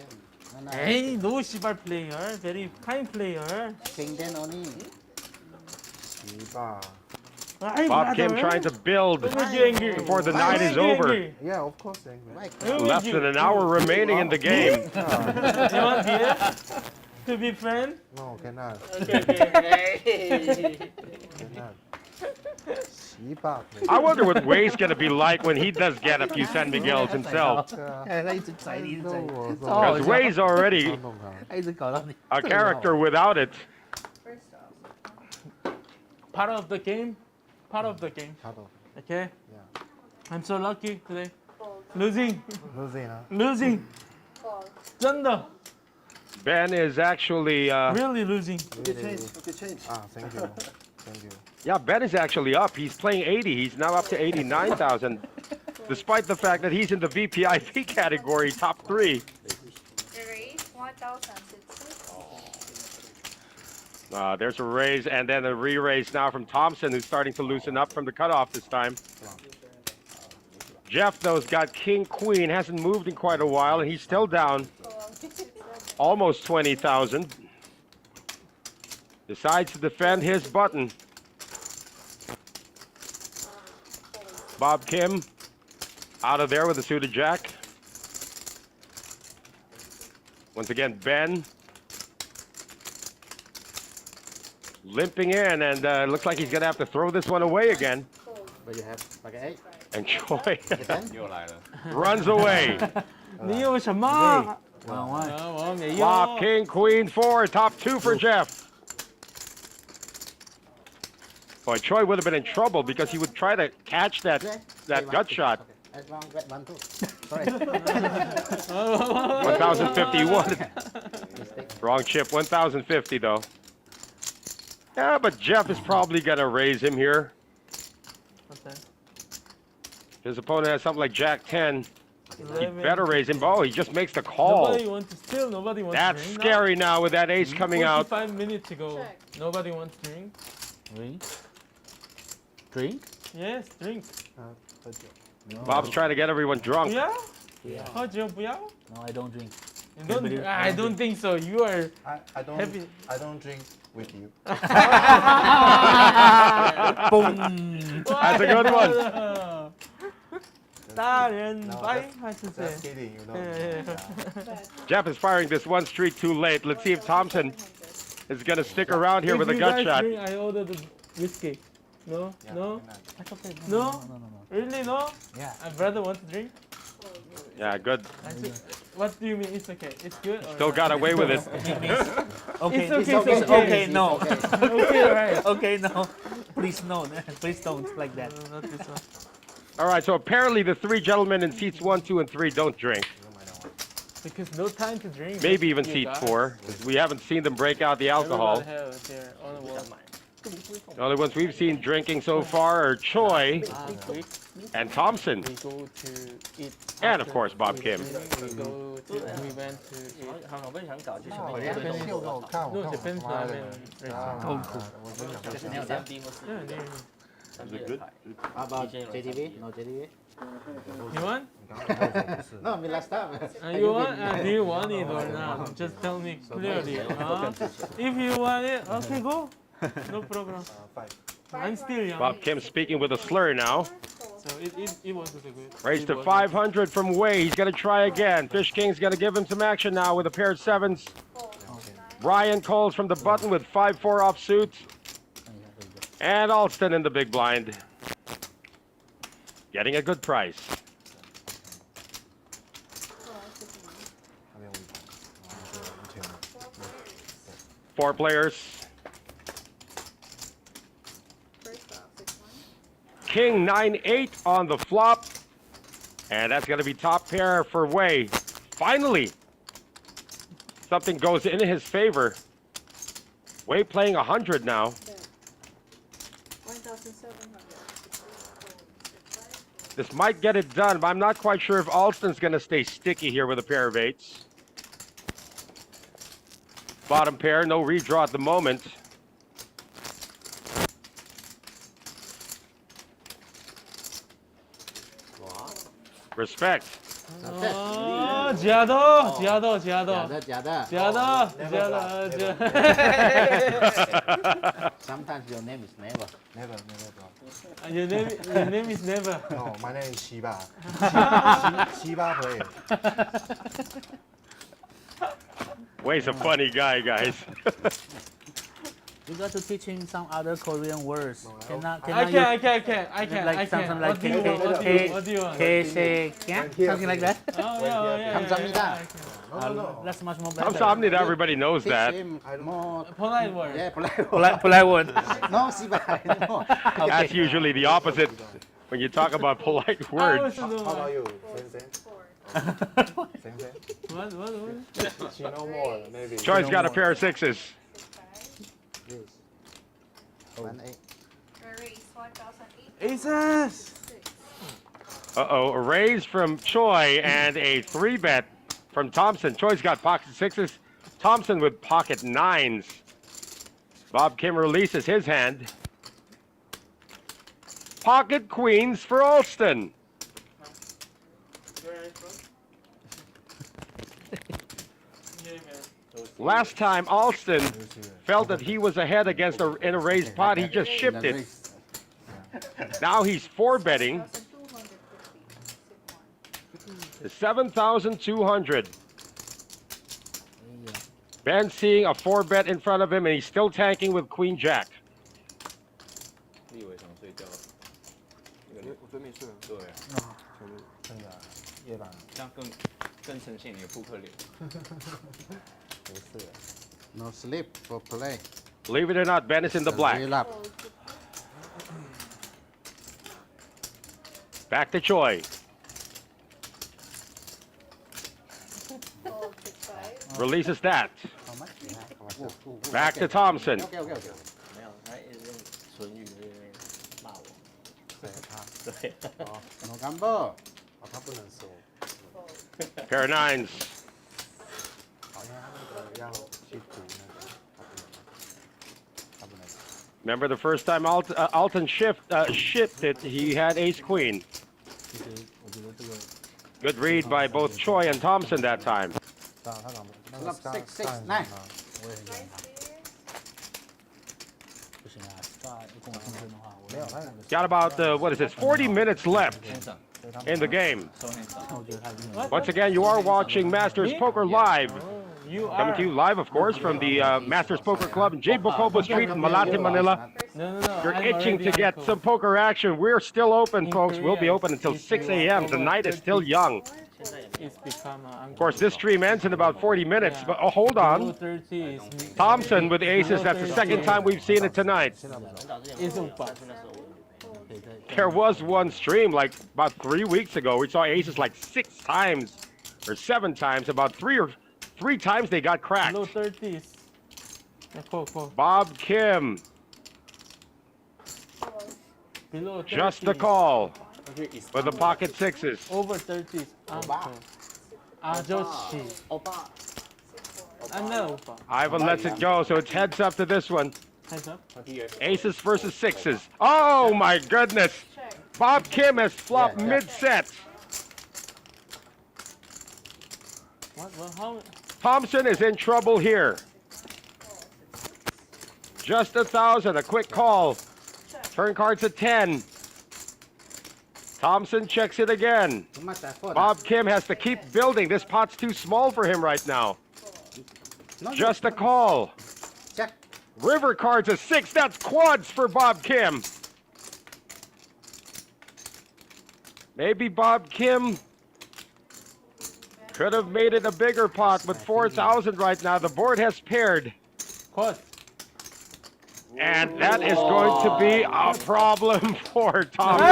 Speaker 8: No,
Speaker 3: Hey, no Shibar player. Very kind player.
Speaker 8: King 10 only.
Speaker 7: 西巴。
Speaker 1: Bob Kim trying to build
Speaker 3: What made you angry?
Speaker 1: before the
Speaker 3: What
Speaker 1: night
Speaker 3: made
Speaker 1: is
Speaker 3: you
Speaker 1: over.
Speaker 3: angry?
Speaker 7: Yeah, of course. Angry.
Speaker 8: Why?
Speaker 1: Less than an hour remaining in the game.
Speaker 3: You want here to be friend?
Speaker 7: No, cannot.
Speaker 3: Okay.
Speaker 7: Cannot. 西巴 play。
Speaker 1: I wonder what Way's going to be like when he does get a few San Miguels himself.
Speaker 7: 对啊，
Speaker 8: 他一直宰你，一直宰你，
Speaker 7: 我
Speaker 8: 超好
Speaker 1: Because
Speaker 8: 笑，
Speaker 1: Way's already
Speaker 7: 弄他。
Speaker 8: 他一直搞到你。
Speaker 1: a character without it.
Speaker 3: Part of the game. Part of the game.
Speaker 7: 他都
Speaker 3: Okay.
Speaker 7: Yeah.
Speaker 3: I'm so lucky today. Losing.
Speaker 7: losing 啊。
Speaker 3: Losing. 真的
Speaker 1: Ben is actually,
Speaker 3: really losing.
Speaker 7: Ah, thank you. Thank you.
Speaker 1: yeah, Ben is actually up. He's playing 80. He's now up to 89,000. Despite the fact that he's in the VPIP category, top 3.
Speaker 6: Raise 1,060.
Speaker 1: There's a raise and then a re-raise now from Thompson, who's starting to loosen up from the cutoff this time. Jeff, though, has got King Queen, hasn't moved in quite a while, and he's still down almost 20,000. Decides to defend his button. Bob Kim out of there with a suited jack. Once again, Ben limping in, and looks like he's going to have to throw this one away again.
Speaker 8: But you have like 8.
Speaker 1: And Choi
Speaker 5: 又来了。
Speaker 1: runs away.
Speaker 3: 你有什么？
Speaker 8: One.
Speaker 3: 我没有。
Speaker 1: Flop, King, Queen, 4, top 2 for Jeff. Boy, Choi would have been in trouble because he would try to catch that gut shot.
Speaker 8: That's wrong. Bet 1 2. Sorry.
Speaker 1: 1,051. Wrong chip, 1,050 though. Yeah, but Jeff is probably going to raise him here.
Speaker 3: Okay.
Speaker 1: His opponent has something like Jack 10. He
Speaker 3: 11.
Speaker 1: better raise him. Oh, he just makes the call.
Speaker 3: Nobody wants to steal. Nobody wants
Speaker 1: That's
Speaker 3: to drink.
Speaker 1: scary now with that ace coming out.
Speaker 3: 45 minutes ago.
Speaker 6: Check.
Speaker 3: Nobody wants to drink.
Speaker 8: Drink. Drink.
Speaker 3: Yes, drink.
Speaker 7: 喝酒。
Speaker 1: Bob's trying to get everyone drunk.
Speaker 3: 不要？
Speaker 8: Yeah.
Speaker 3: 喝酒不要？
Speaker 8: No, I don't drink.
Speaker 3: You don't, I don't think so. You are
Speaker 7: I don't
Speaker 3: happy.
Speaker 7: I don't drink with you.
Speaker 8: Boom.
Speaker 1: That's a good one.
Speaker 3: 大人
Speaker 7: No,
Speaker 3: 白
Speaker 7: that's-
Speaker 3: 还是
Speaker 7: Just
Speaker 3: 谁？
Speaker 7: kidding, you know.
Speaker 3: Yeah.
Speaker 1: Jeff is firing this one street too late. Let's see if Thompson is going to stick around here
Speaker 3: If
Speaker 1: with a
Speaker 3: you
Speaker 1: gut
Speaker 3: guys
Speaker 1: shot.
Speaker 3: drink, I order the whiskey. No,
Speaker 7: Yeah,
Speaker 3: no,
Speaker 7: cannot.
Speaker 8: That's okay.
Speaker 3: No?
Speaker 8: No.
Speaker 3: really no.
Speaker 8: Yeah.
Speaker 3: My brother wants to drink.
Speaker 1: Yeah, good.
Speaker 3: I said, what do you mean? It's okay. It's good. Or
Speaker 1: Still
Speaker 3: not?
Speaker 1: got away with it.
Speaker 8: Okay.
Speaker 3: It's okay,
Speaker 8: It's
Speaker 3: it's
Speaker 8: okay.
Speaker 3: okay.
Speaker 8: No.
Speaker 3: Okay, alright.
Speaker 8: Okay. No. Please no. Please don't like that.
Speaker 3: No, not this one.
Speaker 1: All right, so apparently the 3 gentlemen in seats 1, 2, and 3 don't drink.
Speaker 3: Because no time to drink.
Speaker 1: Maybe even
Speaker 3: You
Speaker 1: seat
Speaker 3: guys.
Speaker 1: 4, 'cause we haven't seen them break out the alcohol.
Speaker 3: Everybody have their own wall.
Speaker 1: The only ones we've seen drinking so far are Choi and Thompson.
Speaker 3: We go to eat.
Speaker 1: And, of
Speaker 3: after
Speaker 1: course, Bob
Speaker 3: we
Speaker 1: Kim.
Speaker 3: drink, We went to eat.
Speaker 9: 我们想搞就是
Speaker 7: 哦，
Speaker 9: 那
Speaker 7: 你这个
Speaker 9: 个
Speaker 7: 秀给我看，我
Speaker 3: No,
Speaker 7: 看我
Speaker 3: Japan
Speaker 7: 妈的
Speaker 3: ramen
Speaker 7: 啊
Speaker 3: restaurant.
Speaker 7: 我真想
Speaker 9: 就是那种三 B 或是
Speaker 3: Yeah, yeah.
Speaker 9: 三 B 的牌。
Speaker 8: How about JDB? No JDB.
Speaker 3: You want?
Speaker 7: 你刚刚说不是
Speaker 8: No, I mean last time.
Speaker 3: You want? Do you want it or not? Just tell me clearly. If you want it, okay, go. No problem.
Speaker 7: ，five。
Speaker 3: I'm still young.
Speaker 1: Bob Kim speaking with a slur now.
Speaker 3: So it wasn't a good.
Speaker 1: Raised to
Speaker 3: it wasn't.
Speaker 1: 500 from Wei. He's going to try again. Fish King's going to give him some action now with a pair of 7s. Brian calls from the button with 5-4 offsuit. And Alston in the big blind. Getting a good price.
Speaker 7: 那边500，然后就1000。
Speaker 1: 4 players.
Speaker 6: First off, 60.
Speaker 1: King 9-8 on the flop. And that's going to be top pair for Wei. Finally, something goes in his favor. Wei playing 100 now.
Speaker 6: 1,700.
Speaker 1: This might get it done, but I'm not quite sure if Alston's going to stay sticky here with a pair of 8s. Bottom pair, no redraw at the moment. Respect.
Speaker 3: 아, 지하도.
Speaker 8: 假的。Sometimes your name is never.
Speaker 7: Never, bro.
Speaker 3: Your name is never.
Speaker 7: No, my name is Shiba. Shiba player.
Speaker 1: Wei's a funny guy, guys.
Speaker 4: You got to teach him some other Korean words.
Speaker 3: I
Speaker 4: Cannot
Speaker 3: can.
Speaker 4: like something like
Speaker 3: What do you want?
Speaker 4: something like that.
Speaker 3: Oh, yeah.
Speaker 8: 감사합니다.
Speaker 4: That's much more better.
Speaker 1: Kamsahamnida, everybody knows
Speaker 8: Teach
Speaker 1: that.
Speaker 8: him more.
Speaker 3: Polite word.
Speaker 8: Yeah, polite.
Speaker 4: Polite word.
Speaker 8: No, Siba, no.
Speaker 1: That's usually the opposite when you talk about polite
Speaker 3: I
Speaker 1: words.
Speaker 3: also do
Speaker 7: How about
Speaker 3: that.
Speaker 7: you? Same.
Speaker 3: What?
Speaker 7: She know more, maybe.
Speaker 1: Choi's got a pair of 6s.
Speaker 8: One eight.
Speaker 6: Raise 1,800.
Speaker 3: Aces.
Speaker 1: Uh-oh, a raise from Choi and a 3-bet from Thompson. Choi's got pocket 6s. Thompson with pocket 9s. Bob Kim releases his hand. Pocket queens for Alston. Last time Alston felt that he was ahead against in a raised pot, he just shipped it. Now he's 4-betting. 7,200. Ben seeing a 4-bet in front of him, and he's still tanking with Queen Jack.
Speaker 5: 你以为想睡觉？
Speaker 7: 我准备睡了。
Speaker 5: 对啊，
Speaker 7: 真的，夜晚
Speaker 5: 这样更呈现你的扑克脸。
Speaker 7: 没事。
Speaker 8: No sleep for play.
Speaker 1: Believe it or not, Ben is in the black.
Speaker 8: Real up.
Speaker 1: Back to Choi. Releases that.
Speaker 8: How much?
Speaker 1: Back to Thompson.
Speaker 8: Okay.
Speaker 5: 没有，他一直用唇语在那边骂我。对。
Speaker 8: No gamble.
Speaker 7: 他不能收，
Speaker 1: Pair of 9s.
Speaker 7: 好像他那个要去赌那个，他不能。
Speaker 1: Remember the first time Alton shipped it, he had ace queen.
Speaker 4: 其实我觉得这个
Speaker 1: Good read by both Choi and Thompson that time.
Speaker 7: 他敢那个
Speaker 8: Club
Speaker 7: 上
Speaker 8: six, six,
Speaker 7: 上
Speaker 8: nine.
Speaker 4: 我也很喜欢他。不行啊，Star 跟我竞争的话，我
Speaker 7: 没有他
Speaker 1: Got about, what is this, 40 minutes left
Speaker 5: 先生，
Speaker 1: in the game.
Speaker 5: 收先生。
Speaker 4: 我觉得他已经很
Speaker 1: Once again, you are watching Masters Poker Live.
Speaker 3: You
Speaker 1: Coming
Speaker 3: are.
Speaker 1: to you live, of course, from the Masters Poker Club in J. Bocobo Street in Malate, Manila.
Speaker 3: No.
Speaker 1: You're
Speaker 3: I'm
Speaker 1: itching
Speaker 3: already
Speaker 1: to get
Speaker 3: uncle.
Speaker 1: some poker action. We're still open,
Speaker 3: In
Speaker 1: folks. We'll be
Speaker 3: Korea,
Speaker 1: open until
Speaker 3: if
Speaker 1: 6
Speaker 3: you are
Speaker 1: a.m. The
Speaker 3: over
Speaker 1: night is
Speaker 3: 30,
Speaker 1: still young.
Speaker 3: It's become
Speaker 1: Of course, this stream ends in about 40 minutes, but oh, hold
Speaker 3: Below
Speaker 1: on.
Speaker 3: 30 is
Speaker 1: Thompson with aces. That's the second time we've seen it tonight.
Speaker 3: is over.
Speaker 1: There was one stream like about 3 weeks ago. We saw aces like 6 times or 7 times. About 3 times they got cracked.
Speaker 3: Below 30 is. Quote.
Speaker 1: Bob Kim,
Speaker 3: Below 30
Speaker 1: just a call
Speaker 5: It's
Speaker 1: with the pocket 6s.
Speaker 3: Over 30 is uncle. 아저씨. No.
Speaker 1: Ivan lets it go, so it's heads up to this one.
Speaker 3: Heads up.
Speaker 1: Aces versus 6s. Oh my goodness! Bob Kim has flopped mid-set.
Speaker 3: What? How?
Speaker 1: Thompson is in trouble here. Just 1,000, a quick call. Turn cards at 10. Thompson checks it again.
Speaker 8: Too much effort.
Speaker 1: Bob Kim has to keep building. This pot's too small for him right now.
Speaker 8: No,
Speaker 1: Just a call.
Speaker 8: Check.
Speaker 1: River cards a 6. That's quads for Bob Kim. Maybe Bob Kim could have made it a bigger pot with 4,000 right now. The board has paired.
Speaker 3: Quad.
Speaker 1: And that is going to be a problem for Thompson.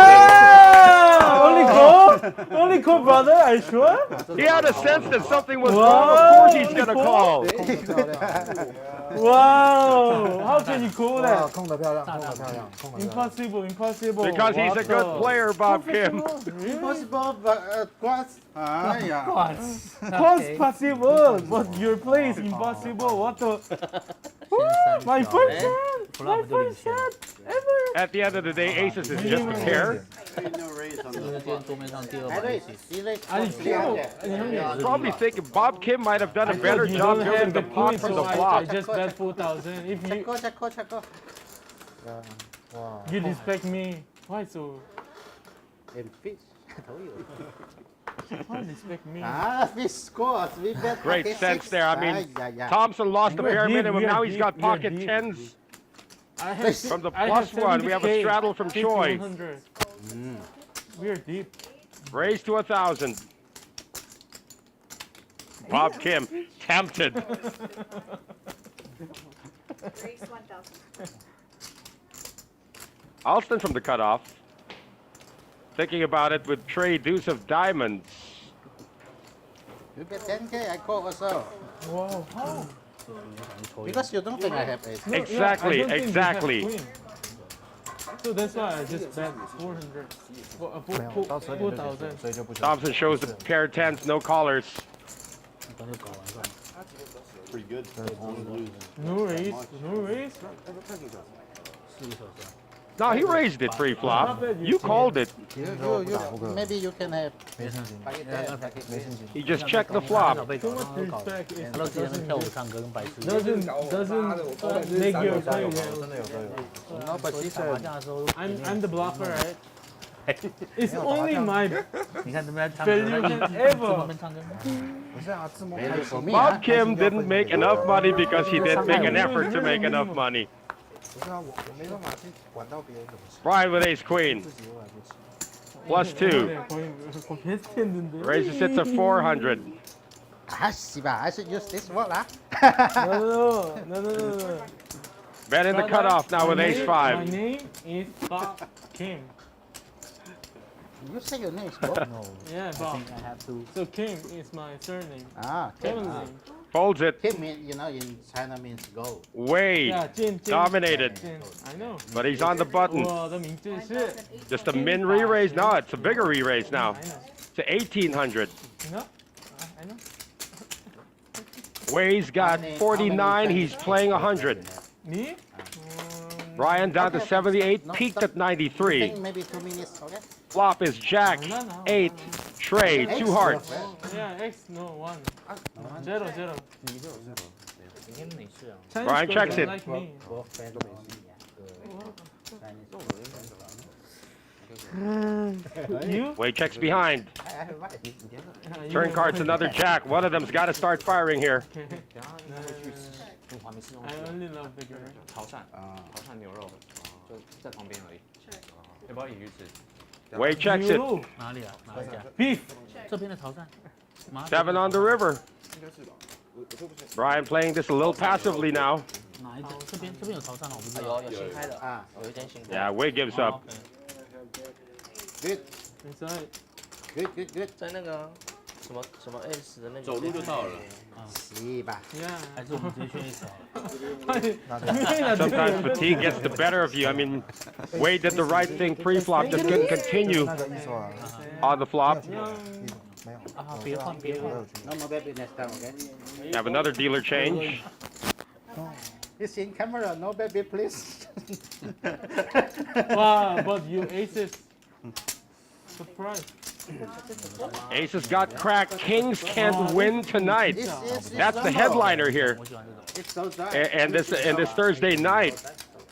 Speaker 3: Only call, brother. Are you sure?
Speaker 1: He had a sense that something was wrong. Of course he's going to call.
Speaker 7: 漂亮，
Speaker 3: Wow! How can you call
Speaker 7: 哇，
Speaker 3: that?
Speaker 7: 控得漂亮，控得漂亮，控得漂亮。
Speaker 3: Impossible, impossible.
Speaker 1: Because he's a good player, Bob Kim.
Speaker 8: Impossible, but quads. Ah, yeah.
Speaker 3: What's possible? But your play is impossible. What the? My first shot! My first shot ever!
Speaker 1: At the end of the day, aces is just a pair.
Speaker 2: No raise on
Speaker 4: 今
Speaker 2: the
Speaker 4: 天桌面上第二
Speaker 8: I
Speaker 4: 把
Speaker 8: raise,
Speaker 4: 6
Speaker 8: he raise
Speaker 3: 아니,
Speaker 8: for
Speaker 3: 키워.
Speaker 8: 300.
Speaker 1: Probably thinking Bob Kim might have done a
Speaker 3: I
Speaker 1: better
Speaker 3: thought you
Speaker 1: job
Speaker 3: don't
Speaker 1: building
Speaker 3: have
Speaker 1: the
Speaker 3: the
Speaker 1: pot
Speaker 3: queen,
Speaker 1: from
Speaker 3: so
Speaker 1: the
Speaker 3: I
Speaker 1: flop.
Speaker 3: just bet 4,000. If you
Speaker 8: Check go.
Speaker 7: 哇，
Speaker 3: you respect me, why so?
Speaker 8: And fish. I told you.
Speaker 3: Why respect me?
Speaker 8: Fish scores. We bet
Speaker 1: Great
Speaker 8: pocket
Speaker 1: sense
Speaker 8: six.
Speaker 1: there. I mean,
Speaker 8: yeah.
Speaker 1: Thompson lost the
Speaker 3: We're
Speaker 1: bare
Speaker 3: deep,
Speaker 1: minimum.
Speaker 3: we are
Speaker 1: Now he's
Speaker 3: deep,
Speaker 1: got
Speaker 3: we are
Speaker 1: pocket
Speaker 3: deep.
Speaker 1: tens.
Speaker 3: I have
Speaker 1: From the
Speaker 3: I
Speaker 1: plus
Speaker 3: have
Speaker 1: one, we have a
Speaker 3: 70K,
Speaker 1: straddle from choice.
Speaker 3: 100. We are deep.
Speaker 1: Raise to 1,000. Bob Kim tempted.
Speaker 6: Raise 1,000.
Speaker 1: Alston from the cutoff. Thinking about it with Trey Deuce of diamonds.
Speaker 8: You bet 10K. I call also.
Speaker 3: Wow. How?
Speaker 8: Because you don't think I have ace.
Speaker 3: No,
Speaker 1: Exactly,
Speaker 3: yeah, I don't think you
Speaker 1: exactly.
Speaker 3: have queen. So that's why I just bet 400. 4,000.
Speaker 7: 所以就不行。
Speaker 1: Thompson shows the pair tens, no callers.
Speaker 4: 刚就搞完算了。
Speaker 2: pretty good.
Speaker 3: No raise, no raise.
Speaker 4: 试一手是吧？
Speaker 1: No, he raised it pre-flop. You called it.
Speaker 8: Maybe you can have.
Speaker 7: 没信心， 没信心。
Speaker 1: He just checked the
Speaker 4: 很
Speaker 1: flop.
Speaker 4: 少被搞，
Speaker 3: Too
Speaker 4: 然
Speaker 3: much
Speaker 4: 后搞。
Speaker 3: respect is
Speaker 4: 他都直接跟跳舞唱歌跟白痴。
Speaker 3: doesn't make your
Speaker 7: 加
Speaker 3: play
Speaker 7: 油，
Speaker 3: well.
Speaker 7: 真的有都有。
Speaker 8: No, but
Speaker 4: 所
Speaker 8: she
Speaker 4: 以打麻
Speaker 8: said.
Speaker 4: 将的时候，
Speaker 3: I'm the bluffer, right? It's only my
Speaker 4: 你看他们唱歌，
Speaker 3: value
Speaker 4: 在
Speaker 3: can
Speaker 4: 那
Speaker 3: ever.
Speaker 4: 边唱歌。
Speaker 7: 不是啊，字幕
Speaker 8: Value for me.
Speaker 1: Bob Kim didn't make enough money because he didn't make an effort to make enough money.
Speaker 7: 不是啊，我没办法去管到别人怎么想，
Speaker 1: Brian with ace queen.
Speaker 7: 自己又来不及。
Speaker 1: Plus 2. Raises it to 400.
Speaker 8: I should use this word, huh?
Speaker 3: No.
Speaker 1: Bet in the cutoff now with ace
Speaker 3: My
Speaker 1: 5.
Speaker 3: name is Bob Kim.
Speaker 8: You say your name is Bob?
Speaker 4: No,
Speaker 3: Yeah,
Speaker 4: I
Speaker 3: Bob.
Speaker 4: think I have to.
Speaker 3: So Kim is my surname.
Speaker 8: Kim.
Speaker 3: Family name.
Speaker 1: Folds it.
Speaker 8: Kim mean, in China means gold.
Speaker 1: Way
Speaker 3: Yeah, Jin.
Speaker 1: dominated.
Speaker 3: Jin. I know.
Speaker 1: But he's on the button.
Speaker 3: 我的名字是
Speaker 1: Just a min re-raise. No, it's a bigger re-raise now.
Speaker 3: I know.
Speaker 1: To 1,800.
Speaker 3: You know? I know.
Speaker 1: Way's got 49. He's playing 100.
Speaker 3: Me?
Speaker 1: Brian down to 78.
Speaker 8: No,
Speaker 1: Peaked
Speaker 8: stop.
Speaker 1: at 93.
Speaker 8: Think maybe 2 minutes, okay?
Speaker 1: Flop is Jack. 8. Trey. 2 hearts.
Speaker 3: Yeah, X, no, 1. 0.
Speaker 4: 今天没事啊，
Speaker 3: Chinese
Speaker 1: Brian
Speaker 3: girls
Speaker 1: checks
Speaker 3: don't
Speaker 1: it.
Speaker 3: Like me.
Speaker 8: Both friends don't
Speaker 3: You?
Speaker 1: Way checks behind.
Speaker 3: Yeah,
Speaker 1: Turn
Speaker 3: you-
Speaker 1: card's another Jack. One of them's got to start firing here.
Speaker 3: I only love the girl.
Speaker 5: 潮汕牛肉，就在旁边而已。要不要一起去吃？
Speaker 1: Way checks it.
Speaker 3: 牛肉
Speaker 4: 哪里啊？哪一家？
Speaker 3: Beef.
Speaker 4: 这边的潮汕。麻辣
Speaker 1: 7 on the river.
Speaker 2: 应该是吧？我说不是。
Speaker 1: Brian playing this a little passively now.
Speaker 4: 哪一家？这边有潮汕的，我不知道。
Speaker 9: 有新开的
Speaker 8: 啊，
Speaker 9: 有一间新开的。
Speaker 1: Yeah, Way gives up.
Speaker 8: Good,
Speaker 3: Inside.
Speaker 8: good.
Speaker 9: 在那个什么 S 的那个
Speaker 5: 走路就到了。
Speaker 8: 是吧？
Speaker 3: Yeah.
Speaker 4: 还是我们直接去一手？
Speaker 1: Sometimes fatigue gets the better of you. I mean, Way did the right thing pre-flop, just couldn't continue
Speaker 7: 那个意思啊，
Speaker 1: on the flop.
Speaker 7: 没有。
Speaker 4: 啊，别换别换。
Speaker 8: No more baby next time, okay?
Speaker 1: Have another dealer change.
Speaker 8: It's in camera, no baby, please.
Speaker 3: Wow, but you aces. Surprise.
Speaker 1: Aces got cracked. Kings can't win tonight.
Speaker 8: It's
Speaker 1: That's the headliner here.
Speaker 4: 我喜欢这种。
Speaker 8: It's so dry.
Speaker 1: And this Thursday night,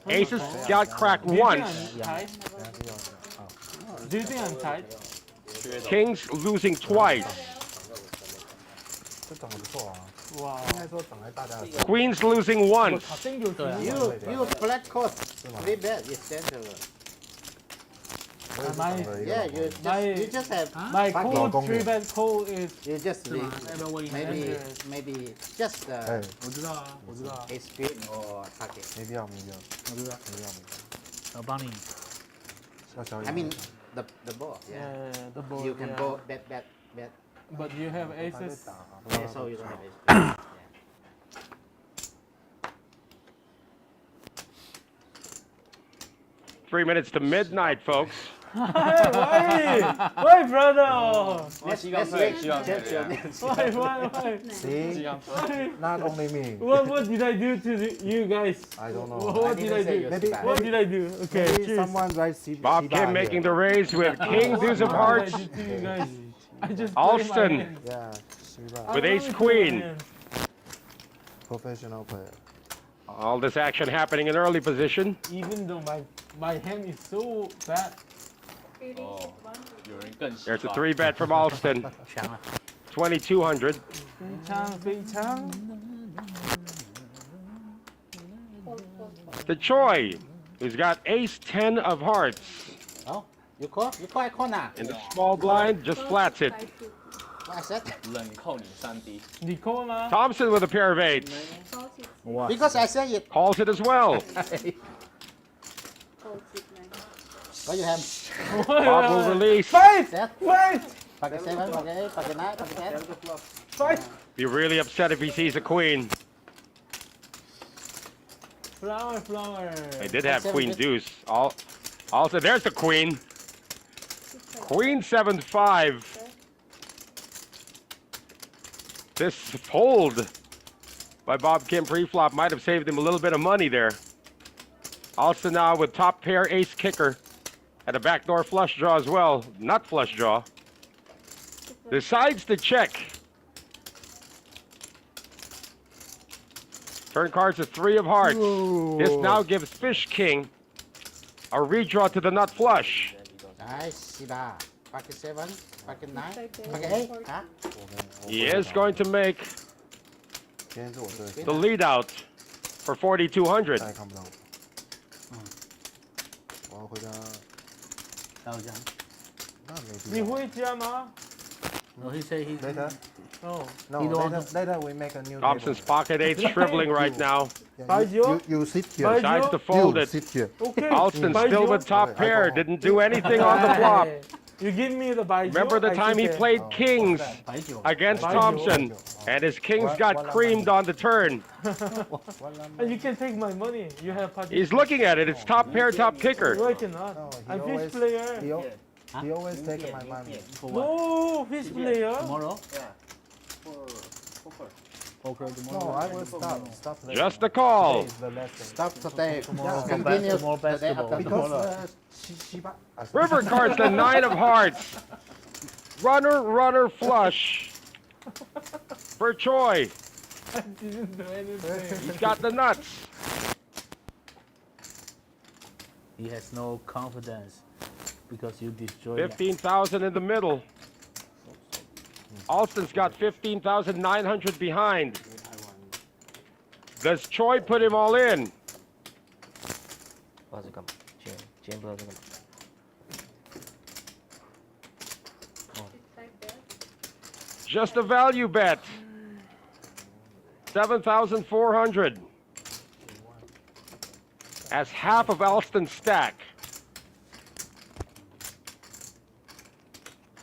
Speaker 1: Aces got cracked
Speaker 3: Do you think
Speaker 1: once.
Speaker 3: I'm tight? Do you think I'm tight?
Speaker 1: Kings losing twice.
Speaker 7: 这长得不错啊，
Speaker 3: 哇，
Speaker 7: 应该说长在大家的。
Speaker 1: Queens losing once.
Speaker 3: 我真有
Speaker 4: 对啊
Speaker 8: You flat court. Three bet is dangerous.
Speaker 3: My
Speaker 8: Yeah, you just have
Speaker 3: my
Speaker 8: fuck
Speaker 3: code
Speaker 7: it.
Speaker 3: 3 bet code is
Speaker 8: you just leave, maybe just
Speaker 7: 哎，
Speaker 4: 我知道啊，我知道啊，
Speaker 8: a spin or pocket.
Speaker 7: 没必要，没必要，
Speaker 4: 我知道，
Speaker 7: 没必要，没必
Speaker 4: 我帮你。
Speaker 7: 要，小一
Speaker 8: I
Speaker 7: 点。
Speaker 8: mean the ball. Yeah.
Speaker 3: the board.
Speaker 8: You can
Speaker 3: yeah.
Speaker 8: go bet.
Speaker 3: But you have aces.
Speaker 8: Yeah, so you don't have a spin. Yeah.
Speaker 1: Three minutes to midnight, folks.
Speaker 3: Hey, why, brother?
Speaker 8: Let's
Speaker 5: Chigang
Speaker 8: switch.
Speaker 5: play, Chigang play,
Speaker 8: Champion.
Speaker 3: Why?
Speaker 7: See, not only me.
Speaker 3: What did I do to you guys?
Speaker 7: I don't know.
Speaker 3: What did I
Speaker 8: say
Speaker 3: do?
Speaker 8: you're
Speaker 7: Maybe-
Speaker 8: bad.
Speaker 3: What did I do? Okay,
Speaker 7: Maybe
Speaker 3: cheers.
Speaker 7: someone writes
Speaker 1: Bob Kim making the raise with king deuce of
Speaker 3: What
Speaker 1: hearts.
Speaker 3: did I do to you guys? I just
Speaker 1: Alston.
Speaker 3: played my hand.
Speaker 7: Yeah, Shiba.
Speaker 1: With
Speaker 3: I
Speaker 1: ace
Speaker 3: only played
Speaker 1: queen.
Speaker 3: my hand.
Speaker 7: Professional player.
Speaker 1: All this action happening in early position.
Speaker 3: Even though my hand is so bad.
Speaker 5: 哦，有人更喜
Speaker 1: There's a
Speaker 5: 欢。
Speaker 1: 3 bet from Alston.
Speaker 4: 强啊！
Speaker 1: 2,200.
Speaker 3: 非常
Speaker 6: hold.
Speaker 1: To Choi, who's got ace 10 of hearts.
Speaker 8: Oh, you call a corner.
Speaker 1: In the small blind, just flats it.
Speaker 8: What I said?
Speaker 5: 冷扣你3D。
Speaker 3: 你扣吗？
Speaker 1: Thompson with a pair of eights.
Speaker 4: 哇，
Speaker 8: Because I said it.
Speaker 1: Calls it as well.
Speaker 8: What you have?
Speaker 1: Bob will release.
Speaker 3: Fight!
Speaker 8: Set.
Speaker 3: Fight!
Speaker 8: Pocket 7, pocket 8, pocket 9, pocket 10.
Speaker 3: Fight!
Speaker 1: Be really upset if he sees a queen.
Speaker 3: Flower.
Speaker 1: They did have queen deuce. Also, there's the queen. Queen 7-5. This fold by Bob Kim pre-flop might have saved him a little bit of money there. Also now with top pair ace kicker and a backdoor flush draw as well. Nut flush draw. Decides to check. Turn cards a 3 of hearts. This now gives Fish King a redraw to the nut flush.
Speaker 8: Nice, Shiba. Pocket 7, pocket 9, pocket 8. Huh?
Speaker 1: He is going to make
Speaker 7: 今天是我最
Speaker 1: the lead out for 4,200.
Speaker 7: 再也看不到我。我要回家，
Speaker 4: 到这样。
Speaker 7: 那没必
Speaker 3: 你
Speaker 7: 要。
Speaker 3: 会加吗
Speaker 4: No, he say he.
Speaker 7: Later?
Speaker 3: No.
Speaker 7: No,
Speaker 4: He don't
Speaker 7: later we make a new
Speaker 1: Thompson's
Speaker 7: table.
Speaker 1: pocket eight shriveling right now.
Speaker 7: Yeah,
Speaker 3: Baggio?
Speaker 7: you sit here.
Speaker 3: Baggio?
Speaker 1: Decides to fold
Speaker 7: You
Speaker 1: it.
Speaker 7: sit here.
Speaker 3: Okay.
Speaker 1: Alston
Speaker 3: Baijiu.
Speaker 1: still with top
Speaker 7: Sorry,
Speaker 1: pair.
Speaker 7: alcohol.
Speaker 1: Didn't do anything on the flop.
Speaker 3: You give me the baijiu.
Speaker 1: Remember the
Speaker 3: I
Speaker 1: time he
Speaker 3: take it.
Speaker 1: played kings
Speaker 4: 白酒。
Speaker 1: against
Speaker 3: Baijiu.
Speaker 1: Thompson, and his kings got creamed on the turn.
Speaker 3: And you can take my money. You have party.
Speaker 1: He's looking at it. It's top pair, top kicker.
Speaker 3: No, I cannot.
Speaker 7: No, he
Speaker 3: I'm fish
Speaker 7: always-
Speaker 3: player.
Speaker 7: He always take my money.
Speaker 4: For what?
Speaker 3: No, fish player.
Speaker 4: Tomorrow?
Speaker 5: Yeah. For poker.
Speaker 4: Poker
Speaker 7: No,
Speaker 4: tomorrow.
Speaker 7: I will stop playing.
Speaker 1: Just a call.
Speaker 7: Today is the last day.
Speaker 8: Stop today.
Speaker 7: Tomorrow.
Speaker 8: Continue
Speaker 4: Tomorrow
Speaker 8: the day
Speaker 4: basketball.
Speaker 8: after
Speaker 7: Because
Speaker 8: tomorrow.
Speaker 7: Shiba.
Speaker 1: River cards the 9 of hearts. Runner flush for Choi.
Speaker 3: I didn't do anything.
Speaker 1: He's got the nuts.
Speaker 4: He has no confidence because you destroyed him.
Speaker 1: 15,000 in the middle. Alston's got 15,900 behind. Does Choi put him all in?
Speaker 9: 不知道在干嘛，今天不知道在干嘛。
Speaker 1: Just a value bet. 7,400. As half of Alston's stack.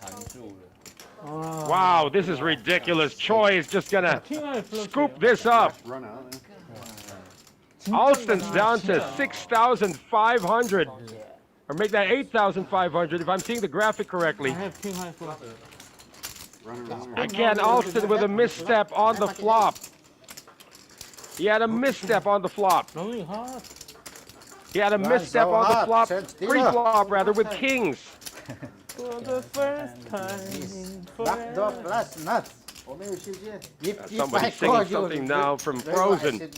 Speaker 5: 含住了。
Speaker 1: Wow, this is ridiculous. Choi is just gonna
Speaker 3: King eye flush.
Speaker 1: scoop this up.
Speaker 2: Run out.
Speaker 1: Alston's down to 6,500. Or make that 8,500 if I'm seeing the graphic
Speaker 3: I
Speaker 1: correctly.
Speaker 3: have king high flush.
Speaker 2: Run.
Speaker 1: Again, Alston with a misstep on the flop. He had a misstep on the flop.
Speaker 3: Rolling hard.
Speaker 1: He had a misstep
Speaker 8: so
Speaker 1: on the
Speaker 8: hard,
Speaker 1: flop,
Speaker 8: Church dealer.
Speaker 1: pre-flop rather, with kings.
Speaker 3: For the first time in
Speaker 8: Backdoor
Speaker 3: forever.
Speaker 8: flush nuts. If
Speaker 1: Somebody
Speaker 8: I
Speaker 1: singing
Speaker 8: call you,
Speaker 1: something now from
Speaker 8: very well,
Speaker 1: Frozen.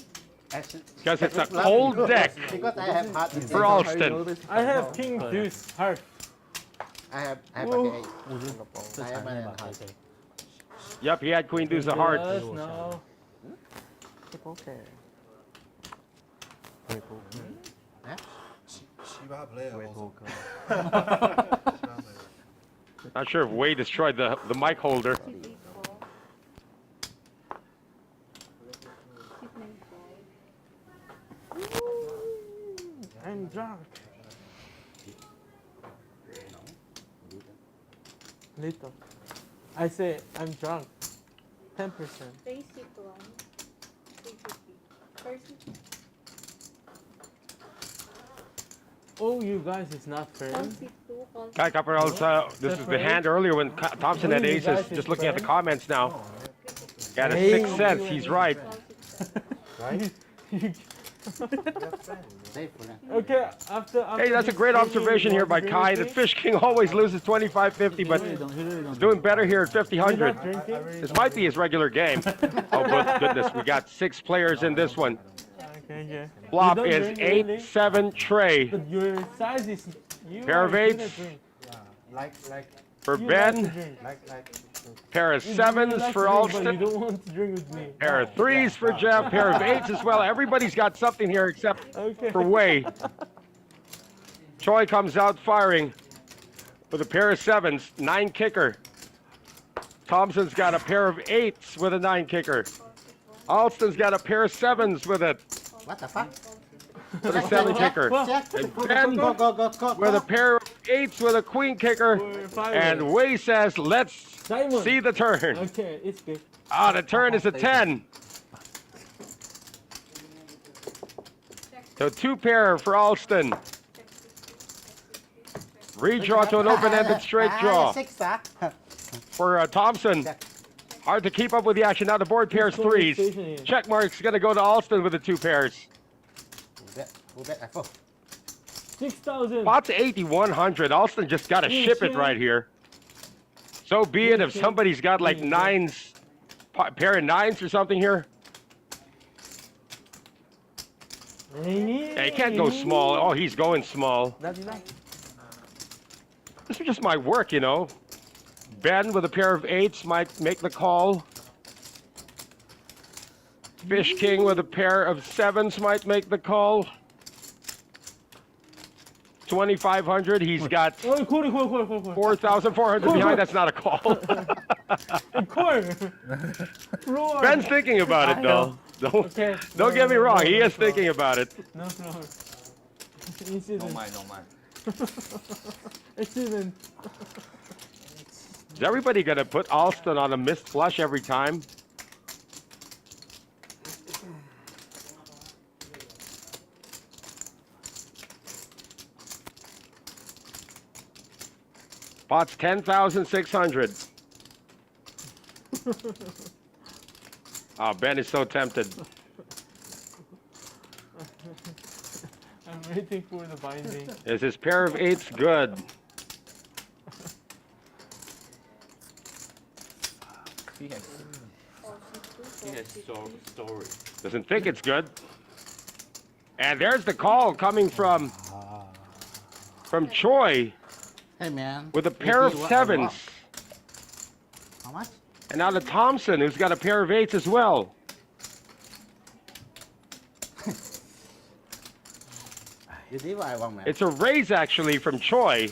Speaker 8: I should
Speaker 1: Because it's a
Speaker 8: bluff
Speaker 1: cold
Speaker 8: you.
Speaker 1: deck
Speaker 8: Because I have hard
Speaker 1: for Alston.
Speaker 3: I have king deuce heart.
Speaker 8: I have
Speaker 3: Whoa.
Speaker 8: pocket 8. I have my heart.
Speaker 1: Yep, he had queen deuce of hearts.
Speaker 3: Yes, no.
Speaker 9: 是 poker。
Speaker 7: Shiba
Speaker 1: Not sure if Wade destroyed the mic holder.
Speaker 3: I'm drunk. Little. I say I'm drunk. 10%.
Speaker 6: Basic one. 350. First,
Speaker 3: Oh, you guys, it's not fair.
Speaker 6: concept 2, concept
Speaker 1: Guy Caparel's, this is the hand earlier when Thompson had aces. Just looking at the comments now. Got a 6 cents. He's right.
Speaker 3: Okay, after
Speaker 1: Hey, that's a
Speaker 3: this
Speaker 1: great
Speaker 3: game,
Speaker 1: observation
Speaker 3: you
Speaker 1: here by
Speaker 3: want to
Speaker 1: Kai.
Speaker 3: drink
Speaker 1: The
Speaker 3: with
Speaker 1: Fish King always loses 25-50, but he's doing better here at
Speaker 3: me? You're
Speaker 1: 50-100.
Speaker 3: not drinking?
Speaker 1: This might be his regular game. Oh, but goodness, we got 6 players in this one.
Speaker 3: Okay.
Speaker 1: Flop
Speaker 3: You don't
Speaker 1: is
Speaker 3: drink, really?
Speaker 1: 8-7 tray.
Speaker 3: But your size is... You
Speaker 1: Pair of
Speaker 3: are good
Speaker 1: eights.
Speaker 3: at drink.
Speaker 7: Like,
Speaker 1: For
Speaker 3: You like to
Speaker 1: Ben,
Speaker 3: drink.
Speaker 1: pair of
Speaker 3: You
Speaker 1: 7s
Speaker 3: like
Speaker 1: for
Speaker 3: to drink, but
Speaker 1: Alston.
Speaker 3: you don't want to drink with me.
Speaker 1: Pair of 3s for Jeff. Pair of 8s as well. Everybody's got something here except
Speaker 3: Okay.
Speaker 1: for Wade. Choi comes out firing with a pair of 7s, 9 kicker. Thompson's got a pair of 8s with a 9 kicker. Alston's got a pair of 7s with a
Speaker 8: What the fuck?
Speaker 1: 7 kicker. And Ben with a pair of 8s with a queen kicker. And Wei says, let's
Speaker 3: Diamond.
Speaker 1: see the turn.
Speaker 3: Okay, it's good.
Speaker 1: Ah, the turn is a 10. So 2 pair for Alston. Redraw to an open-ended straight draw for Thompson. Hard to keep up with the action. Now the board pairs 3s. Check mark's going to go to Alston with the 2 pairs.
Speaker 8: Who bet I fall?
Speaker 3: 6,000.
Speaker 1: Pot's 8,100. Alston just got to ship it right here. So be it if somebody's got like 9s, pair of 9s or something here. Yeah, he can't go small. Oh, he's going small.
Speaker 3: That's enough.
Speaker 1: This is just my work, you know. Ben with a pair of 8s might make the call. Fish King with a pair of 7s might make the call. 2,500. He's got
Speaker 3: Oh, cool.
Speaker 1: 4,400 behind. That's not a call.
Speaker 3: Roar.
Speaker 1: Ben's thinking about it, though.
Speaker 3: Okay.
Speaker 1: Don't get me wrong. He is thinking about it.
Speaker 3: No.
Speaker 5: No
Speaker 3: Incident.
Speaker 5: mind, no mind.
Speaker 3: Accident.
Speaker 1: Is everybody going to put Alston on a missed flush every time? Pot's 10,600. Oh, Ben is so tempted.
Speaker 3: I'm waiting for the binding.
Speaker 1: Is his pair of 8s good?
Speaker 5: He has story.
Speaker 1: Doesn't think it's good. And there's the call coming from Choi
Speaker 8: Hey man.
Speaker 1: with a pair of 7s.
Speaker 8: How much?
Speaker 1: And now to Thompson, who's got a pair of 8s as well.
Speaker 8: You see what I want, man?
Speaker 1: It's a raise, actually, from Choi,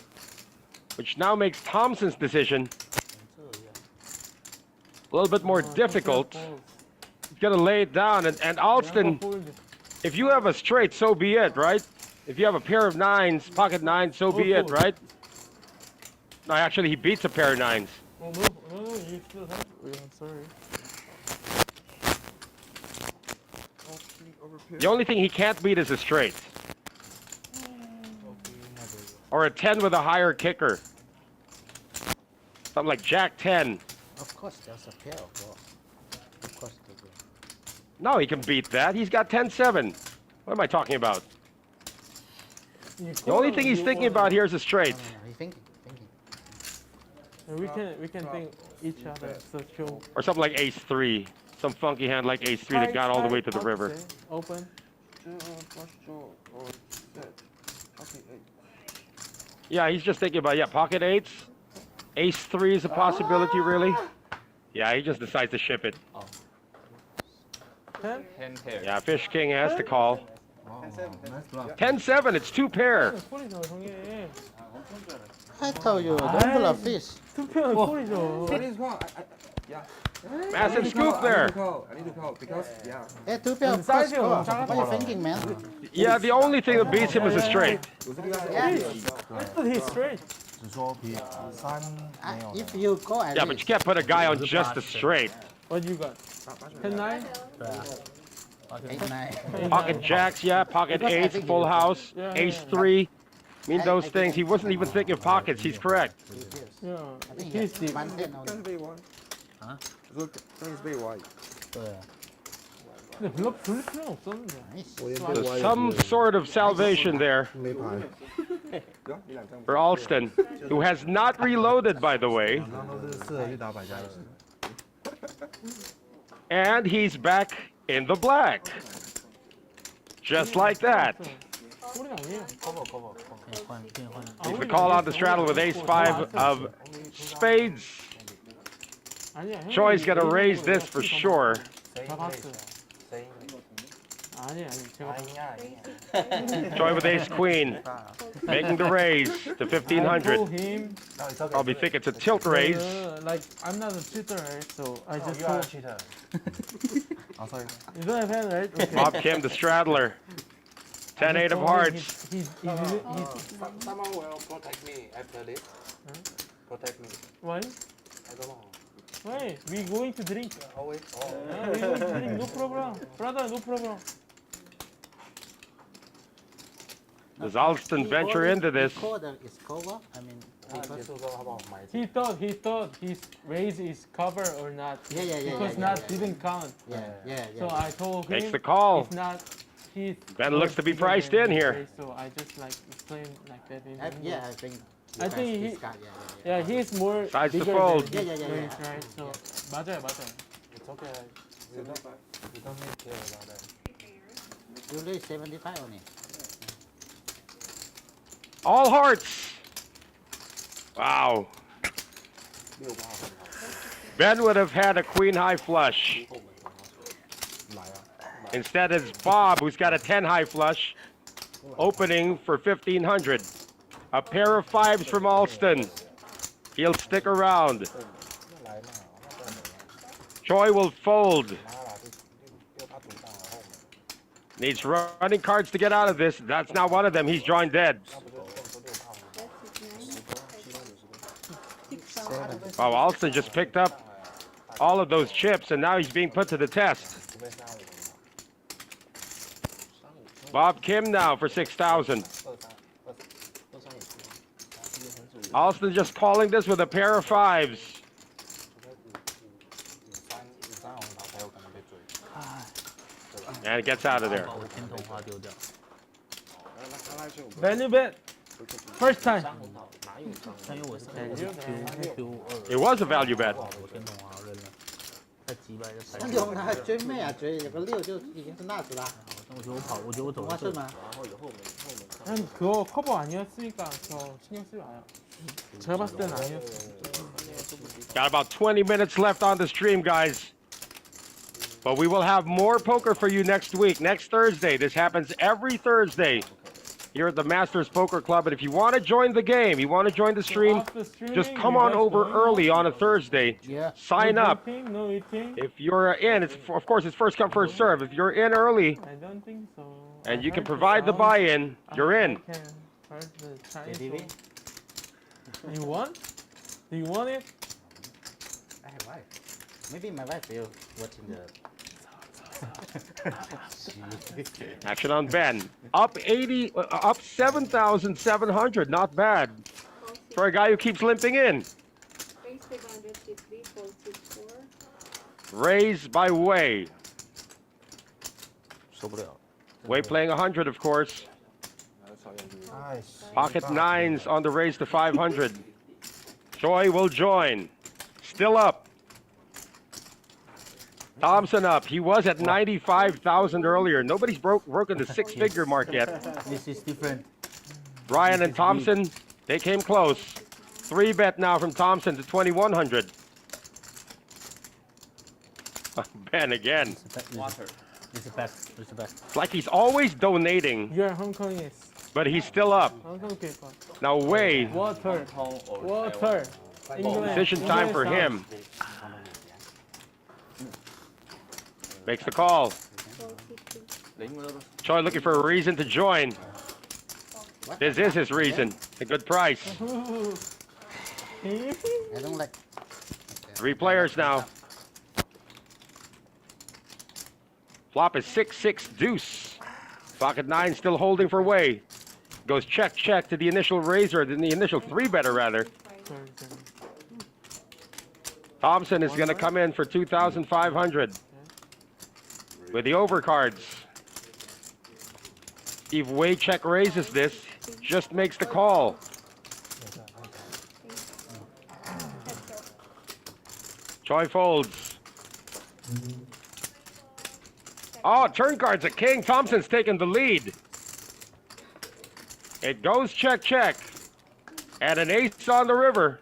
Speaker 1: which now makes Thompson's decision a little bit more difficult. He's going to lay it down. And Alston, if you have a straight, so be it, right? If you have a pair of 9s, pocket 9s, so be it, right? No, actually, he beats a pair of 9s.
Speaker 3: Oh, no, you still have. Wait, I'm sorry.
Speaker 1: The only thing he can't beat is a straight. Or a 10 with a higher kicker. Something like Jack 10.
Speaker 8: Of course, there's a pair, of course. Of course, they do.
Speaker 1: No, he can beat that. He's got 10-7. What am I talking about? The only thing he's thinking about here is a straight.
Speaker 8: He's thinking.
Speaker 3: We can think each other. So show.
Speaker 1: Or something like ace 3. Some funky hand like ace 3 that got all the way to the river.
Speaker 3: Open.
Speaker 1: Yeah, he's just thinking about, pocket 8s. Ace 3 is a possibility, really. Yeah, he just decides to ship it.
Speaker 3: 10.
Speaker 5: 10 pairs.
Speaker 1: Yeah, Fish King has to call.
Speaker 7: Nice bluff.
Speaker 1: 10-7. It's two pair.
Speaker 3: 콜이죠, 형님.
Speaker 8: I told you, don't bluff fish.
Speaker 3: 투표는 콜이죠.
Speaker 9: I need to call. Yeah.
Speaker 1: Massive scoop there.
Speaker 9: I need to call because yeah.
Speaker 8: Hey, two pair of
Speaker 3: Size
Speaker 8: course score.
Speaker 3: 작아서.
Speaker 8: What are you thinking, man?
Speaker 1: Yeah, the only thing that beats him is a straight.
Speaker 8: Yeah.
Speaker 3: I thought he's straight.
Speaker 7: 只说比3 没有
Speaker 8: If you go at
Speaker 1: Yeah, but you can't put a guy on just a straight.
Speaker 3: What you got? 10-9?
Speaker 8: 8-9.
Speaker 1: Pocket jacks, yeah. Pocket eights, full house. Ace three. I mean those things. He wasn't even thinking of pockets. He's correct.
Speaker 3: Yeah.
Speaker 8: I think
Speaker 3: He's
Speaker 8: he
Speaker 3: the
Speaker 8: has 110 only.
Speaker 9: Very wide.
Speaker 4: Huh?
Speaker 9: Look, it's very wide.
Speaker 4: 对，
Speaker 3: 근데 블럭 돌릴 필요는 없었는데.
Speaker 8: Nice.
Speaker 1: So some sort of salvation there
Speaker 7: 没牌，
Speaker 1: for Alston, who has not reloaded, by the way.
Speaker 7: 刚刚都是适合去打百家乐。
Speaker 1: And he's back in the black. Just like that.
Speaker 3: 콜이 아니에요.
Speaker 4: 可以换，可以换。
Speaker 1: He's the call on the straddle with ace five of spades.
Speaker 3: 아니야. 형님,
Speaker 1: Joy's gonna
Speaker 3: 이거
Speaker 1: raise this for sure.
Speaker 3: 다 봤어요. 아니, 제가
Speaker 1: Joy with ace queen, making the raise to
Speaker 3: I
Speaker 1: 1500.
Speaker 3: told him,
Speaker 1: Probably think it's a tilt raise.
Speaker 3: like, I'm not a cheater, right? So I just
Speaker 9: You are a
Speaker 3: told,
Speaker 9: cheater.
Speaker 7: Oh, sorry.
Speaker 3: you don't have hand, right? Okay.
Speaker 1: Bob Kim, the straddler. 10-8 of hearts.
Speaker 3: He's
Speaker 9: Someone will protect me after this. Protect me.
Speaker 3: why?
Speaker 9: I don't know.
Speaker 3: Why? We going to drink.
Speaker 9: Always. Oh.
Speaker 3: Yeah, we going to drink. No problem, brother. No problem.
Speaker 1: Does Alston venture into this?
Speaker 8: It's cover. I mean, because,
Speaker 3: He thought his raise is cover or not.
Speaker 8: yeah.
Speaker 3: Because not didn't count.
Speaker 8: Yeah.
Speaker 3: So I told him
Speaker 1: Makes the call.
Speaker 3: it's not. He's
Speaker 1: Ben looks to be priced in here.
Speaker 3: So I just like explain like that. In
Speaker 8: I think.
Speaker 3: I think he-
Speaker 8: discard,
Speaker 3: Yeah, he's more
Speaker 1: Sides to
Speaker 3: bigger
Speaker 1: fold.
Speaker 3: than
Speaker 8: Yeah.
Speaker 3: range, right? So 맞아요.
Speaker 9: It's okay. You don't need to care about that.
Speaker 8: You lose 75 only.
Speaker 1: All hearts. Wow. Ben would have had a queen high flush. Instead, it's Bob who's got a 10 high flush, opening for 1500. A pair of fives from Alston. He'll stick around. Choi will fold. Needs running cards to get out of this. That's not one of them. He's drawing dead. Wow, Alston just picked up all of those chips, and now he's being put to the test. Bob Kim now for 6,000. Alston just calling this with a pair of fives. And it gets out of there.
Speaker 4: 把我天头花丢掉。
Speaker 3: Value bet. First time.
Speaker 4: 但因为我是 Q 2，
Speaker 1: It was a value bet.
Speaker 4: 我天头花扔了，太击败就
Speaker 8: 那用它追妹啊，追有个6就已经是那子啦。
Speaker 4: 我觉得我走
Speaker 8: 동화顺吗？
Speaker 3: 난 그거 커버 아니었으니까 저 신경 쓰지 마요. 제가 봤을 때는 아니었어요.
Speaker 1: Got about 20 minutes left on the stream, guys. But we will have more poker for you next week, next Thursday. This happens every Thursday here at the Masters Poker Club. And if you want to join the game, you want to join the stream,
Speaker 3: After streaming,
Speaker 1: just come
Speaker 3: you
Speaker 1: on
Speaker 3: guys
Speaker 1: over
Speaker 3: going
Speaker 1: early
Speaker 3: out?
Speaker 1: on a Thursday.
Speaker 8: Yeah.
Speaker 1: Sign
Speaker 3: No
Speaker 1: up.
Speaker 3: drinking, no eating.
Speaker 1: If you're in, of course, it's first come, first serve. If you're in early
Speaker 3: I don't think so.
Speaker 1: and
Speaker 3: I
Speaker 1: you can
Speaker 3: heard
Speaker 1: provide the
Speaker 3: sound.
Speaker 1: buy-in, you're in.
Speaker 3: I can heard the Chinese
Speaker 8: JDV?
Speaker 3: one. You want? Do you want it?
Speaker 8: I have wife. Maybe my wife will watching the.
Speaker 1: Action on Ben. Up 7,700. Not bad for a guy who keeps limping in. Raise by Wei.
Speaker 9: 受不了。
Speaker 1: Wei playing 100, of course.
Speaker 7: Nice.
Speaker 1: Pocket nines on the raise to 500. Choi will join. Still up. Thompson up. He was at 95,000 earlier. Nobody's broken the six-figure mark yet.
Speaker 8: This is different.
Speaker 1: Ryan and Thompson, they came close. 3-bet now from Thompson to 2,100. Ben again.
Speaker 5: Water.
Speaker 4: Respect.
Speaker 1: It's like he's always donating,
Speaker 3: You're Hong Kongese.
Speaker 1: but he's still up.
Speaker 3: Hong Kong people.
Speaker 1: Now Wei,
Speaker 3: Water.
Speaker 5: Hong or
Speaker 3: Water. England.
Speaker 1: decision time for him. Makes the call. Choi looking for a reason to join. This is his reason. A good price.
Speaker 8: I don't like.
Speaker 1: 3 players now. Flop is 6-6 deuce. Pocket 9 still holding for Wei. Goes check to the initial raiser, then the initial 3-better rather. Thompson is going to come in for 2,500 with the overcards. If Wei check raises this, just makes the call. Choi folds. Oh, turn card's a king. Thompson's taking the lead. It goes check. And an ace on the river.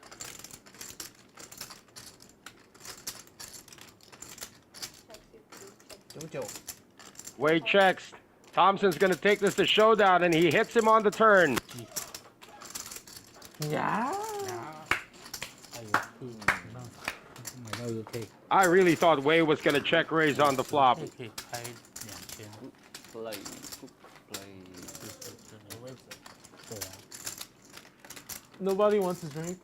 Speaker 1: Wade checks. Thompson's going to take this to showdown, and he hits him on the turn.
Speaker 3: Yeah.
Speaker 1: I really thought Wei was going to check raise on the flop.
Speaker 5: play.
Speaker 3: Nobody wants to drink.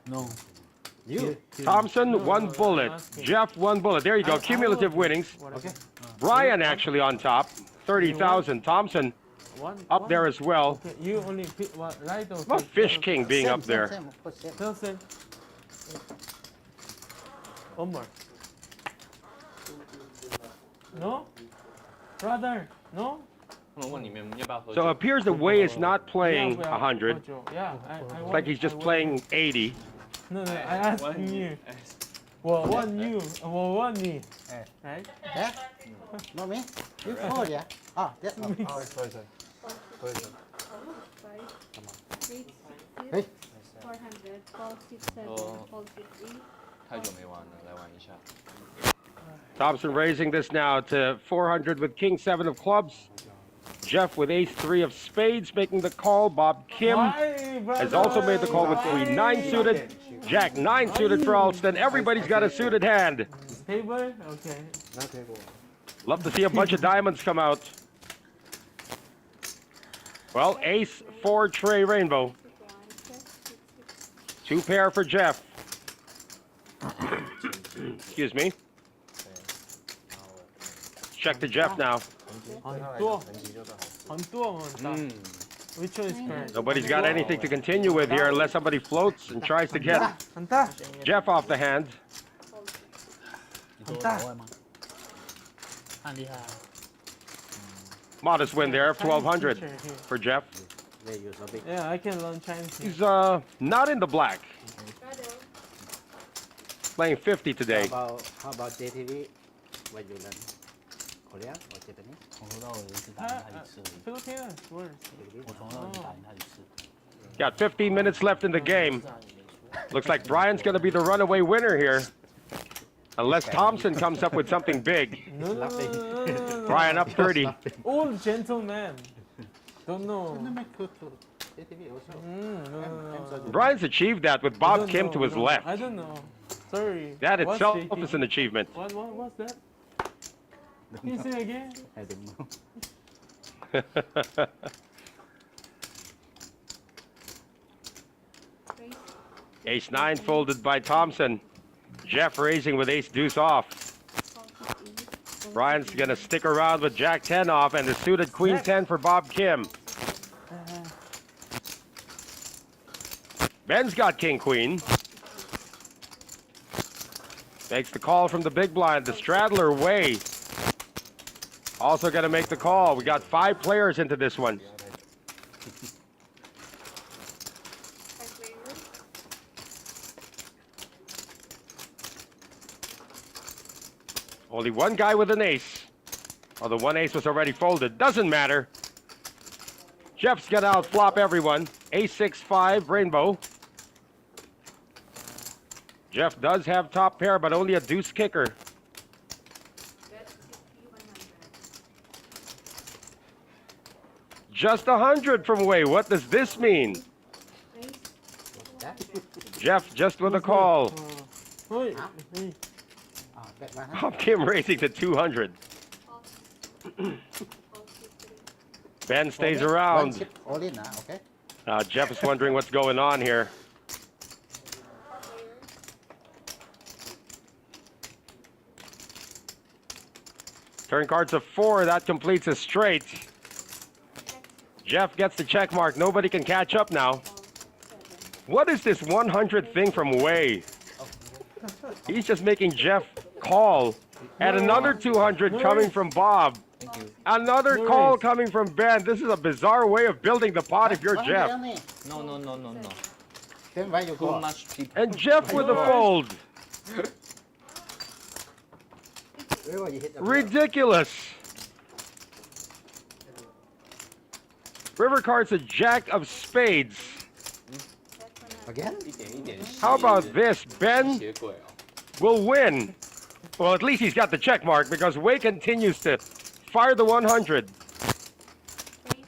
Speaker 4: No.
Speaker 8: You.
Speaker 1: Thompson, 1 bullet. Jeff, 1 bullet. There you go. Cumulative winnings.
Speaker 3: Okay.
Speaker 1: Brian actually on top. 30,000. Thompson up there as well.
Speaker 3: Okay, you only pick one, right? Or
Speaker 1: About
Speaker 3: pick
Speaker 1: Fish King being up there.
Speaker 3: Nelson. One more. No? Brother, no?
Speaker 5: 我问你们要不要喝酒？
Speaker 1: So it appears that Wei is not playing
Speaker 3: Yeah,
Speaker 1: 100.
Speaker 3: Yeah, I
Speaker 1: It's
Speaker 3: want,
Speaker 1: like he's just
Speaker 3: I want-
Speaker 1: playing 80.
Speaker 3: No, I asked you. Well, one you, one me. Right?
Speaker 8: Yeah? Not me? You call, yeah? Ah, that's not.
Speaker 7: 아, 보여줘. 보여줘.
Speaker 8: 嘿
Speaker 6: 400, 467, 453.
Speaker 5: 太久没玩了，来玩一下。
Speaker 1: Thompson raising this now to 400 with King 7 of clubs. Jeff with Ace 3 of spades making the call. Bob Kim
Speaker 3: Why,
Speaker 1: has also made the call with
Speaker 3: brother?
Speaker 1: Queen 9 suited. Jack 9 suited for Alston. Everybody's got a suited hand.
Speaker 3: Paper? Okay.
Speaker 1: Love to see a bunch of diamonds come out. Well, Ace 4 Trey Rainbow. 2 pair for Jeff. Excuse me. Check to Jeff now.
Speaker 3: 很多，很多，很大。Which one is correct?
Speaker 1: Nobody's got anything to continue with here unless somebody floats and tries to get
Speaker 3: 很大，
Speaker 1: Jeff off the hand.
Speaker 4: 很大。很厉害。
Speaker 1: Modest win there of 1,200
Speaker 3: Chinese teacher here.
Speaker 1: for Jeff.
Speaker 8: They use a big.
Speaker 3: Yeah, I can learn Chinese.
Speaker 1: He's not in the black. Playing 50 today.
Speaker 8: How about JTV? Where you learn? Korea or Japanese?
Speaker 4: 从头到尾只打赢他一次而已。
Speaker 3: Filipino worse.
Speaker 4: 我从头到尾只打赢他一次。
Speaker 1: Got 15 minutes left in the game. Looks like Brian's going to be the runaway winner here. Unless Thompson comes up with something big.
Speaker 3: No.
Speaker 1: Brian up 30.
Speaker 3: Old gentleman. Don't know.
Speaker 8: JTV also.
Speaker 3: No.
Speaker 1: Brian's achieved that with
Speaker 3: I
Speaker 1: Bob
Speaker 3: don't
Speaker 1: Kim
Speaker 3: know,
Speaker 1: to his
Speaker 3: no.
Speaker 1: left.
Speaker 3: I don't know. Sorry.
Speaker 1: That
Speaker 3: What's
Speaker 1: itself
Speaker 3: JT?
Speaker 1: is an achievement.
Speaker 3: What's that? Can you say again?
Speaker 8: I don't know.
Speaker 1: Ace 9 folded by Thompson. Jeff raising with Ace Deuce off. Brian's going to stick around with Jack 10 off and the suited Queen 10 for Bob Kim. Ben's got King Queen. Makes the call from the big blind. The straddler Wei also going to make the call. We got 5 players into this one. Only one guy with an ace. Oh, the one ace was already folded. Doesn't matter. Jeff's gonna outflop everyone. Ace 6-5 rainbow. Jeff does have top pair, but only a deuce kicker. just 100 from Wei. What does this mean? Jeff just with a call.
Speaker 3: เฮ้ยนี่
Speaker 8: Bet 100.
Speaker 1: Bob Kim raising to 200. Ben stays
Speaker 8: One
Speaker 1: around.
Speaker 8: chip all in, okay?
Speaker 1: Jeff is wondering what's going on here. Turn cards of 4. That completes a straight. Jeff gets the check mark. Nobody can catch up now. What is this 100 thing from Wei? He's just making Jeff call. And another 200 coming from Bob. Another call coming from Ben. This is a bizarre way of building the pot if you're Jeff.
Speaker 5: No.
Speaker 8: Then why you
Speaker 5: Too
Speaker 8: go?
Speaker 5: much people.
Speaker 1: And Jeff with the fold. Ridiculous. River card's a jack of spades.
Speaker 8: Again?
Speaker 1: How about this? Ben will win. Well, at least he's got the check mark because Wei continues to fire the 100.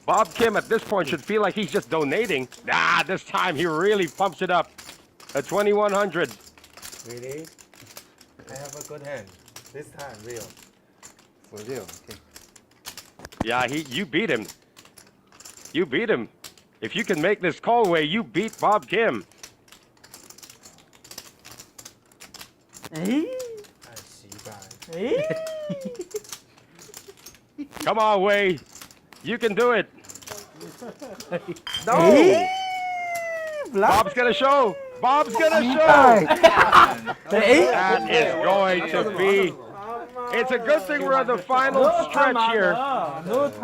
Speaker 1: Bob Kim at this point should feel like he's just donating. Nah, this time he really pumps it up. A 2100.
Speaker 9: Really? I have a good hand. This time, real.
Speaker 8: For real, okay.
Speaker 1: Yeah, you beat him. You beat him. If you can make this call, Wei, you beat Bob Kim.
Speaker 3: เอ้ย
Speaker 9: 太习惯。
Speaker 3: เอ้ย
Speaker 1: Come on, Wei. You can do it. No. Bob's gonna show. Bob's gonna show.
Speaker 3: เอ้ย
Speaker 1: That is going to be. It's a good thing we're on the final stretch here.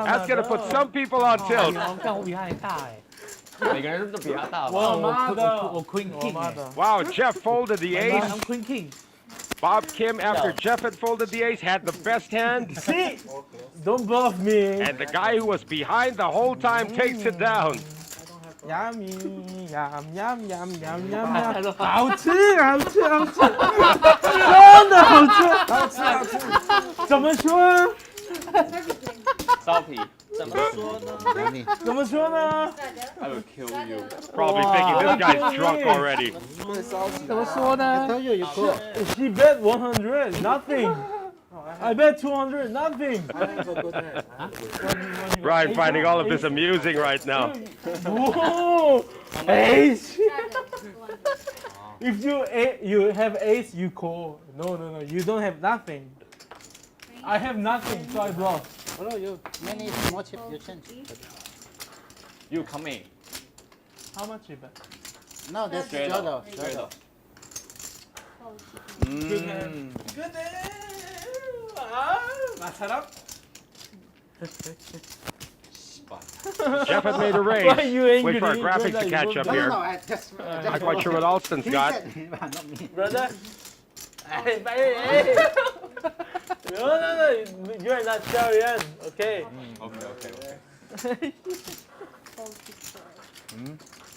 Speaker 1: That's gonna put some people on tilt.
Speaker 4: 但我比他还大哎。
Speaker 5: 每个人都比他大吧？
Speaker 3: 我妈的，
Speaker 4: 我 Queen King 哎。
Speaker 1: Wow, Jeff folded the
Speaker 4: I'm
Speaker 1: ace.
Speaker 4: Queen King.
Speaker 1: Bob Kim, after Jeff had folded the ace, had the best hand.
Speaker 3: See? Don't bluff me.
Speaker 1: And the guy who was behind the whole time takes it down.
Speaker 3: Yummy, yum, yum, yum, yum, yum, yum. 好吃，好吃，好吃，真的好吃，好吃，好吃。怎么说？
Speaker 5: 烧皮怎么说呢
Speaker 8: Money.
Speaker 3: 怎么说呢？
Speaker 5: ？I will kill you.
Speaker 1: Probably thinking this guy's drunk already.
Speaker 4: 怎么说
Speaker 8: I
Speaker 4: 呢？
Speaker 8: told you, you go.
Speaker 3: She bet 100, nothing. I bet 200, nothing.
Speaker 9: I have a good hand. I have a good hand.
Speaker 1: Brian finding all of this amusing right now.
Speaker 3: Whoa! Ace. If you have ace, you call. No. You don't have nothing. I have nothing, so I bluff.
Speaker 8: Bro, you many small chip you change.
Speaker 5: You come in.
Speaker 3: How much you bet?
Speaker 8: No, that's
Speaker 5: Straight
Speaker 8: Jodo.
Speaker 5: up. Straight
Speaker 8: Jodo.
Speaker 5: up.
Speaker 3: Good hand. Good hand. Masarap.
Speaker 1: Jeff had made a
Speaker 3: Why
Speaker 1: raise.
Speaker 3: you angry?
Speaker 1: Wait for our graphics to catch up
Speaker 8: No,
Speaker 1: here.
Speaker 8: I just.
Speaker 1: Not quite sure what Alston's got.
Speaker 8: Not me.
Speaker 3: Brother. Hey. No. You're not Korean. Okay.
Speaker 5: OK。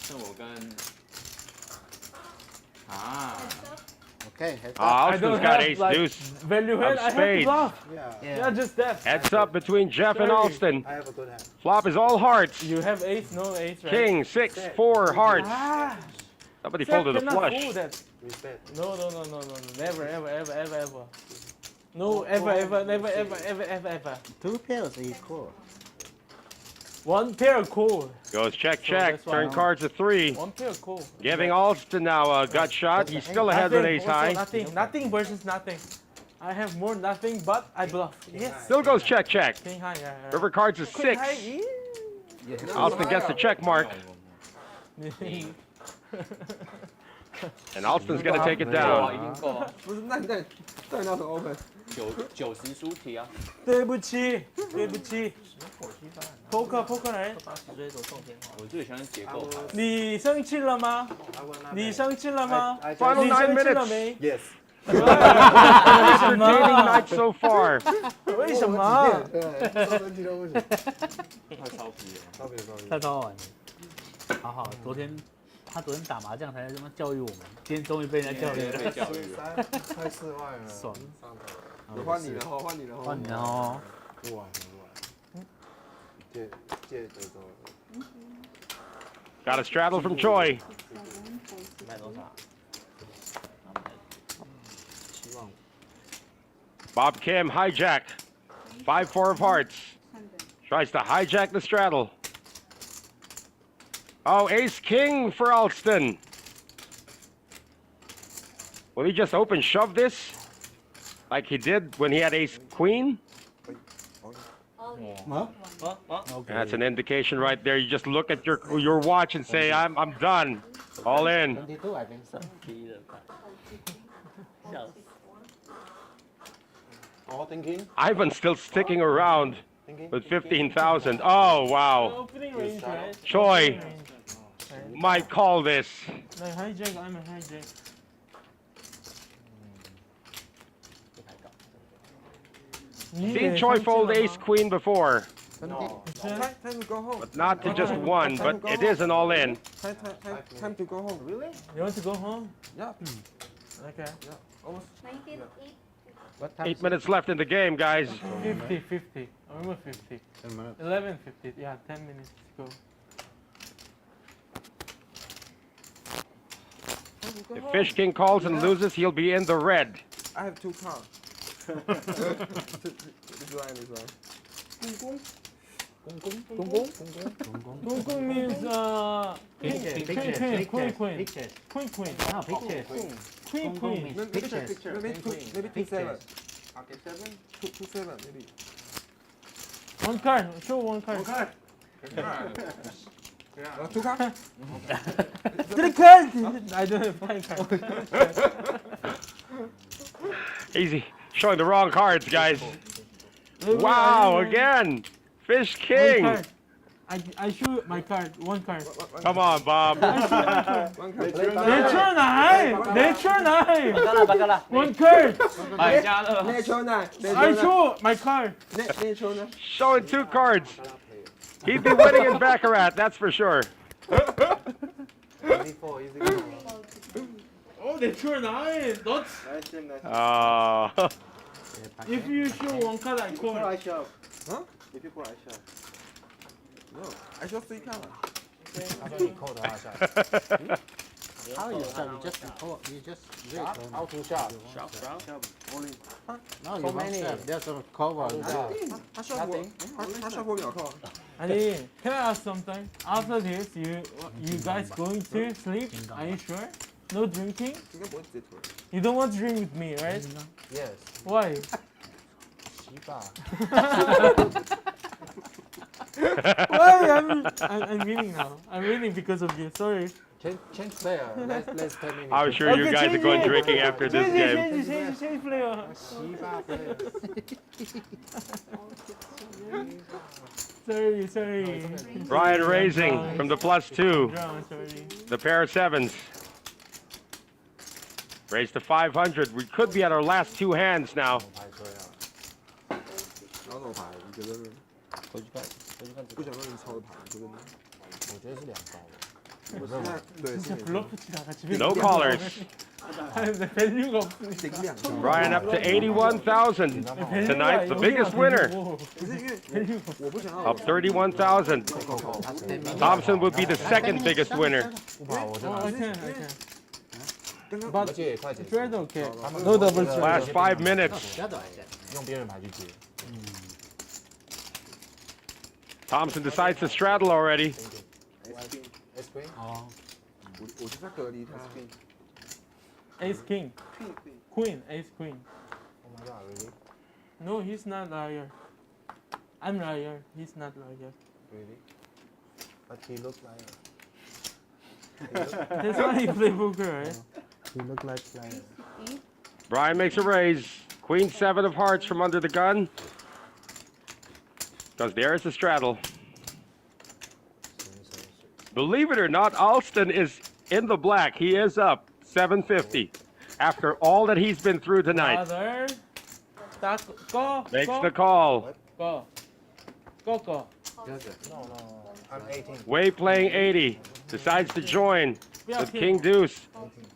Speaker 5: 那我跟
Speaker 8: Okay, heads up.
Speaker 3: I don't
Speaker 1: Alston's got
Speaker 3: have,
Speaker 1: ace
Speaker 3: like,
Speaker 1: deuce.
Speaker 3: Value hand. I have to
Speaker 1: spades.
Speaker 3: bluff.
Speaker 9: Yeah.
Speaker 3: Yeah, just that.
Speaker 1: Heads up between Jeff and Alston.
Speaker 9: I have a good hand.
Speaker 1: Flop is all hearts.
Speaker 3: You have ace, no ace, right?
Speaker 1: King, 6, 4 hearts.
Speaker 3: Ah,
Speaker 1: Somebody
Speaker 3: Seth
Speaker 1: folded a
Speaker 3: cannot
Speaker 1: flush.
Speaker 3: fold that.
Speaker 9: Respect.
Speaker 3: No. Never, ever. No, ever.
Speaker 8: Two pairs equal.
Speaker 3: One pair call.
Speaker 1: Goes check.
Speaker 3: that's why
Speaker 1: Turn
Speaker 3: I'm-
Speaker 1: cards a 3.
Speaker 3: One pair call.
Speaker 1: Giving Alston now a gut shot. He's still ahead with ace high.
Speaker 3: Nothing versus nothing. I have more nothing, but I bluff. Yes.
Speaker 1: Still goes check.
Speaker 3: King high, yeah.
Speaker 1: River cards a 6. Alston gets the check mark. And Alston's gonna take it
Speaker 5: 够
Speaker 1: down.
Speaker 5: 一定够啊。
Speaker 9: 不是，那你到底要怎么 open？
Speaker 5: 90输题啊。
Speaker 3: 对不起。Poker 来。
Speaker 5: 我最喜欢结构牌。
Speaker 3: 你生气了吗？你生气了吗？
Speaker 1: Final 9
Speaker 3: 你生气了
Speaker 1: minutes.
Speaker 3: 没？
Speaker 9: Yes.
Speaker 3: 为什
Speaker 1: Entertaining
Speaker 3: 么？
Speaker 1: night so far.
Speaker 3: 为什么？
Speaker 9: 对，生气都不行。
Speaker 5: 太烧皮了。
Speaker 9: 超别超别。
Speaker 4: 太超好玩了。好，他昨天打麻将才他妈教育我们，今天终于被人家教育了。
Speaker 5: 被教育了。
Speaker 9: 快4万了。
Speaker 4: 爽。
Speaker 9: 换你了，换你了。
Speaker 4: 换你了哦。
Speaker 9: 不玩。
Speaker 7: 借德州了。
Speaker 1: Got a straddle from Choi.
Speaker 9: 卖多少？
Speaker 1: Bob Kim hijack. 5-4 of hearts. Tries to hijack the straddle. Oh, ace king for Alston. Will he just open shove this? Like he did when he had ace queen? That's an indication right there. You just look at your watch and say, I'm done. All in.
Speaker 8: 22 I think so.
Speaker 9: 逼的吧，笑死。
Speaker 7: Oh, thinking.
Speaker 1: Ivan's still sticking around with 15,000. Oh, wow.
Speaker 3: Opening range, right?
Speaker 1: Choi might call this.
Speaker 3: Like hijack, I'm a hijack.
Speaker 1: Seen Choi fold ace queen before,
Speaker 3: No.
Speaker 10: Time to go home.
Speaker 1: but not to just one, but it is an all in.
Speaker 10: Time to go home. Really?
Speaker 3: You want to go home?
Speaker 10: Yeah.
Speaker 3: Okay.
Speaker 10: Almost.
Speaker 6: 19, 8.
Speaker 8: What time?
Speaker 1: 8 minutes left in the game, guys.
Speaker 3: 50, 50. Remember 50.
Speaker 8: 10 minutes.
Speaker 3: 11, 50. Yeah, 10 minutes to go.
Speaker 1: If Fish King calls and loses, he'll be in the red.
Speaker 10: I have 2 cards. This line.
Speaker 3: Gung gung means queen.
Speaker 8: No, pictures.
Speaker 3: Queen.
Speaker 10: Maybe 2-7. 2-7 maybe.
Speaker 3: One card. Show one card.
Speaker 10: 2 cards?
Speaker 3: 3 cards. I don't have 5 cards.
Speaker 1: Easy. Showing the wrong cards, guys. Wow, again. Fish
Speaker 3: One
Speaker 1: King.
Speaker 3: card. I show my card. One card.
Speaker 1: Come on, Bob.
Speaker 10: One card.
Speaker 3: Nature 9. Nature 9.
Speaker 9: 八个了，八个了，
Speaker 3: One card.
Speaker 9: 买家了。
Speaker 10: Natural 9.
Speaker 3: I show my card.
Speaker 10: Natural 9.
Speaker 1: Showing 2 cards. He'd be winning in Baccarat, that's for sure.
Speaker 3: Oh, nature 9. That's
Speaker 1: Oh.
Speaker 3: if you show one card, I call.
Speaker 8: I shove.
Speaker 10: Huh?
Speaker 8: If you put I shove.
Speaker 10: No. I show 3 cards.
Speaker 4: 他说你扣的话下，
Speaker 8: How you shove? You just call. You just wait.
Speaker 4: how to shove?
Speaker 8: No,
Speaker 4: So
Speaker 8: you
Speaker 4: many.
Speaker 8: many. There's a cover.
Speaker 10: 他 shove 我，他 shove 我秒扣。
Speaker 3: Ani, can I ask something? After this, you guys going to sleep? Are you sure? No drinking?
Speaker 10: 应该不会直接推。
Speaker 3: You don't want to drink with me, right?
Speaker 4: Yes.
Speaker 3: Why?
Speaker 4: 洗吧。
Speaker 3: Why? I'm winning now. I'm winning because of you. Sorry.
Speaker 4: Change player. Let's 10 minutes.
Speaker 1: I'm sure you
Speaker 3: Okay,
Speaker 1: guys are
Speaker 3: change
Speaker 1: going
Speaker 3: it.
Speaker 1: drinking after this game.
Speaker 3: Change player.
Speaker 4: 洗吧 player.
Speaker 3: Sorry.
Speaker 1: Brian raising from the +2.
Speaker 3: Drama, sorry.
Speaker 1: The pair of 7s. Raised to 500. We could be at our last 2 hands now.
Speaker 4: 排车呀。
Speaker 10: 然后怎么排？你觉得呢？
Speaker 4: 回去看
Speaker 10: 不想让你抄的牌，你觉得呢？
Speaker 4: 我觉得是2包。
Speaker 10: 我现在对是
Speaker 3: 진짜
Speaker 10: 没错。
Speaker 3: 블러프 치다가 집에
Speaker 1: No callers.
Speaker 3: 근데 밸류가 없으니까.
Speaker 10: 顶2张。
Speaker 1: Brian up to 81,000. Tonight's the biggest winner.
Speaker 10: 可是因为我不想要
Speaker 1: Up 31,000. Thompson would be the second biggest winner.
Speaker 4: 不跑我就拿。
Speaker 3: I can.
Speaker 10: 刚刚
Speaker 3: But
Speaker 4: 而且也快结束。
Speaker 3: trade okay.
Speaker 4: 他们
Speaker 3: No double trade.
Speaker 1: Last 5 minutes.
Speaker 8: Shadow I said.
Speaker 4: 用别人牌去接。
Speaker 1: Thompson decides to straddle already.
Speaker 4: S queen.
Speaker 8: 哦，
Speaker 10: 我就在隔离他。
Speaker 3: Ace king. Queen. Ace queen.
Speaker 4: Oh my god, really?
Speaker 3: No, he's not liar. I'm liar. He's not liar.
Speaker 4: Really? But he looks like.
Speaker 3: That's why he play poker, right?
Speaker 4: He look like player.
Speaker 1: Brian makes a raise. Queen 7 of hearts from under the gun. Because there is the straddle. Believe it or not, Alston is in the black. He is up 750 after all that he's been through tonight.
Speaker 3: Father. Go.
Speaker 1: Makes the call.
Speaker 3: Go.
Speaker 4: No, I'm 18.
Speaker 1: Way playing 80. Decides to join with King Deuce.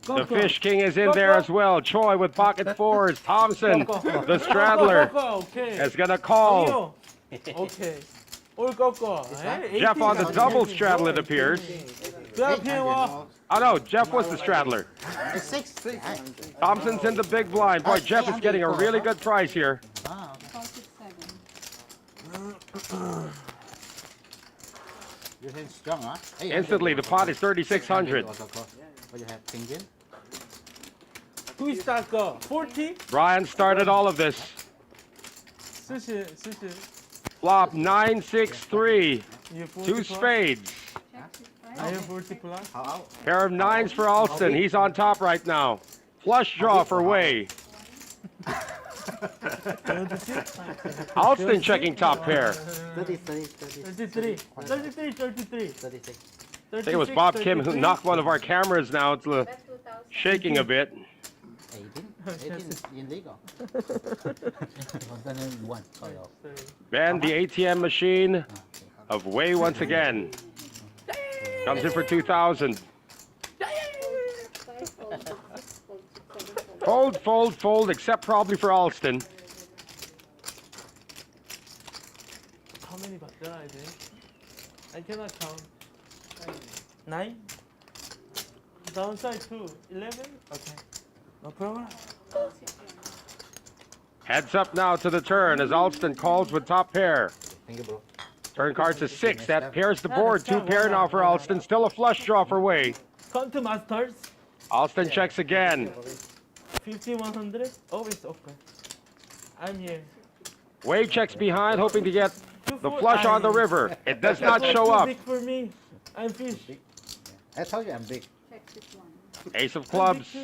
Speaker 1: The Fish King is in there as well. Choi with pocket 4s. Thompson, the straddler,
Speaker 3: Okay.
Speaker 1: is going to call.
Speaker 3: Okay. 올 꺾어.
Speaker 1: Jeff on the double straddle, it appears.
Speaker 3: 그 앞에 와.
Speaker 1: Oh no, Jeff was the straddler.
Speaker 8: It's 6.
Speaker 1: Thompson's in the big blind. Boy, Jeff is getting a really good price here.
Speaker 8: Wow. You're hitting strong, huh? Hey,
Speaker 1: Instantly, the pot is 3,600.
Speaker 8: What you have, king queen?
Speaker 3: Who start go? 40?
Speaker 1: Brian started all of this.
Speaker 3: 40.
Speaker 1: Flop 9-6-3.
Speaker 3: You 40
Speaker 1: Two
Speaker 3: plus?
Speaker 1: spades.
Speaker 3: I have 40 plus.
Speaker 1: Pair of nines for Alston. He's on top right now. Flush draw for Wei. Alston checking top pair.
Speaker 8: 33.
Speaker 3: 36.
Speaker 1: I think it was Bob Kim who knocked one of our cameras now. It's shaking a bit.
Speaker 8: 18 illegal. One.
Speaker 1: Ben, the ATM machine of Wei once again. Comes in for 2,000. Fold, fold, fold, except probably for Alston.
Speaker 3: How many button I think? I cannot count. 9? Downside 2. 11? Okay. No problem.
Speaker 1: Heads up now to the turn as Alston calls with top pair.
Speaker 8: Thank you, bro.
Speaker 1: Turn cards is 6. That pairs the board. Two pair now for Alston. Still a flush draw for Wei.
Speaker 3: Come to masters.
Speaker 1: Alston checks again.
Speaker 3: 50, 100. Oh, it's open. I'm here.
Speaker 1: Wei checks behind, hoping to get the flush on the river. It does not show up.
Speaker 3: Big for me. I'm fish.
Speaker 8: I told you I'm big.
Speaker 1: Ace of clubs.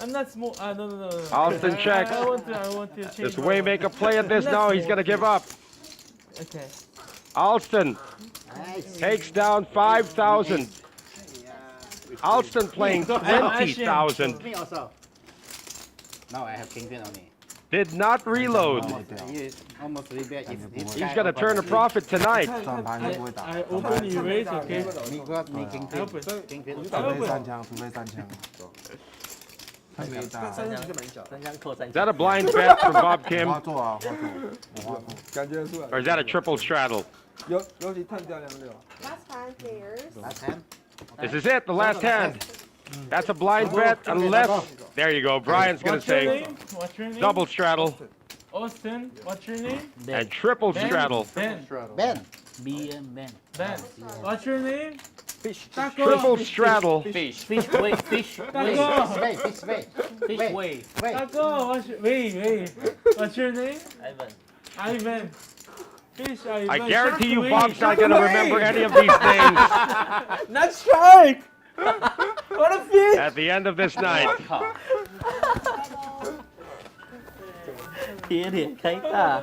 Speaker 3: I'm not small. No.
Speaker 1: Alston checks.
Speaker 3: I want to change.
Speaker 1: Does Wei make a play at this? No, he's going to give up.
Speaker 3: Okay.
Speaker 1: Alston
Speaker 8: Nice.
Speaker 1: takes down 5,000. Alston playing 20,000.
Speaker 8: Me also. No, I have king queen on me.
Speaker 1: Did not reload.
Speaker 8: Almost rebate.
Speaker 1: He's going to turn a profit tonight.
Speaker 7: 转盘就不会打，
Speaker 3: I open erase, okay?
Speaker 8: Me got me king queen.
Speaker 3: Help it.
Speaker 8: King queen.
Speaker 7: 除非3枪，除非3枪。他没打，
Speaker 9: 三枪扣3
Speaker 1: Is that a blind bet from Bob
Speaker 7: 我
Speaker 1: Kim?
Speaker 7: 画作啊，我画作。
Speaker 10: 感觉出来
Speaker 1: Or is that a triple straddle?
Speaker 10: 尤其探掉2六。
Speaker 6: Last time players.
Speaker 8: Last hand.
Speaker 1: This is it, the last hand. That's a blind bet unless... There you go. Brian's going to
Speaker 3: What's your
Speaker 1: say
Speaker 3: name? What's your name?
Speaker 1: double straddle
Speaker 3: Austin. What's your name?
Speaker 1: and triple
Speaker 3: Ben.
Speaker 1: straddle.
Speaker 3: Ben.
Speaker 8: Ben. Ben.
Speaker 3: Ben. What's your name?
Speaker 9: Fish.
Speaker 3: Taco.
Speaker 1: Triple straddle.
Speaker 9: Fish.
Speaker 8: Fish way. Fish
Speaker 3: Taco.
Speaker 8: way. Fish way.
Speaker 9: Fish way.
Speaker 8: Wait.
Speaker 3: Taco. Wait. What's your name?
Speaker 9: Ivan.
Speaker 3: Ivan. Fish Ivan.
Speaker 1: I guarantee you
Speaker 3: Shark
Speaker 1: Bob's
Speaker 3: Way.
Speaker 1: not going to remember any of these names
Speaker 3: Not shark. What a fish.
Speaker 1: at the end of this night.
Speaker 9: 铁脸开大。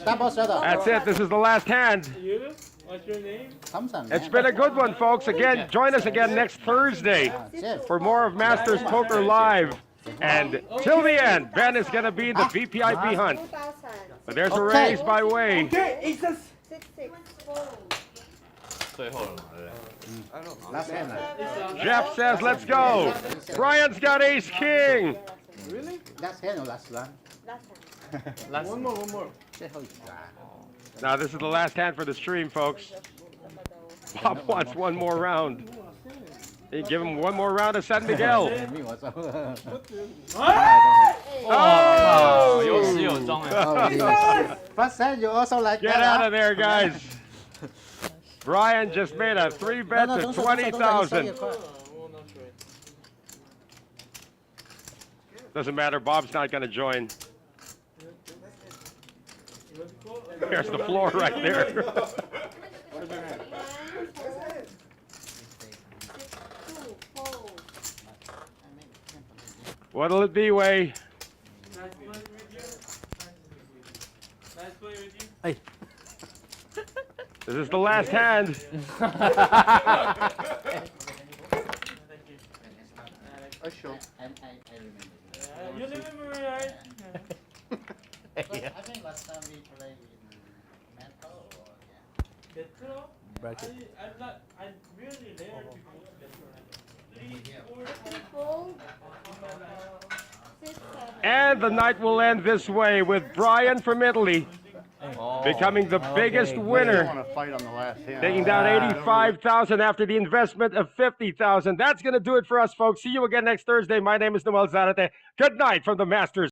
Speaker 8: Double shadow.
Speaker 1: That's it. This is the last hand.
Speaker 3: You? What's your name?
Speaker 8: Thompson.
Speaker 1: It's been a good one, folks. Again, join us again next Thursday
Speaker 8: Jeff.
Speaker 1: for more of Masters Poker Live. And till the end, Ben is going to be the VPIP hunt.
Speaker 6: 2,000.
Speaker 1: But there's a raise by Wei.
Speaker 3: Okay, it's a
Speaker 6: 6-6.
Speaker 5: 最后了嘛，对不对？
Speaker 8: Last hand.
Speaker 1: Jeff says, let's go. Brian's got ace king.
Speaker 3: Really?
Speaker 8: Last hand or last one?
Speaker 6: Last time.
Speaker 3: One more.
Speaker 8: 最后一个啊。
Speaker 1: Now, this is the last hand for the stream, folks. Bob wants one more round. Hey, give him one more round of San Miguel.
Speaker 8: Me also.
Speaker 1: Oh!
Speaker 5: 有始有终哎。
Speaker 8: First hand you also like
Speaker 1: Get
Speaker 8: that.
Speaker 1: out
Speaker 8: huh?
Speaker 1: of there, guys. Brian just made a 3-bet to 20,000. Doesn't matter. Bob's not going to join. There's the floor right there. What'll it be, Wei?
Speaker 9: Hey.
Speaker 1: This is the last hand.
Speaker 3: You remember, right?
Speaker 8: I think last time we played in mental or
Speaker 3: Metro?
Speaker 9: Bracket.
Speaker 3: I'm really rare to go to Metro. 3, 4,
Speaker 6: Fold. 6, 7.
Speaker 1: And the night will end this way with Brian from Italy becoming the biggest
Speaker 8: You
Speaker 1: winner.
Speaker 8: want to fight on the last hand.
Speaker 1: Taking down 85,000 after the investment of 50,000. That's going to do it for us, folks. See you again next Thursday. My name is Noel Zarate. Good night from the Masters.